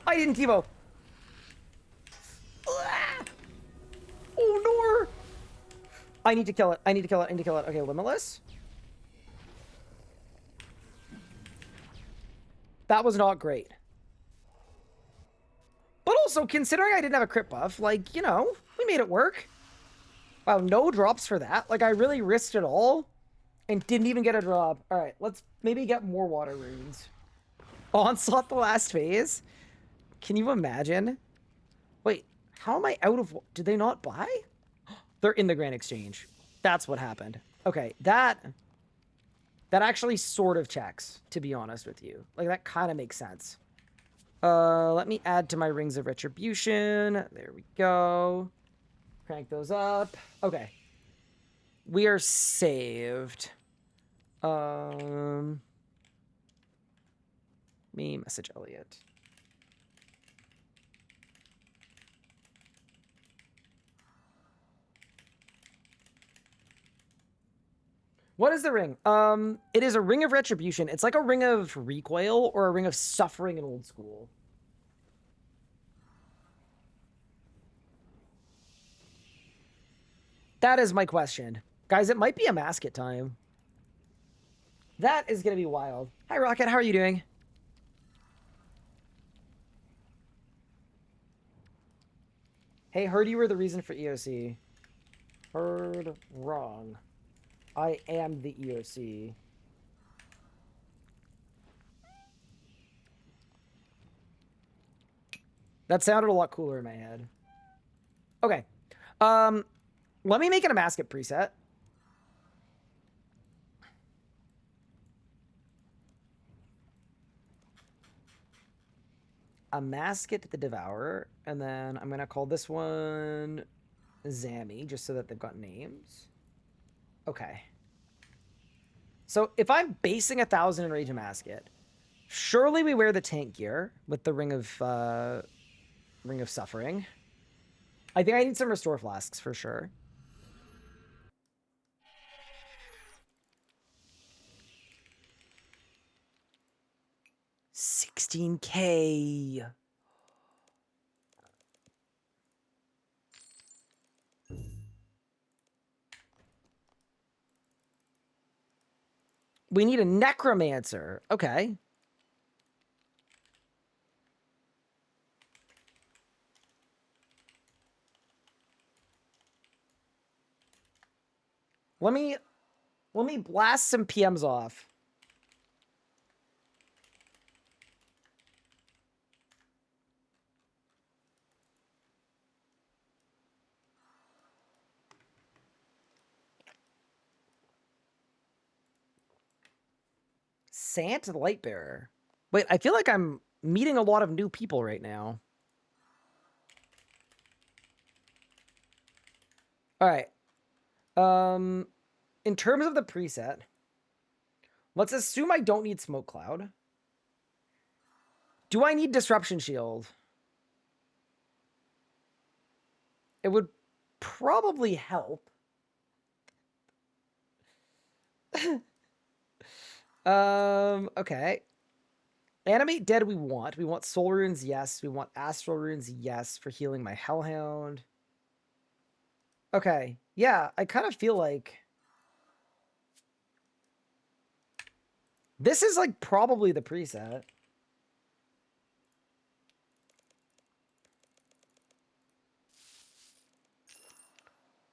I didn't TiVo. Oh, no. I need to kill it. I need to kill it. I need to kill it. Okay, Limitless. That was not great. But also, considering I didn't have a crit buff, like, you know, we made it work. Wow, no drops for that. Like, I really risked it all and didn't even get a drop. All right, let's maybe get more water runes. Onslaught the last phase. Can you imagine? Wait, how am I out of... Did they not buy? They're in the Grand Exchange. That's what happened. Okay, that actually sort of checks, to be honest with you. Like, that kind of makes sense. Let me add to my Rings of Retribution. There we go. Crank those up. Okay. We are saved. Me message Elliot. What is the ring? It is a Ring of Retribution. It's like a Ring of Recoil or a Ring of Suffering in Old School. That is my question. Guys, it might be a mascot time. That is going to be wild. Hi, Rocket. How are you doing? Hey, heard you were the reason for EOC. Heard wrong. I am the EOC. That sounded a lot cooler in my head. Okay. Let me make it a mascot preset. A mascot the Devourer, and then I'm gonna call this one Zammy, just so that they've got names. Okay. So if I'm basing 1,000 in Rage of Mascot, surely we wear the tank gear with the Ring of Suffering. I think I need some restore flasks for sure. $16K. We need a necromancer. Okay. Let me blast some PMs off. Santa the Lightbearer. Wait, I feel like I'm meeting a lot of new people right now. All right. In terms of the preset, let's assume I don't need Smoke Cloud. Do I need Disruption Shield? It would probably help. Okay. Animate Dead we want. We want Soul Runes, yes. We want Astral Runes, yes, for healing my Hellhound. Okay. Yeah, I kind of feel like this is like probably the preset.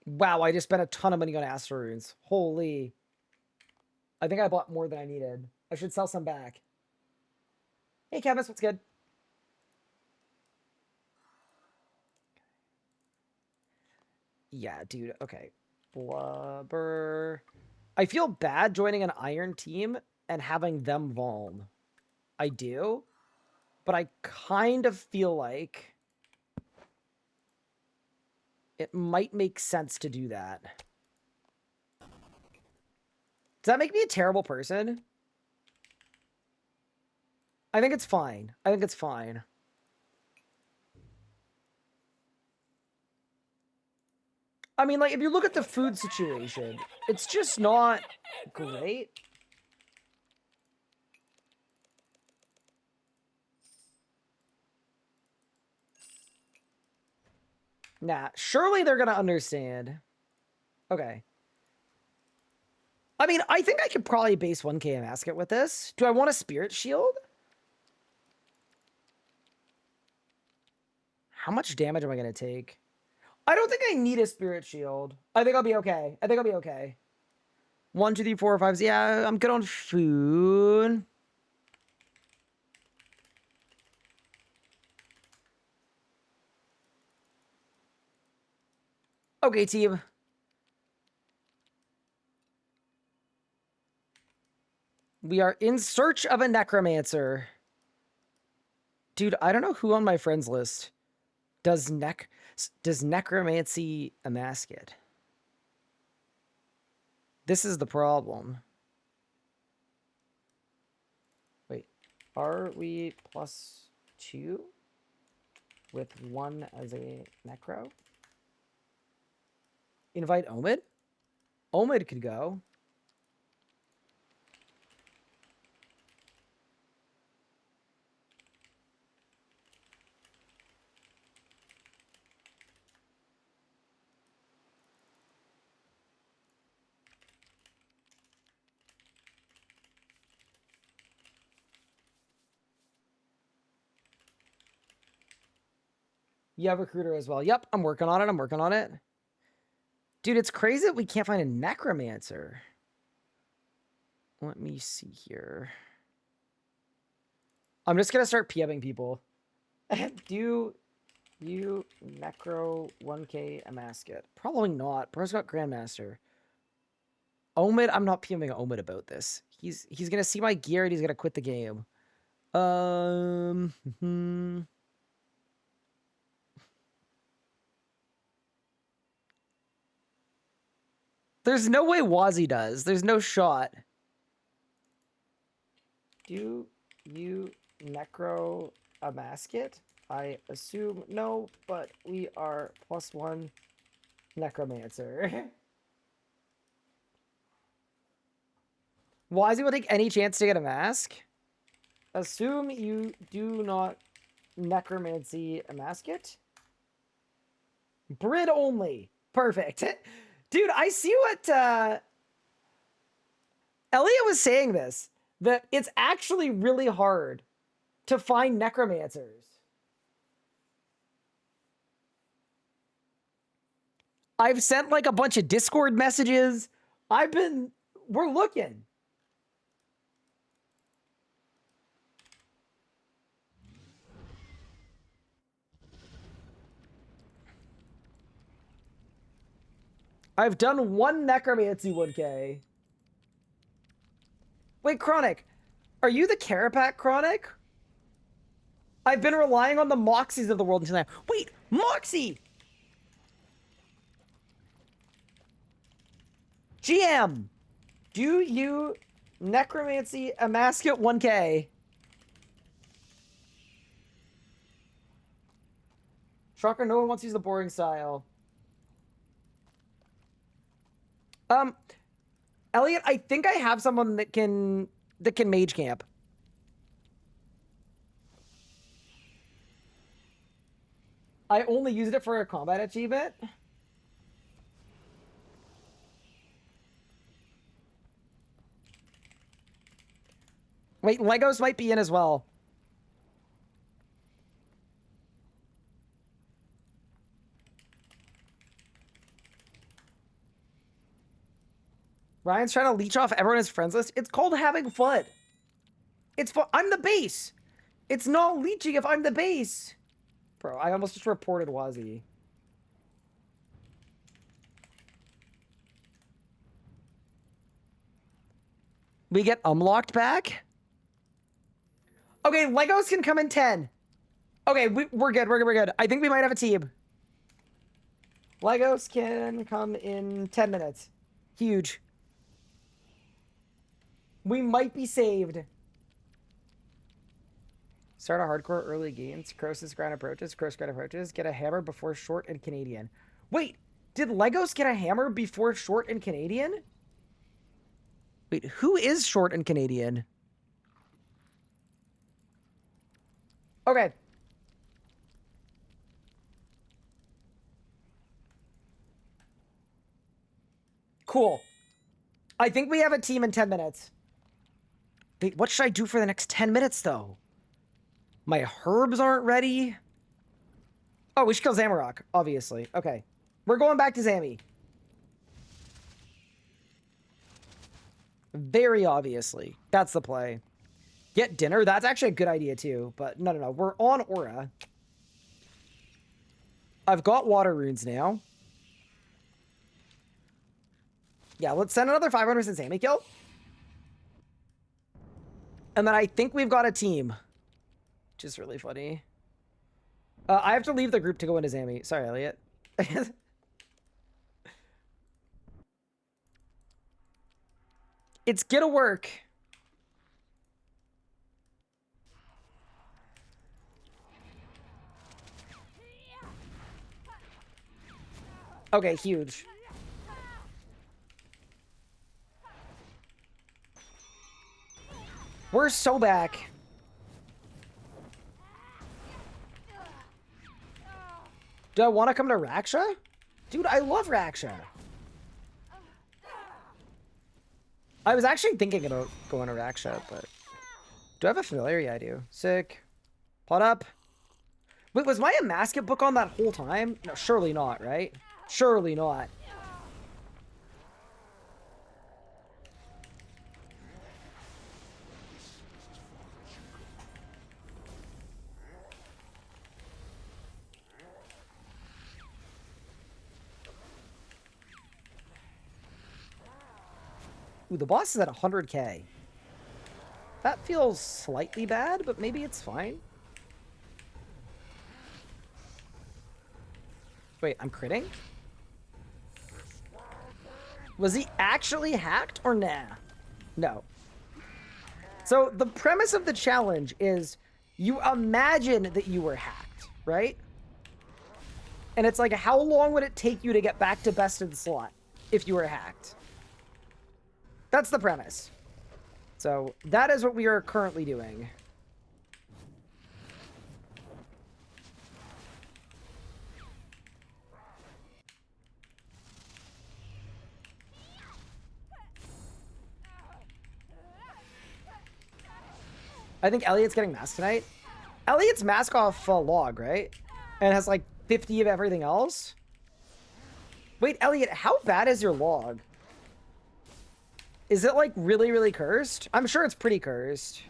Wow, I just spent a ton of money on Astral Runes. Holy. I think I bought more than I needed. I should sell some back. Hey, Kevis, what's good? Yeah, dude. Okay. Blubber. I feel bad joining an iron team and having them vuln. I do. But I kind of feel like it might make sense to do that. Does that make me a terrible person? I think it's fine. I think it's fine. I mean, like, if you look at the food situation, it's just not great. Nah, surely they're gonna understand. Okay. I mean, I think I could probably base 1K a mascot with this. Do I want a Spirit Shield? How much damage am I gonna take? I don't think I need a Spirit Shield. I think I'll be okay. I think I'll be okay. 1, 2, 3, 4, 5. Yeah, I'm good on food. Okay, team. We are in search of a necromancer. Dude, I don't know who on my friends list does necromancy a mascot. This is the problem. Wait, are we +2 with 1 as a necro? Invite Omid? Omid could go. You have recruiter as well. Yep, I'm working on it. I'm working on it. Dude, it's crazy that we can't find a necromancer. Let me see here. I'm just gonna start PMing people. Do you necro 1k a masket? Probably not. Bro's got Grandmaster. Omid, I'm not PMing Omid about this. He's gonna see my gear and he's gonna quit the game. There's no way Wazzy does. There's no shot. Do you necro a masket? I assume no, but we are +1 necromancer. Wazzy will take any chance to get a mask. Assume you do not necromancy a masket. Brid only. Perfect. Dude, I see what Elliot was saying this. That it's actually really hard to find necromancers. I've sent like a bunch of Discord messages. We're looking. I've done 1 necromancy 1k. Wait, Chronic, are you the Carapac, Chronic? I've been relying on the Moxies of the world until now. Wait, Moxie! GM, do you necromancy a mascot 1k? Shocker, no one wants to use the boring style. Elliot, I think I have someone that can mage camp. I only used it for a combat achievement. Wait, Legos might be in as well. Ryan's trying to leech off everyone on his friends list. It's called having fun. It's fun. I'm the base. It's not leeching if I'm the base. Bro, I almost just reported Wazzy. We get unlocked back? Okay, Legos can come in 10. Okay, we're good, we're good. I think we might have a team. Legos can come in 10 minutes. Huge. We might be saved. Start a hardcore early games. Cross's grind approaches. Cross grind approaches. Get a hammer before short and Canadian. Wait, did Legos get a hammer before short and Canadian? Wait, who is short and Canadian? Okay. Cool. I think we have a team in 10 minutes. Wait, what should I do for the next 10 minutes, though? My herbs aren't ready. Oh, we should kill Zamarok, obviously. Okay. We're going back to Zammy. Very obviously. That's the play. Get dinner? That's actually a good idea, too. But no. We're on Aura. I've got water runes now. Yeah, let's send another 500 since Zammy kill. And then I think we've got a team. Which is really funny. I have to leave the group to go into Zammy. Sorry, Elliot. It's gonna work. Okay, huge. We're so back. Do I want to come to Raksha? Dude, I love Raksha. I was actually thinking about going to Raksha, but... Do I have a familiar? Yeah, I do. Sick. Plot up. Wait, was my Amasket book on that whole time? No, surely not, right? Surely not. Ooh, the boss is at 100k. That feels slightly bad, but maybe it's fine. Wait, I'm critting? Was he actually hacked or nah? No. So the premise of the challenge is you imagine that you were hacked, right? And it's like, how long would it take you to get back to best in slot if you were hacked? That's the premise. So that is what we are currently doing. I think Elliot's getting masked tonight. Elliot's mask off log, right? And has like 50 of everything else. Wait, Elliot, how bad is your log? Is it like really, really cursed? I'm sure it's pretty cursed.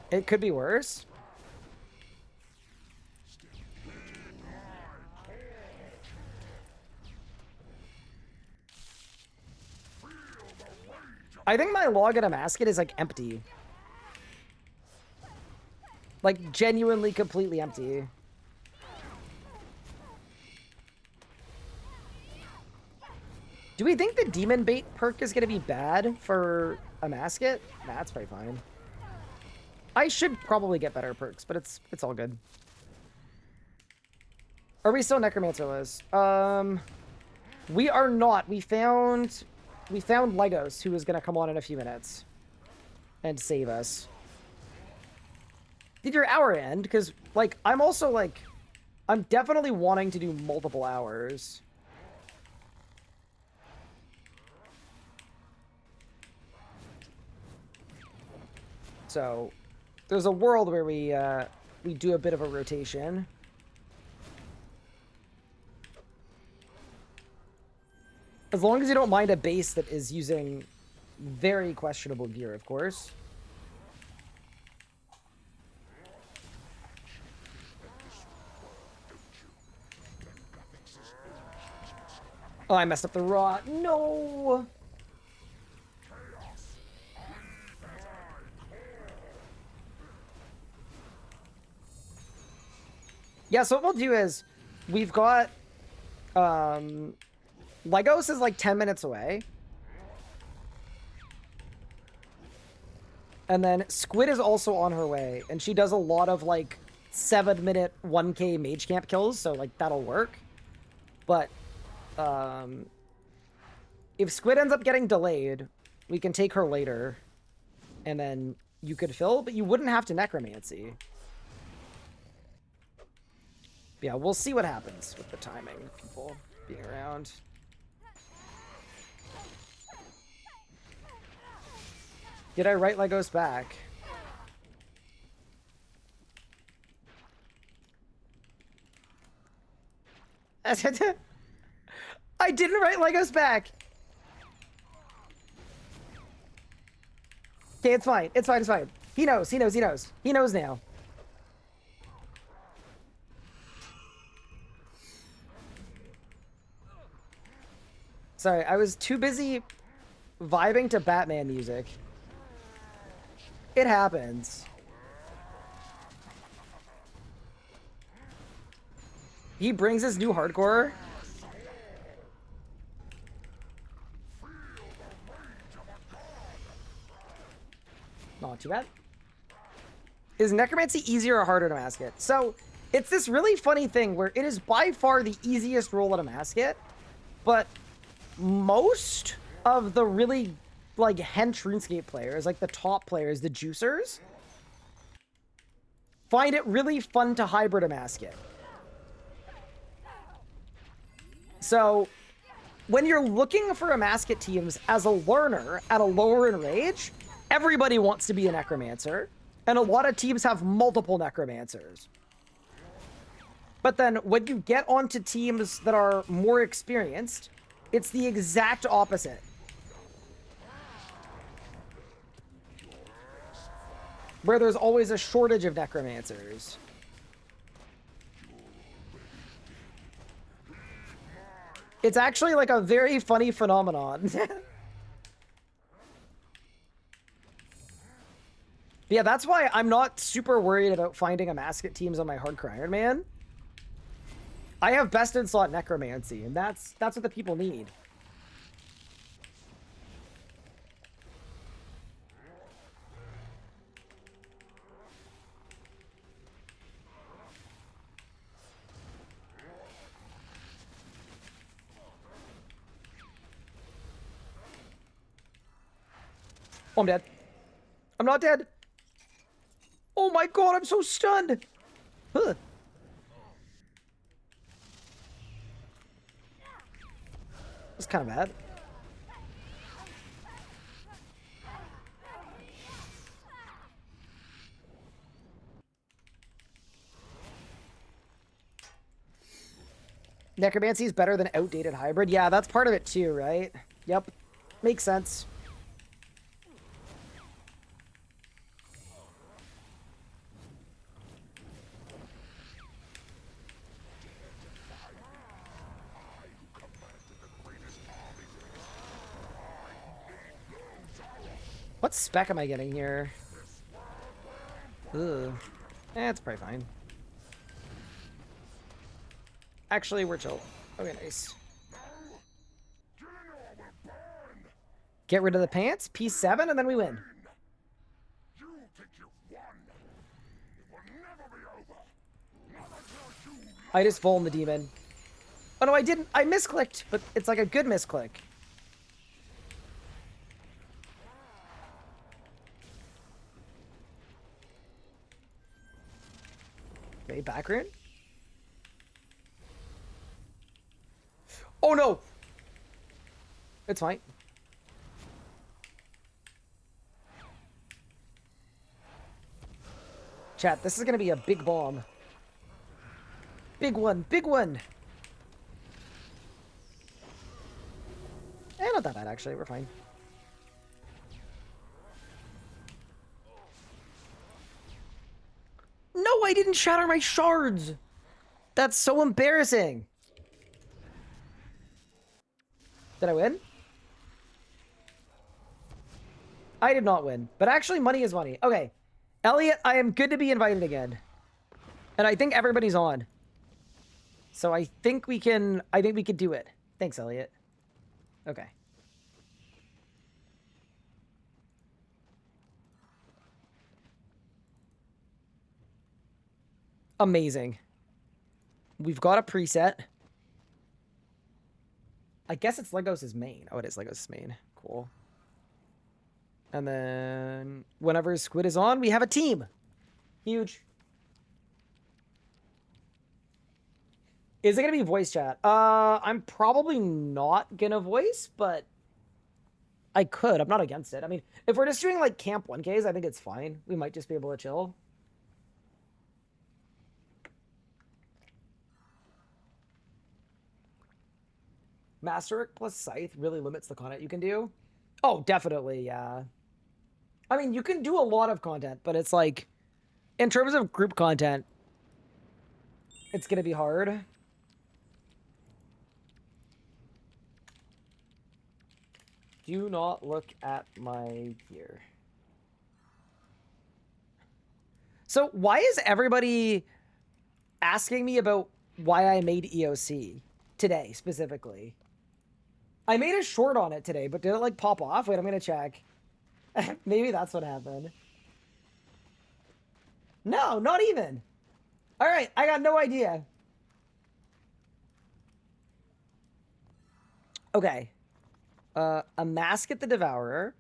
It could be worse. I think my log at Amasket is like empty. Like genuinely completely empty. Do we think the demon bait perk is gonna be bad for Amasket? Nah, that's probably fine. I should probably get better perks, but it's all good. Are we still Necromancer-less? We are not. We found Legos, who is gonna come on in a few minutes and save us. Did your hour end? Because like I'm also like I'm definitely wanting to do multiple hours. So there's a world where we do a bit of a rotation. As long as you don't mind a base that is using very questionable gear, of course. Oh, I messed up the raw. No! Yeah, so what we'll do is, we've got, Legos is like 10 minutes away. And then Squid is also on her way, and she does a lot of like 7-minute 1k mage camp kills, so like that'll work. But, if Squid ends up getting delayed, we can take her later, and then you could fill, but you wouldn't have to necromancy. Yeah, we'll see what happens with the timing of people being around. Did I write Legos back? I didn't write Legos back! Okay, it's fine. It's fine, it's fine. He knows, he knows, he knows. He knows now. Sorry, I was too busy vibing to Batman music. It happens. He brings his new hardcore. Not too bad. Is necromancy easier or harder to mask it? So, it's this really funny thing where it is by far the easiest role at a Amasket, but most of the really like hench RuneScape players, like the top players, the juicers, find it really fun to hybrid a mascot. So, when you're looking for a mascot teams as a learner at a lower enrage, everybody wants to be a necromancer, and a lot of teams have multiple necromancers. But then when you get onto teams that are more experienced, it's the exact opposite. Where there's always a shortage of necromancers. It's actually like a very funny phenomenon. Yeah, that's why I'm not super worried about finding a mascot teams on my Hardcore Iron Man. I have best in slot necromancy, and that's what the people need. Oh, I'm dead. I'm not dead. Oh my god, I'm so stunned. Huh. That's kind of bad. Necromancy is better than outdated hybrid. Yeah, that's part of it too, right? Yep. Makes sense. What spec am I getting here? Ugh. It's probably fine. Actually, we're chill. Okay, nice. Get rid of the pants, P7, and then we win. I just volned the demon. Oh no, I didn't. I misclicked, but it's like a good misclick. Okay, back rune. Oh no! It's fine. Chat, this is gonna be a big bomb. Big one, big one! Eh, not that bad actually, we're fine. No, I didn't shatter my shards! That's so embarrassing! Did I win? I did not win, but actually money is money. Okay, Elliot, I am good to be invited again. And I think everybody's on. So I think we can do it. Thanks, Elliot. Okay. Amazing. We've got a preset. I guess it's Legos' main. Oh, it is Legos' main. Cool. And then whenever Squid is on, we have a team. Huge. Is it going to be voice chat? I'm probably not going to voice, but I could. I'm not against it. I mean, if we're just doing like Camp 1Ks, I think it's fine. We might just be able to chill. Masteric plus Scythe really limits the content you can do. Oh, definitely, yeah. I mean, you can do a lot of content, but it's like, in terms of group content, it's going to be hard. Do not look at my gear. So why is everybody asking me about why I made EOC today, specifically? I made a short on it today, but did it like pop off? Wait, I'm gonna check. Maybe that's what happened. No, not even. All right, I got no idea. Okay. A Mask at the Devourer.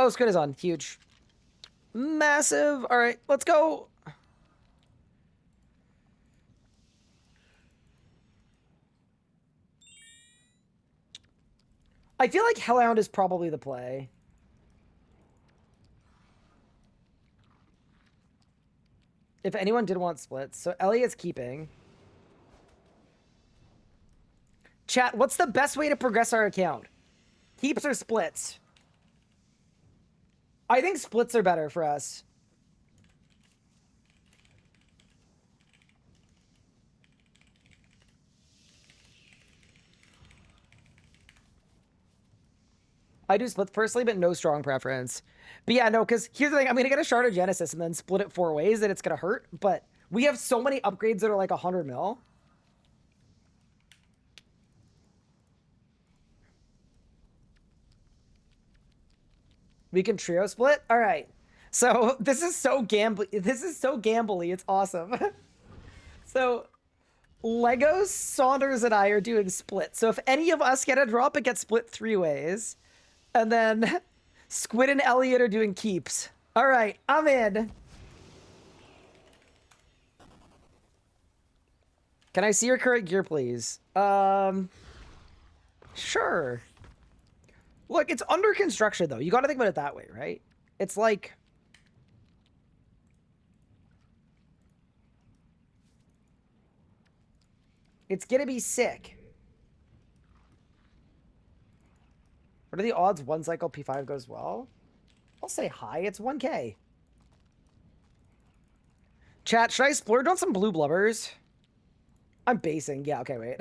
Oh, Squid is on. Huge. Massive. All right, let's go. I feel like Hellhound is probably the play. If anyone did want splits. So Elliot's keeping. Chat, what's the best way to progress our account? Keeps or splits? I think splits are better for us. I do splits personally, but no strong preference. But yeah, no, because here's the thing. I'm going to get a Shard of Genesis and then split it 4 ways, and it's going to hurt. But we have so many upgrades that are like 100 mil. We can trio split? All right. So this is so gambly. This is so gambly. It's awesome. So Legos, Saunders, and I are doing split. So if any of us get a drop, it gets split 3 ways. And then Squid and Elliot are doing keeps. All right, I'm in. Can I see your current gear, please? Sure. Look, it's under construction, though. You got to think about it that way, right? It's like... It's gonna be sick. What are the odds one cycle P5 goes well? I'll say high. It's 1K. Chat, should I splurge on some blue blubbers? I'm basing. Yeah, okay, wait.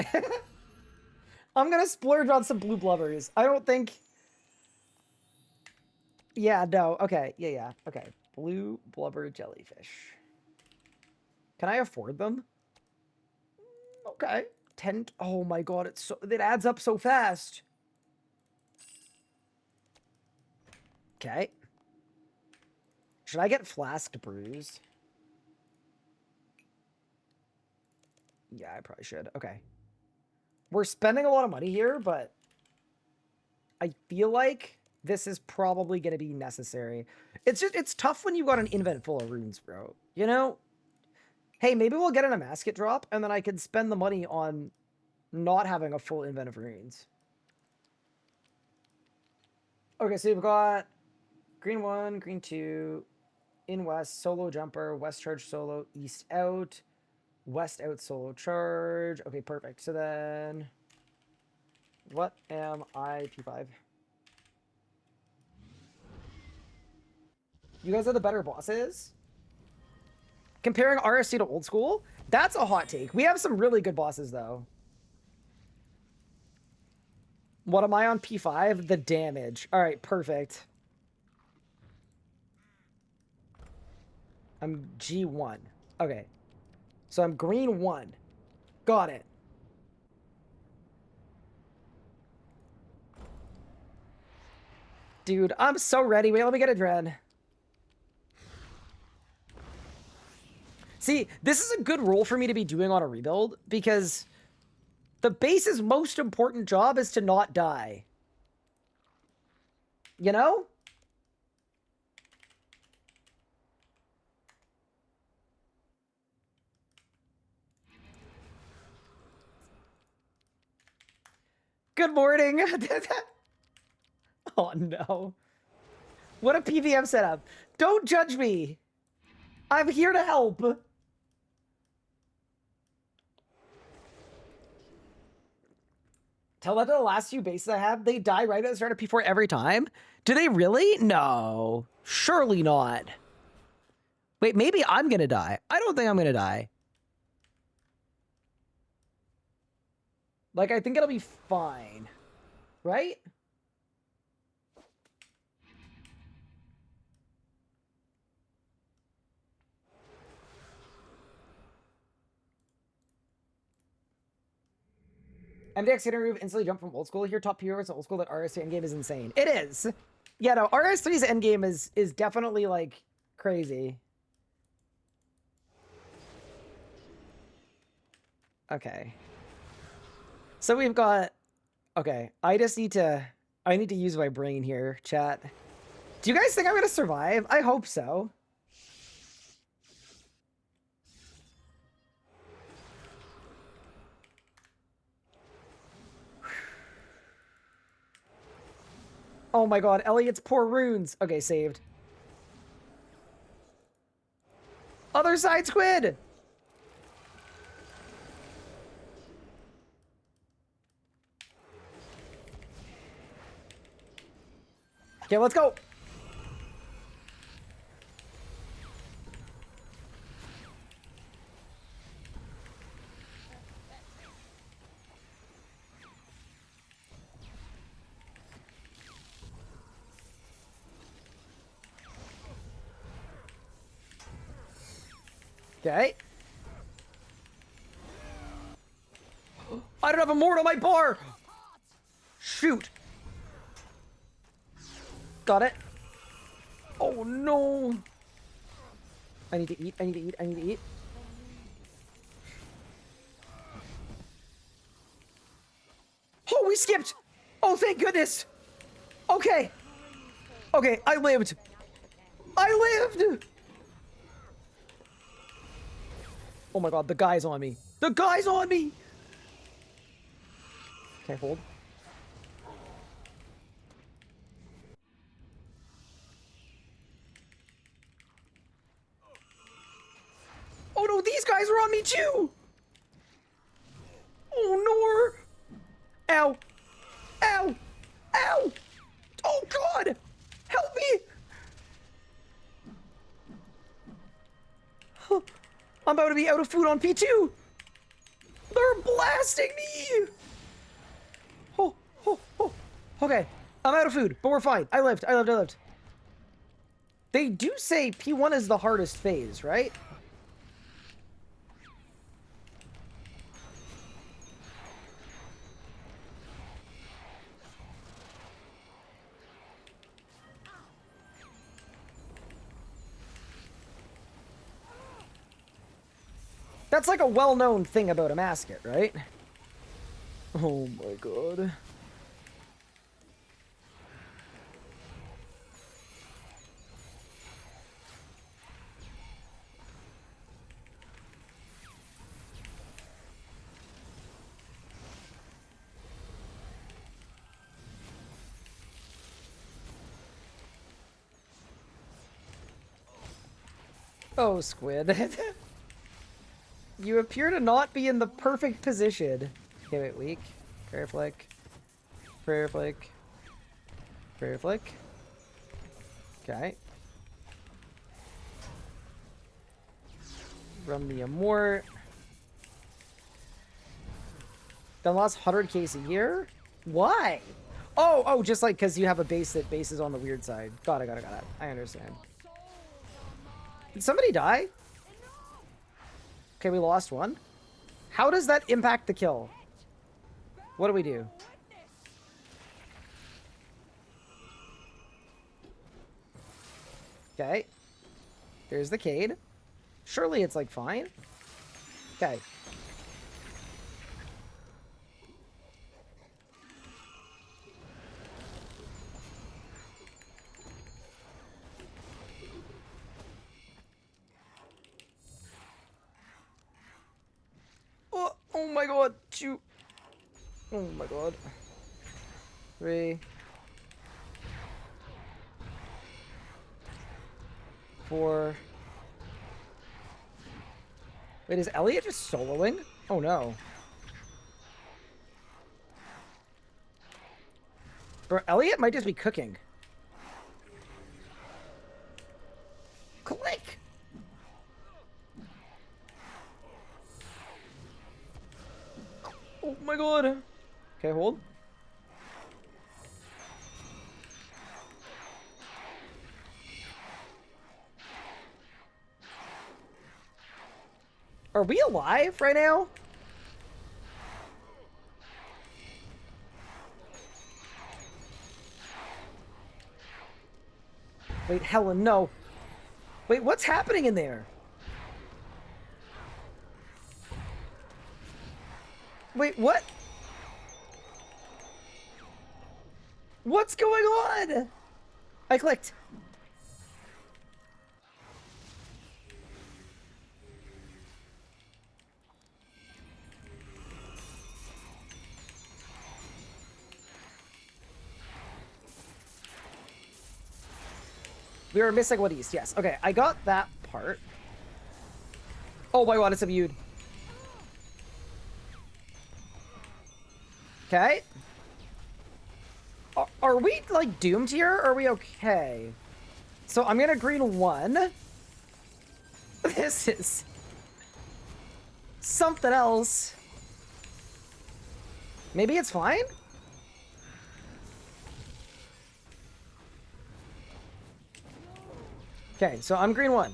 I'm gonna splurge on some blue blubbers. I don't think... Yeah, no. Okay. Yeah. Okay. Blue blubber jellyfish. Can I afford them? Okay. 10... Oh my god, it adds up so fast. Okay. Should I get flasked brews? Yeah, I probably should. Okay. We're spending a lot of money here, but I feel like this is probably going to be necessary. It's tough when you got an invent full of runes, bro. You know? Hey, maybe we'll get an Amasket drop, and then I can spend the money on not having a full invent of runes. Okay, so we've got green 1, green 2, in west, solo jumper, west charge solo, east out, west out solo charge. Okay, perfect. So then, what am I P5? You guys are the better bosses? Comparing RSC to old school? That's a hot take. We have some really good bosses, though. What am I on P5? The damage. All right, perfect. I'm G1. Okay. So I'm green 1. Got it. Dude, I'm so ready. Wait, let me get a dread. See, this is a good role for me to be doing on a rebuild, because the base's most important job is to not die. You know? Good morning. Oh, no. What a PVM setup. Don't judge me. I'm here to help. Tell that to the last few bases I have. They die right at the start of P4 every time. Do they really? No. Surely not. Wait, maybe I'm going to die. I don't think I'm going to die. Like, I think it'll be fine. Right? MDX hit move instantly jump from old school here. Top POers to old school. That RS3 endgame is insane. It is. Yeah, no, RS3's endgame is definitely, like, crazy. Okay. So we've got... Okay, I need to use my brain here, chat. Do you guys think I'm gonna survive? I hope so. Oh my god, Elliot's poor runes. Okay, saved. Other side squid! Okay, let's go. Okay. I don't have a mort on my bar! Shoot. Got it. Oh no. I need to eat, I need to eat, I need to eat. Oh, we skipped! Oh, thank goodness! Okay. Okay, I lived. I lived! Oh my god, the guy's on me. The guy's on me! Okay, hold. Oh no, these guys are on me too! Oh no! Ow! Ow! Ow! Oh god! Help me! Huh. I'm about to be out of food on P2! They're blasting me! Oh, oh, oh. Okay, I'm out of food, but we're fine. I lived, I lived, I lived. They do say P1 is the hardest phase, right? That's like a well-known thing about a mascot, right? Oh my god. Oh, squid. You appear to not be in the perfect position. Okay, wait, weak. Prayer flick. Prayer flick. Prayer flick. Okay. Run the Amort. Then lost 100 case a year? Why? Oh, oh, just like because you have a base that bases on the weird side. Got it, got it, got it. I understand. Did somebody die? Okay, we lost one. How does that impact the kill? What do we do? Okay. There's the Cade. Surely it's like fine. Okay. Oh my god, shoot. Oh my god. 3. 4. Wait, is Elliot just soloing? Oh no. Bro, Elliot might just be cooking. Click! Oh my god. Okay, hold. Are we alive right now? Wait, Helen, no. Wait, what's happening in there? Wait, what? What's going on? I clicked. We were missing what east, yes. Okay, I got that part. Oh my god, it's imbued. Okay. Are we, like, doomed here? Or are we okay? So I'm gonna green 1. This is something else. Maybe it's fine? Okay, so I'm green 1.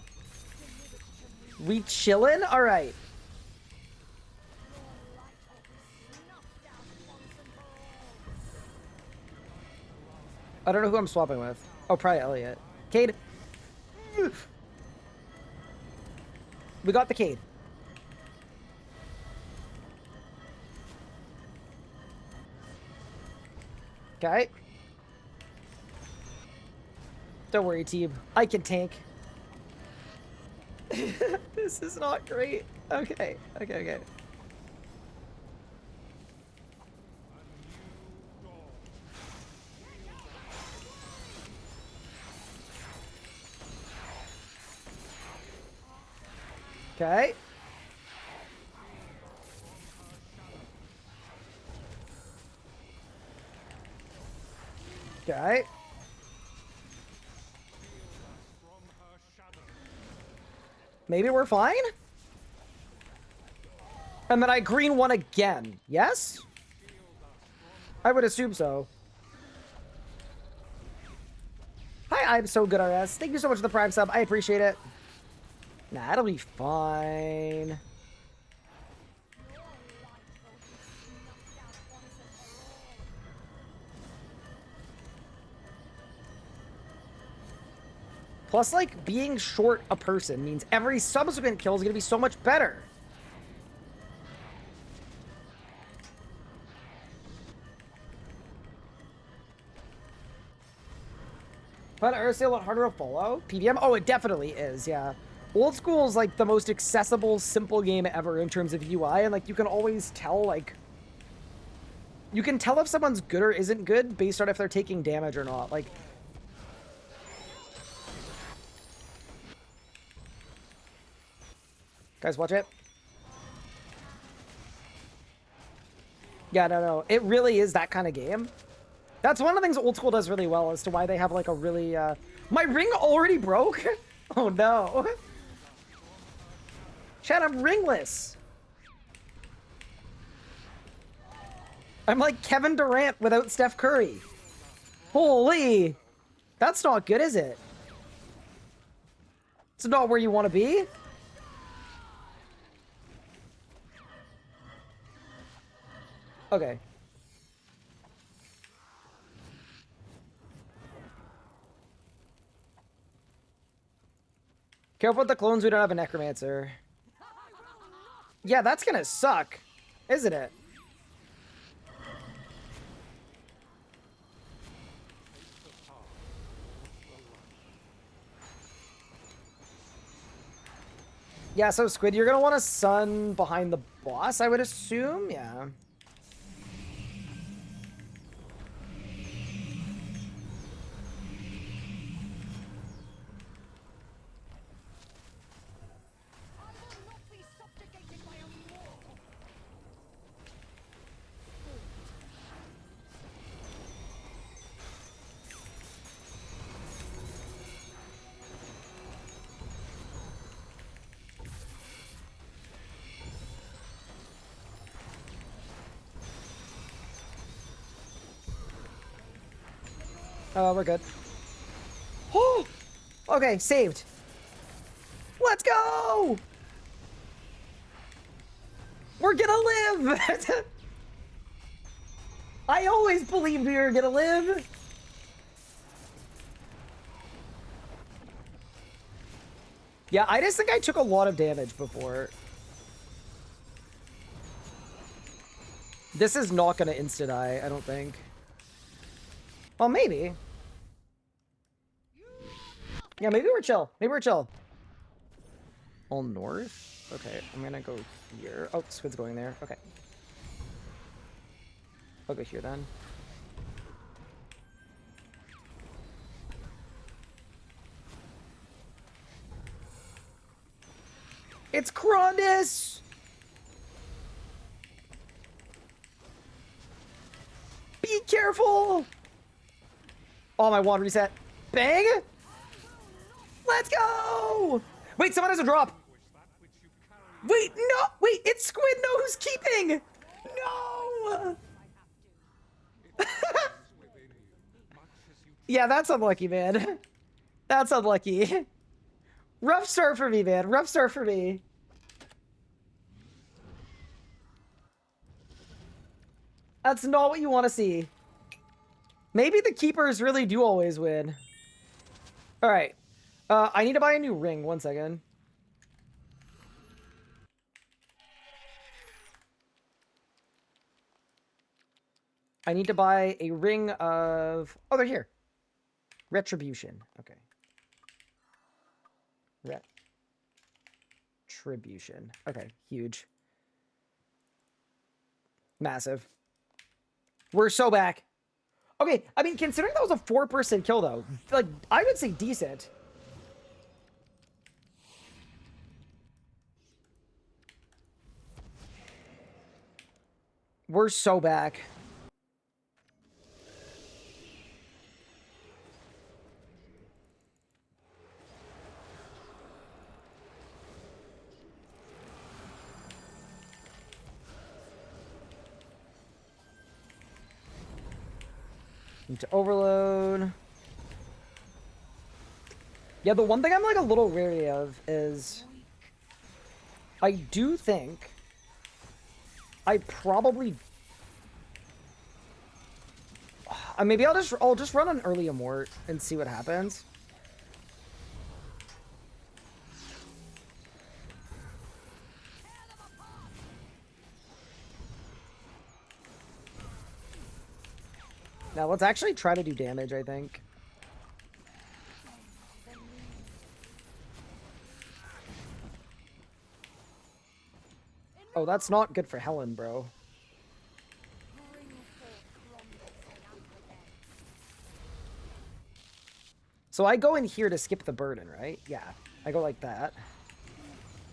We chillin'? Alright. I don't know who I'm swapping with. Oh, probably Elliot. Cade. We got the Cade. Okay. Don't worry, team. I can tank. This is not great. Okay. Okay. Okay. Okay. Maybe we're fine? And then I green 1 again. Yes? I would assume so. Hi, I'm so good, RS. Thank you so much for the Prime sub. I appreciate it. Nah, it'll be fine. Plus, like, being short a person means every subsequent kill is going to be so much better. But Ursa a lot harder to follow? PVM? Oh, it definitely is, yeah. Old School is, like, the most accessible, simple game ever in terms of UI, and, like, you can always tell, like... You can tell if someone's good or isn't good based on if they're taking damage or not. Like... Guys, watch it. Yeah, no. It really is that kind of game. That's one of the things Old School does really well as to why they have, like, a really, My ring already broke? Oh, no. Chad, I'm ringless. I'm like Kevin Durant without Steph Curry. Holy. That's not good, is it? It's not where you want to be. Okay. Careful with the clones, we don't have a necromancer. Yeah, that's gonna suck, isn't it? Yeah, so Squid, you're gonna want a sun behind the boss, I would assume? Yeah. We're good. Oh! Okay, saved. Let's go! We're gonna live! I always believed we were gonna live! Yeah, I just think I took a lot of damage before. This is not gonna insta-die, I don't think. Well, maybe. Yeah, maybe we're chill. Maybe we're chill. All north? Okay, I'm gonna go here. Oh, Squid's going there. Okay. I'll go here then. It's Krondis! Be careful! Oh, my wand reset. Bang! Let's go! Wait, someone has a drop. Wait, no! Wait, it's Squid! No, who's keeping? No! Yeah, that's unlucky, man. That's unlucky. Rough start for me, man. Rough start for me. That's not what you want to see. Maybe the keepers really do always win. All right. I need to buy a new ring. 1 second. I need to buy a ring of... Oh, they're here. Retribution. Okay. Retribution. Okay, huge. Massive. We're so back. Okay, I mean, considering that was a 4-person kill, though, like, I would say decent. We're so back. Need to overload. Yeah, the one thing I'm like a little wary of is I do think I probably maybe I'll just run an early Immort and see what happens. Now let's actually try to do damage, I think. Oh, that's not good for Helen, bro. So I go in here to skip the burden, right? Yeah. I go like that.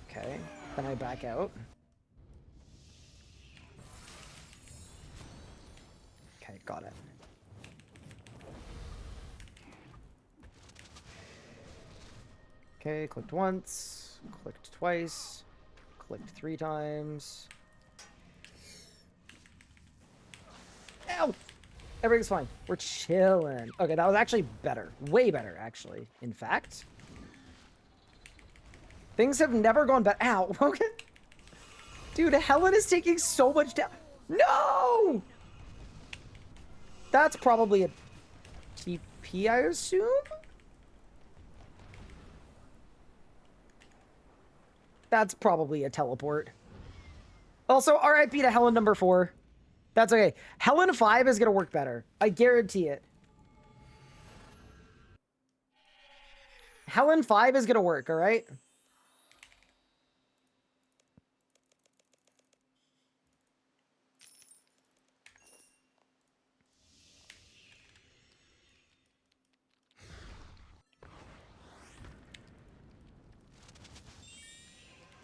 Okay. Then I back out. Okay, got it. Okay, clicked once, clicked twice, clicked 3 times. Ow! Everything's fine. We're chilling. Okay, that was actually better. Way better, actually. In fact. Things have never gone better. Ow! Okay. Dude, Helen is taking so much down. No! That's probably a TP, I assume? That's probably a teleport. Also, RIP to Helen number 4. That's okay. Helen 5 is going to work better. I guarantee it. Helen 5 is going to work, all right?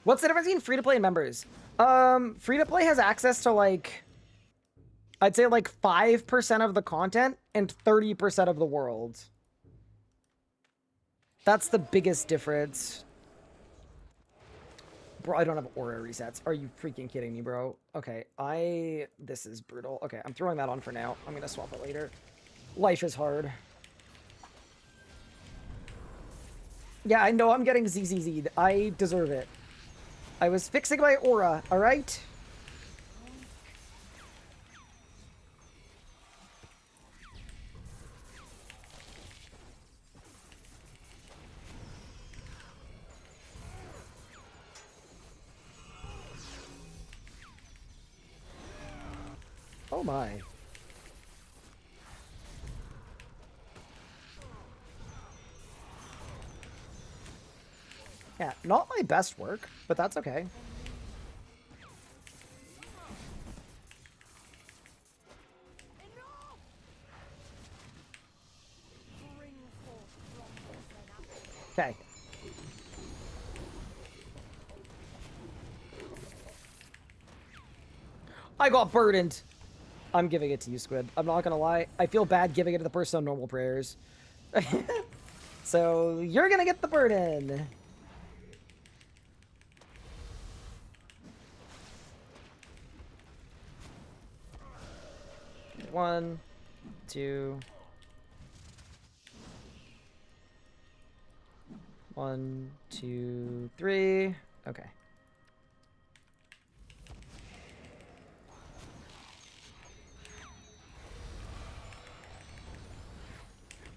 What's the difference between free-to-play and members? Free-to-play has access to, like, I'd say, like, 5% of the content and 30% of the world. That's the biggest difference. Bro, I don't have aura resets. Are you freaking kidding me, bro? Okay, this is brutal. Okay, I'm throwing that on for now. I'm gonna swap it later. Life is hard. Yeah, I know I'm getting ZZZ'd. I deserve it. I was fixing my aura, alright? Oh my. Yeah, not my best work, but that's okay. Okay. I got burdened. I'm giving it to you, Squid. I'm not gonna lie. I feel bad giving it to the person on normal prayers. So, you're gonna get the burden. One, two. One, two, three. Okay.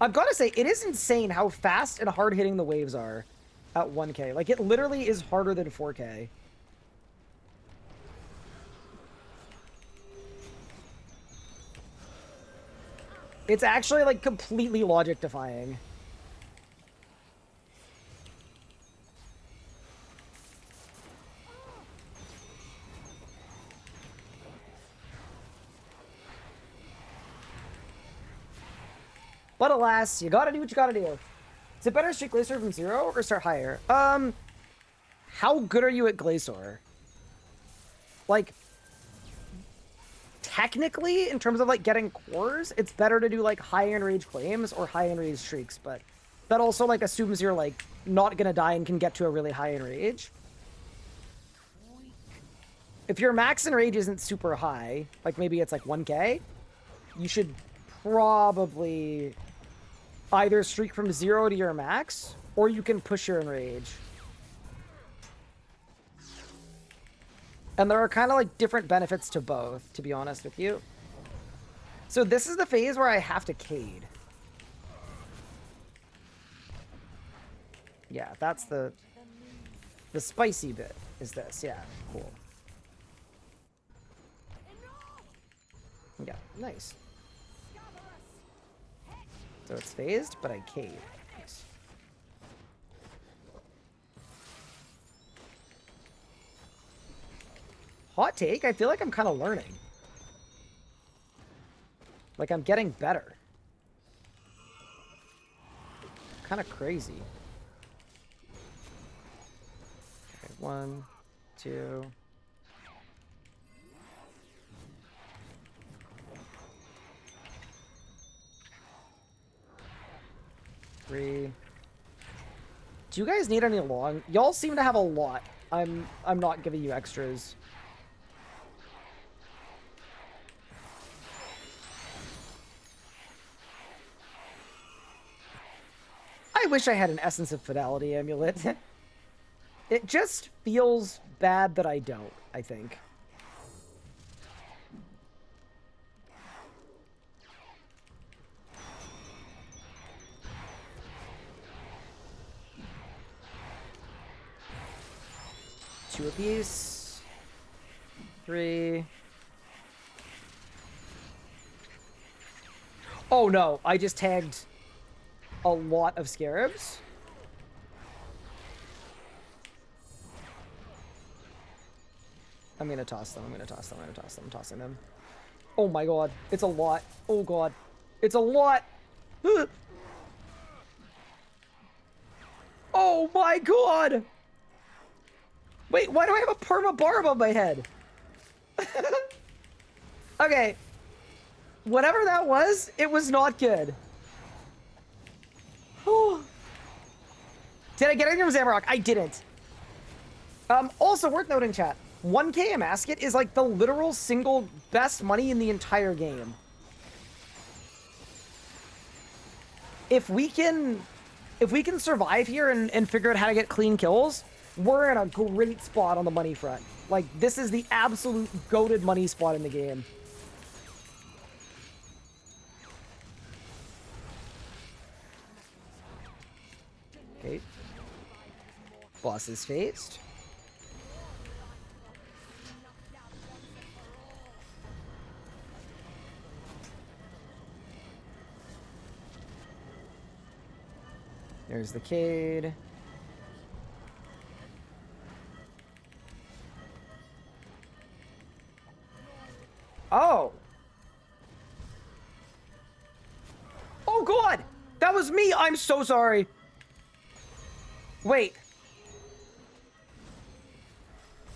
I've got to say, it is insane how fast and hard hitting the waves are at 1K. Like, it literally is harder than 4K. It's actually, like, completely logic defying. But alas, you gotta do what you gotta do. Is it better to streak Glacier from 0 or start higher? How good are you at Glacier? Like, technically, in terms of, like, getting cores, it's better to do, like, high enrage claims or high enrage streaks, but that also, like, assumes you're, like, not gonna die and can get to a really high enrage. If your max enrage isn't super high, like, maybe it's, like, 1K, you should probably either streak from 0 to your max, or you can push your enrage. And there are kind of like different benefits to both, to be honest with you. So this is the phase where I have to Cade. Yeah, that's the spicy bit is this. Yeah, cool. Yeah, nice. So it's phased, but I Cade. Nice. Hot take, I feel like I'm kind of learning. Like, I'm getting better. Kind of crazy. Okay, 1, 2... 3. Do you guys need any long? Y'all seem to have a lot. I'm not giving you extras. I wish I had an Essence of Fidelity amulet. It just feels bad that I don't, I think. Two apiece. 3. Oh no, I just tagged a lot of scarabs. I'm gonna toss them, I'm gonna toss them, I'm gonna toss them, I'm tossing them. Oh my god, it's a lot. Oh god, it's a lot. Oh my god! Wait, why do I have a perma bar above my head? Okay. Whatever that was, it was not good. Did I get anything from Zamarok? I didn't. Also worth noting, chat. 1K a Masket is like the literal single best money in the entire game. If we can survive here and figure out how to get clean kills, we're in a great spot on the money front. Like, this is the absolute goated money spot in the game. Okay. Boss is phased. There's the Cade. Oh! Oh god! That was me! I'm so sorry! Wait.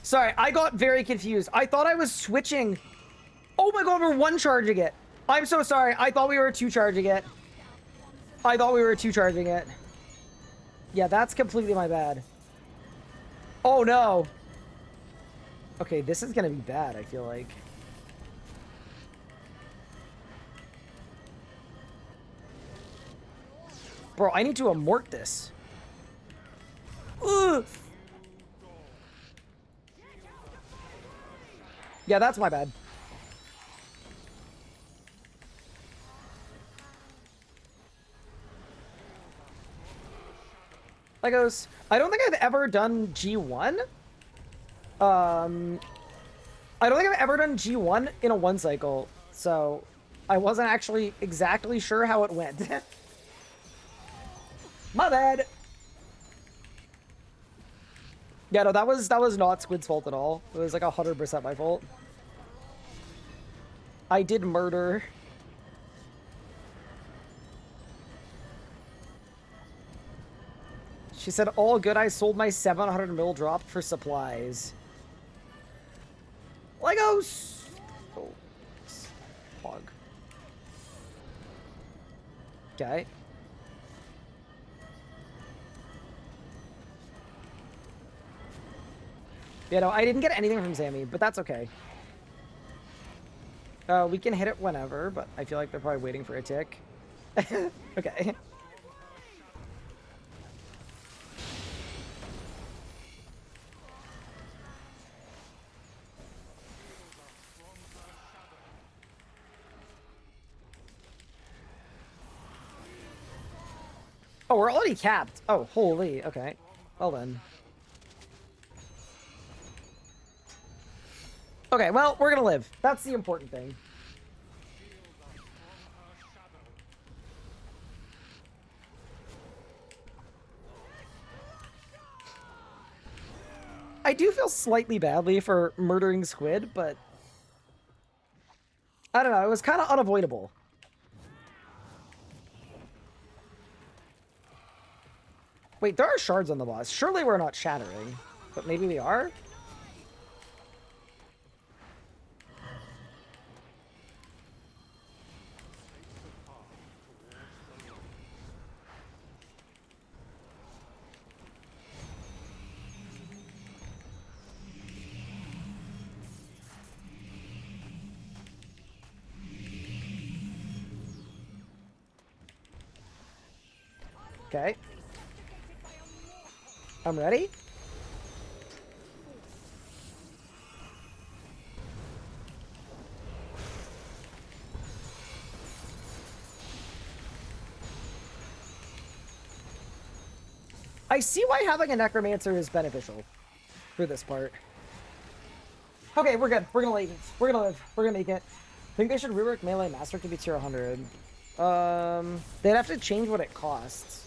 Sorry, I got very confused. I thought I was switching Oh my god, we're one charging it. I'm so sorry. I thought we were two charging it. I thought we were two charging it. Yeah, that's completely my bad. Oh no. Okay, this is gonna be bad, I feel like. Bro, I need to amort this. Ugh. Yeah, that's my bad. Legos. I don't think I've ever done G1. I don't think I've ever done G1 in a one cycle, so I wasn't actually exactly sure how it went. My bad. Yeah, no, that was not Squid's fault at all. It was like 100% my fault. I did murder. She said, all good, I sold my 700 mil drop for supplies. Legos! Oh, hog. Okay. Yeah, no, I didn't get anything from Sammy, but that's okay. We can hit it whenever, but I feel like they're probably waiting for a tick. Okay. Oh, we're already capped. Oh, holy. Okay. Well then. Okay, well, we're gonna live. That's the important thing. I do feel slightly badly for murdering Squid, but I don't know. It was kind of unavoidable. Wait, there are shards on the boss. Surely we're not shattering, but maybe we are? Okay. I'm ready. I see why having a Necromancer is beneficial for this part. Okay, we're good. We're gonna leave it. We're gonna live. We're gonna make it. Think they should rework Melee Master to be tier 100. They'd have to change what it costs.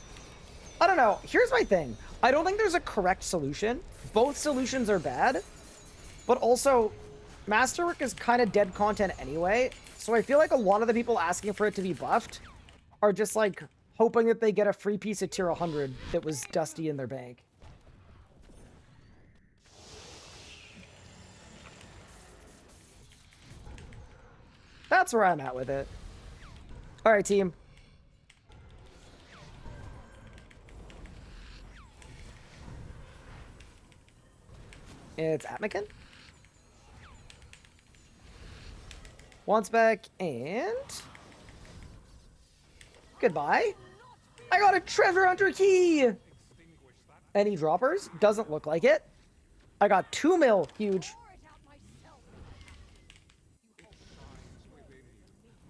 I don't know. Here's my thing. I don't think there's a correct solution. Both solutions are bad, but also Masterwork is kind of dead content anyway. So I feel like a lot of the people asking for it to be buffed are just like hoping that they get a free piece of tier 100 that was dusty in their bank. That's where I'm at with it. All right, team. It's Atmakin. Wants back and goodbye. I got a treasure hunter key. Any droppers? Doesn't look like it. I got 2 mil. Huge.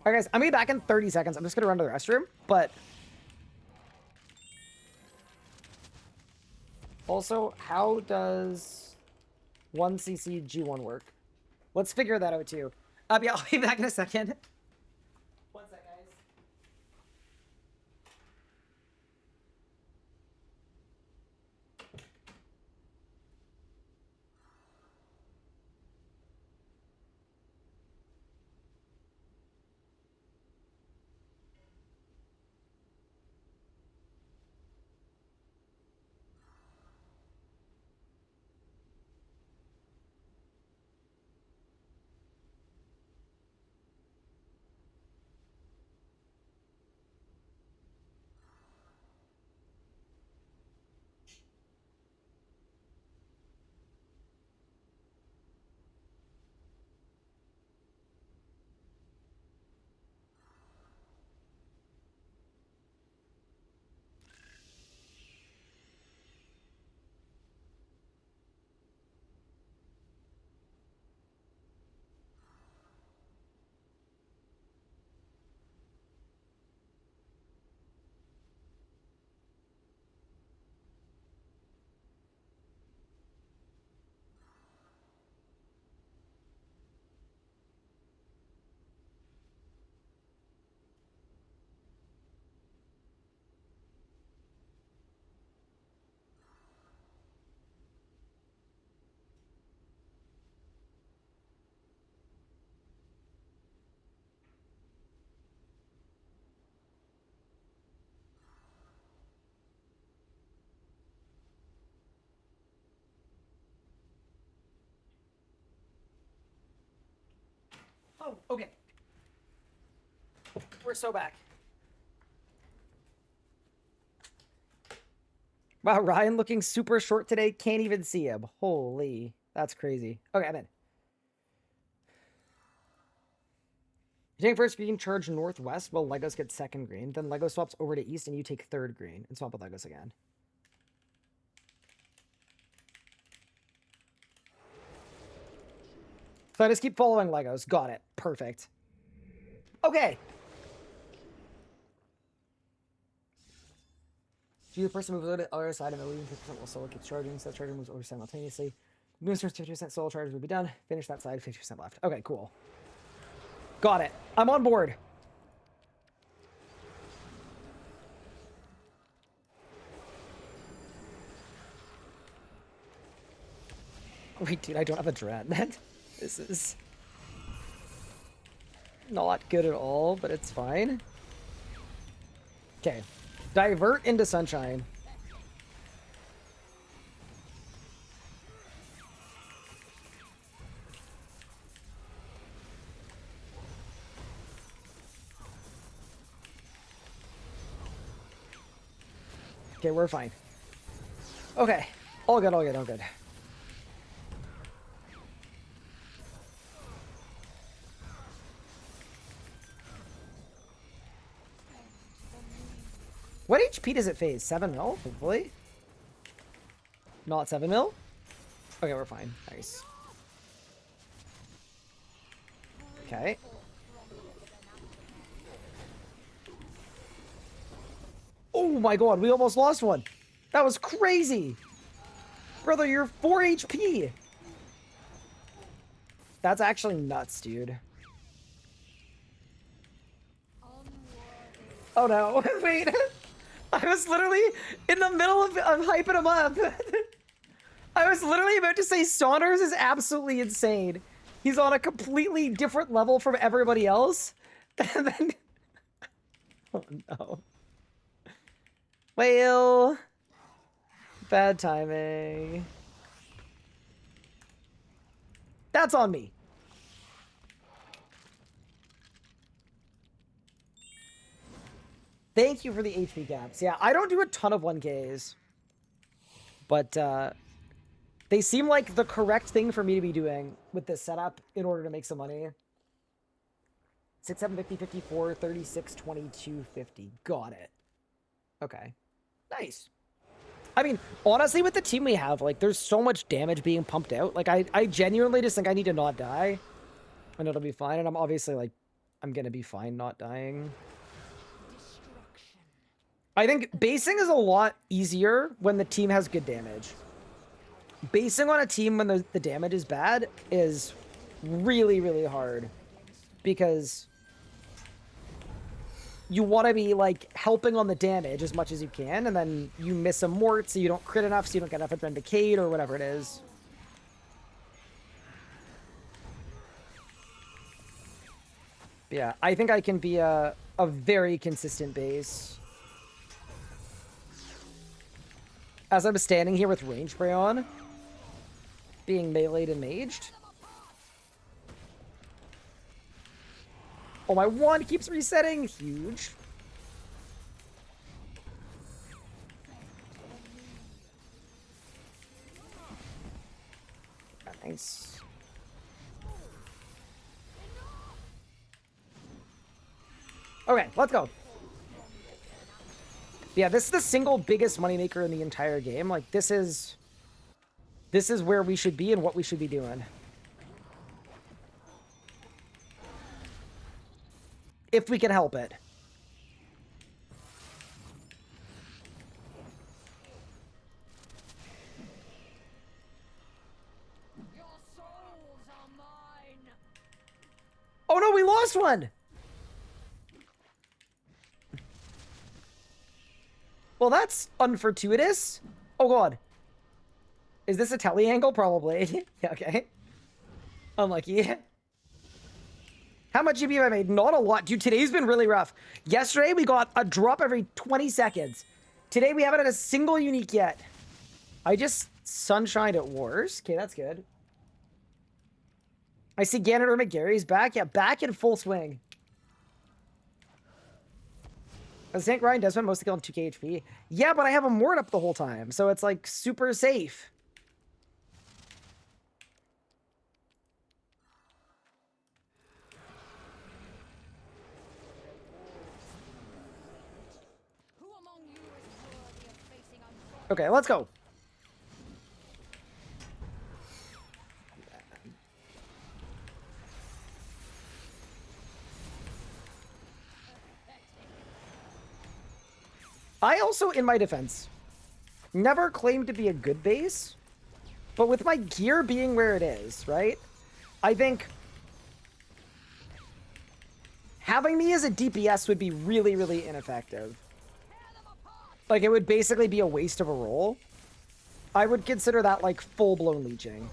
All right, guys. I'm gonna be back in 30 seconds. I'm just gonna run to the restroom, but also, how does 1cc G1 work? Let's figure that out too. Yeah, I'll be back in a second. One sec, guys. Oh, okay. We're so back. Wow, Ryan looking super short today. Can't even see him. Holy, that's crazy. Okay, I'm in. You take first green, charge northwest while Legos get second green. Then Lego swaps over to east and you take third green and swap with Legos again. So I just keep following Legos. Got it. Perfect. Okay. Do the person moves over to the other side and the leading 50% will solo keeps charging, so charging moves over simultaneously. Moves first 50% solo charges will be done. Finish that side, 50% left. Okay, cool. Got it. I'm on board. Wait, dude, I don't have a dread. This is not good at all, but it's fine. Okay. Divert into Sunshine. Okay, we're fine. Okay. All good, all good, all good. What HP does it phase? 7 mil, hopefully? Not 7 mil? Okay, we're fine. Nice. Okay. Oh my god, we almost lost one. That was crazy. Brother, you're 4 HP. That's actually nuts, dude. Oh no, wait. I was literally in the middle of hyping him up. I was literally about to say Saunders is absolutely insane. He's on a completely different level from everybody else. And then... Oh no. Well... Bad timing. That's on me. Thank you for the HP caps. Yeah, I don't do a ton of 1Ks. But, they seem like the correct thing for me to be doing with this setup in order to make some money. 6, 7, 50, 54, 36, 22, 50. Got it. Okay. Nice. I mean, honestly, with the team we have, like, there's so much damage being pumped out. Like, I genuinely just think I need to not die. And it'll be fine. And I'm obviously, like, I'm gonna be fine not dying. I think basing is a lot easier when the team has good damage. Basing on a team when the damage is bad is really, really hard. Because you want to be, like, helping on the damage as much as you can, and then you miss a mort, so you don't crit enough, so you don't get enough adrenaline decayed, or whatever it is. But yeah, I think I can be a very consistent base. As I'm standing here with range spray on, being meleeed and maged. Oh, my wand keeps resetting. Huge. Nice. Okay, let's go. Yeah, this is the single biggest moneymaker in the entire game. Like, this is where we should be and what we should be doing. If we can help it. Your souls are mine. Oh no, we lost one! Well, that's unfortuitous. Oh god. Is this a tele angle? Probably. Yeah, okay. Unlucky. How much GP have I made? Not a lot. Dude, today's been really rough. Yesterday, we got a drop every 20 seconds. Today, we haven't had a single unique yet. I just sunshined at Wars. Okay, that's good. I see Gannon McGarry's back. Yeah, back in full swing. St. Ryan does spend most of the kill on 2k HP. Yeah, but I have a Mort up the whole time, so it's like super safe. Okay, let's go. I also, in my defense, never claimed to be a good base, but with my gear being where it is, right? I think having me as a DPS would be really, really ineffective. Like, it would basically be a waste of a roll. I would consider that, like, full-blown leeching.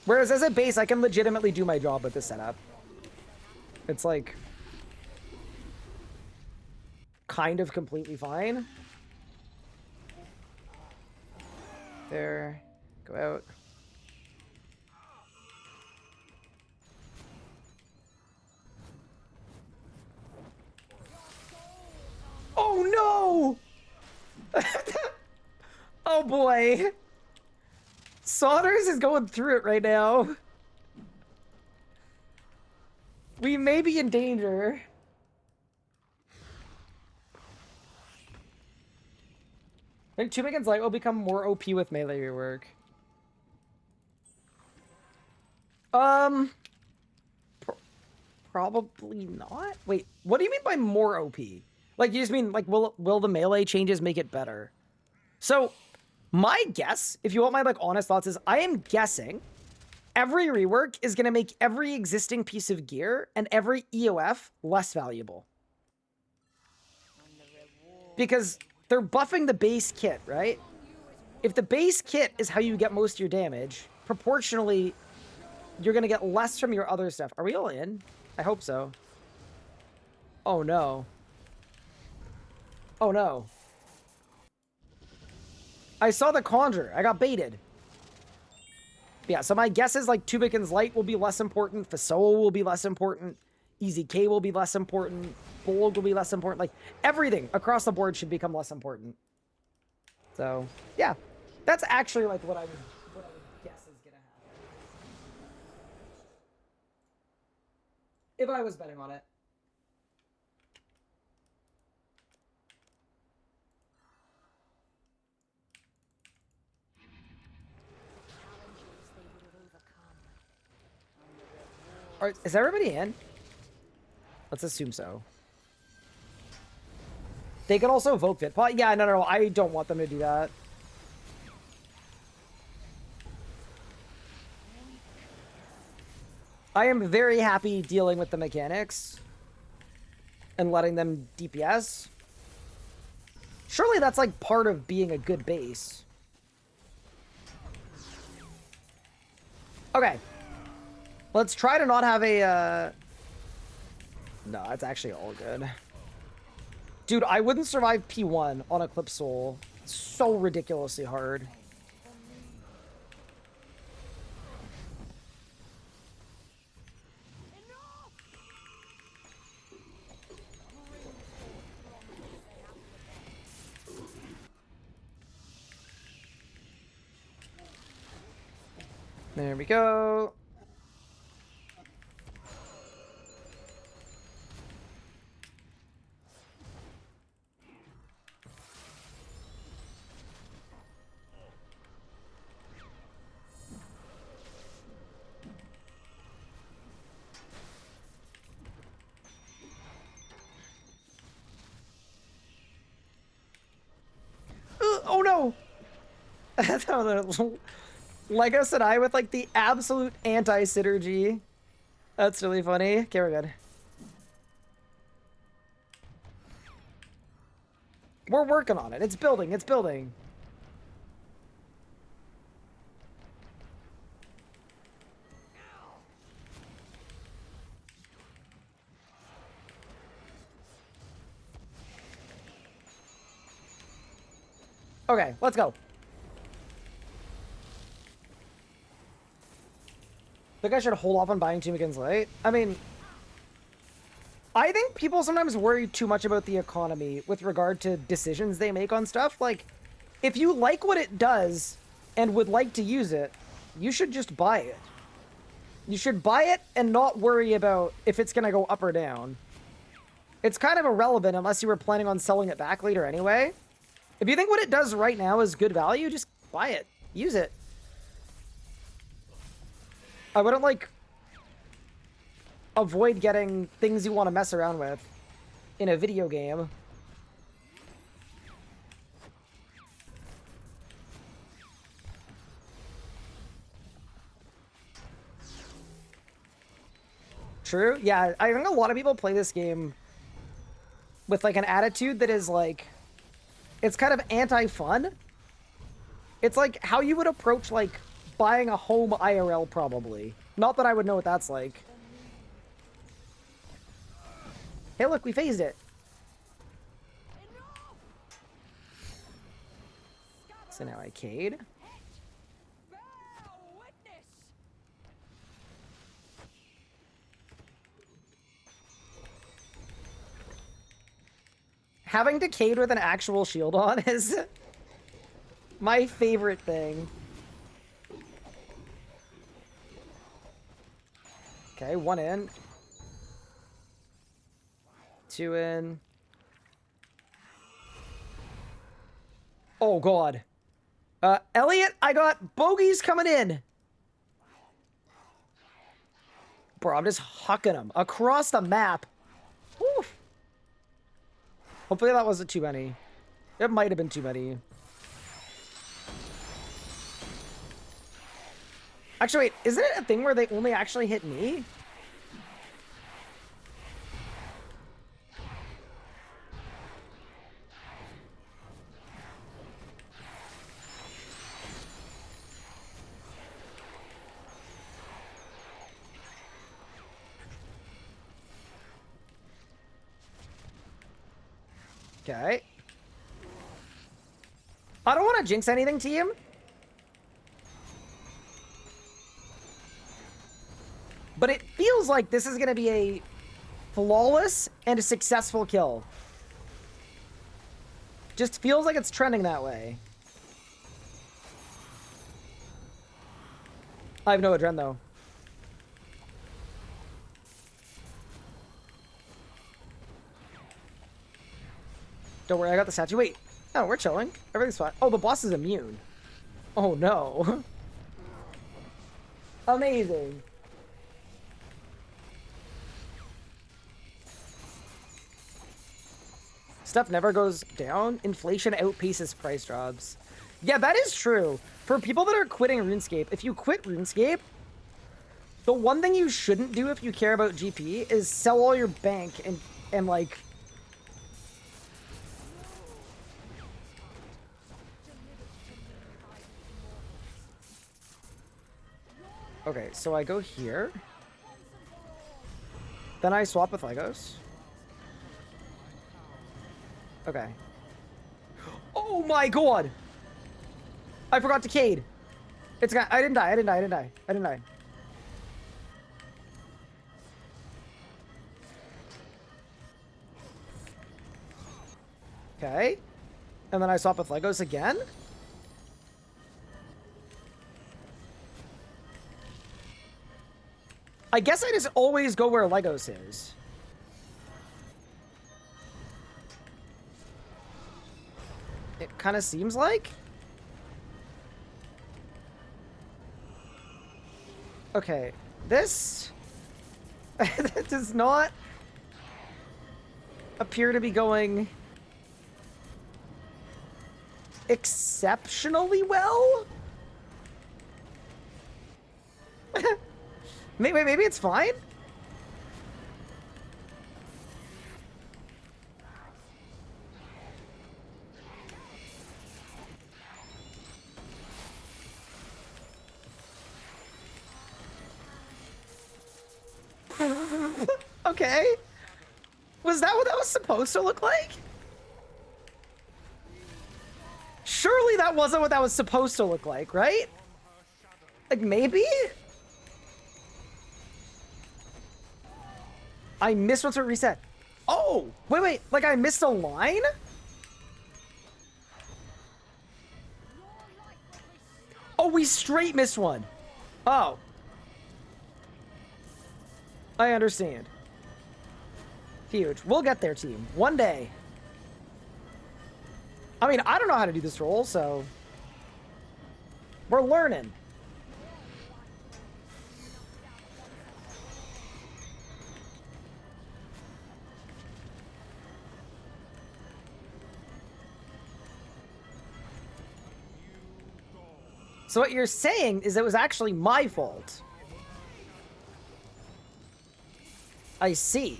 Whereas as a base, I can legitimately do my job with this setup. It's, like, kind of completely fine. There. Go out. Oh no! Oh boy. Saunders is going through it right now. We may be in danger. I think Two Megan's Light will become more OP with melee rework. Probably not. Wait, what do you mean by more OP? Like, you just mean, like, will the melee changes make it better? So, my guess, if you want my, like, honest thoughts, is I am guessing every rework is going to make every existing piece of gear and every EOF less valuable. Because they're buffing the base kit, right? If the base kit is how you get most of your damage, proportionally, you're going to get less from your other stuff. Are we all in? I hope so. Oh, no. Oh, no. I saw the Conjure. I got baited. Yeah, so my guess is, like, Tubikin's Light will be less important. Fasoa will be less important. Easy K will be less important. Bold will be less important. Like, everything across the board should become less important. So, yeah. That's actually, like, what I would guess is gonna happen. If I was betting on it. Alright, is everybody in? Let's assume so. They could also vote Fit. Yeah, no, I don't want them to do that. I am very happy dealing with the mechanics and letting them DPS. Surely that's like part of being a good base. Okay. Let's try to not have a, No, it's actually all good. Dude, I wouldn't survive P1 on Eclipse Soul. It's so ridiculously hard. There we go. Oh no! Lego said I with like the absolute anti-synergy. That's really funny. Okay, we're good. We're working on it. It's building. It's building. Okay, let's go. Think I should hold off on buying Tomb Against Light? I mean, I think people sometimes worry too much about the economy with regard to decisions they make on stuff. Like, if you like what it does and would like to use it, you should just buy it. You should buy it and not worry about if it's going to go up or down. It's kind of irrelevant unless you were planning on selling it back later anyway. If you think what it does right now is good value, just buy it. Use it. I wouldn't, like, avoid getting things you want to mess around with in a video game. True? Yeah, I think a lot of people play this game with, like, an attitude that is, like, it's kind of anti-fun. It's like how you would approach, like, buying a home IRL, probably. Not that I would know what that's like. Hey, look, we phased it. So now Arcade. Having Decayed with an actual shield on is my favorite thing. Okay, 1 in. 2 in. Oh, God. Elliot, I got bogeys coming in. Bro, I'm just hucking them across the map. Woo. Hopefully that wasn't too many. It might have been too many. Actually, wait, isn't it a thing where they only actually hit me? Okay. I don't want to jinx anything, team. But it feels like this is going to be a flawless and a successful kill. Just feels like it's trending that way. I have no adren, though. Don't worry, I got the statue. Wait. Oh, we're chilling. Everything's fine. Oh, the boss is immune. Oh, no. Amazing. Stuff never goes down. Inflation outpaces price drops. Yeah, that is true. For people that are quitting RuneScape, if you quit RuneScape, the one thing you shouldn't do if you care about GP is sell all your bank and like... Okay, so I go here. Then I swap with Legos. Okay. Oh my god! I forgot Decayed. It's got. I didn't die. I didn't die. I didn't die. I didn't die. Okay. And then I swap with Legos again. I guess I just always go where Legos is. It kind of seems like. Okay, this does not appear to be going exceptionally well. Maybe it's fine. Okay. Was that what that was supposed to look like? Surely that wasn't what that was supposed to look like, right? Like, maybe? I missed what's a reset. Oh, wait, like I missed a line? Oh, we straight missed one. Oh. I understand. Huge. We'll get there, team. One day. I mean, I don't know how to do this roll, so... We're learning. So what you're saying is it was actually my fault. I see.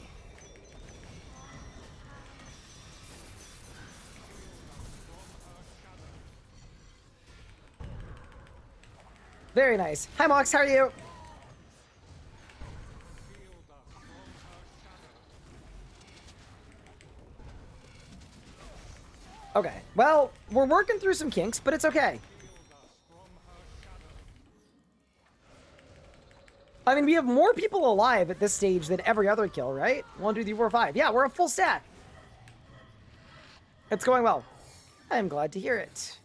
Very nice. Hi, Mox. How are you? Okay. Well, we're working through some kinks, but it's okay. I mean, we have more people alive at this stage than every other kill, right? 1, 2, 3, 4, 5. Yeah, we're a full stat. It's going well. I'm glad to hear it.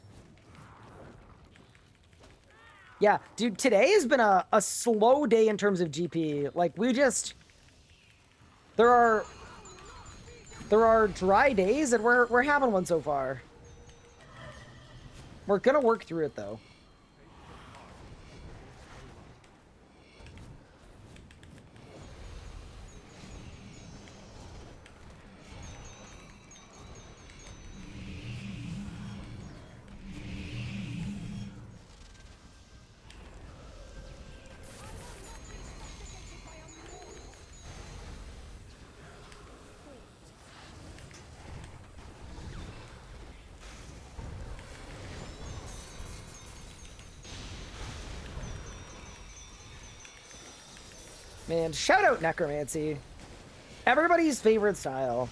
Yeah, dude, today has been a slow day in terms of GP. Like, we just... There are dry days, and we're having one so far. We're gonna work through it, though. Man, shout out Necromancy. Everybody's favorite style.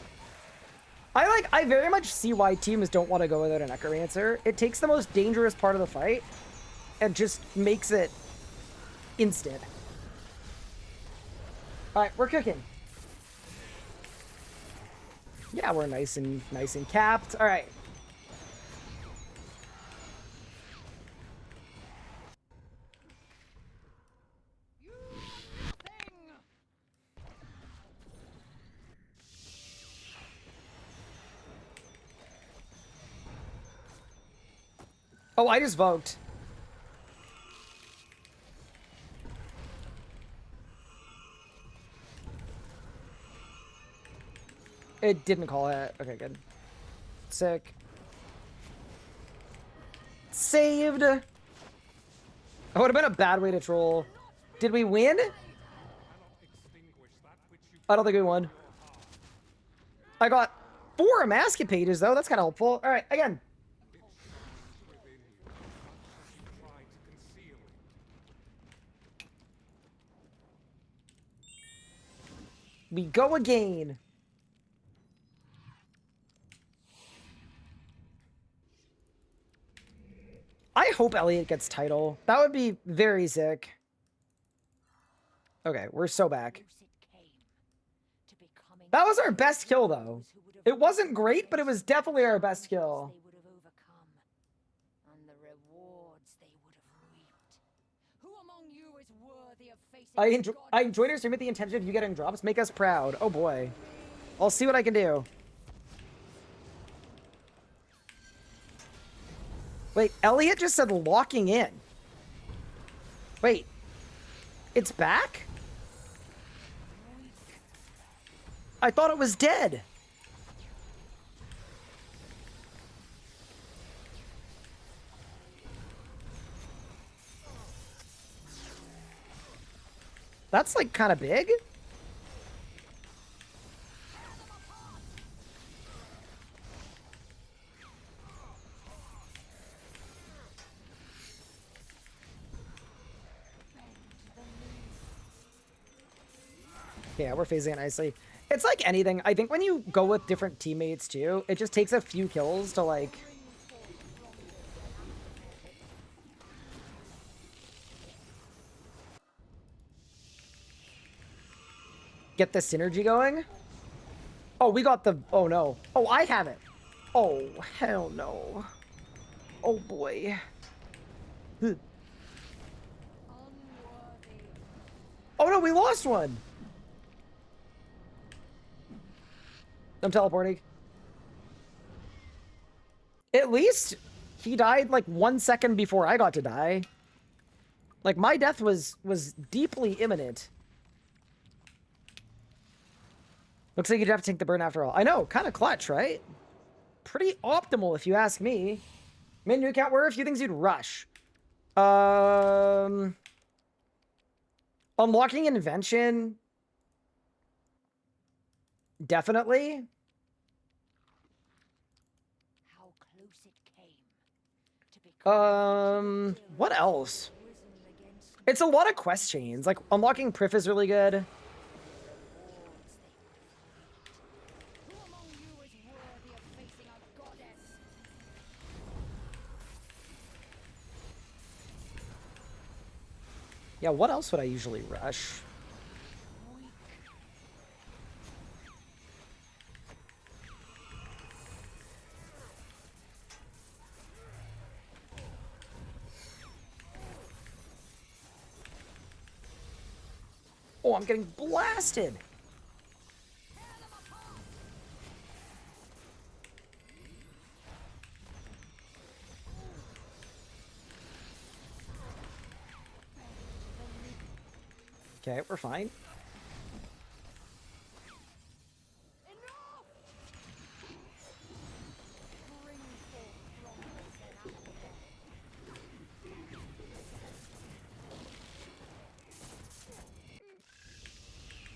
I very much see why teams don't want to go without a Necromancer. It takes the most dangerous part of the fight and just makes it instant. Alright, we're cooking. Yeah, we're nice and capped. Alright. Oh, I just vote. It didn't call it. Okay, good. Sick. Saved. That would have been a bad way to troll. Did we win? I don't think we won. I got 4 Emascupages, though. That's kind of helpful. All right, again. We go again. I hope Elliot gets title. That would be very sick. Okay, we're so back. That was our best kill, though. It wasn't great, but it was definitely our best kill. I enjoyed your stream with the intention of you getting drops. Make us proud. Oh boy. I'll see what I can do. Wait, Elliot just said locking in. Wait. It's back? I thought it was dead. That's like kind of big. Yeah, we're phasing it nicely. It's like anything. I think when you go with different teammates too, it just takes a few kills to like get the synergy going. Oh, we got the... Oh, no. Oh, I have it. Oh, hell no. Oh, boy. Oh, no, we lost one. I'm teleporting. At least he died like 1 second before I got to die. Like, my death was deeply imminent. Looks like you'd have to take the burn after all. I know, kind of clutch, right? Pretty optimal, if you ask me. Menu account, where are a few things you'd rush? Unlocking invention. Definitely. How close it came to become What else? It's a lot of quest chains. Like, unlocking Prif is really good. who among you is worthy of facing a goddess? Yeah, what else would I usually rush? Oh, I'm getting blasted. Okay, we're fine.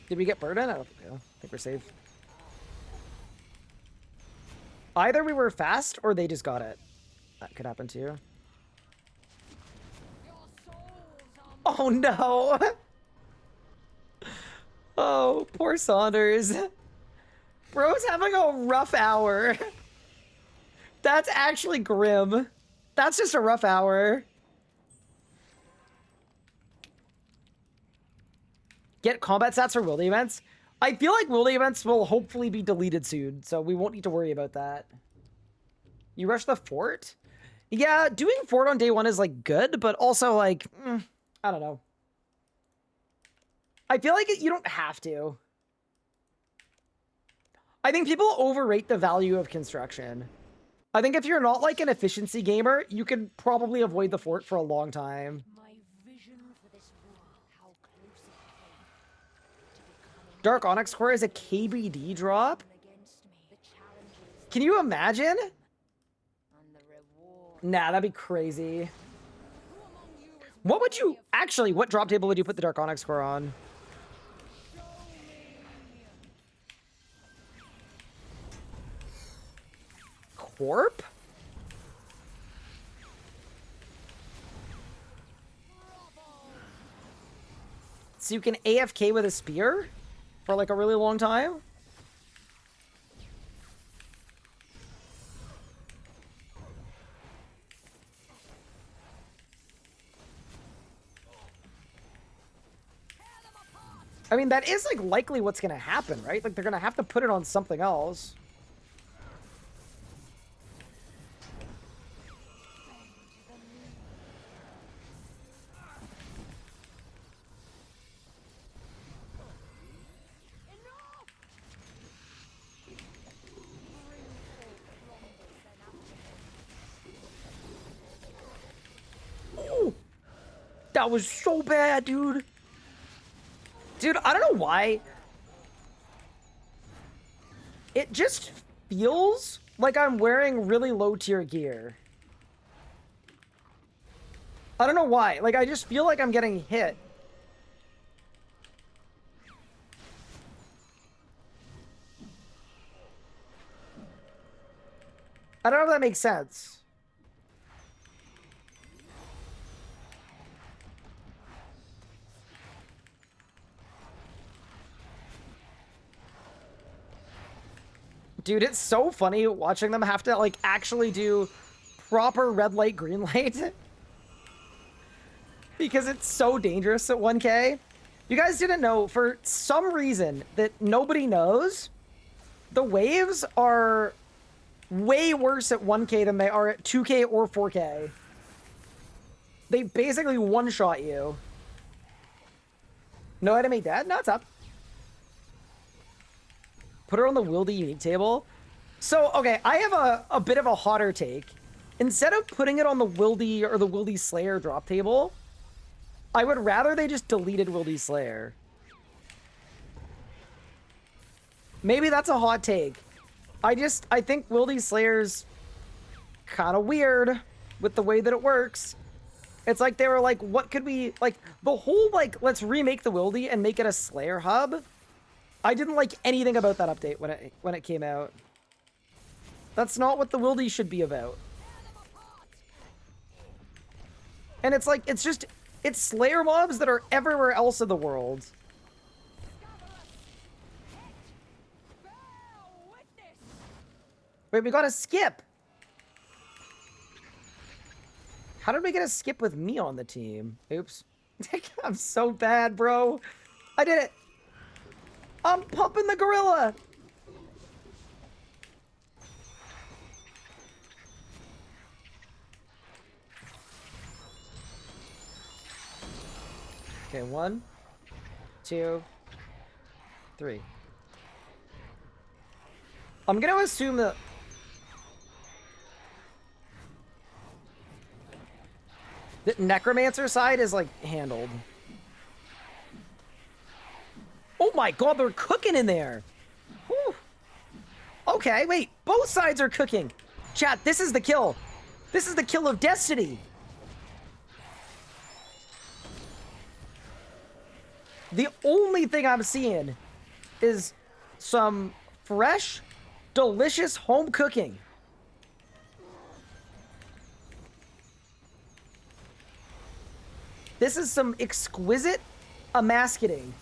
Did we get burden? I don't think so. I think we're safe. Either we were fast or they just got it. That could happen too. Oh no! Oh, poor Saunders. Bro's having a rough hour. That's actually grim. That's just a rough hour. Get combat stats for wildy events. I feel like wildy events will hopefully be deleted soon, so we won't need to worry about that. You rush the fort? Yeah, doing fort on day one is like good, but also like, I don't know. I feel like you don't have to. I think people overrate the value of construction. I think if you're not like an efficiency gamer, you can probably avoid the fort for a long time. My vision for this world, how close it came to becoming Dark Onyx Core is a KBD drop? against me. The challenges Can you imagine? and the reward. Nah, that'd be crazy. What would you... Actually, what drop table would you put the Dark Onyx Core on? Corp? So you can AFK with a spear? For like a really long time? I mean, that is like likely what's gonna happen, right? Like they're gonna have to put it on something else. Ooh, that was so bad, dude. Dude, I don't know why. It just feels like I'm wearing really low tier gear. I don't know why. Like, I just feel like I'm getting hit. I don't know if that makes sense. Dude, it's so funny watching them have to, like, actually do proper red light, green light. Because it's so dangerous at 1K. You guys didn't know, for some reason that nobody knows, the waves are way worse at 1K than they are at 2K or 4K. They basically one-shot you. No enemy dead? No, it's up. Put her on the Wildy unique table. So, okay, I have a bit of a hotter take. Instead of putting it on the Wildy or the Wildy Slayer drop table, I would rather they just deleted Wildy Slayer. Maybe that's a hot take. I think Wildy Slayer's kind of weird with the way that it works. It's like they were like, what could we, like, the whole, like, let's remake the Wildy and make it a Slayer hub. I didn't like anything about that update when it came out. That's not what the Wildy should be about. And it's like, it's Slayer mobs that are everywhere else in the world. Wait, we got a skip. How did we get a skip with me on the team? Oops. I'm so bad, bro. I did it. I'm pumping the gorilla. Okay, 1, 2, 3. I'm gonna assume that the Necromancer side is, like, handled. Oh my god, they're cooking in there! Whew. Okay, wait, both sides are cooking! Chat, this is the kill! This is the kill of destiny! The only thing I'm seeing is some fresh, delicious home cooking. This is some exquisite emasculating.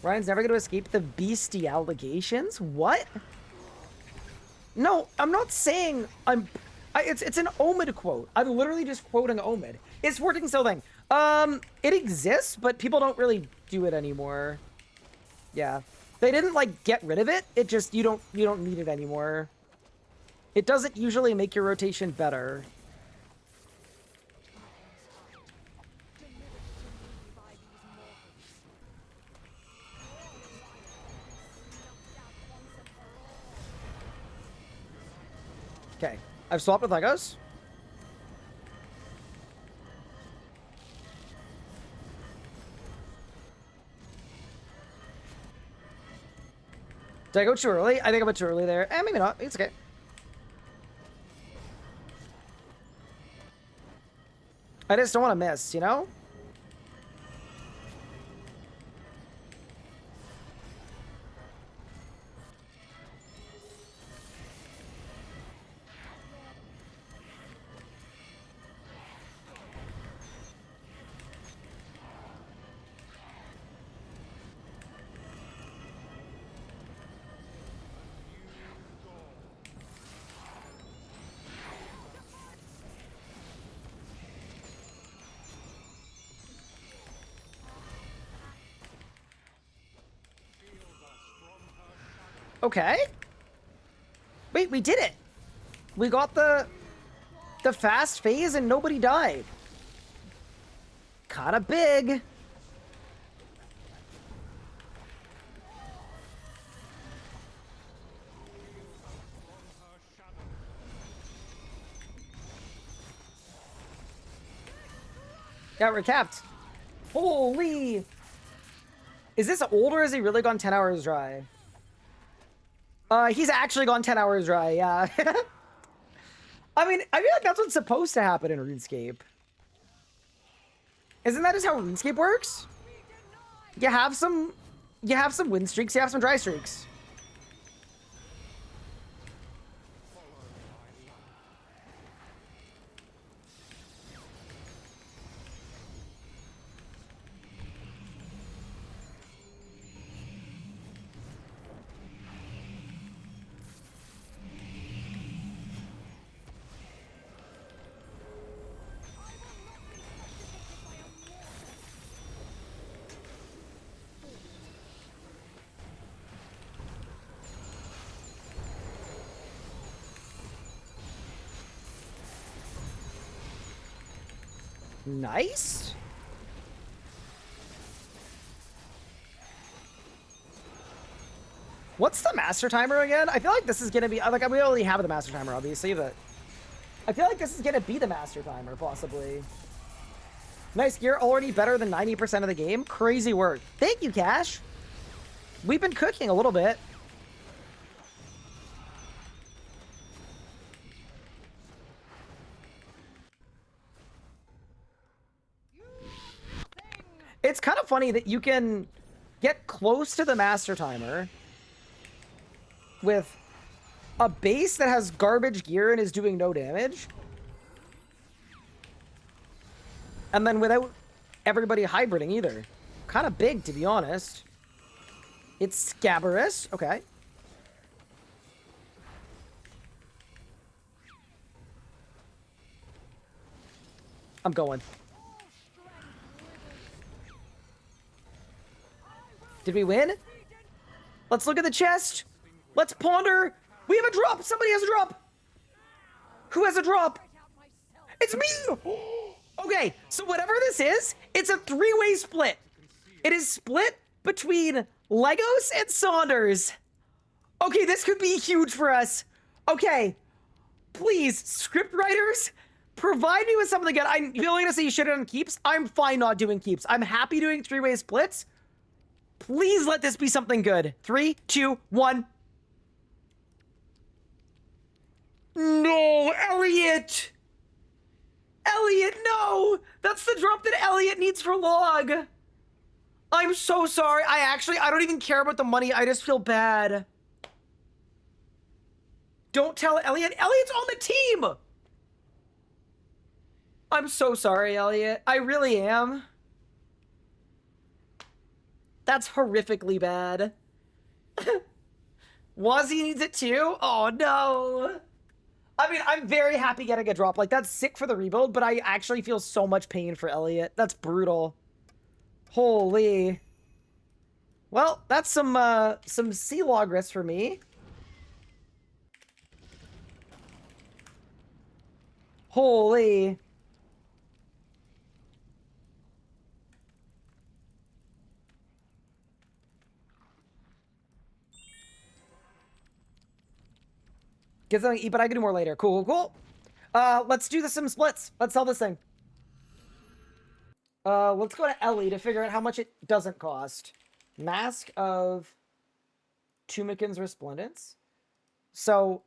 Ryan's never going to escape the beastie allegations? What? No, I'm not saying it's an Omid quote. I'm literally just quoting Omid. It's working still thing. It exists, but people don't really do it anymore. Yeah. They didn't, like, get rid of it. It just, you don't need it anymore. It doesn't usually make your rotation better. Okay, I've swapped with Legos. Did I go too early? I think I went too early there. Maybe not. It's okay. I just don't want to miss, you know? Okay. Wait, we did it. We got the fast phase and nobody died. Kinda big. Yeah, we're capped. Holy. Is this old or has he really gone 10 hours dry? He's actually gone 10 hours dry, yeah. I mean, I feel like that's what's supposed to happen in RuneScape. Isn't that just how RuneScape works? You have some win streaks, you have some dry streaks. Nice. What's the master timer again? I feel like this is gonna be like we already have the master timer, obviously, but I feel like this is gonna be the master timer, possibly. Nice gear, already better than 90% of the game. Crazy work. Thank you, Cash. We've been cooking a little bit. It's kind of funny that you can get close to the master timer with a base that has garbage gear and is doing no damage. And then without everybody hybriding either. Kind of big, to be honest. It's Scabarus. Okay. I'm going. Did we win? Let's look at the chest. Let's ponder. We have a drop. Somebody has a drop. Who has a drop? It's me. Okay, so whatever this is, it's a three-way split. It is split between Legos and Saunders. Okay, this could be huge for us. Okay, please, script writers, provide me with something good. I'm willing to say you should have done keeps. I'm fine not doing keeps. I'm happy doing three-way splits. Please let this be something good. 3, 2, 1. No, Elliot! Elliot, no! That's the drop that Elliot needs for log. I'm so sorry. I don't even care about the money. I just feel bad. Don't tell Elliot. Elliot's on the team! I'm so sorry, Elliot. I really am. That's horrifically bad. Wazzy needs it too? Oh, no. I mean, I'm very happy getting a drop. Like, that's sick for the rebuild, but I actually feel so much pain for Elliot. That's brutal. Holy. Well, that's some sea logris for me. Holy. Get something to eat, but I can do more later. Cool, cool, cool. Let's do some splits. Let's sell this thing. Let's go to Ellie to figure out how much it doesn't cost. Mask of Tumikin's Resplendence. So...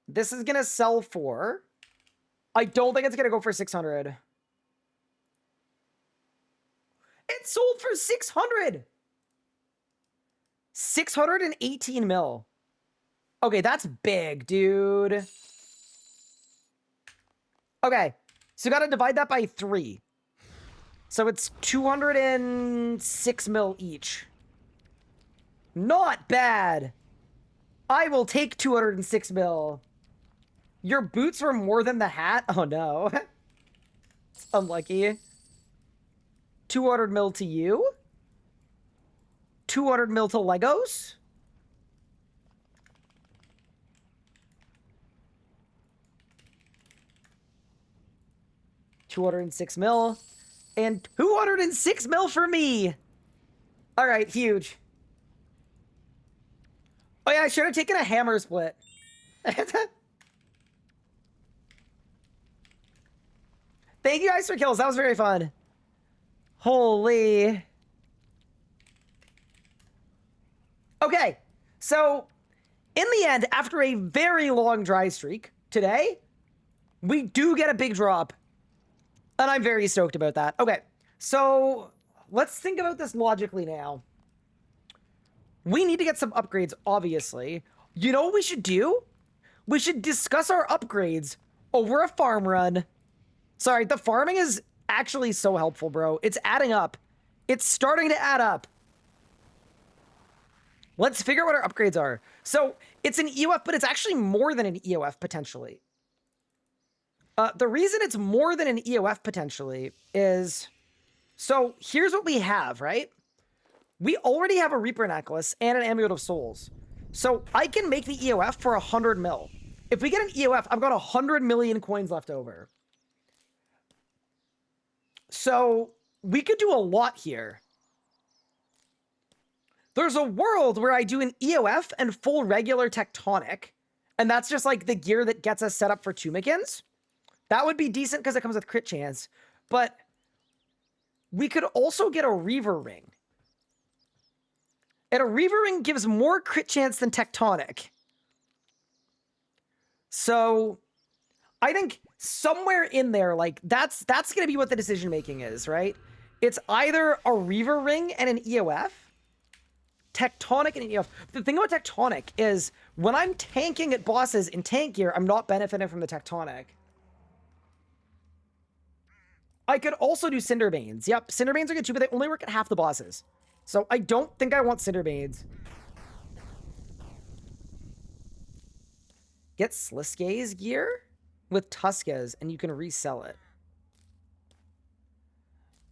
this is gonna sell for... I don't think it's gonna go for 600. It sold for 600. 618 mil. Okay, that's big, dude. Okay, so gotta divide that by 3. So it's 206 mil each. Not bad. I will take 206 mil. Your boots were more than the hat? Oh no. It's unlucky. 200 mil to you? 200 mil to Legos? $206 mil. And 206 mil for me! Alright, huge. Oh yeah, I should have taken a hammer split. Thank you guys for kills. That was very fun. Holy. Okay, so in the end, after a very long dry streak today, we do get a big drop. And I'm very stoked about that. Okay, so let's think about this logically now. We need to get some upgrades, obviously. You know what we should do? We should discuss our upgrades over a farm run. Sorry, the farming is actually so helpful, bro. It's adding up. It's starting to add up. Let's figure out what our upgrades are. So it's an EOF, but it's actually more than an EOF potentially. The reason it's more than an EOF potentially is... so here's what we have, right? We already have a Reaper Necklace and an Amulet of Souls. So I can make the EOF for 100 mil. If we get an EOF, I've got 100 million coins left over. So we could do a lot here. There's a world where I do an EOF and full regular tectonic, and that's just like the gear that gets us set up for Tumikins. That would be decent because it comes with crit chance, but we could also get a Reaver Ring. And a Reaver Ring gives more crit chance than tectonic. So I think somewhere in there, like that's going to be what the decision making is, right? It's either a Reaver Ring and an EOF, tectonic and an EOF. The thing about tectonic is when I'm tanking at bosses in tank gear, I'm not benefiting from the tectonic. I could also do Cinderbanes. Yep, Cinderbanes are good too, but they only work at half the bosses. So I don't think I want Cinderbanes. Get Sliskay's gear with Tuska's, and you can resell it.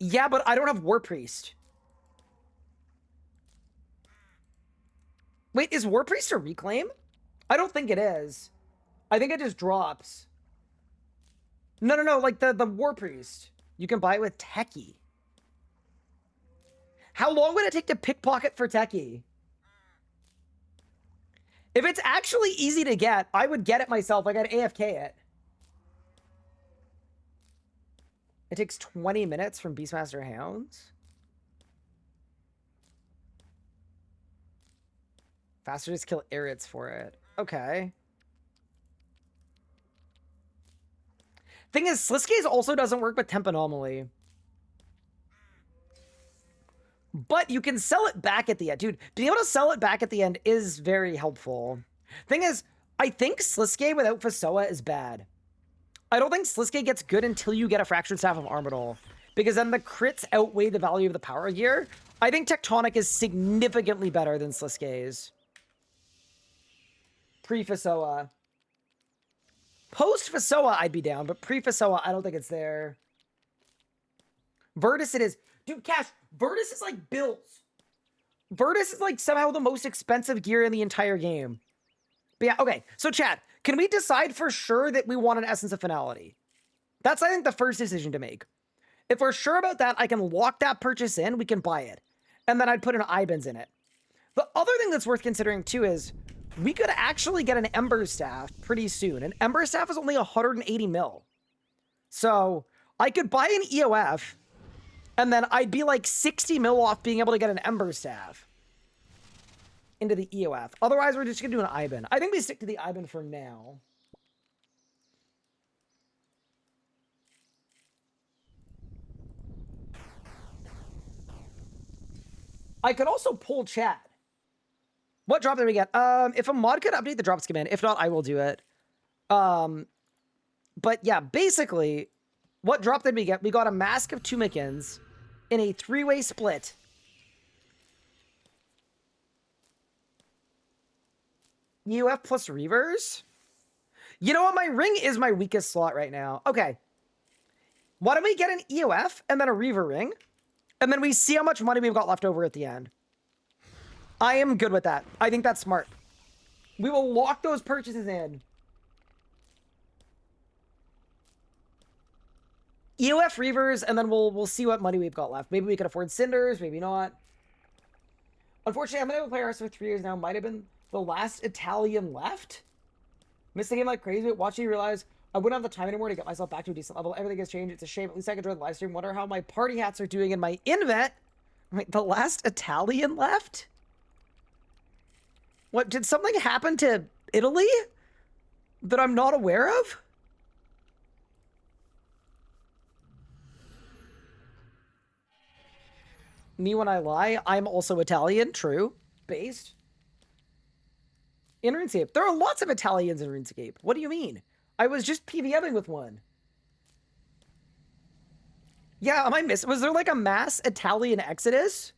Yeah, but I don't have War Priest. Wait, is War Priest a reclaim? I don't think it is. I think it just drops. No, like the War Priest. You can buy it with Techie. How long would it take to pickpocket for Techie? If it's actually easy to get, I would get it myself. Like I'd AFK it. It takes 20 minutes from Beastmaster Hounds. Faster just kill Irits for it. Okay. Thing is, Sliskay's also doesn't work with Temp Anomaly. But you can sell it back at the end. Dude, being able to sell it back at the end is very helpful. Thing is, I think Sliskay without Fasoa is bad. I don't think Sliskay gets good until you get a Fractured Staff of Armadil, because then the crits outweigh the value of the power gear. I think Tectonic is significantly better than Sliskay's. Pre-Fasoa. Post-Fasoa, I'd be down, but pre-Fasoa, I don't think it's there. VODS it is. Dude, Cash, VODS is like bills. VODS is like somehow the most expensive gear in the entire game. But yeah, okay. So chat, can we decide for sure that we want an Essence of Finality? That's, I think, the first decision to make. If we're sure about that, I can lock that purchase in, we can buy it. And then I'd put an Ibans in it. The other thing that's worth considering too is we could actually get an Ember Staff pretty soon. An Ember Staff is only 180 mil. So I could buy an EOF and then I'd be like 60 mil off being able to get an Ember Staff into the EOF. Otherwise, we're just going to do an Iban. I think we stick to the Iban for now. I could also pull chat. What drop did we get? If a mod could update the drop scheme in. If not, I will do it. But yeah, basically, what drop did we get? We got a Mask of Tumikins in a 3-way split. UF plus Reavers? You know what? My ring is my weakest slot right now. Okay. Why don't we get an EOF and then a Reaver ring? And then we see how much money we've got left over at the end. I am good with that. I think that's smart. We will lock those purchases in. EOF Reavers, and then we'll see what money we've got left. Maybe we can afford Cinders, maybe not. Unfortunately, I've been able to play RS for 3 years now. Might have been the last Italian left. Missed the game like crazy, but watching you realize I wouldn't have the time anymore to get myself back to a decent level. Everything has changed. It's a shame. At least I can join the live stream. Wonder how my party hats are doing in my invent. Wait, the last Italian left? What, did something happen to Italy that I'm not aware of? Me when I lie, I'm also Italian, true, based. In RuneScape. There are lots of Italians in RuneScape. What do you mean? I was just PVMing with one. Yeah, am I missing? Was there like a mass Italian exodus?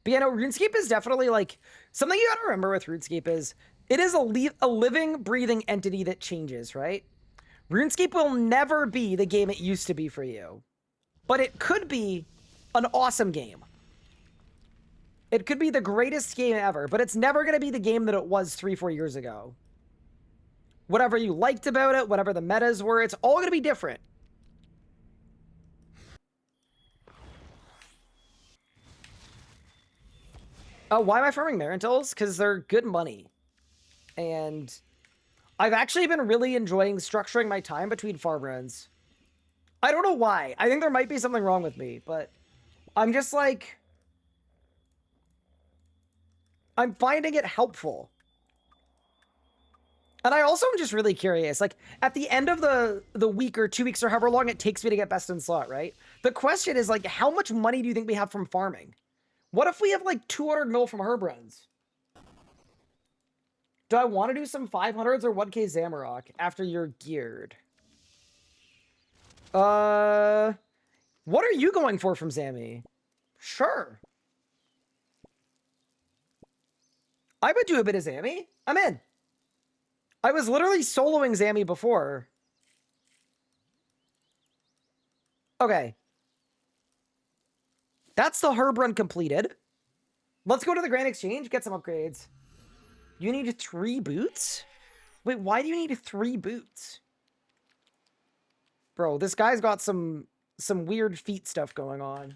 But yeah, no, RuneScape is definitely like, something you gotta remember with RuneScape is, it is a living, breathing entity that changes, right? RuneScape will never be the game it used to be for you. But it could be an awesome game. It could be the greatest game ever, but it's never going to be the game that it was 3-4 years ago. Whatever you liked about it, whatever the metas were, it's all going to be different. Why am I farming Marintils? Because they're good money. And I've actually been really enjoying structuring my time between farm runs. I don't know why. I think there might be something wrong with me, but I'm just like... I'm finding it helpful. And I also am just really curious, like, at the end of the week or 2 weeks or however long it takes me to get best in slot, right? The question is, like, how much money do you think we have from farming? What if we have, like, 200 mil from herb runs? Do I want to do some 500s or 1k Zamarok after you're geared? What are you going for from Zammy? Sure. I would do a bit of Zammy. I'm in. I was literally soloing Zammy before. Okay. That's the herb run completed. Let's go to the Grand Exchange, get some upgrades. You need 3 boots? Wait, why do you need 3 boots? Bro, this guy's got some weird feet stuff going on.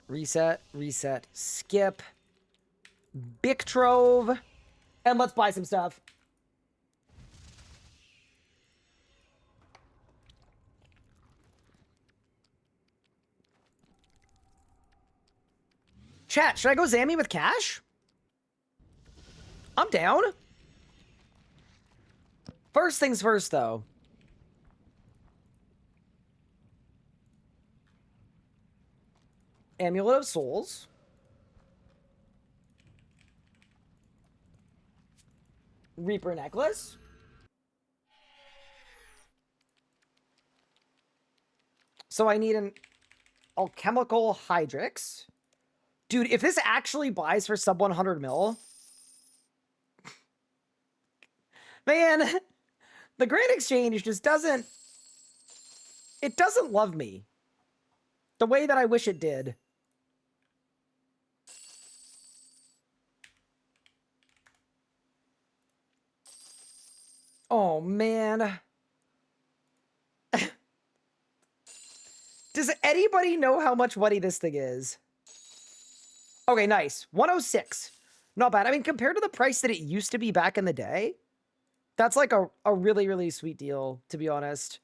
Reset, reset, skip. Bic Trove. And let's buy some stuff. Chat, should I go Zammy with cash? I'm down. First things first, though. Amulet of Souls. Reaper Necklace. So I need an Alchemical Hydrix. Dude, if this actually buys for sub 100 mil... Man, the Grand Exchange just doesn't... It doesn't love me the way that I wish it did. Oh, man. Does anybody know how much money this thing is? Okay, nice. 106. Not bad. I mean, compared to the price that it used to be back in the day, that's like a really, really sweet deal, to be honest.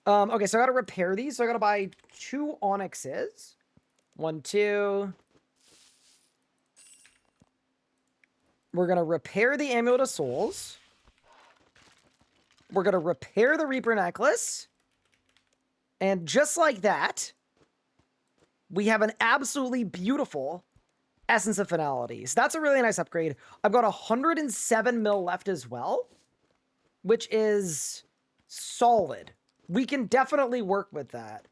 Okay, so I gotta repair these. So I gotta buy 2 onyxes. 1, 2. We're gonna repair the Amulet of Souls. We're gonna repair the Reaper Necklace. And just like that, we have an absolutely beautiful Essence of Finality. So that's a really nice upgrade. I've got 107 mil left as well, which is solid. We can definitely work with that.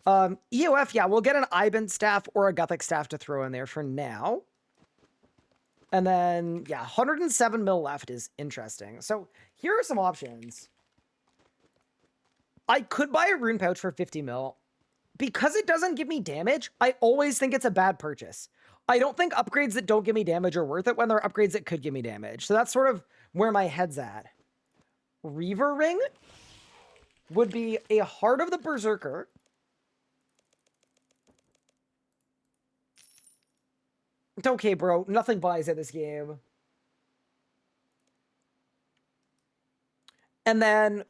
EOF, yeah, we'll get an Iban staff or a Gothic staff to throw in there for now. And then, yeah, 107 mil left is interesting. So here are some options. I could buy a rune pouch for 50 mil. Because it doesn't give me damage, I always think it's a bad purchase. I don't think upgrades that don't give me damage are worth it when there are upgrades that could give me damage. So that's sort of where my head's at. Reaver Ring would be a Heart of the Berserker. It's okay, bro. Nothing buys at this game. And then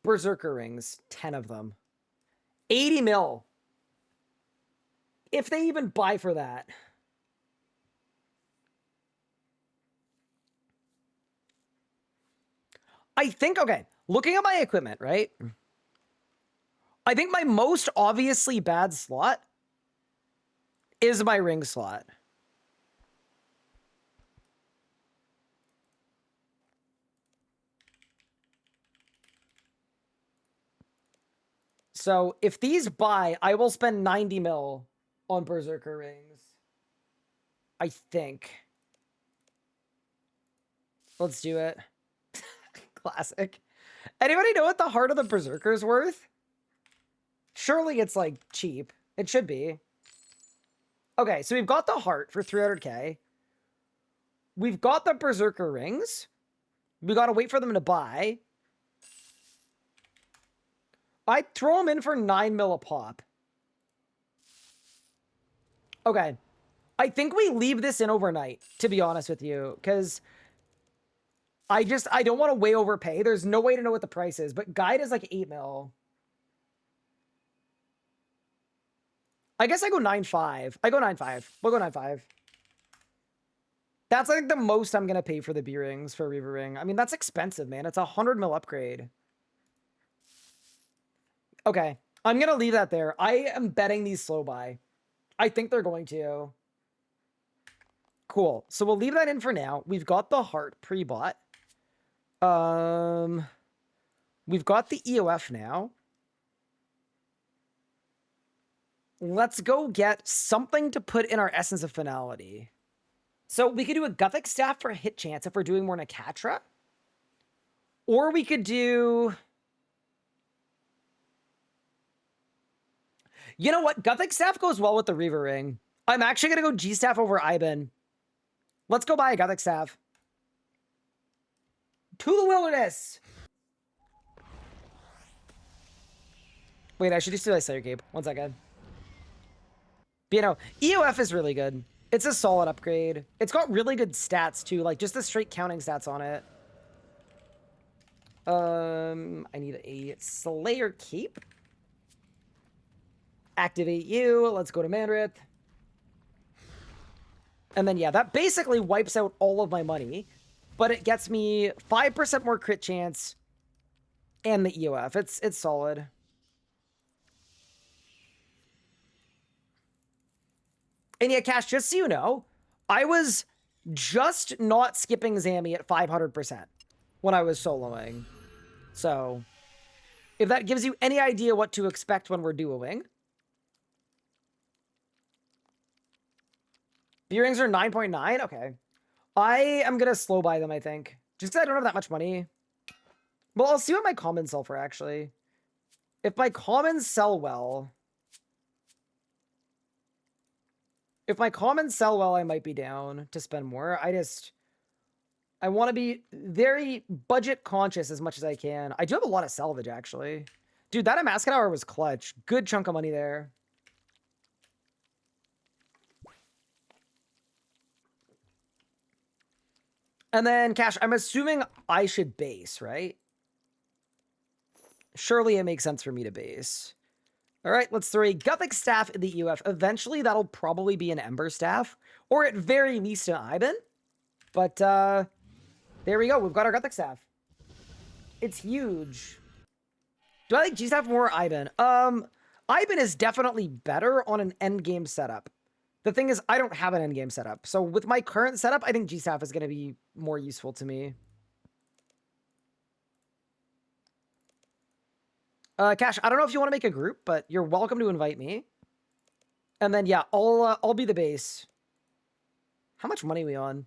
Berserker Rings, 10 of them. 80 mil. If they even buy for that. I think, okay, looking at my equipment, right? I think my most obviously bad slot is my ring slot. So if these buy, I will spend 90 mil on Berserker rings. I think. Let's do it. Classic. Anybody know what the heart of the Berserker is worth? Surely it's like cheap. It should be. Okay, so we've got the heart for 300k. We've got the Berserker rings. We gotta wait for them to buy. I'd throw them in for 9 mil a pop. Okay. I think we leave this in overnight, to be honest with you, because I don't want to way overpay. There's no way to know what the price is, but guide is like 8 mil. I guess I go 9.5. I go 9.5. We'll go 9.5. That's like the most I'm going to pay for the B rings for Reaver Ring. I mean, that's expensive, man. It's a 100 mil upgrade. Okay. I'm going to leave that there. I am betting these slow buy. I think they're going to. Cool. So we'll leave that in for now. We've got the heart pre-bought. We've got the EOF now. Let's go get something to put in our Essence of Finality. So we could do a Gothic Staff for a hit chance if we're doing more Nakatra. Or we could do... You know what? Gothic Staff goes well with the Reaver Ring. I'm actually going to go G-Staff over Iban. Let's go buy a Gothic Staff. To the wilderness! Wait, I should just do that Slayer Cape. 1 second. But, you know, EOF is really good. It's a solid upgrade. It's got really good stats, too. Like, just the straight counting stats on it. I need a Slayer Cape. Activate you. Let's go to Manrith. And then, yeah, that basically wipes out all of my money. But it gets me 5% more crit chance and the EOF. It's solid. And yeah, Cash, just so you know, I was just not skipping Zammy at 500% when I was soloing. So, if that gives you any idea what to expect when we're duoing. B-rings are 9.9? Okay. I am going to slow buy them, I think. Just because I don't have that much money. Well, I'll see what my commons sell for, actually. If my commons sell well... If my commons sell well, I might be down to spend more. I want to be very budget conscious as much as I can. I do have a lot of salvage, actually. Dude, that Amaskin Hour was clutch. Good chunk of money there. And then, Cash, I'm assuming I should base, right? Surely it makes sense for me to base. All right, let's throw a Gothic Staff in the EUF. Eventually, that'll probably be an Ember Staff, or at very least an Iban. But there we go. We've got our Gothic Staff. It's huge. Do I like G-Staff more or Iban? Iban is definitely better on an endgame setup. The thing is, I don't have an endgame setup. So with my current setup, I think G-Staff is going to be more useful to me. Cash, I don't know if you want to make a group, but you're welcome to invite me. And then, yeah, I'll be the base. How much money are we on?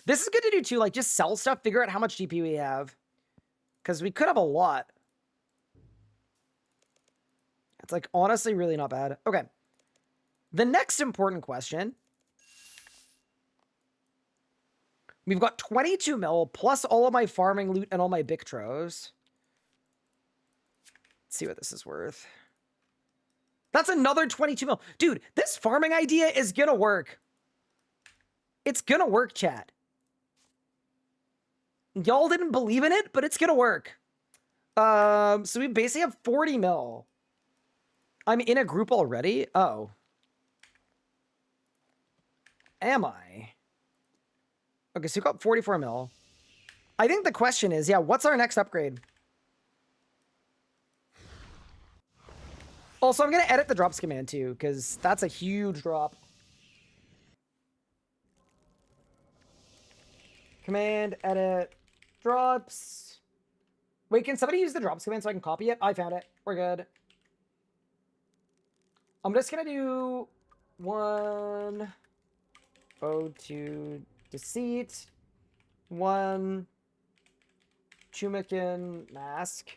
This is good to do, too. Like, just sell stuff, figure out how much GP we have. Because we could have a lot. It's, like, honestly really not bad. Okay. The next important question. We've got 22 mil, plus all of my farming loot and all my Bictros. See what this is worth. That's another 22 mil. Dude, this farming idea is gonna work. It's gonna work, chat. Y'all didn't believe in it, but it's gonna work. So we basically have 40 mil. I'm in a group already? Oh. Am I? Okay, so we've got 44 mil. I think the question is, yeah, what's our next upgrade? Also, I'm going to edit the drops command too, because that's a huge drop. Command, edit, drops. Wait, can somebody use the drops command so I can copy it? I found it. We're good. I'm just gonna do 1 O2 Deceit, 1 Chumikin Mask,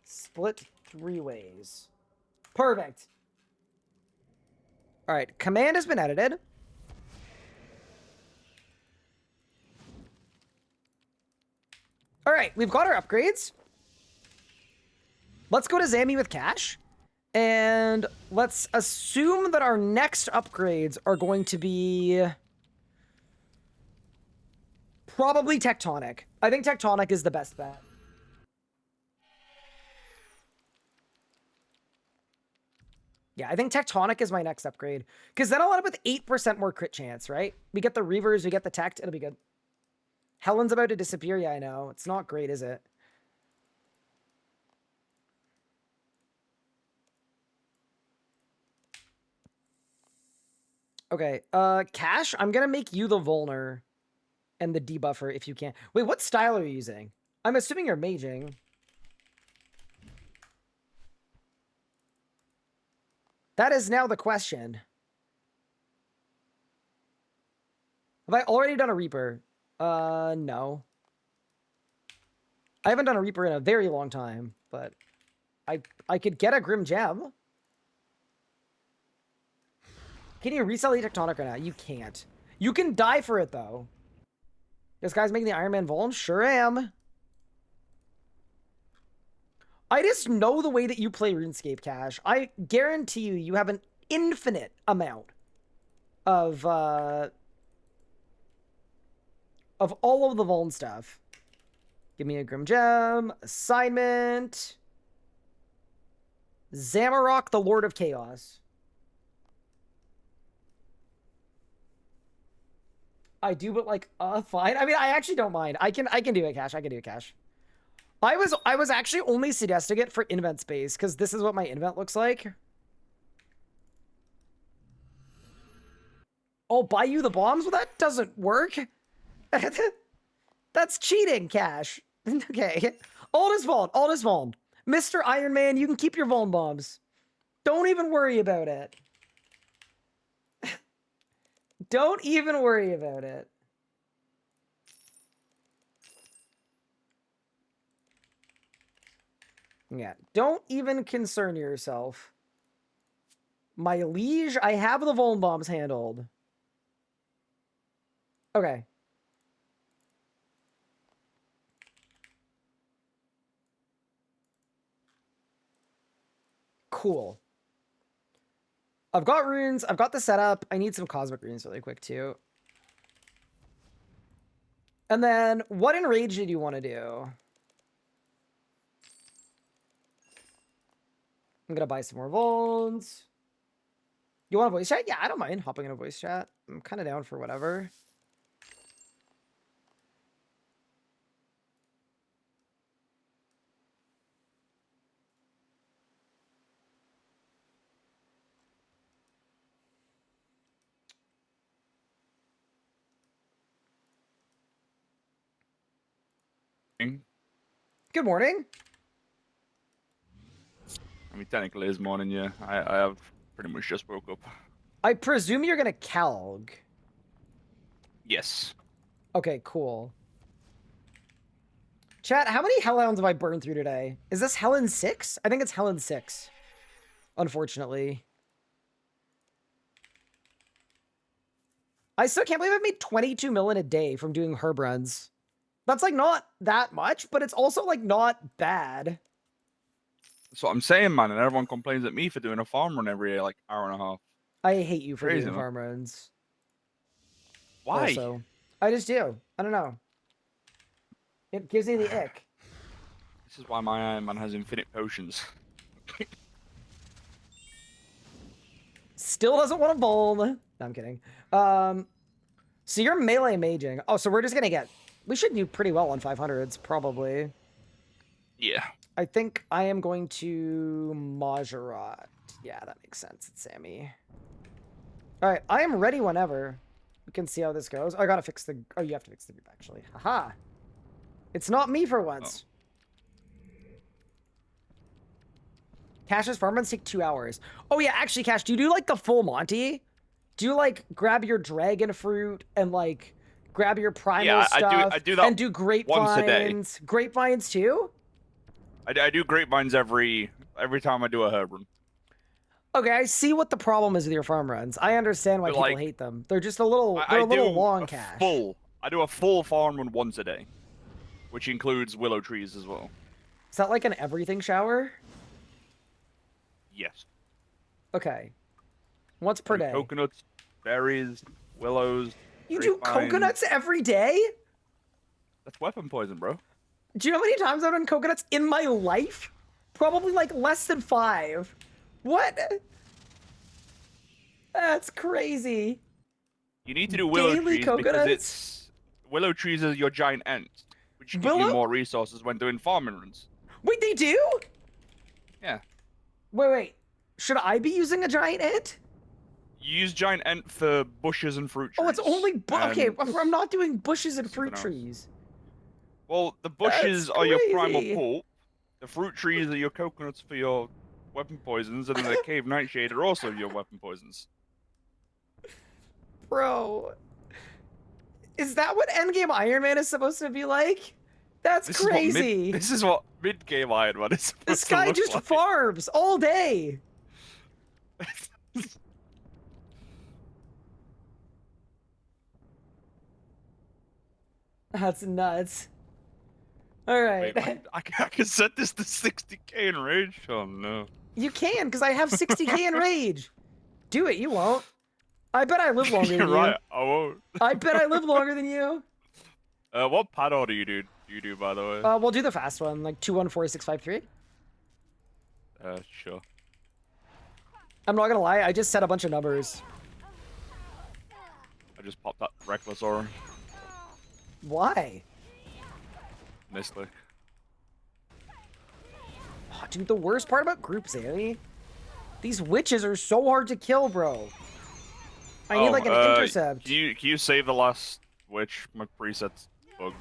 split 3 ways. Perfect. All right, command has been edited. All right, we've got our upgrades. Let's go to Zammy with cash. And let's assume that our next upgrades are going to be probably Tectonic. I think Tectonic is the best bet. Yeah, I think Tectonic is my next upgrade. Because then I'll end up with 8% more crit chance, right? We get the Reavers, we get the Tect, it'll be good. Helen's about to disappear, yeah, I know. It's not great, is it? Okay, Cash, I'm gonna make you the Vulner and the debuffer if you can. Wait, what style are you using? I'm assuming you're maging. That is now the question. Have I already done a Reaper? No. I haven't done a Reaper in a very long time, but I could get a Grim Gem. Can you resell the Tectonic right now? You can't. You can die for it, though. This guy's making the Iron Man Vuln? Sure am. I just know the way that you play RuneScape, Cash. I guarantee you, you have an infinite amount of all of the Vuln stuff. Give me a Grim Gem. Assignment. Zamarok, the Lord of Chaos. I do, but like, fine. I mean, I actually don't mind. I can do it, Cash. I can do it, Cash. I was actually only suggesting it for invent space, because this is what my invent looks like. I'll buy you the bombs? Well, that doesn't work. That's cheating, Cash. Okay. Aldous Vaughn. Mr. Iron Man, you can keep your Vaughn bombs. Don't even worry about it. Don't even worry about it. Yeah, don't even concern yourself. My liege, I have the Vuln bombs handled. Okay. Cool. I've got runes. I've got the setup. I need some cosmic runes really quick, too. And then, what enrage did you want to do? I'm going to buy some more Vulns. You want a voice chat? Yeah, I don't mind hopping in a voice chat. I'm kind of down for whatever. Good morning. I mean, technically it's morning, yeah. I have pretty much just woke up. I presume you're going to Calg. Yes. Okay, cool. Chat, how many Hellhounds have I burned through today? Is this Helen 6? I think it's Helen 6. Unfortunately. I still can't believe I've made 22 mil in a day from doing herb runs. That's like not that much, but it's also like not bad. That's what I'm saying, man, and everyone complains at me for doing a farm run every like hour and a half. I hate you for Crazy, doing man. farm runs. Why? Also, I just do. I don't know. It gives me the ick. This is why my Iron Man has infinite potions. Still doesn't want to bowl. No, I'm kidding. So you're melee maging. Oh, so we're just gonna get... We should do pretty well on 500s, probably. Yeah. I think I am going to Majorat. Yeah, that makes sense. It's Sammy. All right, I am ready whenever. We can see how this goes. Oh, I gotta fix the... Oh, you have to fix the group, actually. Haha. It's not me for once. Cash's farm runs take 2 hours. Oh yeah, actually, Cash, do you do like the full Monty? Do you like grab your dragon fruit and like grab your primal stuff? I do that and do grapevines. once a day. Grapevines too? I do grapevines every time I do a herb run. Okay, I see what the problem is with your farm runs. I understand why But, people like, hate them. They're just a little, I they're a little do long, a Cash. I do a full farm run once a day, which includes willow trees as well. Is that like an everything shower? Yes. Okay. Once per And day. Coconuts, berries, willows. You do grapevines. coconuts every day? That's weapon poison, bro. Do you know how many times I've done coconuts in my life? Probably like less than 5. What? That's crazy. You need to do willow Daily trees coconuts? willow trees are your giant ants, which give Willow? you more resources when doing farming runs. Wait, they do? Yeah. Wait. Should I be using a giant ant? You use giant ant for bushes and fruit trees. Oh, it's only okay. and- I'm not doing bushes and fruit else. trees. Well, the bushes are your primal pulp. The fruit trees are your coconuts for your weapon poisons, and then the cave nightshade are also your weapon poisons. Bro. Is that what endgame Iron Man is supposed to be like? That's crazy. This is what mid-game Iron Man is supposed This to guy look just like. farms all day. That's nuts. All right. Wait, I can set this to 60k in rage? Oh no. You can, because I have 60k in rage. Do it, you won't. I bet I live longer You're than right, I won't. you. I bet I live longer than you. What pad order do you do, by the way? We'll do the fast one, like 214653. Sure. I'm not gonna lie, I just said a bunch of numbers. I just popped that reckless aura. Why? Misclick. Oh, dude, the worst part about groups, eh? These witches are so hard to kill, bro. I need like an intercept. Can you save the last witch? My preset's bugged.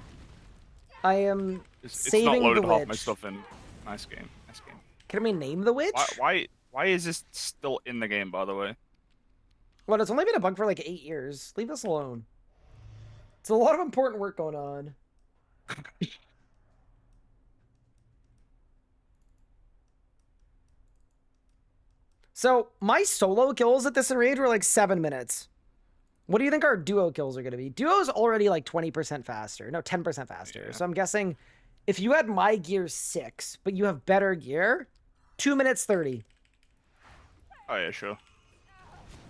I am It's saving not the loaded half my witch. stuff in. Nice game. Nice game. Can we name the witch? Why is this still in the game, by the way? Well, it's only been a bug for like 8 years. Leave us alone. It's a lot of important work going on. So, my solo kills at this range were like 7 minutes. What do you think our duo kills are going to be? Duo's already like 20% faster. No, 10% faster. Yeah. So I'm guessing if you had my gear 6, but you have better gear, 2 minutes 30. Oh yeah, sure.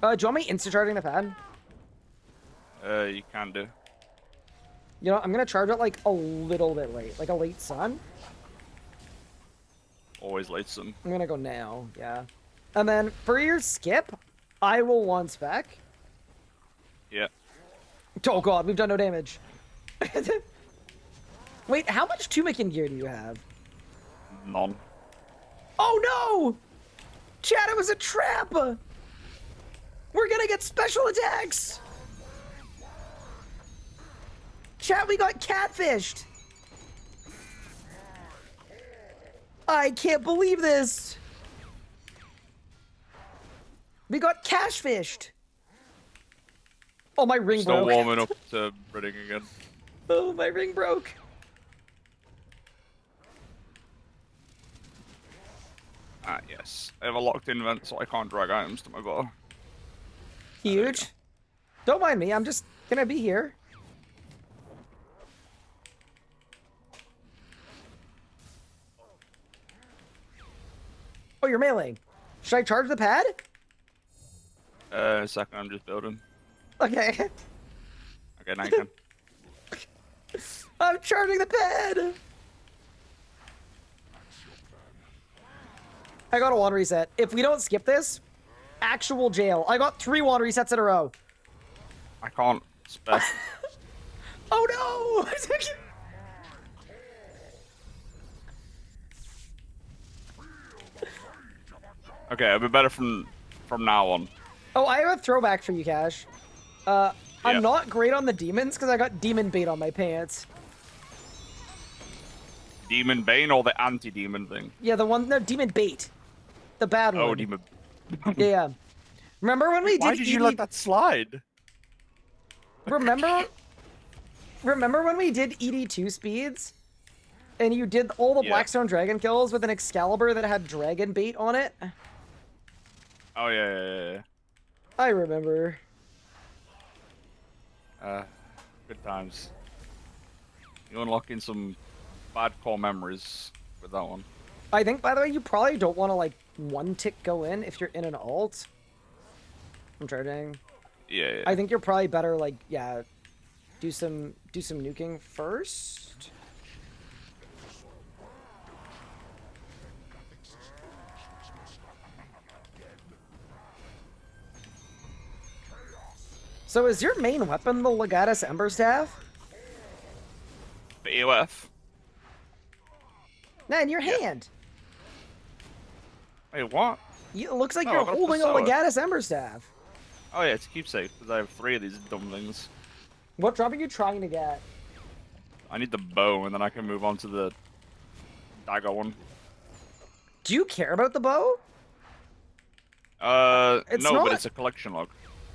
Do you want me insta-charging the pad? You can do. You know, I'm going to charge it like a little bit late. Like a late sun. Always late some. I'm going to go now. Yeah. And then for your skip, I will one spec. Yeah. Oh god, we've done no damage. Wait, how much Tumikin gear do you have? None. Oh no! Chad, it was a trap! We're gonna get special attacks! Chat, we got catfished! I can't believe this! We got cash fished! Oh, my ring Still broke. warming up to Reading again. Oh, my ring broke. Ah, yes. I have a locked-in vent, so I can't drag items to my bar. Huge. Don't mind me, I'm just gonna be here. Oh, you're melee. Should I charge the pad? Second, I'm just building. Okay. Okay, now you can. I'm charging the pad! I got a wand reset. If we don't skip this, actual jail. I got 3 wand resets in a row. I can't spec. Oh no! Okay, it'll be better from now on. Oh, I have a throwback for you, Cash. I'm Yep. not great on the demons because I got demon bait on my pants. Demon Bane or the anti-demon thing? Yeah, the one, no, demon bait. The bad Oh, one. demon. Yeah. Remember when we Why did did you ED let that slide? Remember when we did ED2 speeds? And you did all the Yeah. Blackstone Dragon kills with an Excalibur that had dragon bait on it? Oh yeah. I remember. Good times. You unlocking some bad core memories with that one. I think, by the way, you probably don't want to, like, one tick go in if you're in an alt. I'm charging. Yeah. I think you're probably better, like, yeah, do some nuking first. So is your main weapon the Legatus Ember Staff? The EOF. Nah, in your hand. Wait, what? It looks like No, you're I got a holding a Pessoa. Legatus Ember Staff. Oh yeah, it's a keepsake because I have 3 of these dumb things. What drop are you trying to get? I need the bow, and then I can move on to the dagger one. Do you care about the bow? It's No, not- but it's a collection log.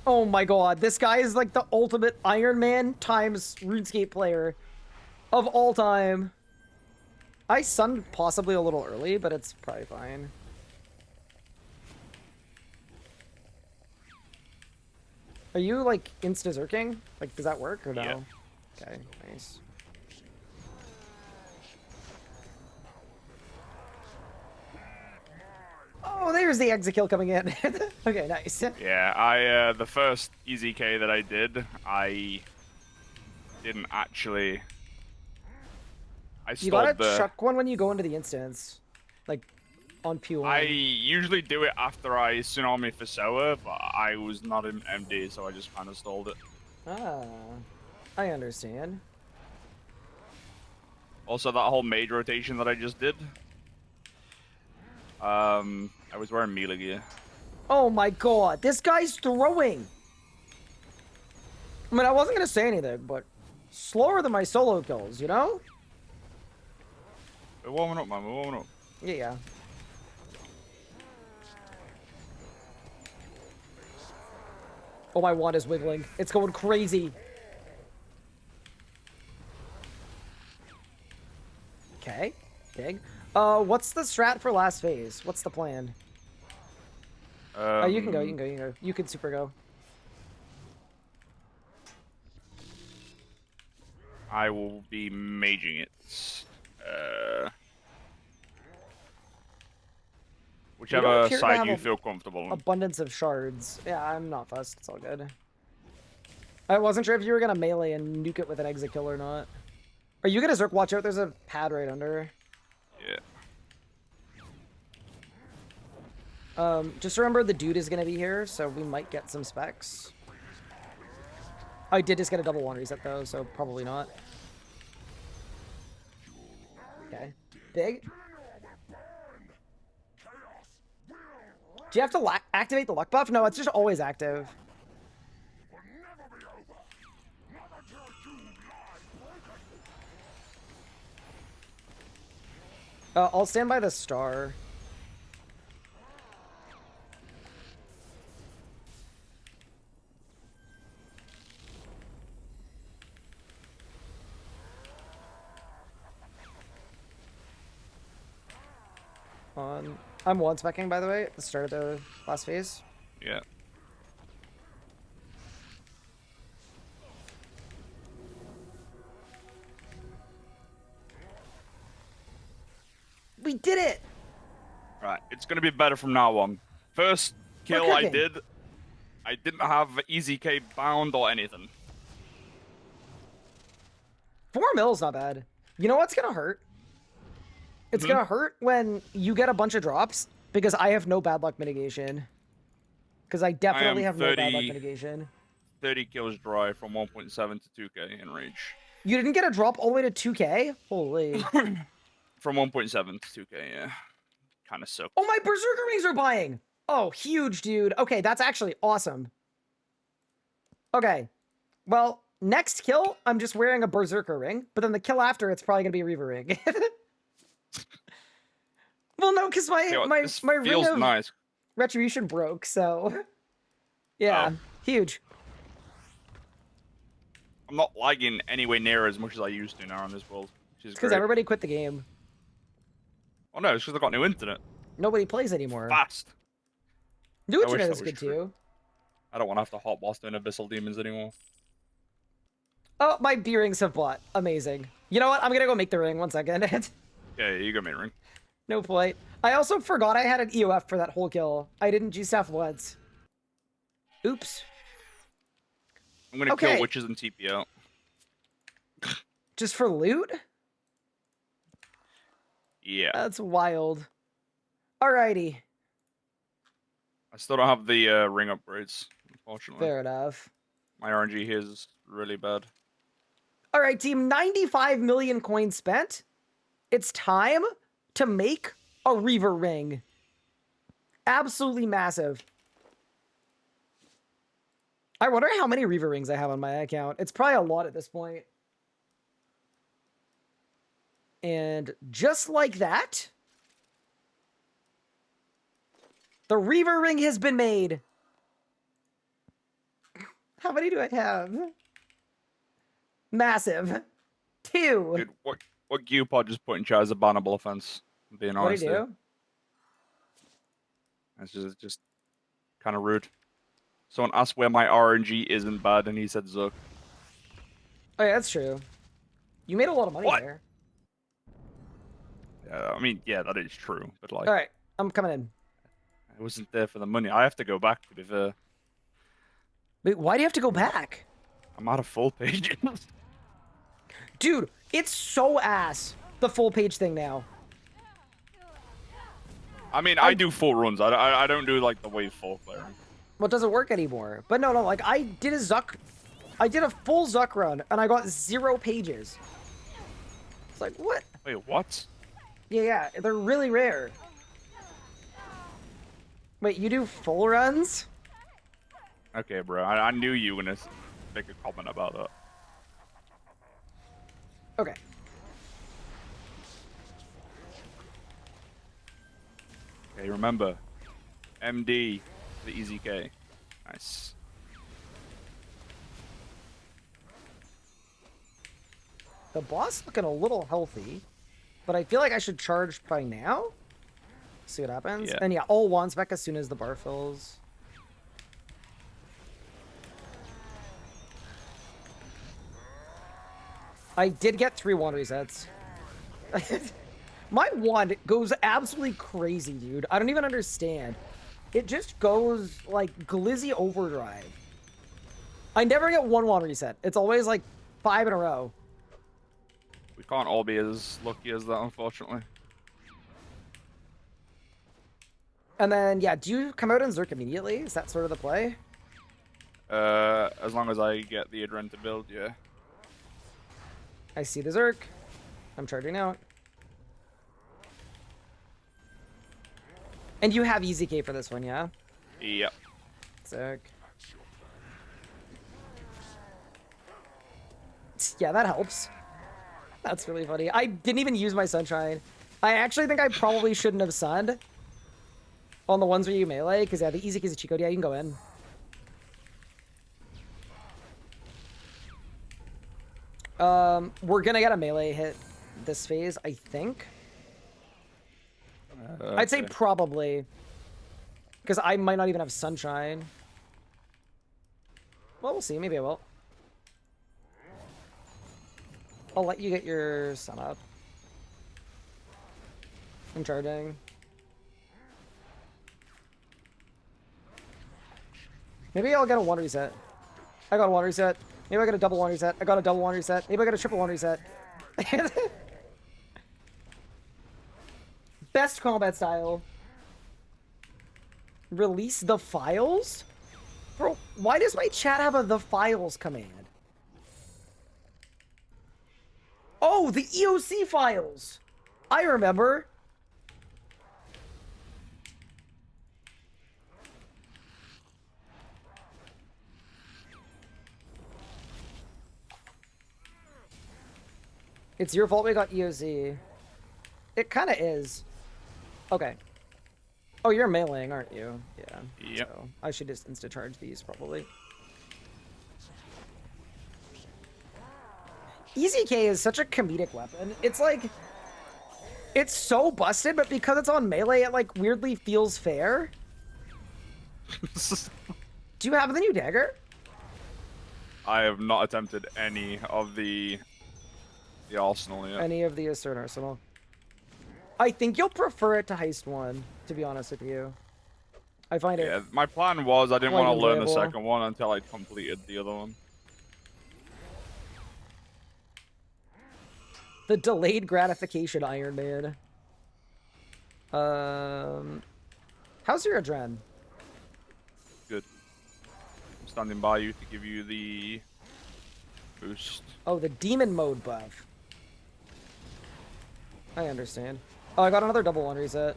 Oh my god, this guy is like the ultimate Iron Man times RuneScape player of all time. I sunned possibly a little early, but it's probably fine. Are you like insta-zerking? Like, does that work or no? Yeah. Okay, nice. Oh, there's the exit kill coming in. Okay, nice. Yeah, the first easy K that I did, I didn't actually. I You gotta stalled the. chuck one when you go into the instance. Like, on P1. I usually do it after I tsunami for Soa, but I was not in MD, so I just kind of stalled it. Ah, I understand. Also, that whole mage rotation that I just did. I was wearing melee gear. Oh my god, this guy's throwing! I mean, I wasn't gonna say anything, but slower than my solo kills, you know? We're warming up, man. We're warming up. Yeah. Oh, my wand is wiggling. It's going crazy. Okay, big. What's the strat for last phase? What's the plan? You can go, you can go, you can go. You can super go. I will be maging it. Whichever appear to side have you a- feel comfortable in. Abundance of shards. Yeah, I'm not fussed. It's all good. I wasn't sure if you were gonna melee and nuke it with an exit kill or not. Are you gonna Zerk? Watch out, there's a pad right under. Yeah. Just remember the dude is gonna be here, so we might get some specs. I did just get a double one reset though, so probably not. Okay. Big. Do you have to activate the luck buff? No, it's just always active. I'll stand by the star. I'm one specking, by the way, at the start of the last phase. Yeah. We did it! Right, it's gonna be better from now on. First kill I cooking. did, I didn't have easy K bound or anything. 4 mil's not bad. You know what's gonna hurt? It's gonna hurt when you get a bunch of drops, because I have no bad luck mitigation. Because I definitely have no bad luck 30 mitigation. 30 kills dry from 1.7 to 2k in range. You didn't get a drop all the way to 2k? Holy. From 1.7 to 2k, yeah. Kind of sucked. Oh, my Berserker rings are buying! Oh, huge, dude. Okay, that's actually awesome. Okay. Well, next kill, I'm just wearing a Berserker ring, but then the kill after, it's probably gonna be a Reaver ring. Well, no, because my You know what, my this my ring feels of nice. retribution broke, so yeah, Oh. huge. I'm not lagging anywhere near as much as I used to now on this world, which is Because great. everybody quit the game. Oh no, it's because I got new internet. Nobody plays anymore. Fast. New I wish internet that is was good true. too. I don't want to have to hot boss doing Abyssal Demons anymore. Oh, my B rings have bought. Amazing. You know what? I'm gonna go make the ring. 1 second. Yeah, you got me ring. No point. I also forgot I had an EOF for that whole kill. I didn't G-staff once. Oops. I'm gonna Okay. kill witches and TP out. Just for loot? Yeah. That's wild. Alrighty. I still don't have the ring upgrades, unfortunately. Fair enough. My RNG here is really bad. Alright, team. 95 million coins spent. It's time to make a Reaver ring. Absolutely massive. I wonder how many Reaver rings I have on my account. It's probably a lot at this point. And just like that, the Reaver ring has been made. How many do I have? Massive. 2. Dude, what Geopod just put in chat is a bannable offense. I'm being What do honest. you here. do? It's just kind of rude. Someone asked where my RNG isn't bad, and he said Zuck. Oh yeah, that's true. You made a lot of money What? there. Yeah, I mean, yeah, that is true, but like, Alright, I'm coming in. I wasn't there for the money. I have to go back to be fair. Wait, why do you have to go back? I'm out of full pages. Dude, it's so ass. The full page thing now. I mean, I do full runs. I don't do like the wave 4 clearing. Well, it doesn't work anymore. But no, like I did a full Zuck run and I got 0 pages. It's like, what? Wait, what? Yeah, they're really rare. Wait, you do full runs? Okay, bro. I knew you were gonna make a comment about that. Okay. Okay, remember, MD, the easy K. Nice. The boss looking a little healthy, but I feel like I should charge by now. See what happens. Yeah. And yeah, all wands back as soon as the bar fills. I did get 3 wand resets. My wand goes absolutely crazy, dude. I don't even understand. It just goes like glizzy overdrive. I never get 1 wand reset. It's always like 5 in a row. We can't all be as lucky as that, unfortunately. And then, yeah, do you come out and Zerk immediately? Is that sort of the play? As long as I get the Adren to build, yeah. I see the Zerk. I'm charging out. And you have easy K for this one, yeah? Yep. Sick. Yeah, that helps. That's really funny. I didn't even use my sunshine. I actually think I probably shouldn't have sunned on the ones where you melee, because yeah, the easy K is a cheat code. Yeah, you can go in. We're gonna get a melee hit this phase, I think. I'd say Okay. probably. Because I might not even have sunshine. Well, we'll see. Maybe I will. I'll let you get your sun up. I'm charging. Maybe I'll get a 1 reset. I got a 1 reset. Maybe I got a double 1 reset. I got a double 1 reset. Maybe I got a triple 1 reset. Best combat style. Release the files? Bro, why does my chat have a the files command? Oh, the EOC files! I remember. It's your fault we got EOC. It kind of is. Okay. Oh, you're meleeing, aren't you? Yeah. Yep. So I should just insta-charge these, probably. Easy K is such a comedic weapon. It's like... It's so busted, but because it's on melee, it, like, weirdly feels fair. Do you have the new dagger? I have not attempted any of the arsenal yet. Any of the Assert Arsenal? I think you'll prefer it to Heist 1, to be honest with you. I find it... Yeah, my plan was I didn't quite want to learn the enjoyable. second one until I'd completed the other one. The delayed gratification Iron Man. How's your adren? Good. I'm standing by you to give you the boost. Oh, the demon mode buff. I understand. Oh, I got another double one reset.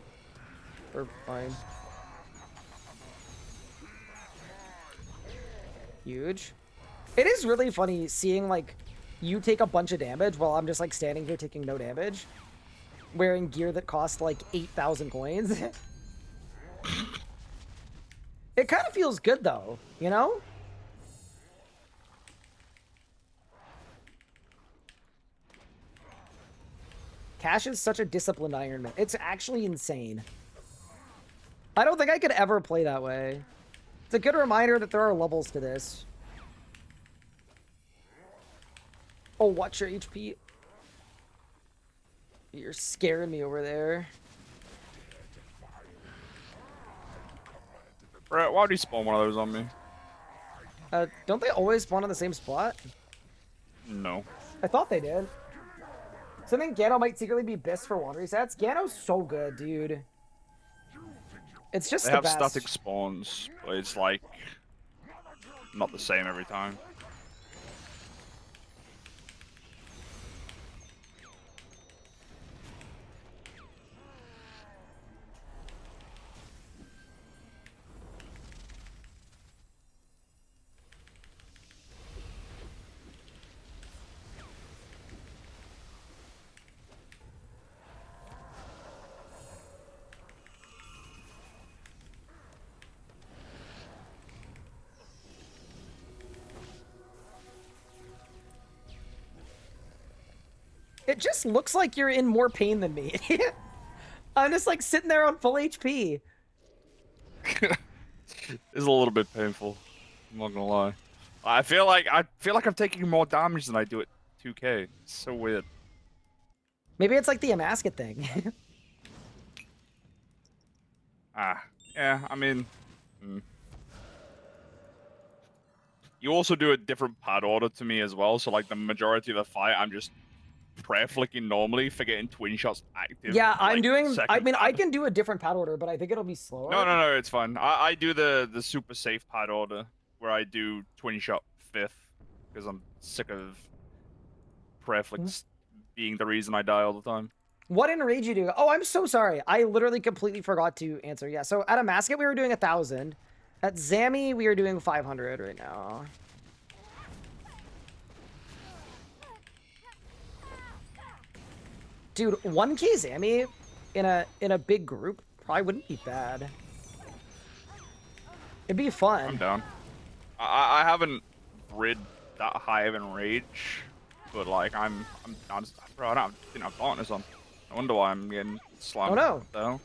We're fine. Huge. It is really funny seeing, like, you take a bunch of damage while I'm just, like, standing here taking no damage. Wearing gear that costs, like, 8,000 coins. It kind of feels good, though, you know? Cash is such a disciplined Iron Man. It's actually insane. I don't think I could ever play that way. It's a good reminder that there are levels to this. Oh, watch your HP. You're scaring me over there. Brett, why would you spawn one of those on me? Don't they always spawn on the same spot? No. I thought they did. So I think Gano might secretly be best for one resets. Gano's so good, dude. It's just They the have best. static spawns, but it's like not the same every time. It just looks like you're in more pain than me. I'm just like sitting there on full HP. It's a little bit painful. I'm not gonna lie. I feel like I'm taking more damage than I do at 2K. It's so weird. Maybe it's like the Amasket thing. Yeah. I mean, you also do a different pad order to me as well. So like the majority of the fight, I'm just prayer flicking normally, forgetting twin shots active. Yeah, I'm like, doing... I mean, I pad. can do a different pad order, but I think it'll be slower. No, it's fine. I do the super safe pad order where I do twin shot 5th because I'm sick of prayer flicks being the reason I die all the time. What in Rage you do? Oh, I'm so sorry. I literally completely forgot to answer. Yeah, so at Amasket, we were doing 1,000. At Zami, we are doing 500 right now. Dude, 1K Zami in a big group probably wouldn't be bad. It'd be fun. I'm down. I haven't rid that high of Enrage, but like I'm down. Bro, didn't have darkness on. I wonder why I'm getting slammed. Oh, no. What the hell?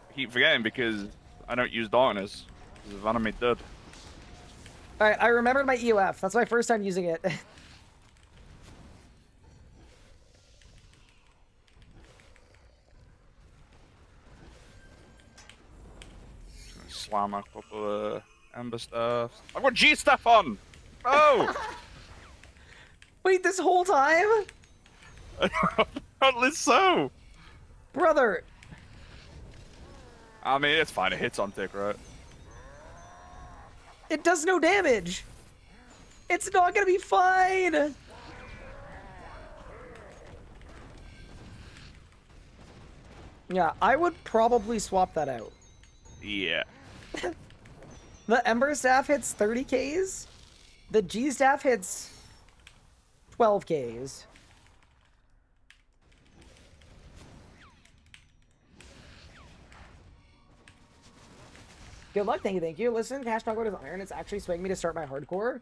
I keep forgetting because I don't use darkness. Because of Animate Dead. Alright, I remembered my EOF. That's my first time using it. Slam a couple of Ember stuff. I've got G stuff on! Oh! Wait, this whole time? Apparently so! Brother. I mean, it's fine. It hits on tick, right? It does no damage. It's not gonna be fine. Yeah, I would probably swap that out. Yeah. The Ember Staff hits 30Ks. The G Staff hits 12Ks. Good luck, thank you. Listen, Cash Dog is Iron. It's actually swaying me to start my hardcore.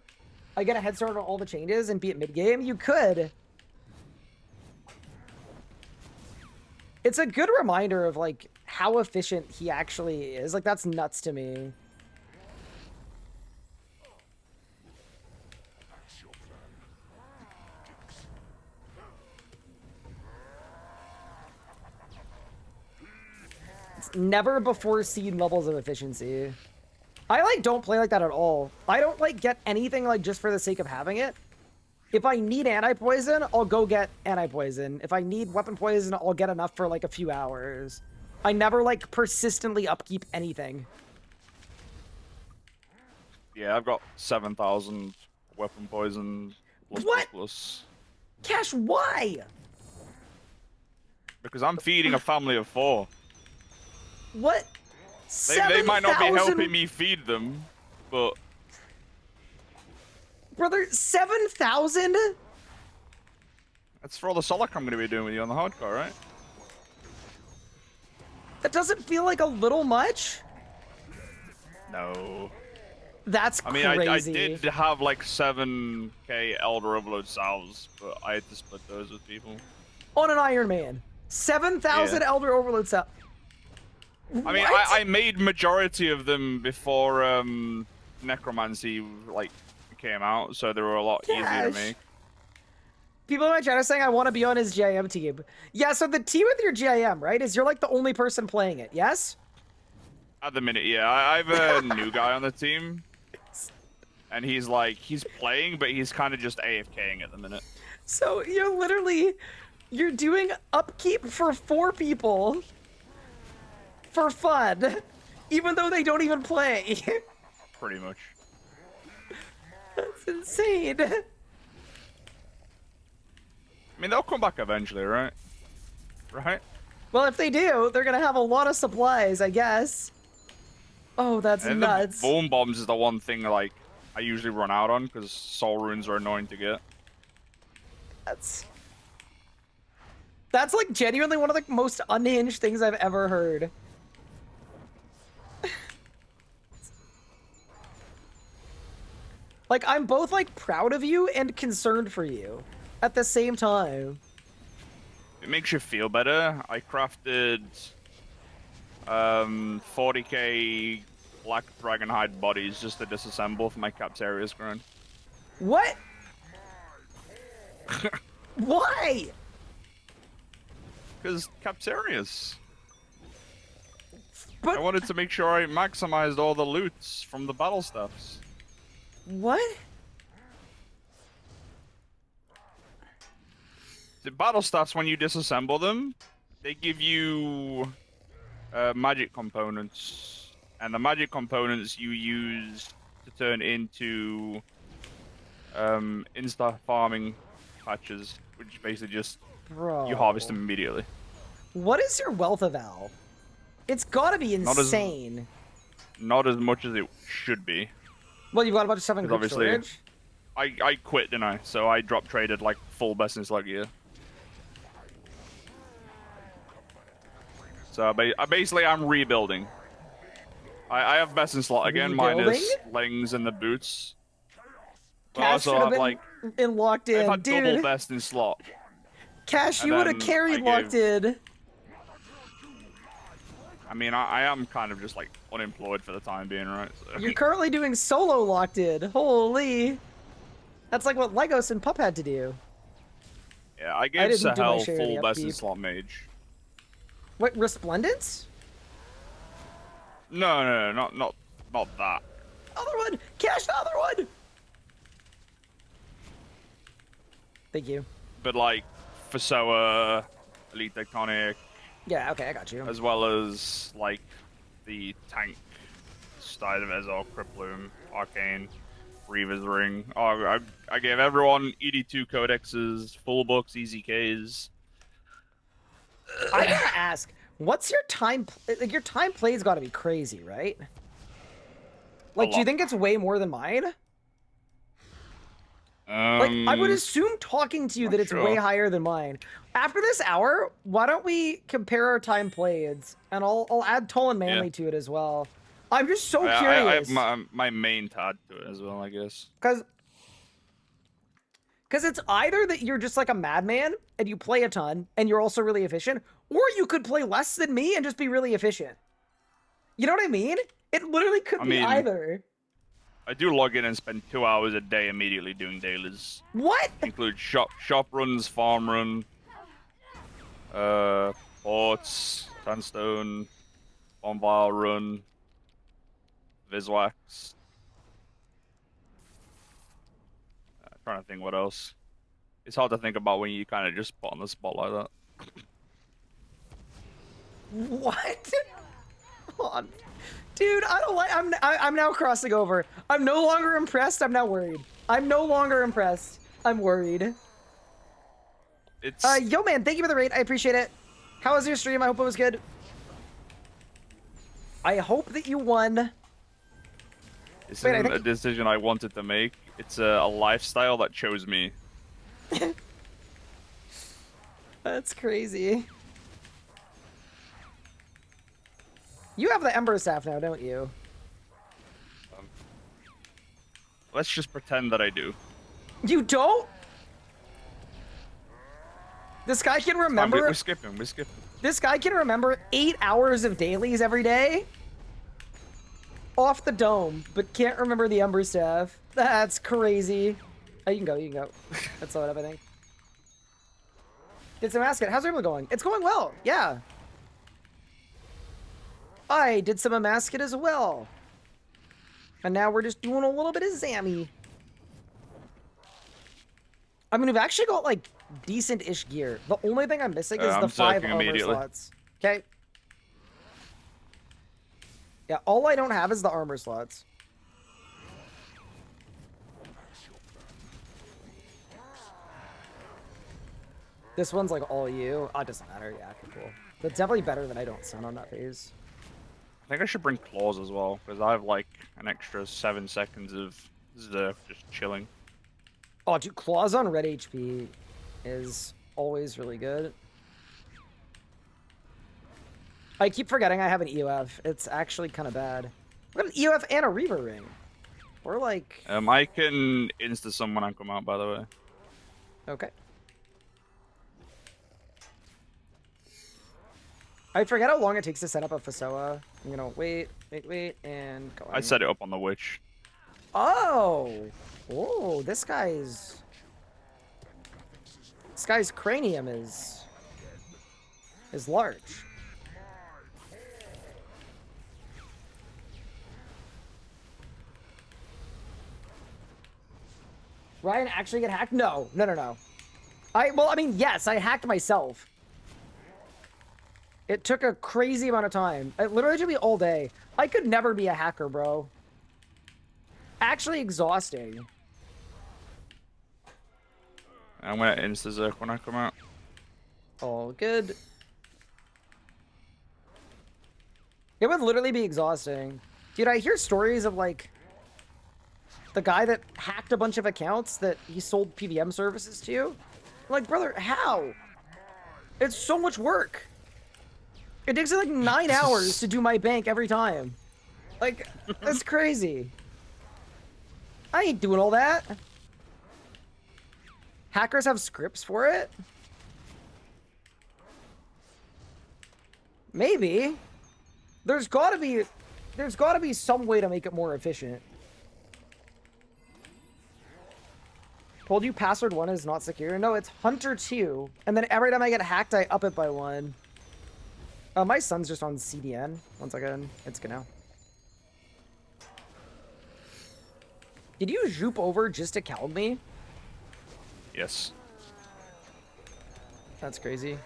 I get a head start on all the changes and be at mid-game. You could. It's a good reminder of, like, how efficient he actually is. Like, that's nuts to me. It's never before seen levels of efficiency. I, like, don't play like that at all. I don't, like, get anything, like, just for the sake of having it. If I need anti-poison, I'll go get anti-poison. If I need weapon poison, I'll get enough for, like, a few hours. I never, like, persistently upkeep anything. Yeah, I've got 7,000 weapon poison. What? Plus. Cash, why? Because I'm feeding a family of 4. What? They might not be 7,000 helping me feed them, but... Brother, 7,000? That's for all the Solak I'm going to be doing with you on the hardcore, right? That doesn't feel like a little much? No. That's I mean, crazy. I did have like 7k Elder Overload salves, but I had to split those with people. On an Iron Man. 7,000 Yeah. Elder Overload cell. I mean, I made majority of them before Necromancy like came out, so they were a lot easier to Gosh. make. People in my chat are saying I want to be on his GIM team. Yeah, so the team with your GIM, right, is you're like the only person playing it, yes? At the minute, yeah. I have a new guy on the team. And he's playing, but he's kind of just AFKing at the minute. So you're doing upkeep for 4 people for fun, even though they don't even play. Pretty much. That's insane. I mean, they'll come back eventually, right? Right? Well, if they do, they're gonna have a lot of supplies, I guess. Oh, that's And nuts. the Bone Bombs is the one thing, like, I usually run out on, because Soul Runes are annoying to get. That's like genuinely one of the most unhinged things I've ever heard. Like, I'm both, like, proud of you and concerned for you at the same time. It makes you feel better. I crafted 40k Black Dragonhide bodies just to disassemble for my Captarius grind. What? Why? Because Captarius. But I wanted to make sure I maximized all the loots from the battle staffs. what? The battle staffs, when you disassemble them, they give you magic components, and the magic components you use to turn into insta farming patches, which basically just Bro. you harvest them immediately. What is your wealth of Al? It's gotta be Not as- insane. Not as much as it should be. Well, you've got a bunch of stuff in group obviously- storage. I quit, didn't I? So I drop traded like full best in slug gear. So basically I'm rebuilding. I have best in slot again, minus Rebuilding? leggings and the boots. But I Cash also should have have been like locked in, I've had double dude. best in slot. Cash, and you would have then carried I locked in. I mean, I am kind of just like unemployed for the time being, right? So. You're currently doing solo locked in. Holy. That's like what Legos and Pup had to do. Yeah, I gave didn't do my Sahel share of the full best in upkeep. slot mage. What, Resplendence? No, not that. Other one! Cash the other one! Thank you. But like Fasoa, Elite Iconic, Yeah, okay, I got you. as well as like the tank side of Ezor, Criploom, Arcane, Reaver's Ring. Oh, I gave everyone ED2 codexes, full books, EZKs. I gotta ask, what's your time? Like, your time play's gotta be crazy, right? Like, do you lot. think it's way more than mine? Like, I would assume talking to you that it's way sure. higher than mine. After this hour, why don't we compare our time played? And I'll add Toll and Manly Yeah. to it as well. I'm just so I curious. have my main to add to it as well, I guess. Because it's either that you're just like a madman and you play a ton and you're also really efficient, or you could play less than me and just be really efficient. You know what I mean? It literally could be either. I do log in and spend 2 hours a day immediately doing dailies. What? Include shop runs, farm run, ports, sandstone, bonfire run, Viswax. Trying to think what else. It's hard to think about when you kind of just put on the spot like that. What? Hold on. Dude, I don't like. I'm now crossing over. I'm no longer impressed. I'm now worried. I'm no longer impressed. I'm worried. It's Yo, man, thank you for the raid. I appreciate it. How was your stream? I hope it was good. I hope that you won. This Wait, isn't a decision I wanted to make. It's a lifestyle that chose me. That's crazy. You have the Ember Staff now, don't you? Let's just pretend that I do. You don't? This guy can remember. We're skipping. This guy can remember 8 hours of dailies every day. Off the dome, but can't remember the Ember Staff. That's crazy. Oh, you can go. That's all I think. Did some Amasket. How's everyone going? It's going well. Yeah. I did some Amasket as well. And now we're just doing a little bit of Zammy. I mean, we've actually got, like, decent-ish gear. The only thing I'm missing is the 5 armor slots. Okay. Yeah, all I don't have is the armor slots. This one's, like, all you. Oh, it doesn't matter. Yeah, okay, cool. But definitely better than I don't sound on that phase. I think I should bring claws as well, because I have like an extra 7 seconds of Zerk just chilling. Oh, dude, claws on red HP is always really good. I keep forgetting I have an EOF. It's actually kind of bad. I've got an EOF and a Reaver ring. Or like... I can insta someone and come out, by the way. Okay. I forget how long it takes to set up a Fasoa. I'm gonna wait, and go on. I set it up on the witch. Oh! Oh, this guy's cranium is large. Ryan actually get hacked? No. Well, I mean, yes, I hacked myself. It took a crazy amount of time. It literally took me all day. I could never be a hacker, bro. Actually exhausting. I'm gonna insta Zerk when I come out. All good. It would literally be exhausting. Dude, I hear stories of, like, the guy that hacked a bunch of accounts that he sold PVM services to. I'm like, brother, how? It's so much work. It takes like 9 hours to do my bank every time. Like, that's crazy. I ain't doing all that. Hackers have scripts for it? Maybe. There's gotta be some way to make it more efficient. Told you password 1 is not secure. No, it's Hunter 2. And then every time I get hacked, I up it by 1. My son's just on CDN. 1 second. It's good now. Did you zoop over just to Calg me? Yes. That's crazy.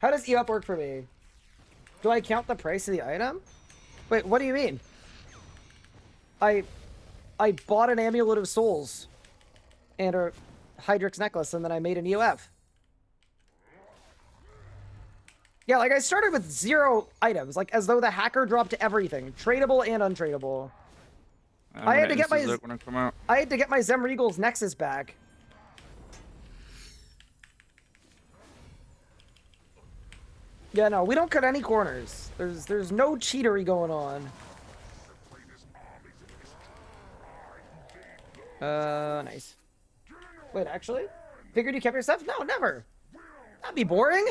How does EOP work for me? Do I count the price of the item? Wait, what do you mean? I bought an Amulet of Souls and a Hydrix necklace, and then I made an EOF. Yeah, like I started with 0 items, like as though the hacker dropped everything, tradable and untradeable. I had to get my Zem Regal's Nexus back. Yeah, no, we don't cut any corners. There's no cheatery going on. Nice. Wait, actually? Figured you kept your stuff? No, never. That'd be boring.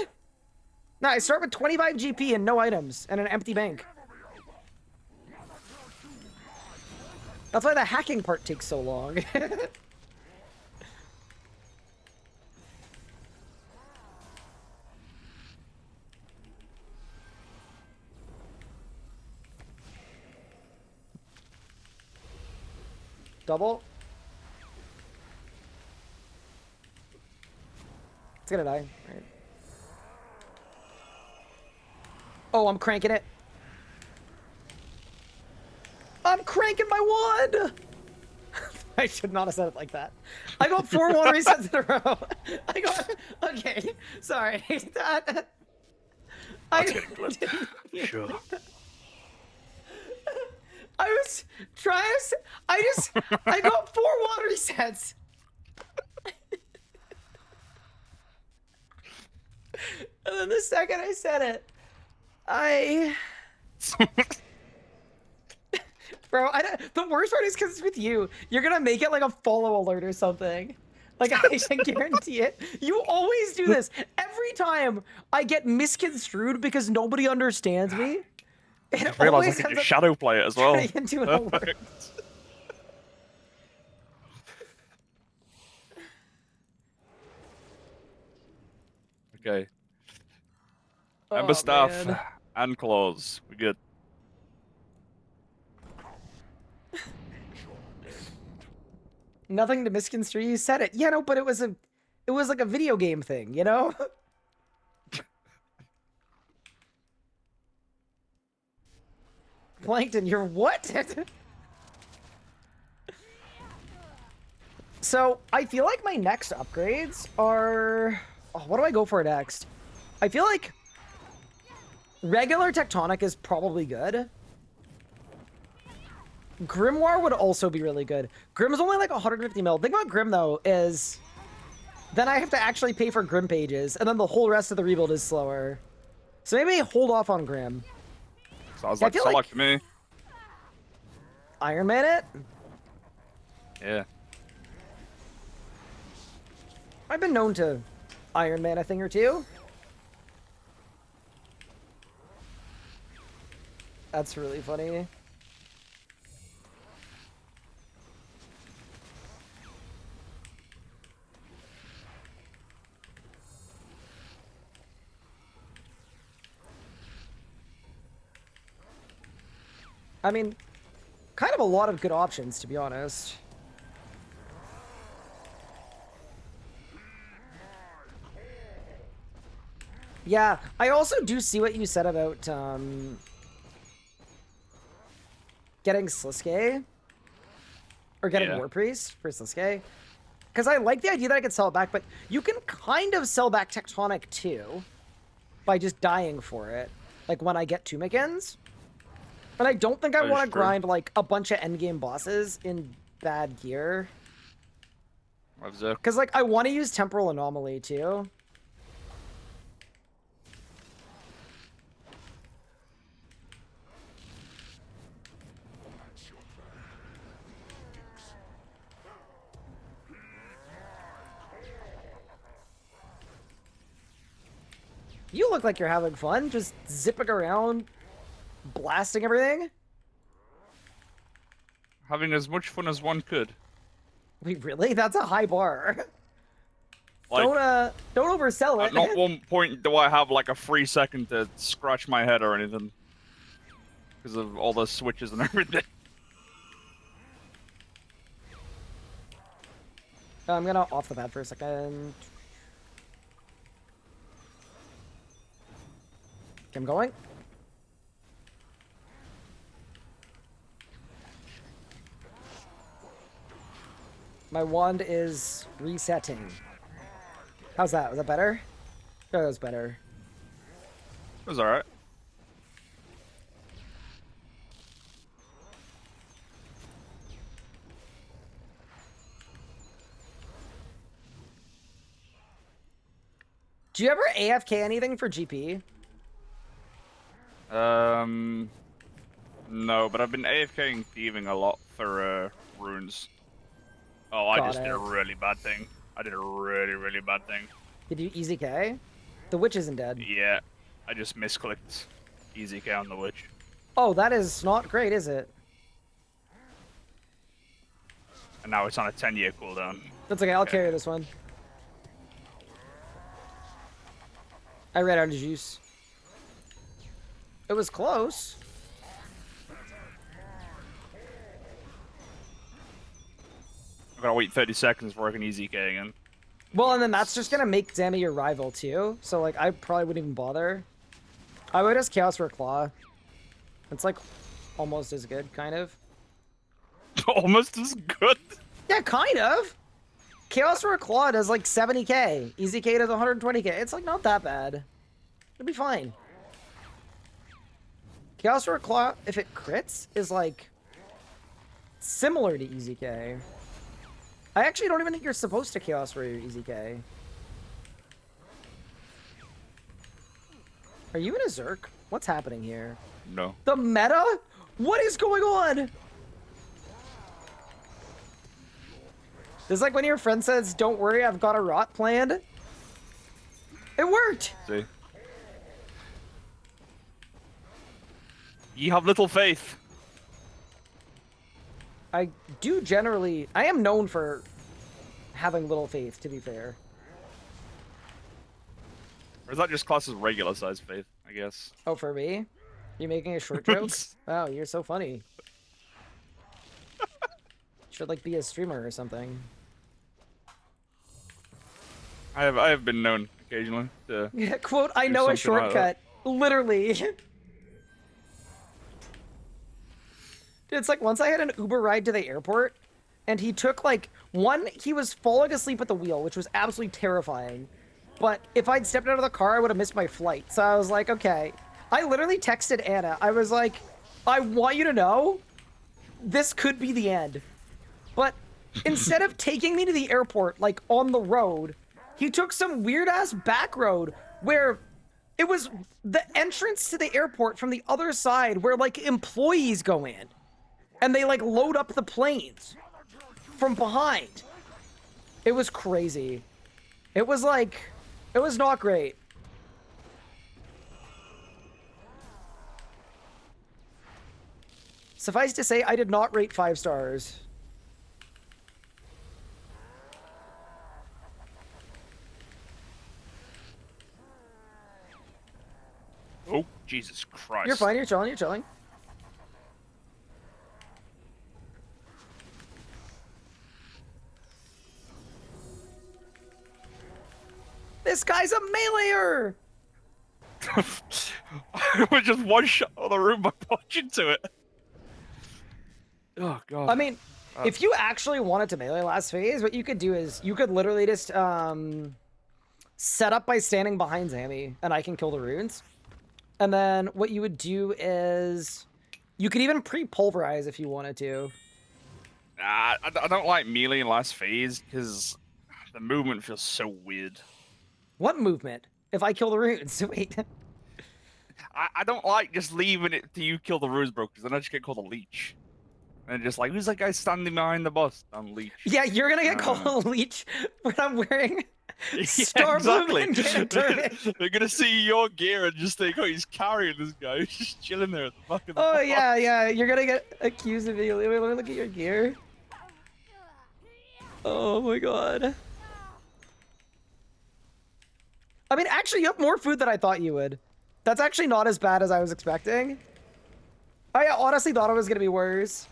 No, I start with 25 GP and no items and an empty bank. That's why the hacking part takes so long. Double. It's gonna die. Right. Oh, I'm cranking it. I'm cranking my wand! I should not have said it like that. I got 4 water resets in a row. I got... Okay, sorry. That... That's getting clipped. Sure. I was trying to... I got 4 water resets. And then the second I said it, Bro, the worst part is because it's with you. You're gonna make it like a follow alert or something. Like, I can guarantee it. You always do this. Every time I get misconstrued because nobody understands me. I realized I could just shadow play it as well. Into an alert. Perfect. Okay. Ember staff man. and claws. We good. Nothing to misconstrue. You said it. Yeah, no, but it was like a video game thing, you know? Plankton, you're what? So, I feel like my next upgrades are... Oh, what do I go for next? I feel like regular Tectonic is probably good. Grimoire would also be really good. Grim is only like 150 mil. The thing about Grim, though, is then I have to actually pay for Grim pages, and then the whole rest of the rebuild is slower. So maybe hold off on Grim. Sounds like select to me. Iron Man it? Yeah. I've been known to Iron Man a thing or two. That's really funny. I mean, kind of a lot of good options, to be honest. Yeah, I also do see what you said about getting Sliske. Or getting War Priest for Sliske. Because I like the idea that I could sell it back, but you can kind of sell back Tectonic too. By just dying for it. Like when I get Tumikins. But I don't think I want to grind like a bunch of endgame bosses in bad gear. Because like I want to use Temporal Anomaly too. You look like you're having fun, just zipping around, blasting everything. Having as much fun as one could. Wait, really? That's a high bar. Like, don't oversell it. At not one point do I have like a free second to scratch my head or anything. Because of all the switches and everything. I'm gonna off the pad for a second. Okay, I'm going. My wand is resetting. How's that? Was that better? Oh, that was better. It was alright. Do you ever AFK anything for GP? No, but I've been AFKing thieving a lot for runes. Oh, I Got just did a it. really bad thing. I did a really, really bad thing. Did you easy K? The witch isn't dead. Yeah, I just misclicked easy K on the witch. Oh, that is not great, is it? And now it's on a 10-year cooldown. That's okay, I'll carry this one. I ran out of juice. It was close. I've got to wait 30 seconds before I can easy K again. Well, and then that's just gonna make Zammy your rival too. So like, I probably wouldn't even bother. I would just Chaos for a Claw. It's like almost as good, kind of. Almost as good. Yeah, kind of. Chaos for a Claw does like 70k. Easy K does 120k. It's like not that bad. It'll be fine. Chaos for a Claw, if it crits, is like similar to Easy K. I actually don't even think you're supposed to Chaos for your Easy K. Are you in a Zerk? What's happening here? No. The meta? What is going on? This is like when your friend says, "Don't worry, I've got a rot planned." It worked! See? Ye have little faith. I do generally... I am known for having little faith, to be fair. Or is that just classed as regular size faith, I guess? Oh, for me? You making a short joke? Wow, you're so funny. Should, like, be a streamer or something. I have been known occasionally to... Yeah, quote, I Do know a something like shortcut. Literally. Dude, it's like once I had an Uber ride to the airport, and he took like he was falling asleep at the wheel, which was absolutely terrifying. But if I'd stepped out of the car, I would have missed my flight. So I was like, okay. I literally texted Anna. I was like, I want you to know, this could be the end. But instead of taking me to the airport, like on the road, he took some weird ass back road where it was the entrance to the airport from the other side where like employees go in. And they, like, load up the planes from behind. It was crazy. It was, like... It was not great. Suffice to say, I did not rate 5 stars. Oh, Jesus Christ. You're fine, you're chilling, you're chilling. This guy's a meleeer! I was just one shot on the room by punching to it. Oh, God. I mean, if you actually wanted to melee last phase, what you could do is you could literally just set up by standing behind Zammy, and I can kill the runes. And then what you would do is you could even pre-pulverize if you wanted to. I don't like melee in last phase because the movement feels so weird. What movement? If I kill the runes, wait. I don't like just leaving it to you kill the runes, bro, because then I just get called a leech. And just like, who's that guy standing behind the bus? I'm leech. Yeah, you're gonna get called a leech when I'm wearing Star exactly. Bloom and Canterbury. They're gonna see your gear and just think, oh, he's carrying this guy. He's just chilling there at the fucking Oh bus. yeah, you're gonna get accused of it. Wait, let me look at your gear. Oh my god. I mean, actually, you have more food than I thought you would. That's actually not as bad as I was expecting. I honestly thought it was gonna be worse.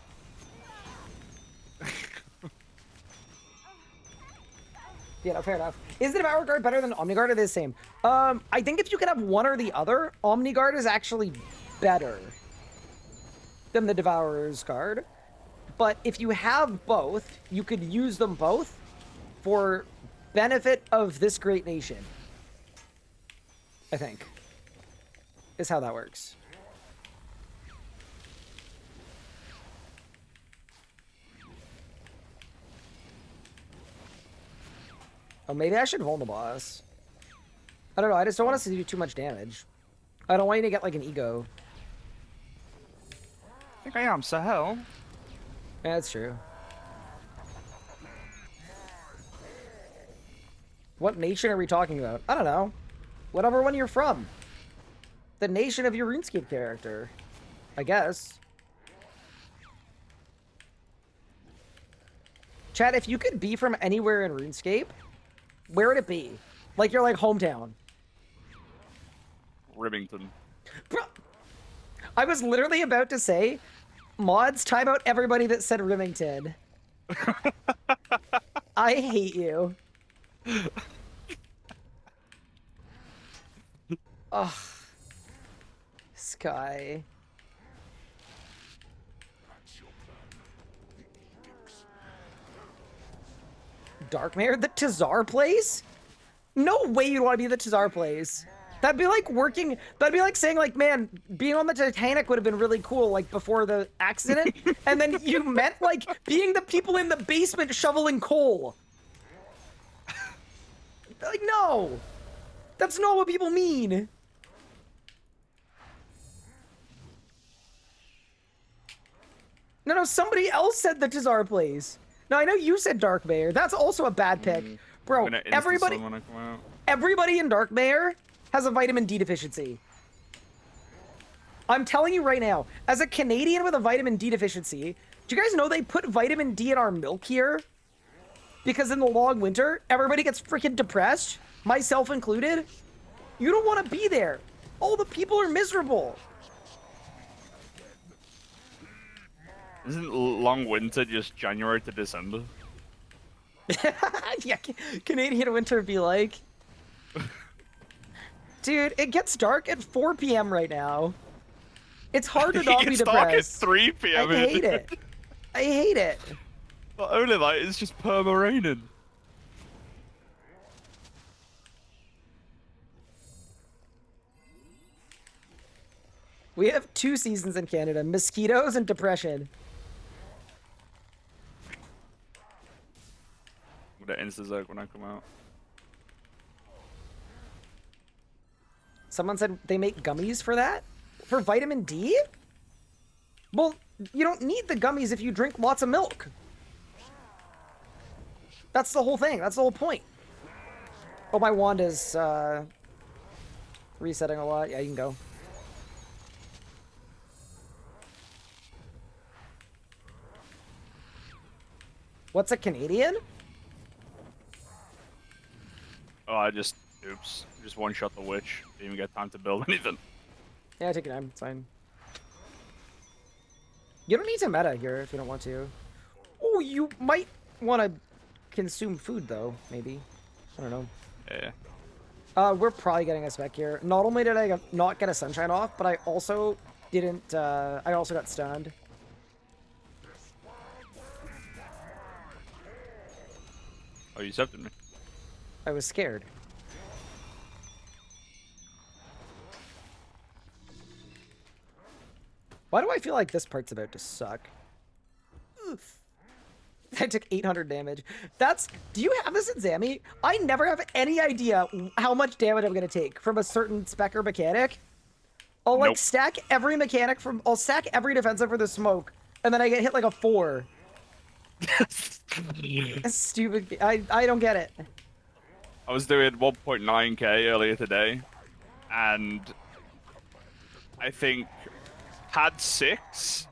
Yeah, no, fair enough. Is the Devour Guard better than Omniguard or the same? I think if you can have one or the other, Omniguard is actually better than the Devourer's Guard. But if you have both, you could use them both for benefit of this great nation. I think. Is how that works. Oh, maybe I should hold the boss. I don't know, I just don't want us to do too much damage. I don't want you to get, like, an ego. think I am, Sahel. Yeah, that's true. What nation are we talking about? I don't know. Whatever one you're from. The nation of your RuneScape character. I guess. Chad, if you could be from anywhere in RuneScape, where would it be? Like your like hometown. Rivington. Bro, I was literally about to say, mods, time out everybody that said Remington. I hate you. Ugh. Sky. Darkmare? The Tazar place? No way you'd want to be the Tazar place. That'd be like working, that'd be like saying like, man, being on the Titanic would have been really cool, like before the accident. And then you meant like being the people in the basement shoveling coal. Like, no, that's not what people mean. No, somebody else said the Tazar place. No, I know you said Darkmare. That's also a bad pick. Bro, everybody in Darkmare has a vitamin D deficiency. I'm telling you right now, as a Canadian with a vitamin D deficiency, do you guys know they put vitamin D in our milk here? Because in the long winter, everybody gets freaking depressed, myself included. You don't want to be there. All the people are miserable. Isn't long winter just January to December? Yeah, Canadian winter be like. Dude, it gets dark at 4 p.m. right now. It's hard to not be It's dark at depressed. 3 p.m. I hate it. I hate it. Not only that, it's just perma raining. We have 2 seasons in Canada, mosquitoes and depression. I'm gonna insta-zerg when I come out. Someone said they make gummies for that? For vitamin D? Well, you don't need the gummies if you drink lots of milk. That's the whole thing. That's the whole point. Oh, my wand is resetting a lot. Yeah, you can go. What's a Canadian? Oh, oops. Just one-shot the witch. Didn't even get time to build anything. Yeah, take your time. It's fine. You don't need to meta here if you don't want to. Oh, you might want to consume food, though, maybe. I don't know. Yeah. We're probably getting a spec here. Not only did I not get a sunshine off, but I also didn't, I also got stunned. Oh, you accepted me. I was scared. Why do I feel like this part's about to suck? Oof. I took 800 damage. Do you have this in Zammy? I never have any idea how much damage I'm gonna take from a certain spec or mechanic. I'll like stack every mechanic I'll stack every defensive for the smoke, and then I get hit like a 4. That's stupid. I don't get it. I was doing 1.9k earlier today, and I think had 6,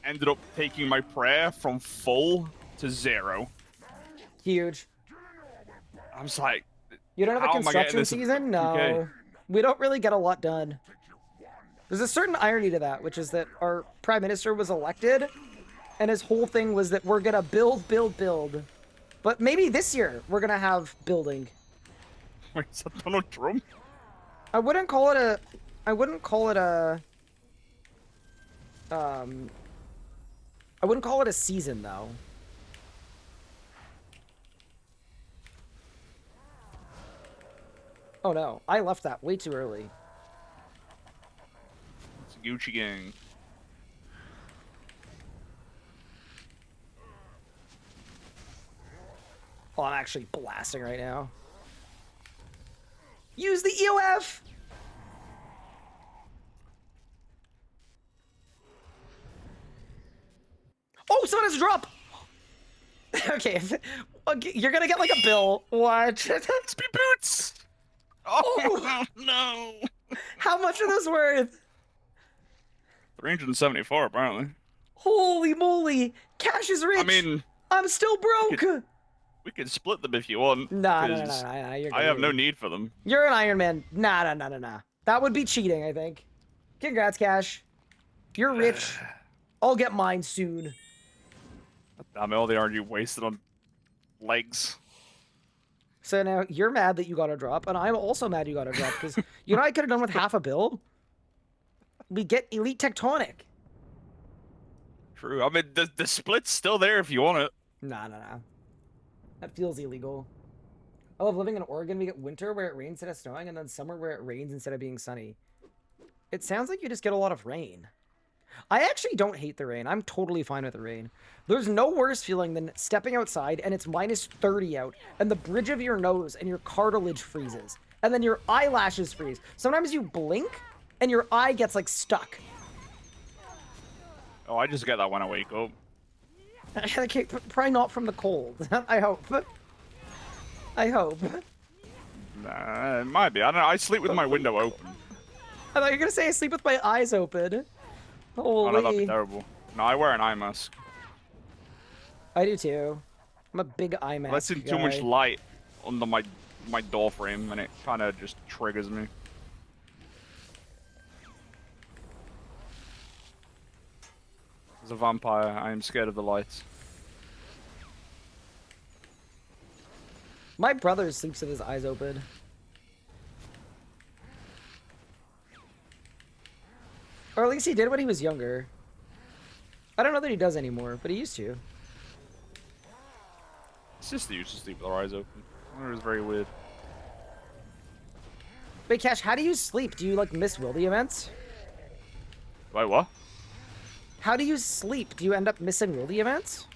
ended up taking my prayer from full to 0. Huge. I'm just like, You don't have a how am I getting construction this season? 2K? No. We don't really get a lot done. There's a certain irony to that, which is that our prime minister was elected, and his whole thing was that we're gonna build, build, build. But maybe this year we're gonna have building. Wait, is that Donald Trump? I wouldn't call it a I wouldn't call it a season though. Oh no, I left that way too early. It's a Gucci gang. Oh, I'm actually blasting right now. Use the EOF! Oh, someone has a drop! Okay, you're gonna get like a bill. What? XP boots! Oh, no! How much are those worth? 374, apparently. Holy moly! Cash is rich! I mean, I'm still broke! we could split them if you want. Nah, you're I good, have you're no good. need for them. You're an Iron Man. Nah. That would be cheating, I think. Congrats, Cash. You're rich. I'll get mine soon. Damn it, all the RNG wasted on legs. So now you're mad that you got a drop, and I'm also mad you got a drop, because you know what I could have done with half a bill? We get Elite Tectonic. True. I mean, the split's still there if you want it. Nah. That feels illegal. I love living in Oregon. We get winter where it rains instead of snowing, and then summer where it rains instead of being sunny. It sounds like you just get a lot of rain. I actually don't hate the rain. I'm totally fine with the rain. There's no worse feeling than stepping outside and it's minus 30 out, and the bridge of your nose and your cartilage freezes, and then your eyelashes freeze. Sometimes you blink and your eye gets like stuck. Oh, I just get that when I wake up. Okay, probably not from the cold. I hope. I hope. Nah, it might be. I don't know. I sleep with my window open. I thought you were gonna say I sleep with my eyes open. Oh, no, that'd be Holy. terrible. No, I wear an eye mask. I do too. I'm a big eye mask Lets in too much light under my door frame, and it kind of just triggers me. As a vampire, I am scared of the lights. My brother sleeps with his eyes open. Or at least he did when he was younger. I don't know that he does anymore, but he used to. Sister used to sleep with her eyes open. It was very weird. Wait, Cash, how do you sleep? Do you, like, miss Wildy events? Wait, what? How do you sleep? Do you end up missing Wildy events?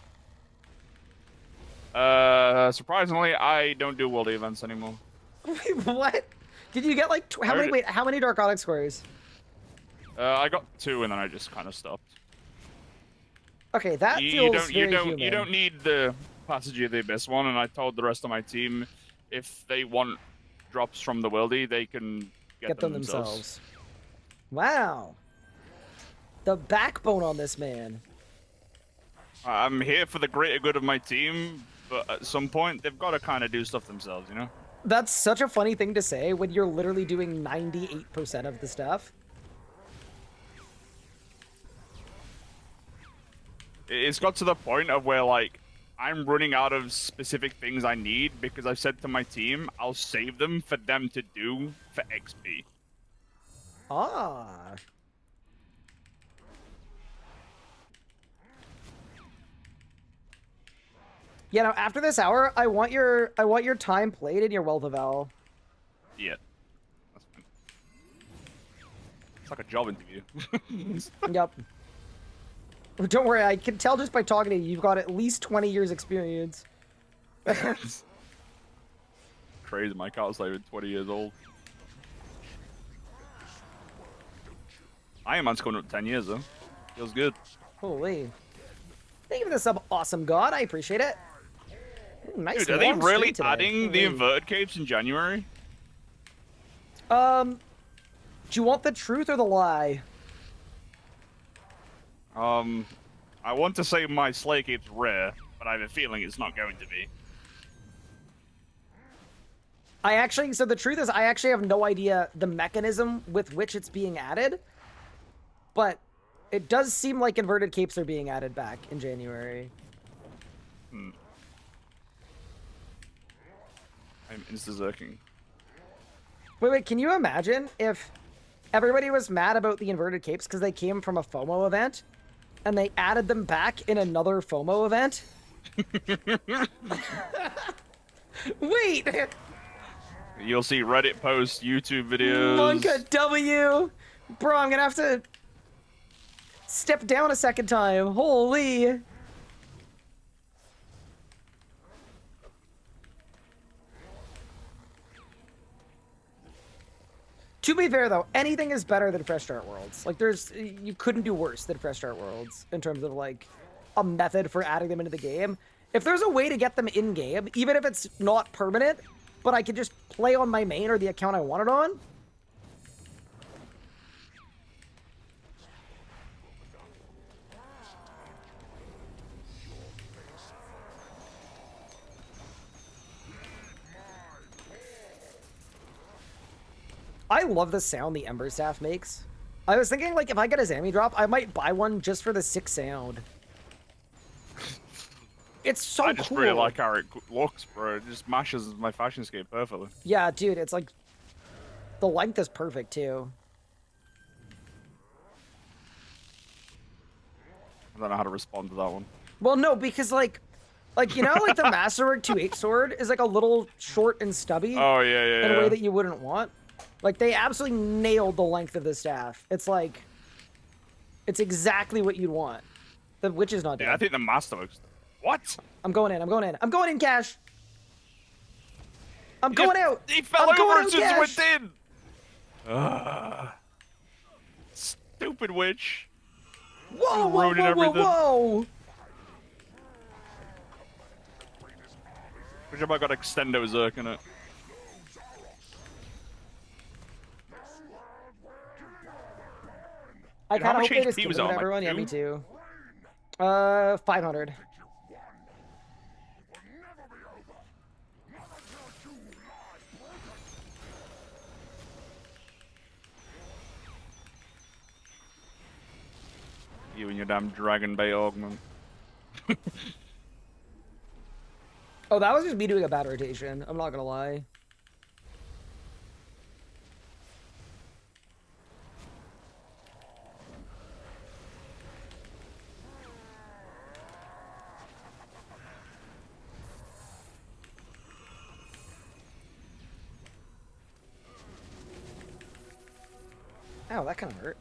Surprisingly, I don't do world events anymore. Wait, what? Did you get, like, how many Dark Onyx squares? I got 2 and then I just kind of stopped. Okay, that You feels don't, very you don't, human. you don't need the Passage of the Abyss one, and I told the rest of my team if they want drops from the worldy, they can get them themselves. Wow. The backbone on this man. I'm here for the greater good of my team, but at some point they've got to kind of do stuff themselves, you know? That's such a funny thing to say when you're literally doing 98% of the stuff. It's got to the point of where, like, I'm running out of specific things I need because I've said to my team, I'll save them for them to do for XP. Ah. Yeah, now after this hour, I want your time played in your Wealth of Val. Yeah. That's fine. It's like a job interview. Yep. Don't worry, I can tell just by talking to you, you've got at least 20 years experience. Crazy, my cat's like 20 years old. Iron Man's coming up 10 years though. Feels good. Holy. Thank you for the sub, awesome god. I appreciate it. Ooh, nice. Dude, are they warm really stream today. adding the Holy. inverted capes in January? Do you want the truth or the lie? I want to say my Slay Cape's rare, but I have a feeling it's not going to be. So the truth is I actually have no idea the mechanism with which it's being added, but it does seem like inverted capes are being added back in January. I'm insta-zerking. Wait, can you imagine if everybody was mad about the inverted capes because they came from a FOMO event, and they added them back in another FOMO event? Wait! You'll see Reddit posts, YouTube videos. Monka W! Bro, I'm gonna have to step down a second time. Holy! To be fair, though, anything is better than Fresh Start Worlds. Like, you couldn't do worse than Fresh Start Worlds in terms of, like, a method for adding them into the game. If there's a way to get them in game, even if it's not permanent, but I can just play on my main or the account I want it on. I love the sound the Ember Staff makes. I was thinking, like, if I get a Zammy drop, I might buy one just for the sick sound. It's so cool. I just really like how it looks, bro. It just matches my fashion scheme perfectly. Yeah, dude, it's like... The length is perfect, too. I don't know how to respond to that one. Well, no, because, like, you know, like, the Masterwork 2H sword is, like, a little short and stubby. Oh, yeah. In a way that you wouldn't want. Like, they absolutely nailed the length of the staff. It's like... It's exactly what you'd want. The witch is not dead. Yeah, I think the master looks... What? I'm going in, I'm going in. I'm going in, Cash! I'm going out! He fell I'm going over out, as soon as Cash! he went in! Stupid witch. Whoa, whoa, ruining whoa, whoa, everything. whoa! Which have I got Extendo Zerk in it? I Dude, how kind of much hope they just HP give was it on, to like, everyone. Yeah, 2? me too. 500. You and your damn Dragon Bay augment. Oh, that was just me doing a bad rotation. I'm not gonna lie. Ow, that kind of hurt.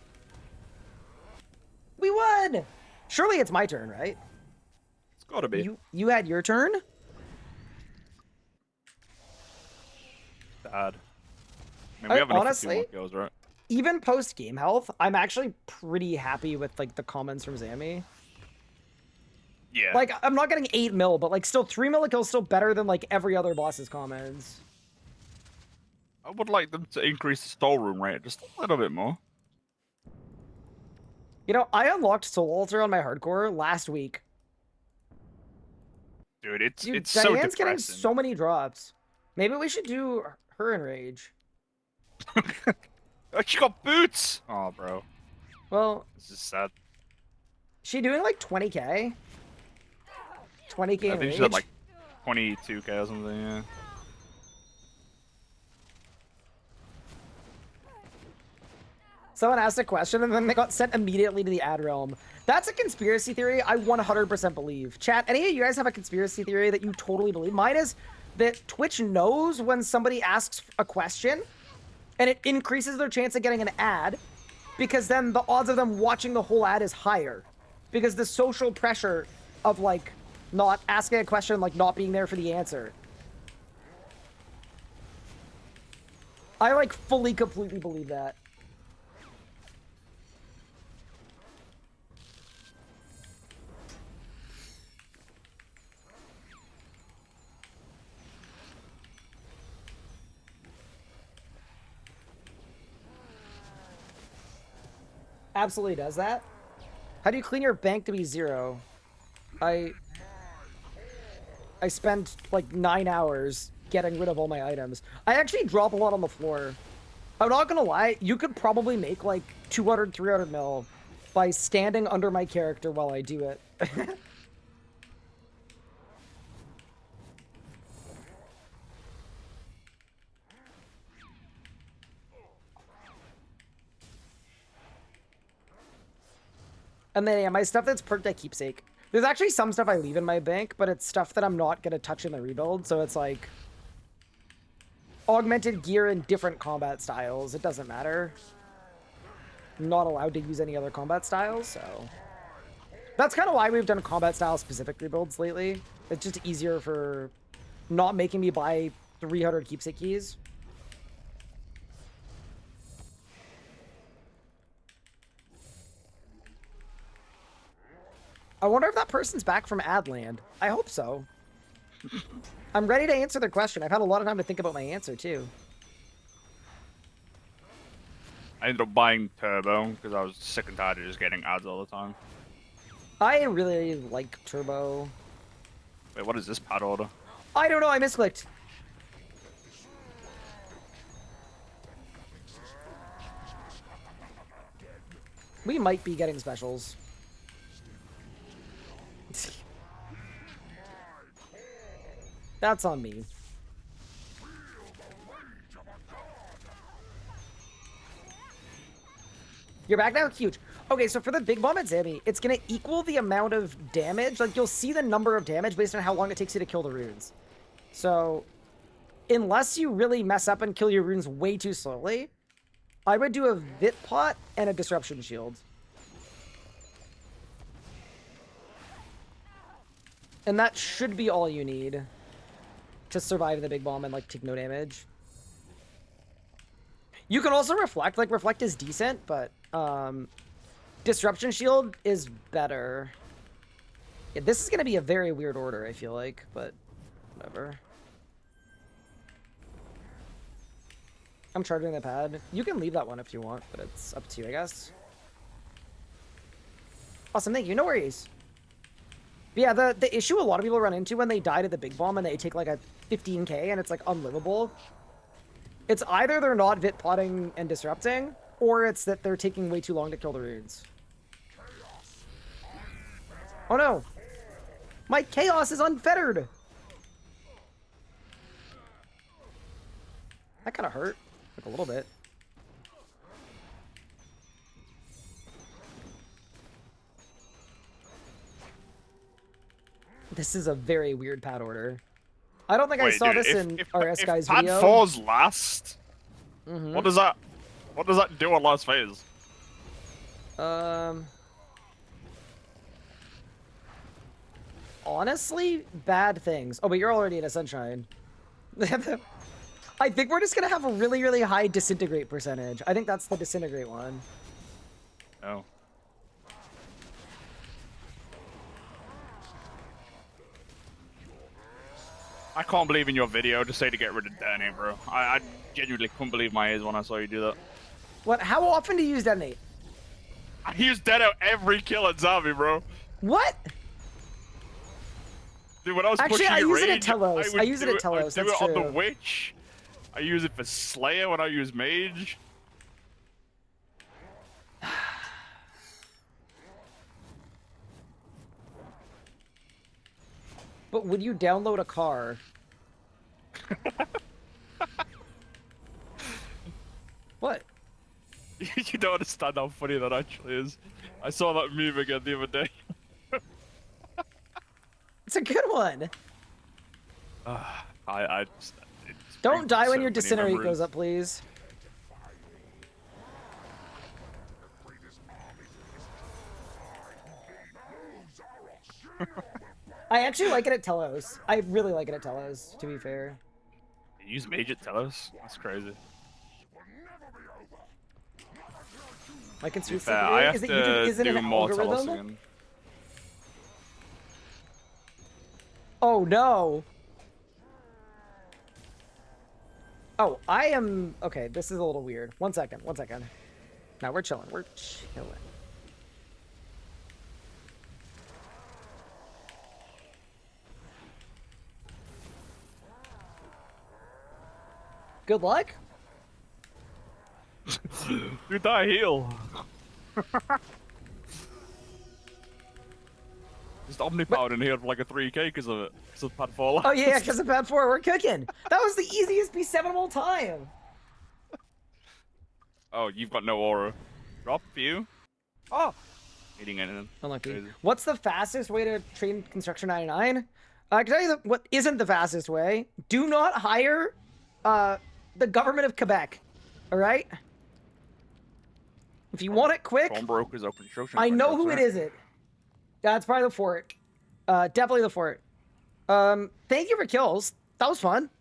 We won! Surely it's my turn, right? It's gotta be. You had your turn? Sad. I mean, we have enough honestly, for 2 more kills, right? Even post game health, I'm actually pretty happy with like the comments from Zammy. Yeah. Like, I'm not getting 8 mil, but like still 3 mil a kill is still better than like every other boss's comments. I would like them to increase the storeroom rate just a little bit more. You know, I unlocked Soul Altar on my hardcore last week. Dude, it's Dude, so Diane's depressing. getting so many drops. Maybe we should do her in Rage. Oh, she got boots! Oh, bro. Well, This is sad. she doing like 20k? 20k I in think Rage? she's at like 22k or something, yeah. Someone asked a question and then they got sent immediately to the ad realm. That's a conspiracy theory I 100% believe. Chat, any of you guys have a conspiracy theory that you totally believe? Mine is that Twitch knows when somebody asks a question and it increases their chance of getting an ad because then the odds of them watching the whole ad is higher. Because the social pressure of like not asking a question, like not being there for the answer. I like fully, completely believe that. Absolutely does that. How do you clean your bank to be 0? I spent like 9 hours getting rid of all my items. I actually drop a lot on the floor. I'm not gonna lie, you could probably make like 200, 300 mil by standing under my character while I do it. And then, yeah, my stuff that's perked at keepsake. There's actually some stuff I leave in my bank, but it's stuff that I'm not going to touch in the rebuild, so it's like... augmented gear in different combat styles. It doesn't matter. I'm not allowed to use any other combat styles, so... That's kind of why we've done combat style specific rebuilds lately. It's just easier for not making me buy 300 keepsake keys. I wonder if that person's back from Adland. I hope so. I'm ready to answer their question. I've had a lot of time to think about my answer, too. I ended up buying Turbo because I was sick and tired of just getting ads all the time. I really like Turbo. Wait, what is this pad order? I don't know, I misclicked. We might be getting specials. That's on me. You're back now? Huge. Okay, so for the big bomb at Zammy, it's going to equal the amount of damage. Like, you'll see the number of damage based on how long it takes you to kill the runes. So, unless you really mess up and kill your runes way too slowly, I would do a Vit Pot and a Disruption Shield. And that should be all you need to survive the big bomb and, like, take no damage. You can also Reflect. Like, Reflect is decent, but Disruption Shield is better. Yeah, this is going to be a very weird order, I feel like, but whatever. I'm charging the pad. You can leave that one if you want, but it's up to you, I guess. Awesome, thank you. No worries. But yeah, the issue a lot of people run into when they die to the big bomb and they take like a 15k and it's like unlivable. It's either they're not Vit Potting and disrupting, or it's that they're taking way too long to kill the runes. Oh no! My chaos is unfettered! That kind of hurt. Like a little bit. This is a very weird pad order. I don't think I saw this in RS Guy's video. If pad 4's last, Mm-hmm. what does that do on last phase? Honestly, bad things. Oh, but you're already in a sunshine. I think we're just gonna have a really, really high disintegrate percentage. I think that's the disintegrate one. Oh. I can't believe in your video to say to get rid of Danny, bro. I genuinely couldn't believe my ears when I saw you do that. What? How often do you use detonate? I use Dead out every kill at Zombie, bro. What? Dude, when I was Actually, pushing I use it at Rage, Telos. I use it at Telos, I do that's it on the true. Witch. I use it for Slayer when I use Mage. But would you download a car? What? You don't understand how funny that actually is. I saw that meme again the other day. It's a good one. It Don't brings die so when your many disintegrate memories. goes up, please. I actually like it at Telos. I really like it at Telos, to be fair. You use Mage at Telos? That's crazy. I can switch Fair, I have is it, to is it do an more Telos algorithm? again. Oh no. Oh, I am okay. This is a little weird. 1 second. 1 second. No, we're chilling. We're chilling. Good luck. You die heal. Just Omnipowered in here for like a 3k because of it. Because of pad 4 Oh yeah, because of pad 4, we're cooking. That was the easiest B7 of all time. Oh, you've got no aura. Drop for you. Oh! Eating anything. Unlucky. Crazy. What's the fastest way to train Construction 99? I can tell you what isn't the fastest way. Do not hire the government of Quebec. All right? If you want it quick, Storm brokers or construction. I know who it contracts, isn't. That's probably the fort. Definitely the fort. Thank you for kills. That was fun.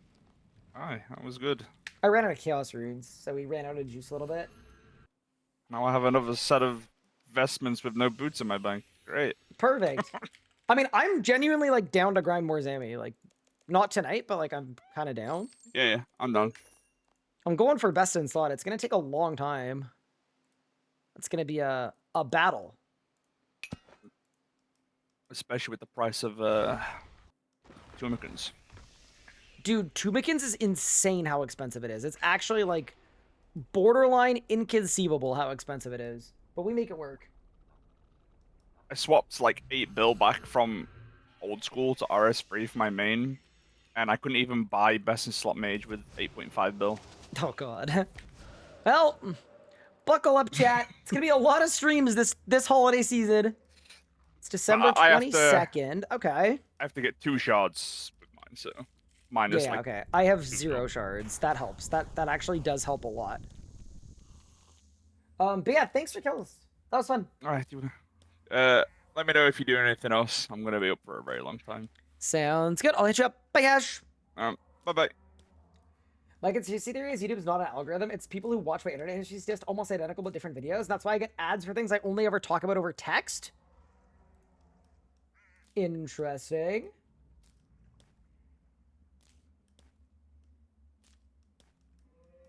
right? Aye, that was good. I ran out of chaos runes, so we ran out of juice a little bit. Now I have another set of vestments with no boots in my bank. Great. Perfect. I mean, I'm genuinely like down to grind more Zammy. Like, not tonight, but like I'm kind of down. Yeah, I'm done. I'm going for best in slot. It's gonna take a long time. It's gonna be a battle. Especially with the price of Tumicans. Dude, Tumicans is insane how expensive it is. It's actually like borderline inconceivable how expensive it is. But we make it work. I swapped like 8 bill back from old school to RS3 for my main, and I couldn't even buy best in slot mage with 8.5 bill. Oh god. Well, buckle up, chat. It's gonna be a lot of streams this holiday season. It's December 22nd. Okay. I have to get 2 shards with mine, so mine is Yeah, like okay. I have 0 shards. That helps. That actually does help a lot. But yeah, thanks for killing us. That was fun. all right. Let me know if you do anything else. I'm gonna be up for a very long time. Sounds good. I'll hit you up. Bye, Cash. Bye bye. My conspiracy theory is YouTube's not an algorithm. It's people who watch my internet history just almost identical but different videos. That's why I get ads for things I only ever talk about over text. Interesting.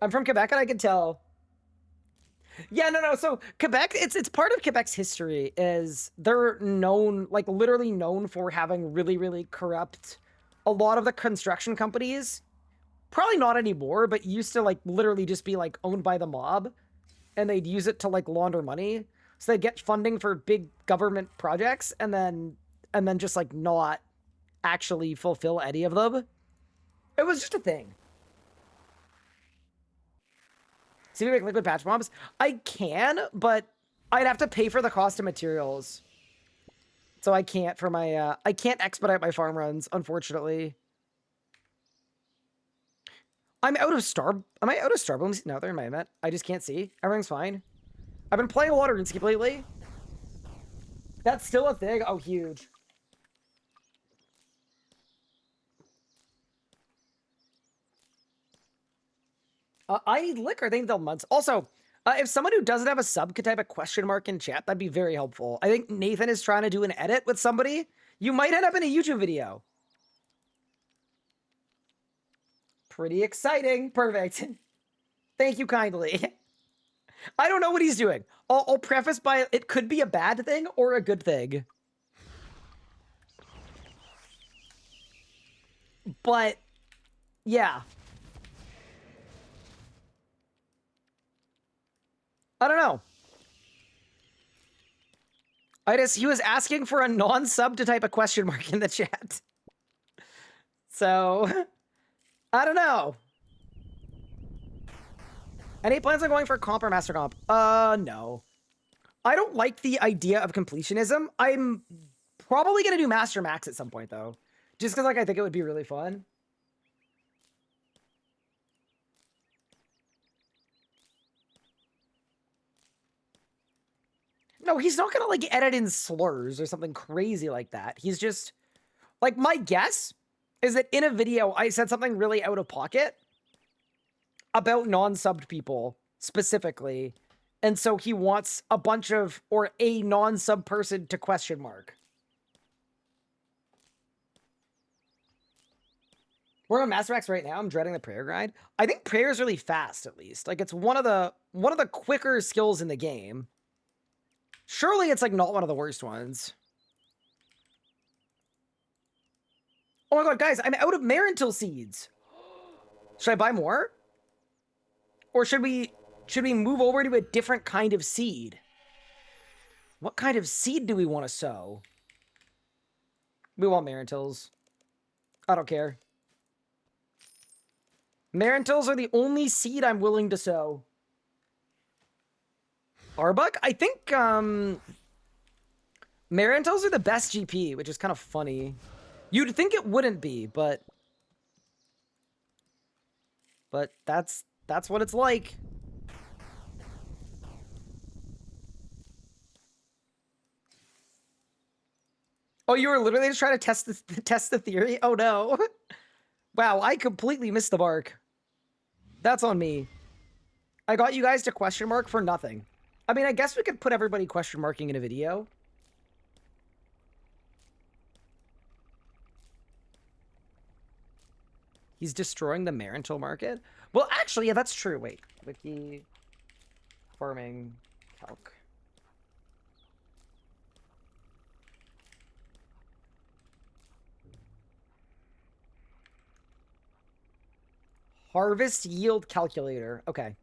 I'm from Quebec and I can tell. Yeah, no. So Quebec, it's part of Quebec's history is they're known, like literally known for having really, really corrupt, a lot of the construction companies, probably not anymore, but used to like literally just be like owned by the mob and they'd use it to like launder money. So they'd get funding for big government projects and then just like not actually fulfill any of them. It was just a thing. See if we make liquid patch mobs? I can, but I'd have to pay for the cost of materials. So I can't for my, I can't expedite my farm runs, unfortunately. Am I out of star blooms? No, they're in my event. I just can't see. Everything's fine. I've been playing a lot of RuneScape lately. That's still a thing? Oh, huge. I need liquor. They need the months. Also, if someone who doesn't have a sub could type a question mark in chat, that'd be very helpful. I think Nathan is trying to do an edit with somebody. You might end up in a YouTube video. Pretty exciting. Perfect. Thank you kindly. I don't know what he's doing. I'll preface by it could be a bad thing or a good thing. But, yeah. I don't know. He was asking for a non-sub to type a question mark in the chat. So, I don't know. Any plans on going for comp or master comp? No. I don't like the idea of completionism. I'm probably going to do master max at some point, though. Just because, like, I think it would be really fun. No, he's not gonna like edit in slurs or something crazy like that. He's just like, my guess is that in a video I said something really out of pocket about non-subbed people specifically, and so he wants a bunch of or a non-sub person to question mark. We're on Master Max right now. I'm dreading the prayer grind. I think prayer is really fast, at least. Like, it's one of the quicker skills in the game. Surely it's like not one of the worst ones. Oh my god, guys, I'm out of Marentil seeds. Should I buy more? Or should we move over to a different kind of seed? What kind of seed do we want to sow? We want Marentils. I don't care. Marentils are the only seed I'm willing to sow. Arbuck? I think, Marentils are the best GP, which is kind of funny. You'd think it wouldn't be, but that's what it's like. Oh, you were literally just trying to test the theory? Oh no. Wow, I completely missed the mark. That's on me. I got you guys to question mark for nothing. I mean, I guess we could put everybody question marking in a video. He's destroying the Marentil market. Well, actually, yeah, that's true. Wait, wiki farming calc. Harvest yield calculator. Okay.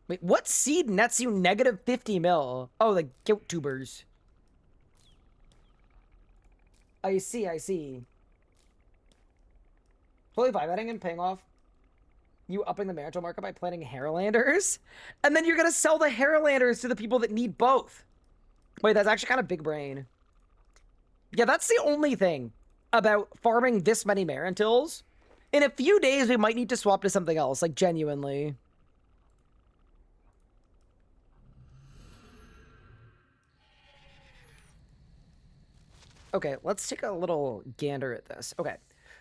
Wait, what seed nets you negative 50 mil? Oh, the goat tubers. I see, I see. Totally vibe and paying off you upping the marital market by planting Hairlanders. And then you're going to sell the Hairlanders to the people that need both. Wait, that's actually kind of big brain. Yeah, that's the only thing about farming this many Marantils. In a few days, we might need to swap to something else, like genuinely. Okay, let's take a little gander at this. Okay,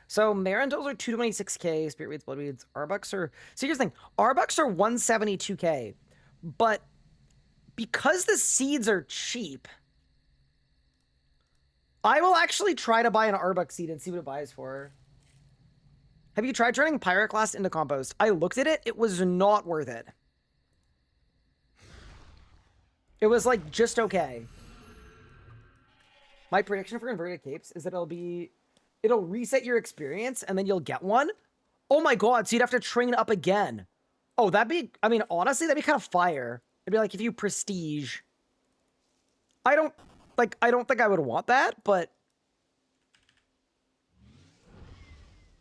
so Marantils are 226k, Spirit Weeds, Blood Weeds, Arbucks are... So here's the thing, Arbucks are 172k, but because the seeds are cheap, I will actually try to buy an Arbuck seed and see what it buys for. Have you tried turning Pyroclast into compost? I looked at it, it was not worth it. It was like just okay. My prediction for inverted capes is that it'll reset your experience and then you'll get one. Oh my god, so you'd have to train up again. Oh, I mean, honestly, that'd be kind of fire. It'd be like if you prestige. I don't think I would want that, but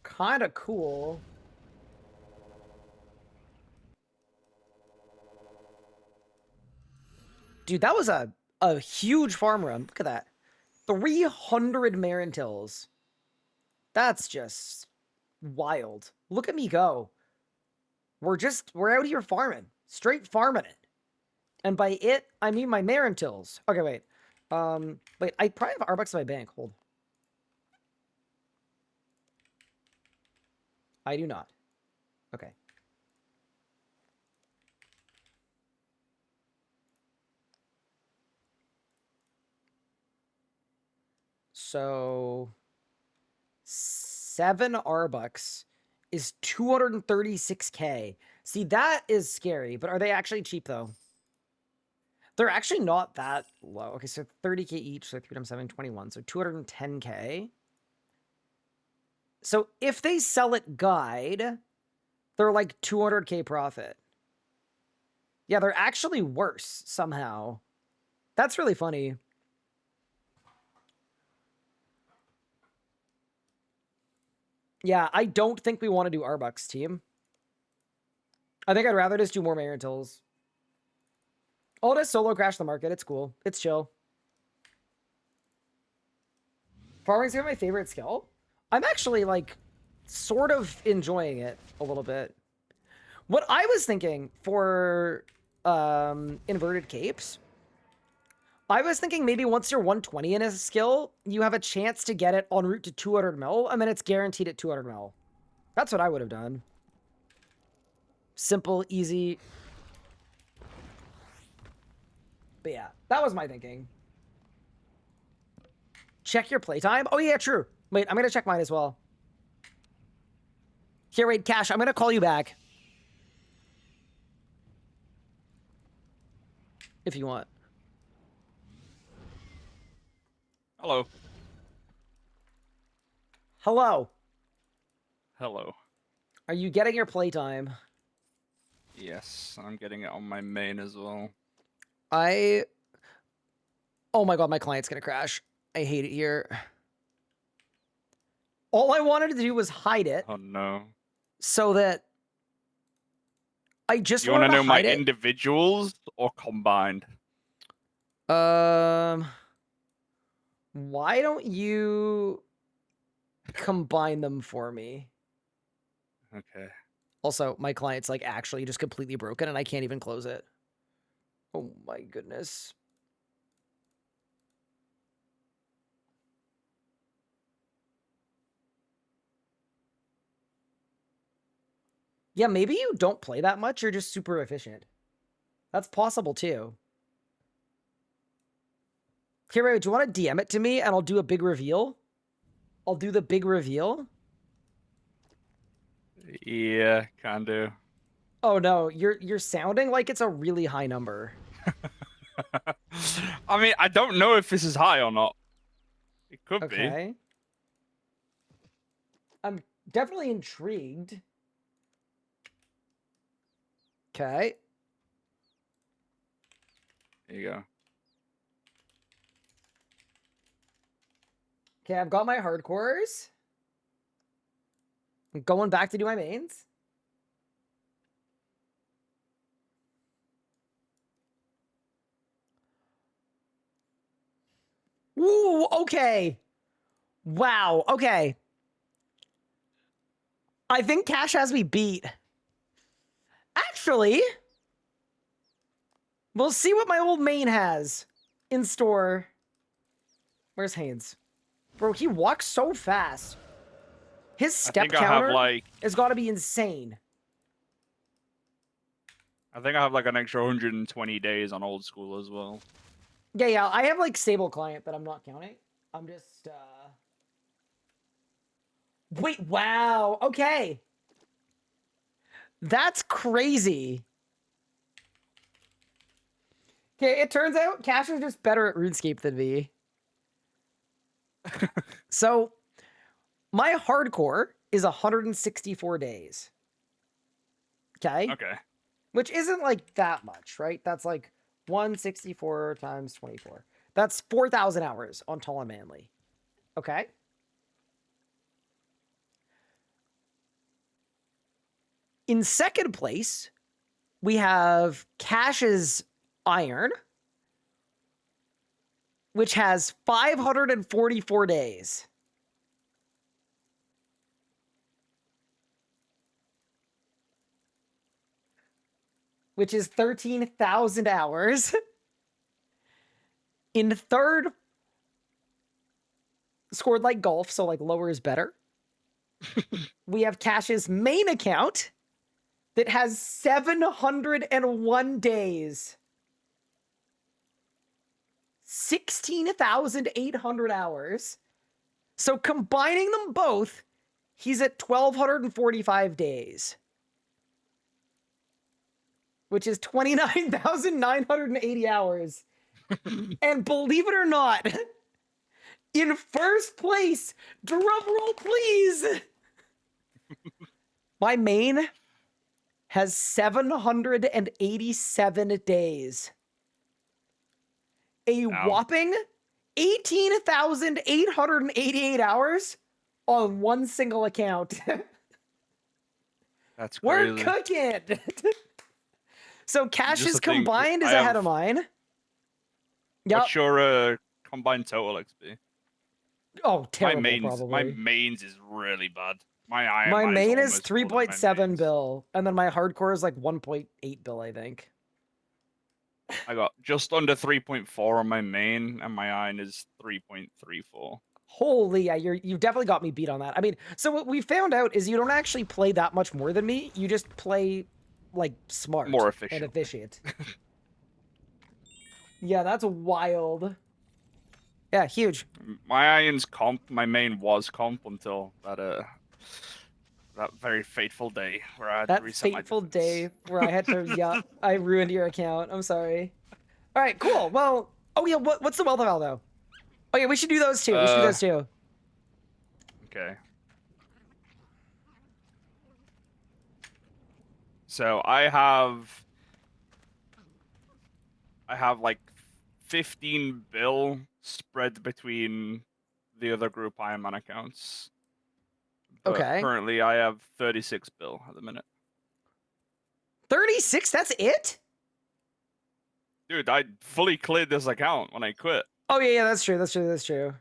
kind of cool. Dude, that was a huge farm run. Look at that. 300 Marantils. That's just wild. Look at me go. We're out here farming. Straight farming it. And by it, I mean my Marantils. Okay, wait. Wait, I probably have Arbucks in my bank. Hold. I do not. Okay. So 7 Arbucks is 236k. See, that is scary, but are they actually cheap though? They're actually not that low. Okay, so 30k each, so 3 times 7, 21, so 210k. So if they sell it guide, they're like 200k profit. Yeah, they're actually worse somehow. That's really funny. Yeah, I don't think we want to do Arbucks, team. I think I'd rather just do more Marantils. I'll just solo crash the market. It's cool. It's chill. Farming's my favorite skill. I'm actually, like, sort of enjoying it a little bit. What I was thinking for inverted capes, I was thinking maybe once you're 120 in a skill, you have a chance to get it en route to 200 mil, and then it's guaranteed at 200 mil. That's what I would have done. Simple, easy. But yeah, that was my thinking. Check your playtime? Oh yeah, true. Wait, I'm gonna check mine as well. Here, wait, Cash, I'm gonna call you back. If you want. Hello. Hello. Hello. Are you getting your playtime? Yes, I'm getting it on my main as well. Oh my god, my client's gonna crash. I hate it here. All I wanted to do was hide it. Oh no. So that I just You want to know my hide it. individuals or combined? Why don't you combine them for me? Okay. Also, my client's like actually just completely broken and I can't even close it. Oh my goodness. Yeah, maybe you don't play that much. You're just super efficient. That's possible too. Here, wait, do you want to DM it to me and I'll do a big reveal? I'll do the big reveal. Yeah, can do. Oh no, you're sounding like it's a really high number. I mean, I don't know if this is high or not. It could be. Okay. I'm definitely intrigued. Okay. There you go. Okay, I've got my hardcores. I'm going back to do my mains. Ooh, okay. Wow, okay. I think Cash has me beat. Actually, we'll see what my old main has in store. Where's Haynes? Bro, he walks so fast. His step think I have, counter like- has got to be insane. I think I have like an extra 120 days on old school as well. Yeah, I have like stable client that I'm not counting. I'm just, Wait, wow, okay. That's crazy. Okay, it turns out Cash is just better at RuneScape than me. So, my hardcore is 164 days. Okay? Okay. Which isn't like that much, right? That's like 164 times 24. That's 4,000 hours on Tall and Manly. Okay? In second place, we have Cash's Iron, which has 544 days. Which is 13,000 hours. In third, scored like golf, so like lower is better. We have Cash's main account that has 701 days. 16,800 hours. So combining them both, he's at 1,245 days. Which is 29,980 hours. And believe it or not, in first place, drum roll please, my main has 787 days. A whopping 18,888 hours on one single account. That's crazy. We're cooking. So Just Cash's the thing, combined is I ahead have- of mine. Yep. What's your combined total XP? Oh, terrible, my probably. mains is really bad. My iron. My mine's main is almost more than my 3.7 mains. bill, and then my hardcore is like 1.8 bill, I think. I got just under 3.4 on my main, and my iron is 3.34. Holy, yeah, you've definitely got me beat on that. I mean, so what we found out is you don't actually play that much more than me. You just play, like, smart. More And efficient. efficient. Yeah, that's wild. Yeah, huge. My iron's comp. My main was comp until that very fateful day where I had to That reset my fateful defense. day where I had to, yeah, I ruined your account. I'm sorry. All right, cool. Well, oh yeah, what's the wealth of though? Oh yeah, we should do those too. We should do those too. Okay. So I have like 15 bill spread between the other group Iron Man accounts. But Okay. currently I have 36 bill at the minute. 36, that's it? Dude, I fully cleared this account when I quit. Oh yeah, that's true. That's true.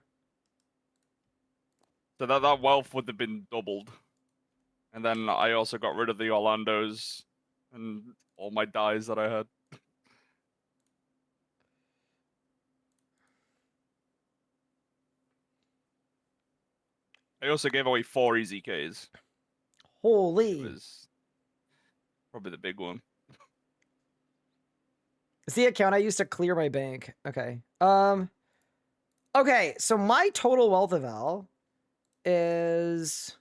So that wealth would have been doubled. And then I also got rid of the Orlandos and all my dies that I had. I also gave away 4 easy Ks. It Holy. was Probably the big one. It's the account I used to clear my bank. Okay. Okay, so my total wealth of Al is...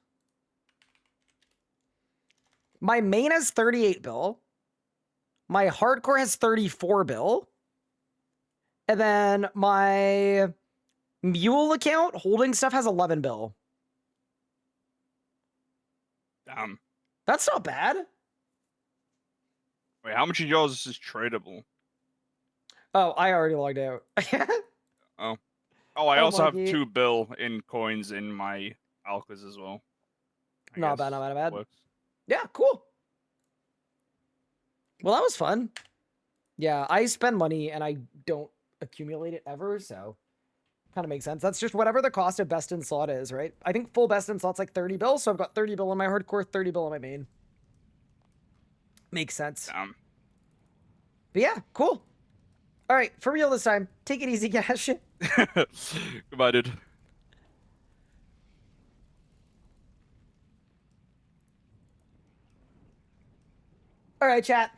My main has 38 bill. My hardcore has 34 bill. And then my mule account holding stuff has 11 bill. Damn. That's not bad. Wait, how much of yours is tradable? Oh, I already logged out. Oh. Oh, I Oh, also have monkey. 2 bill in coins in my Alcas as well. I Not guess bad, not bad, not bad. works. Yeah, cool. Well, that was fun. Yeah, I spend money and I don't accumulate it ever, so kind of makes sense. That's just whatever the cost of best in slot is, right? I think full best in slot's like 30 bill, so I've got 30 bill in my hardcore, 30 bill in my main. Makes sense. Damn. But yeah, cool. All right, for real this time. Take it easy, Cash. Goodbye, dude. All right, chat.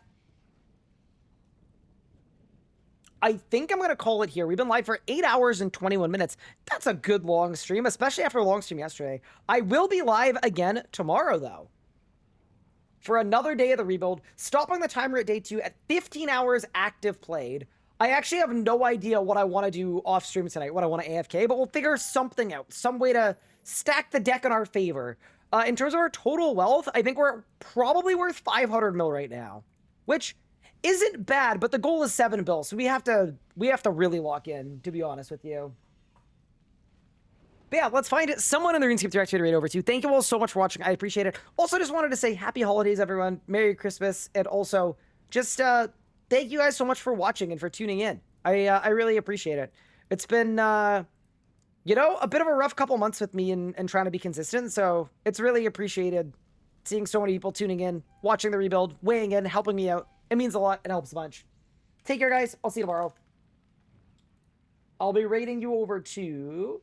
I think I'm going to call it here. We've been live for 8 hours and 21 minutes. That's a good long stream, especially after a long stream yesterday. I will be live again tomorrow, though, for another day of the rebuild, stopping the timer at day 2 at 15 hours active played. I actually have no idea what I want to do off stream tonight, what I want to AFK, but we'll figure something out, some way to stack the deck in our favor. In terms of our total wealth, I think we're probably worth 500 mil right now, which isn't bad, but the goal is 7 bill, so we have to really lock in, to be honest with you. But yeah, let's find someone in the RuneScape direct to rate over to. Thank you all so much for watching. I appreciate it. Also, just wanted to say happy holidays, everyone. Merry Christmas, and also just thank you guys so much for watching and for tuning in. I really appreciate it. It's been you know, a bit of a rough couple months with me and trying to be consistent, so it's really appreciated seeing so many people tuning in, watching the rebuild, weighing in, helping me out. It means a lot. It helps a bunch. Take care, guys. I'll see you tomorrow. I'll be rating you over to...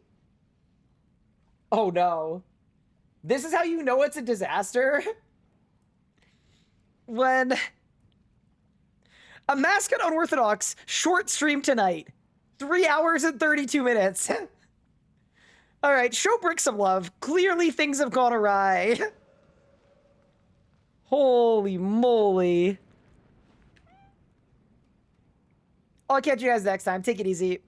Oh, no. This is how you know it's a disaster? When... A Mascot Unorthodox short stream tonight. 3 hours and 32 minutes. Alright, show Brick some love. Clearly things have gone awry. Holy moly. I'll catch you guys next time. Take it easy.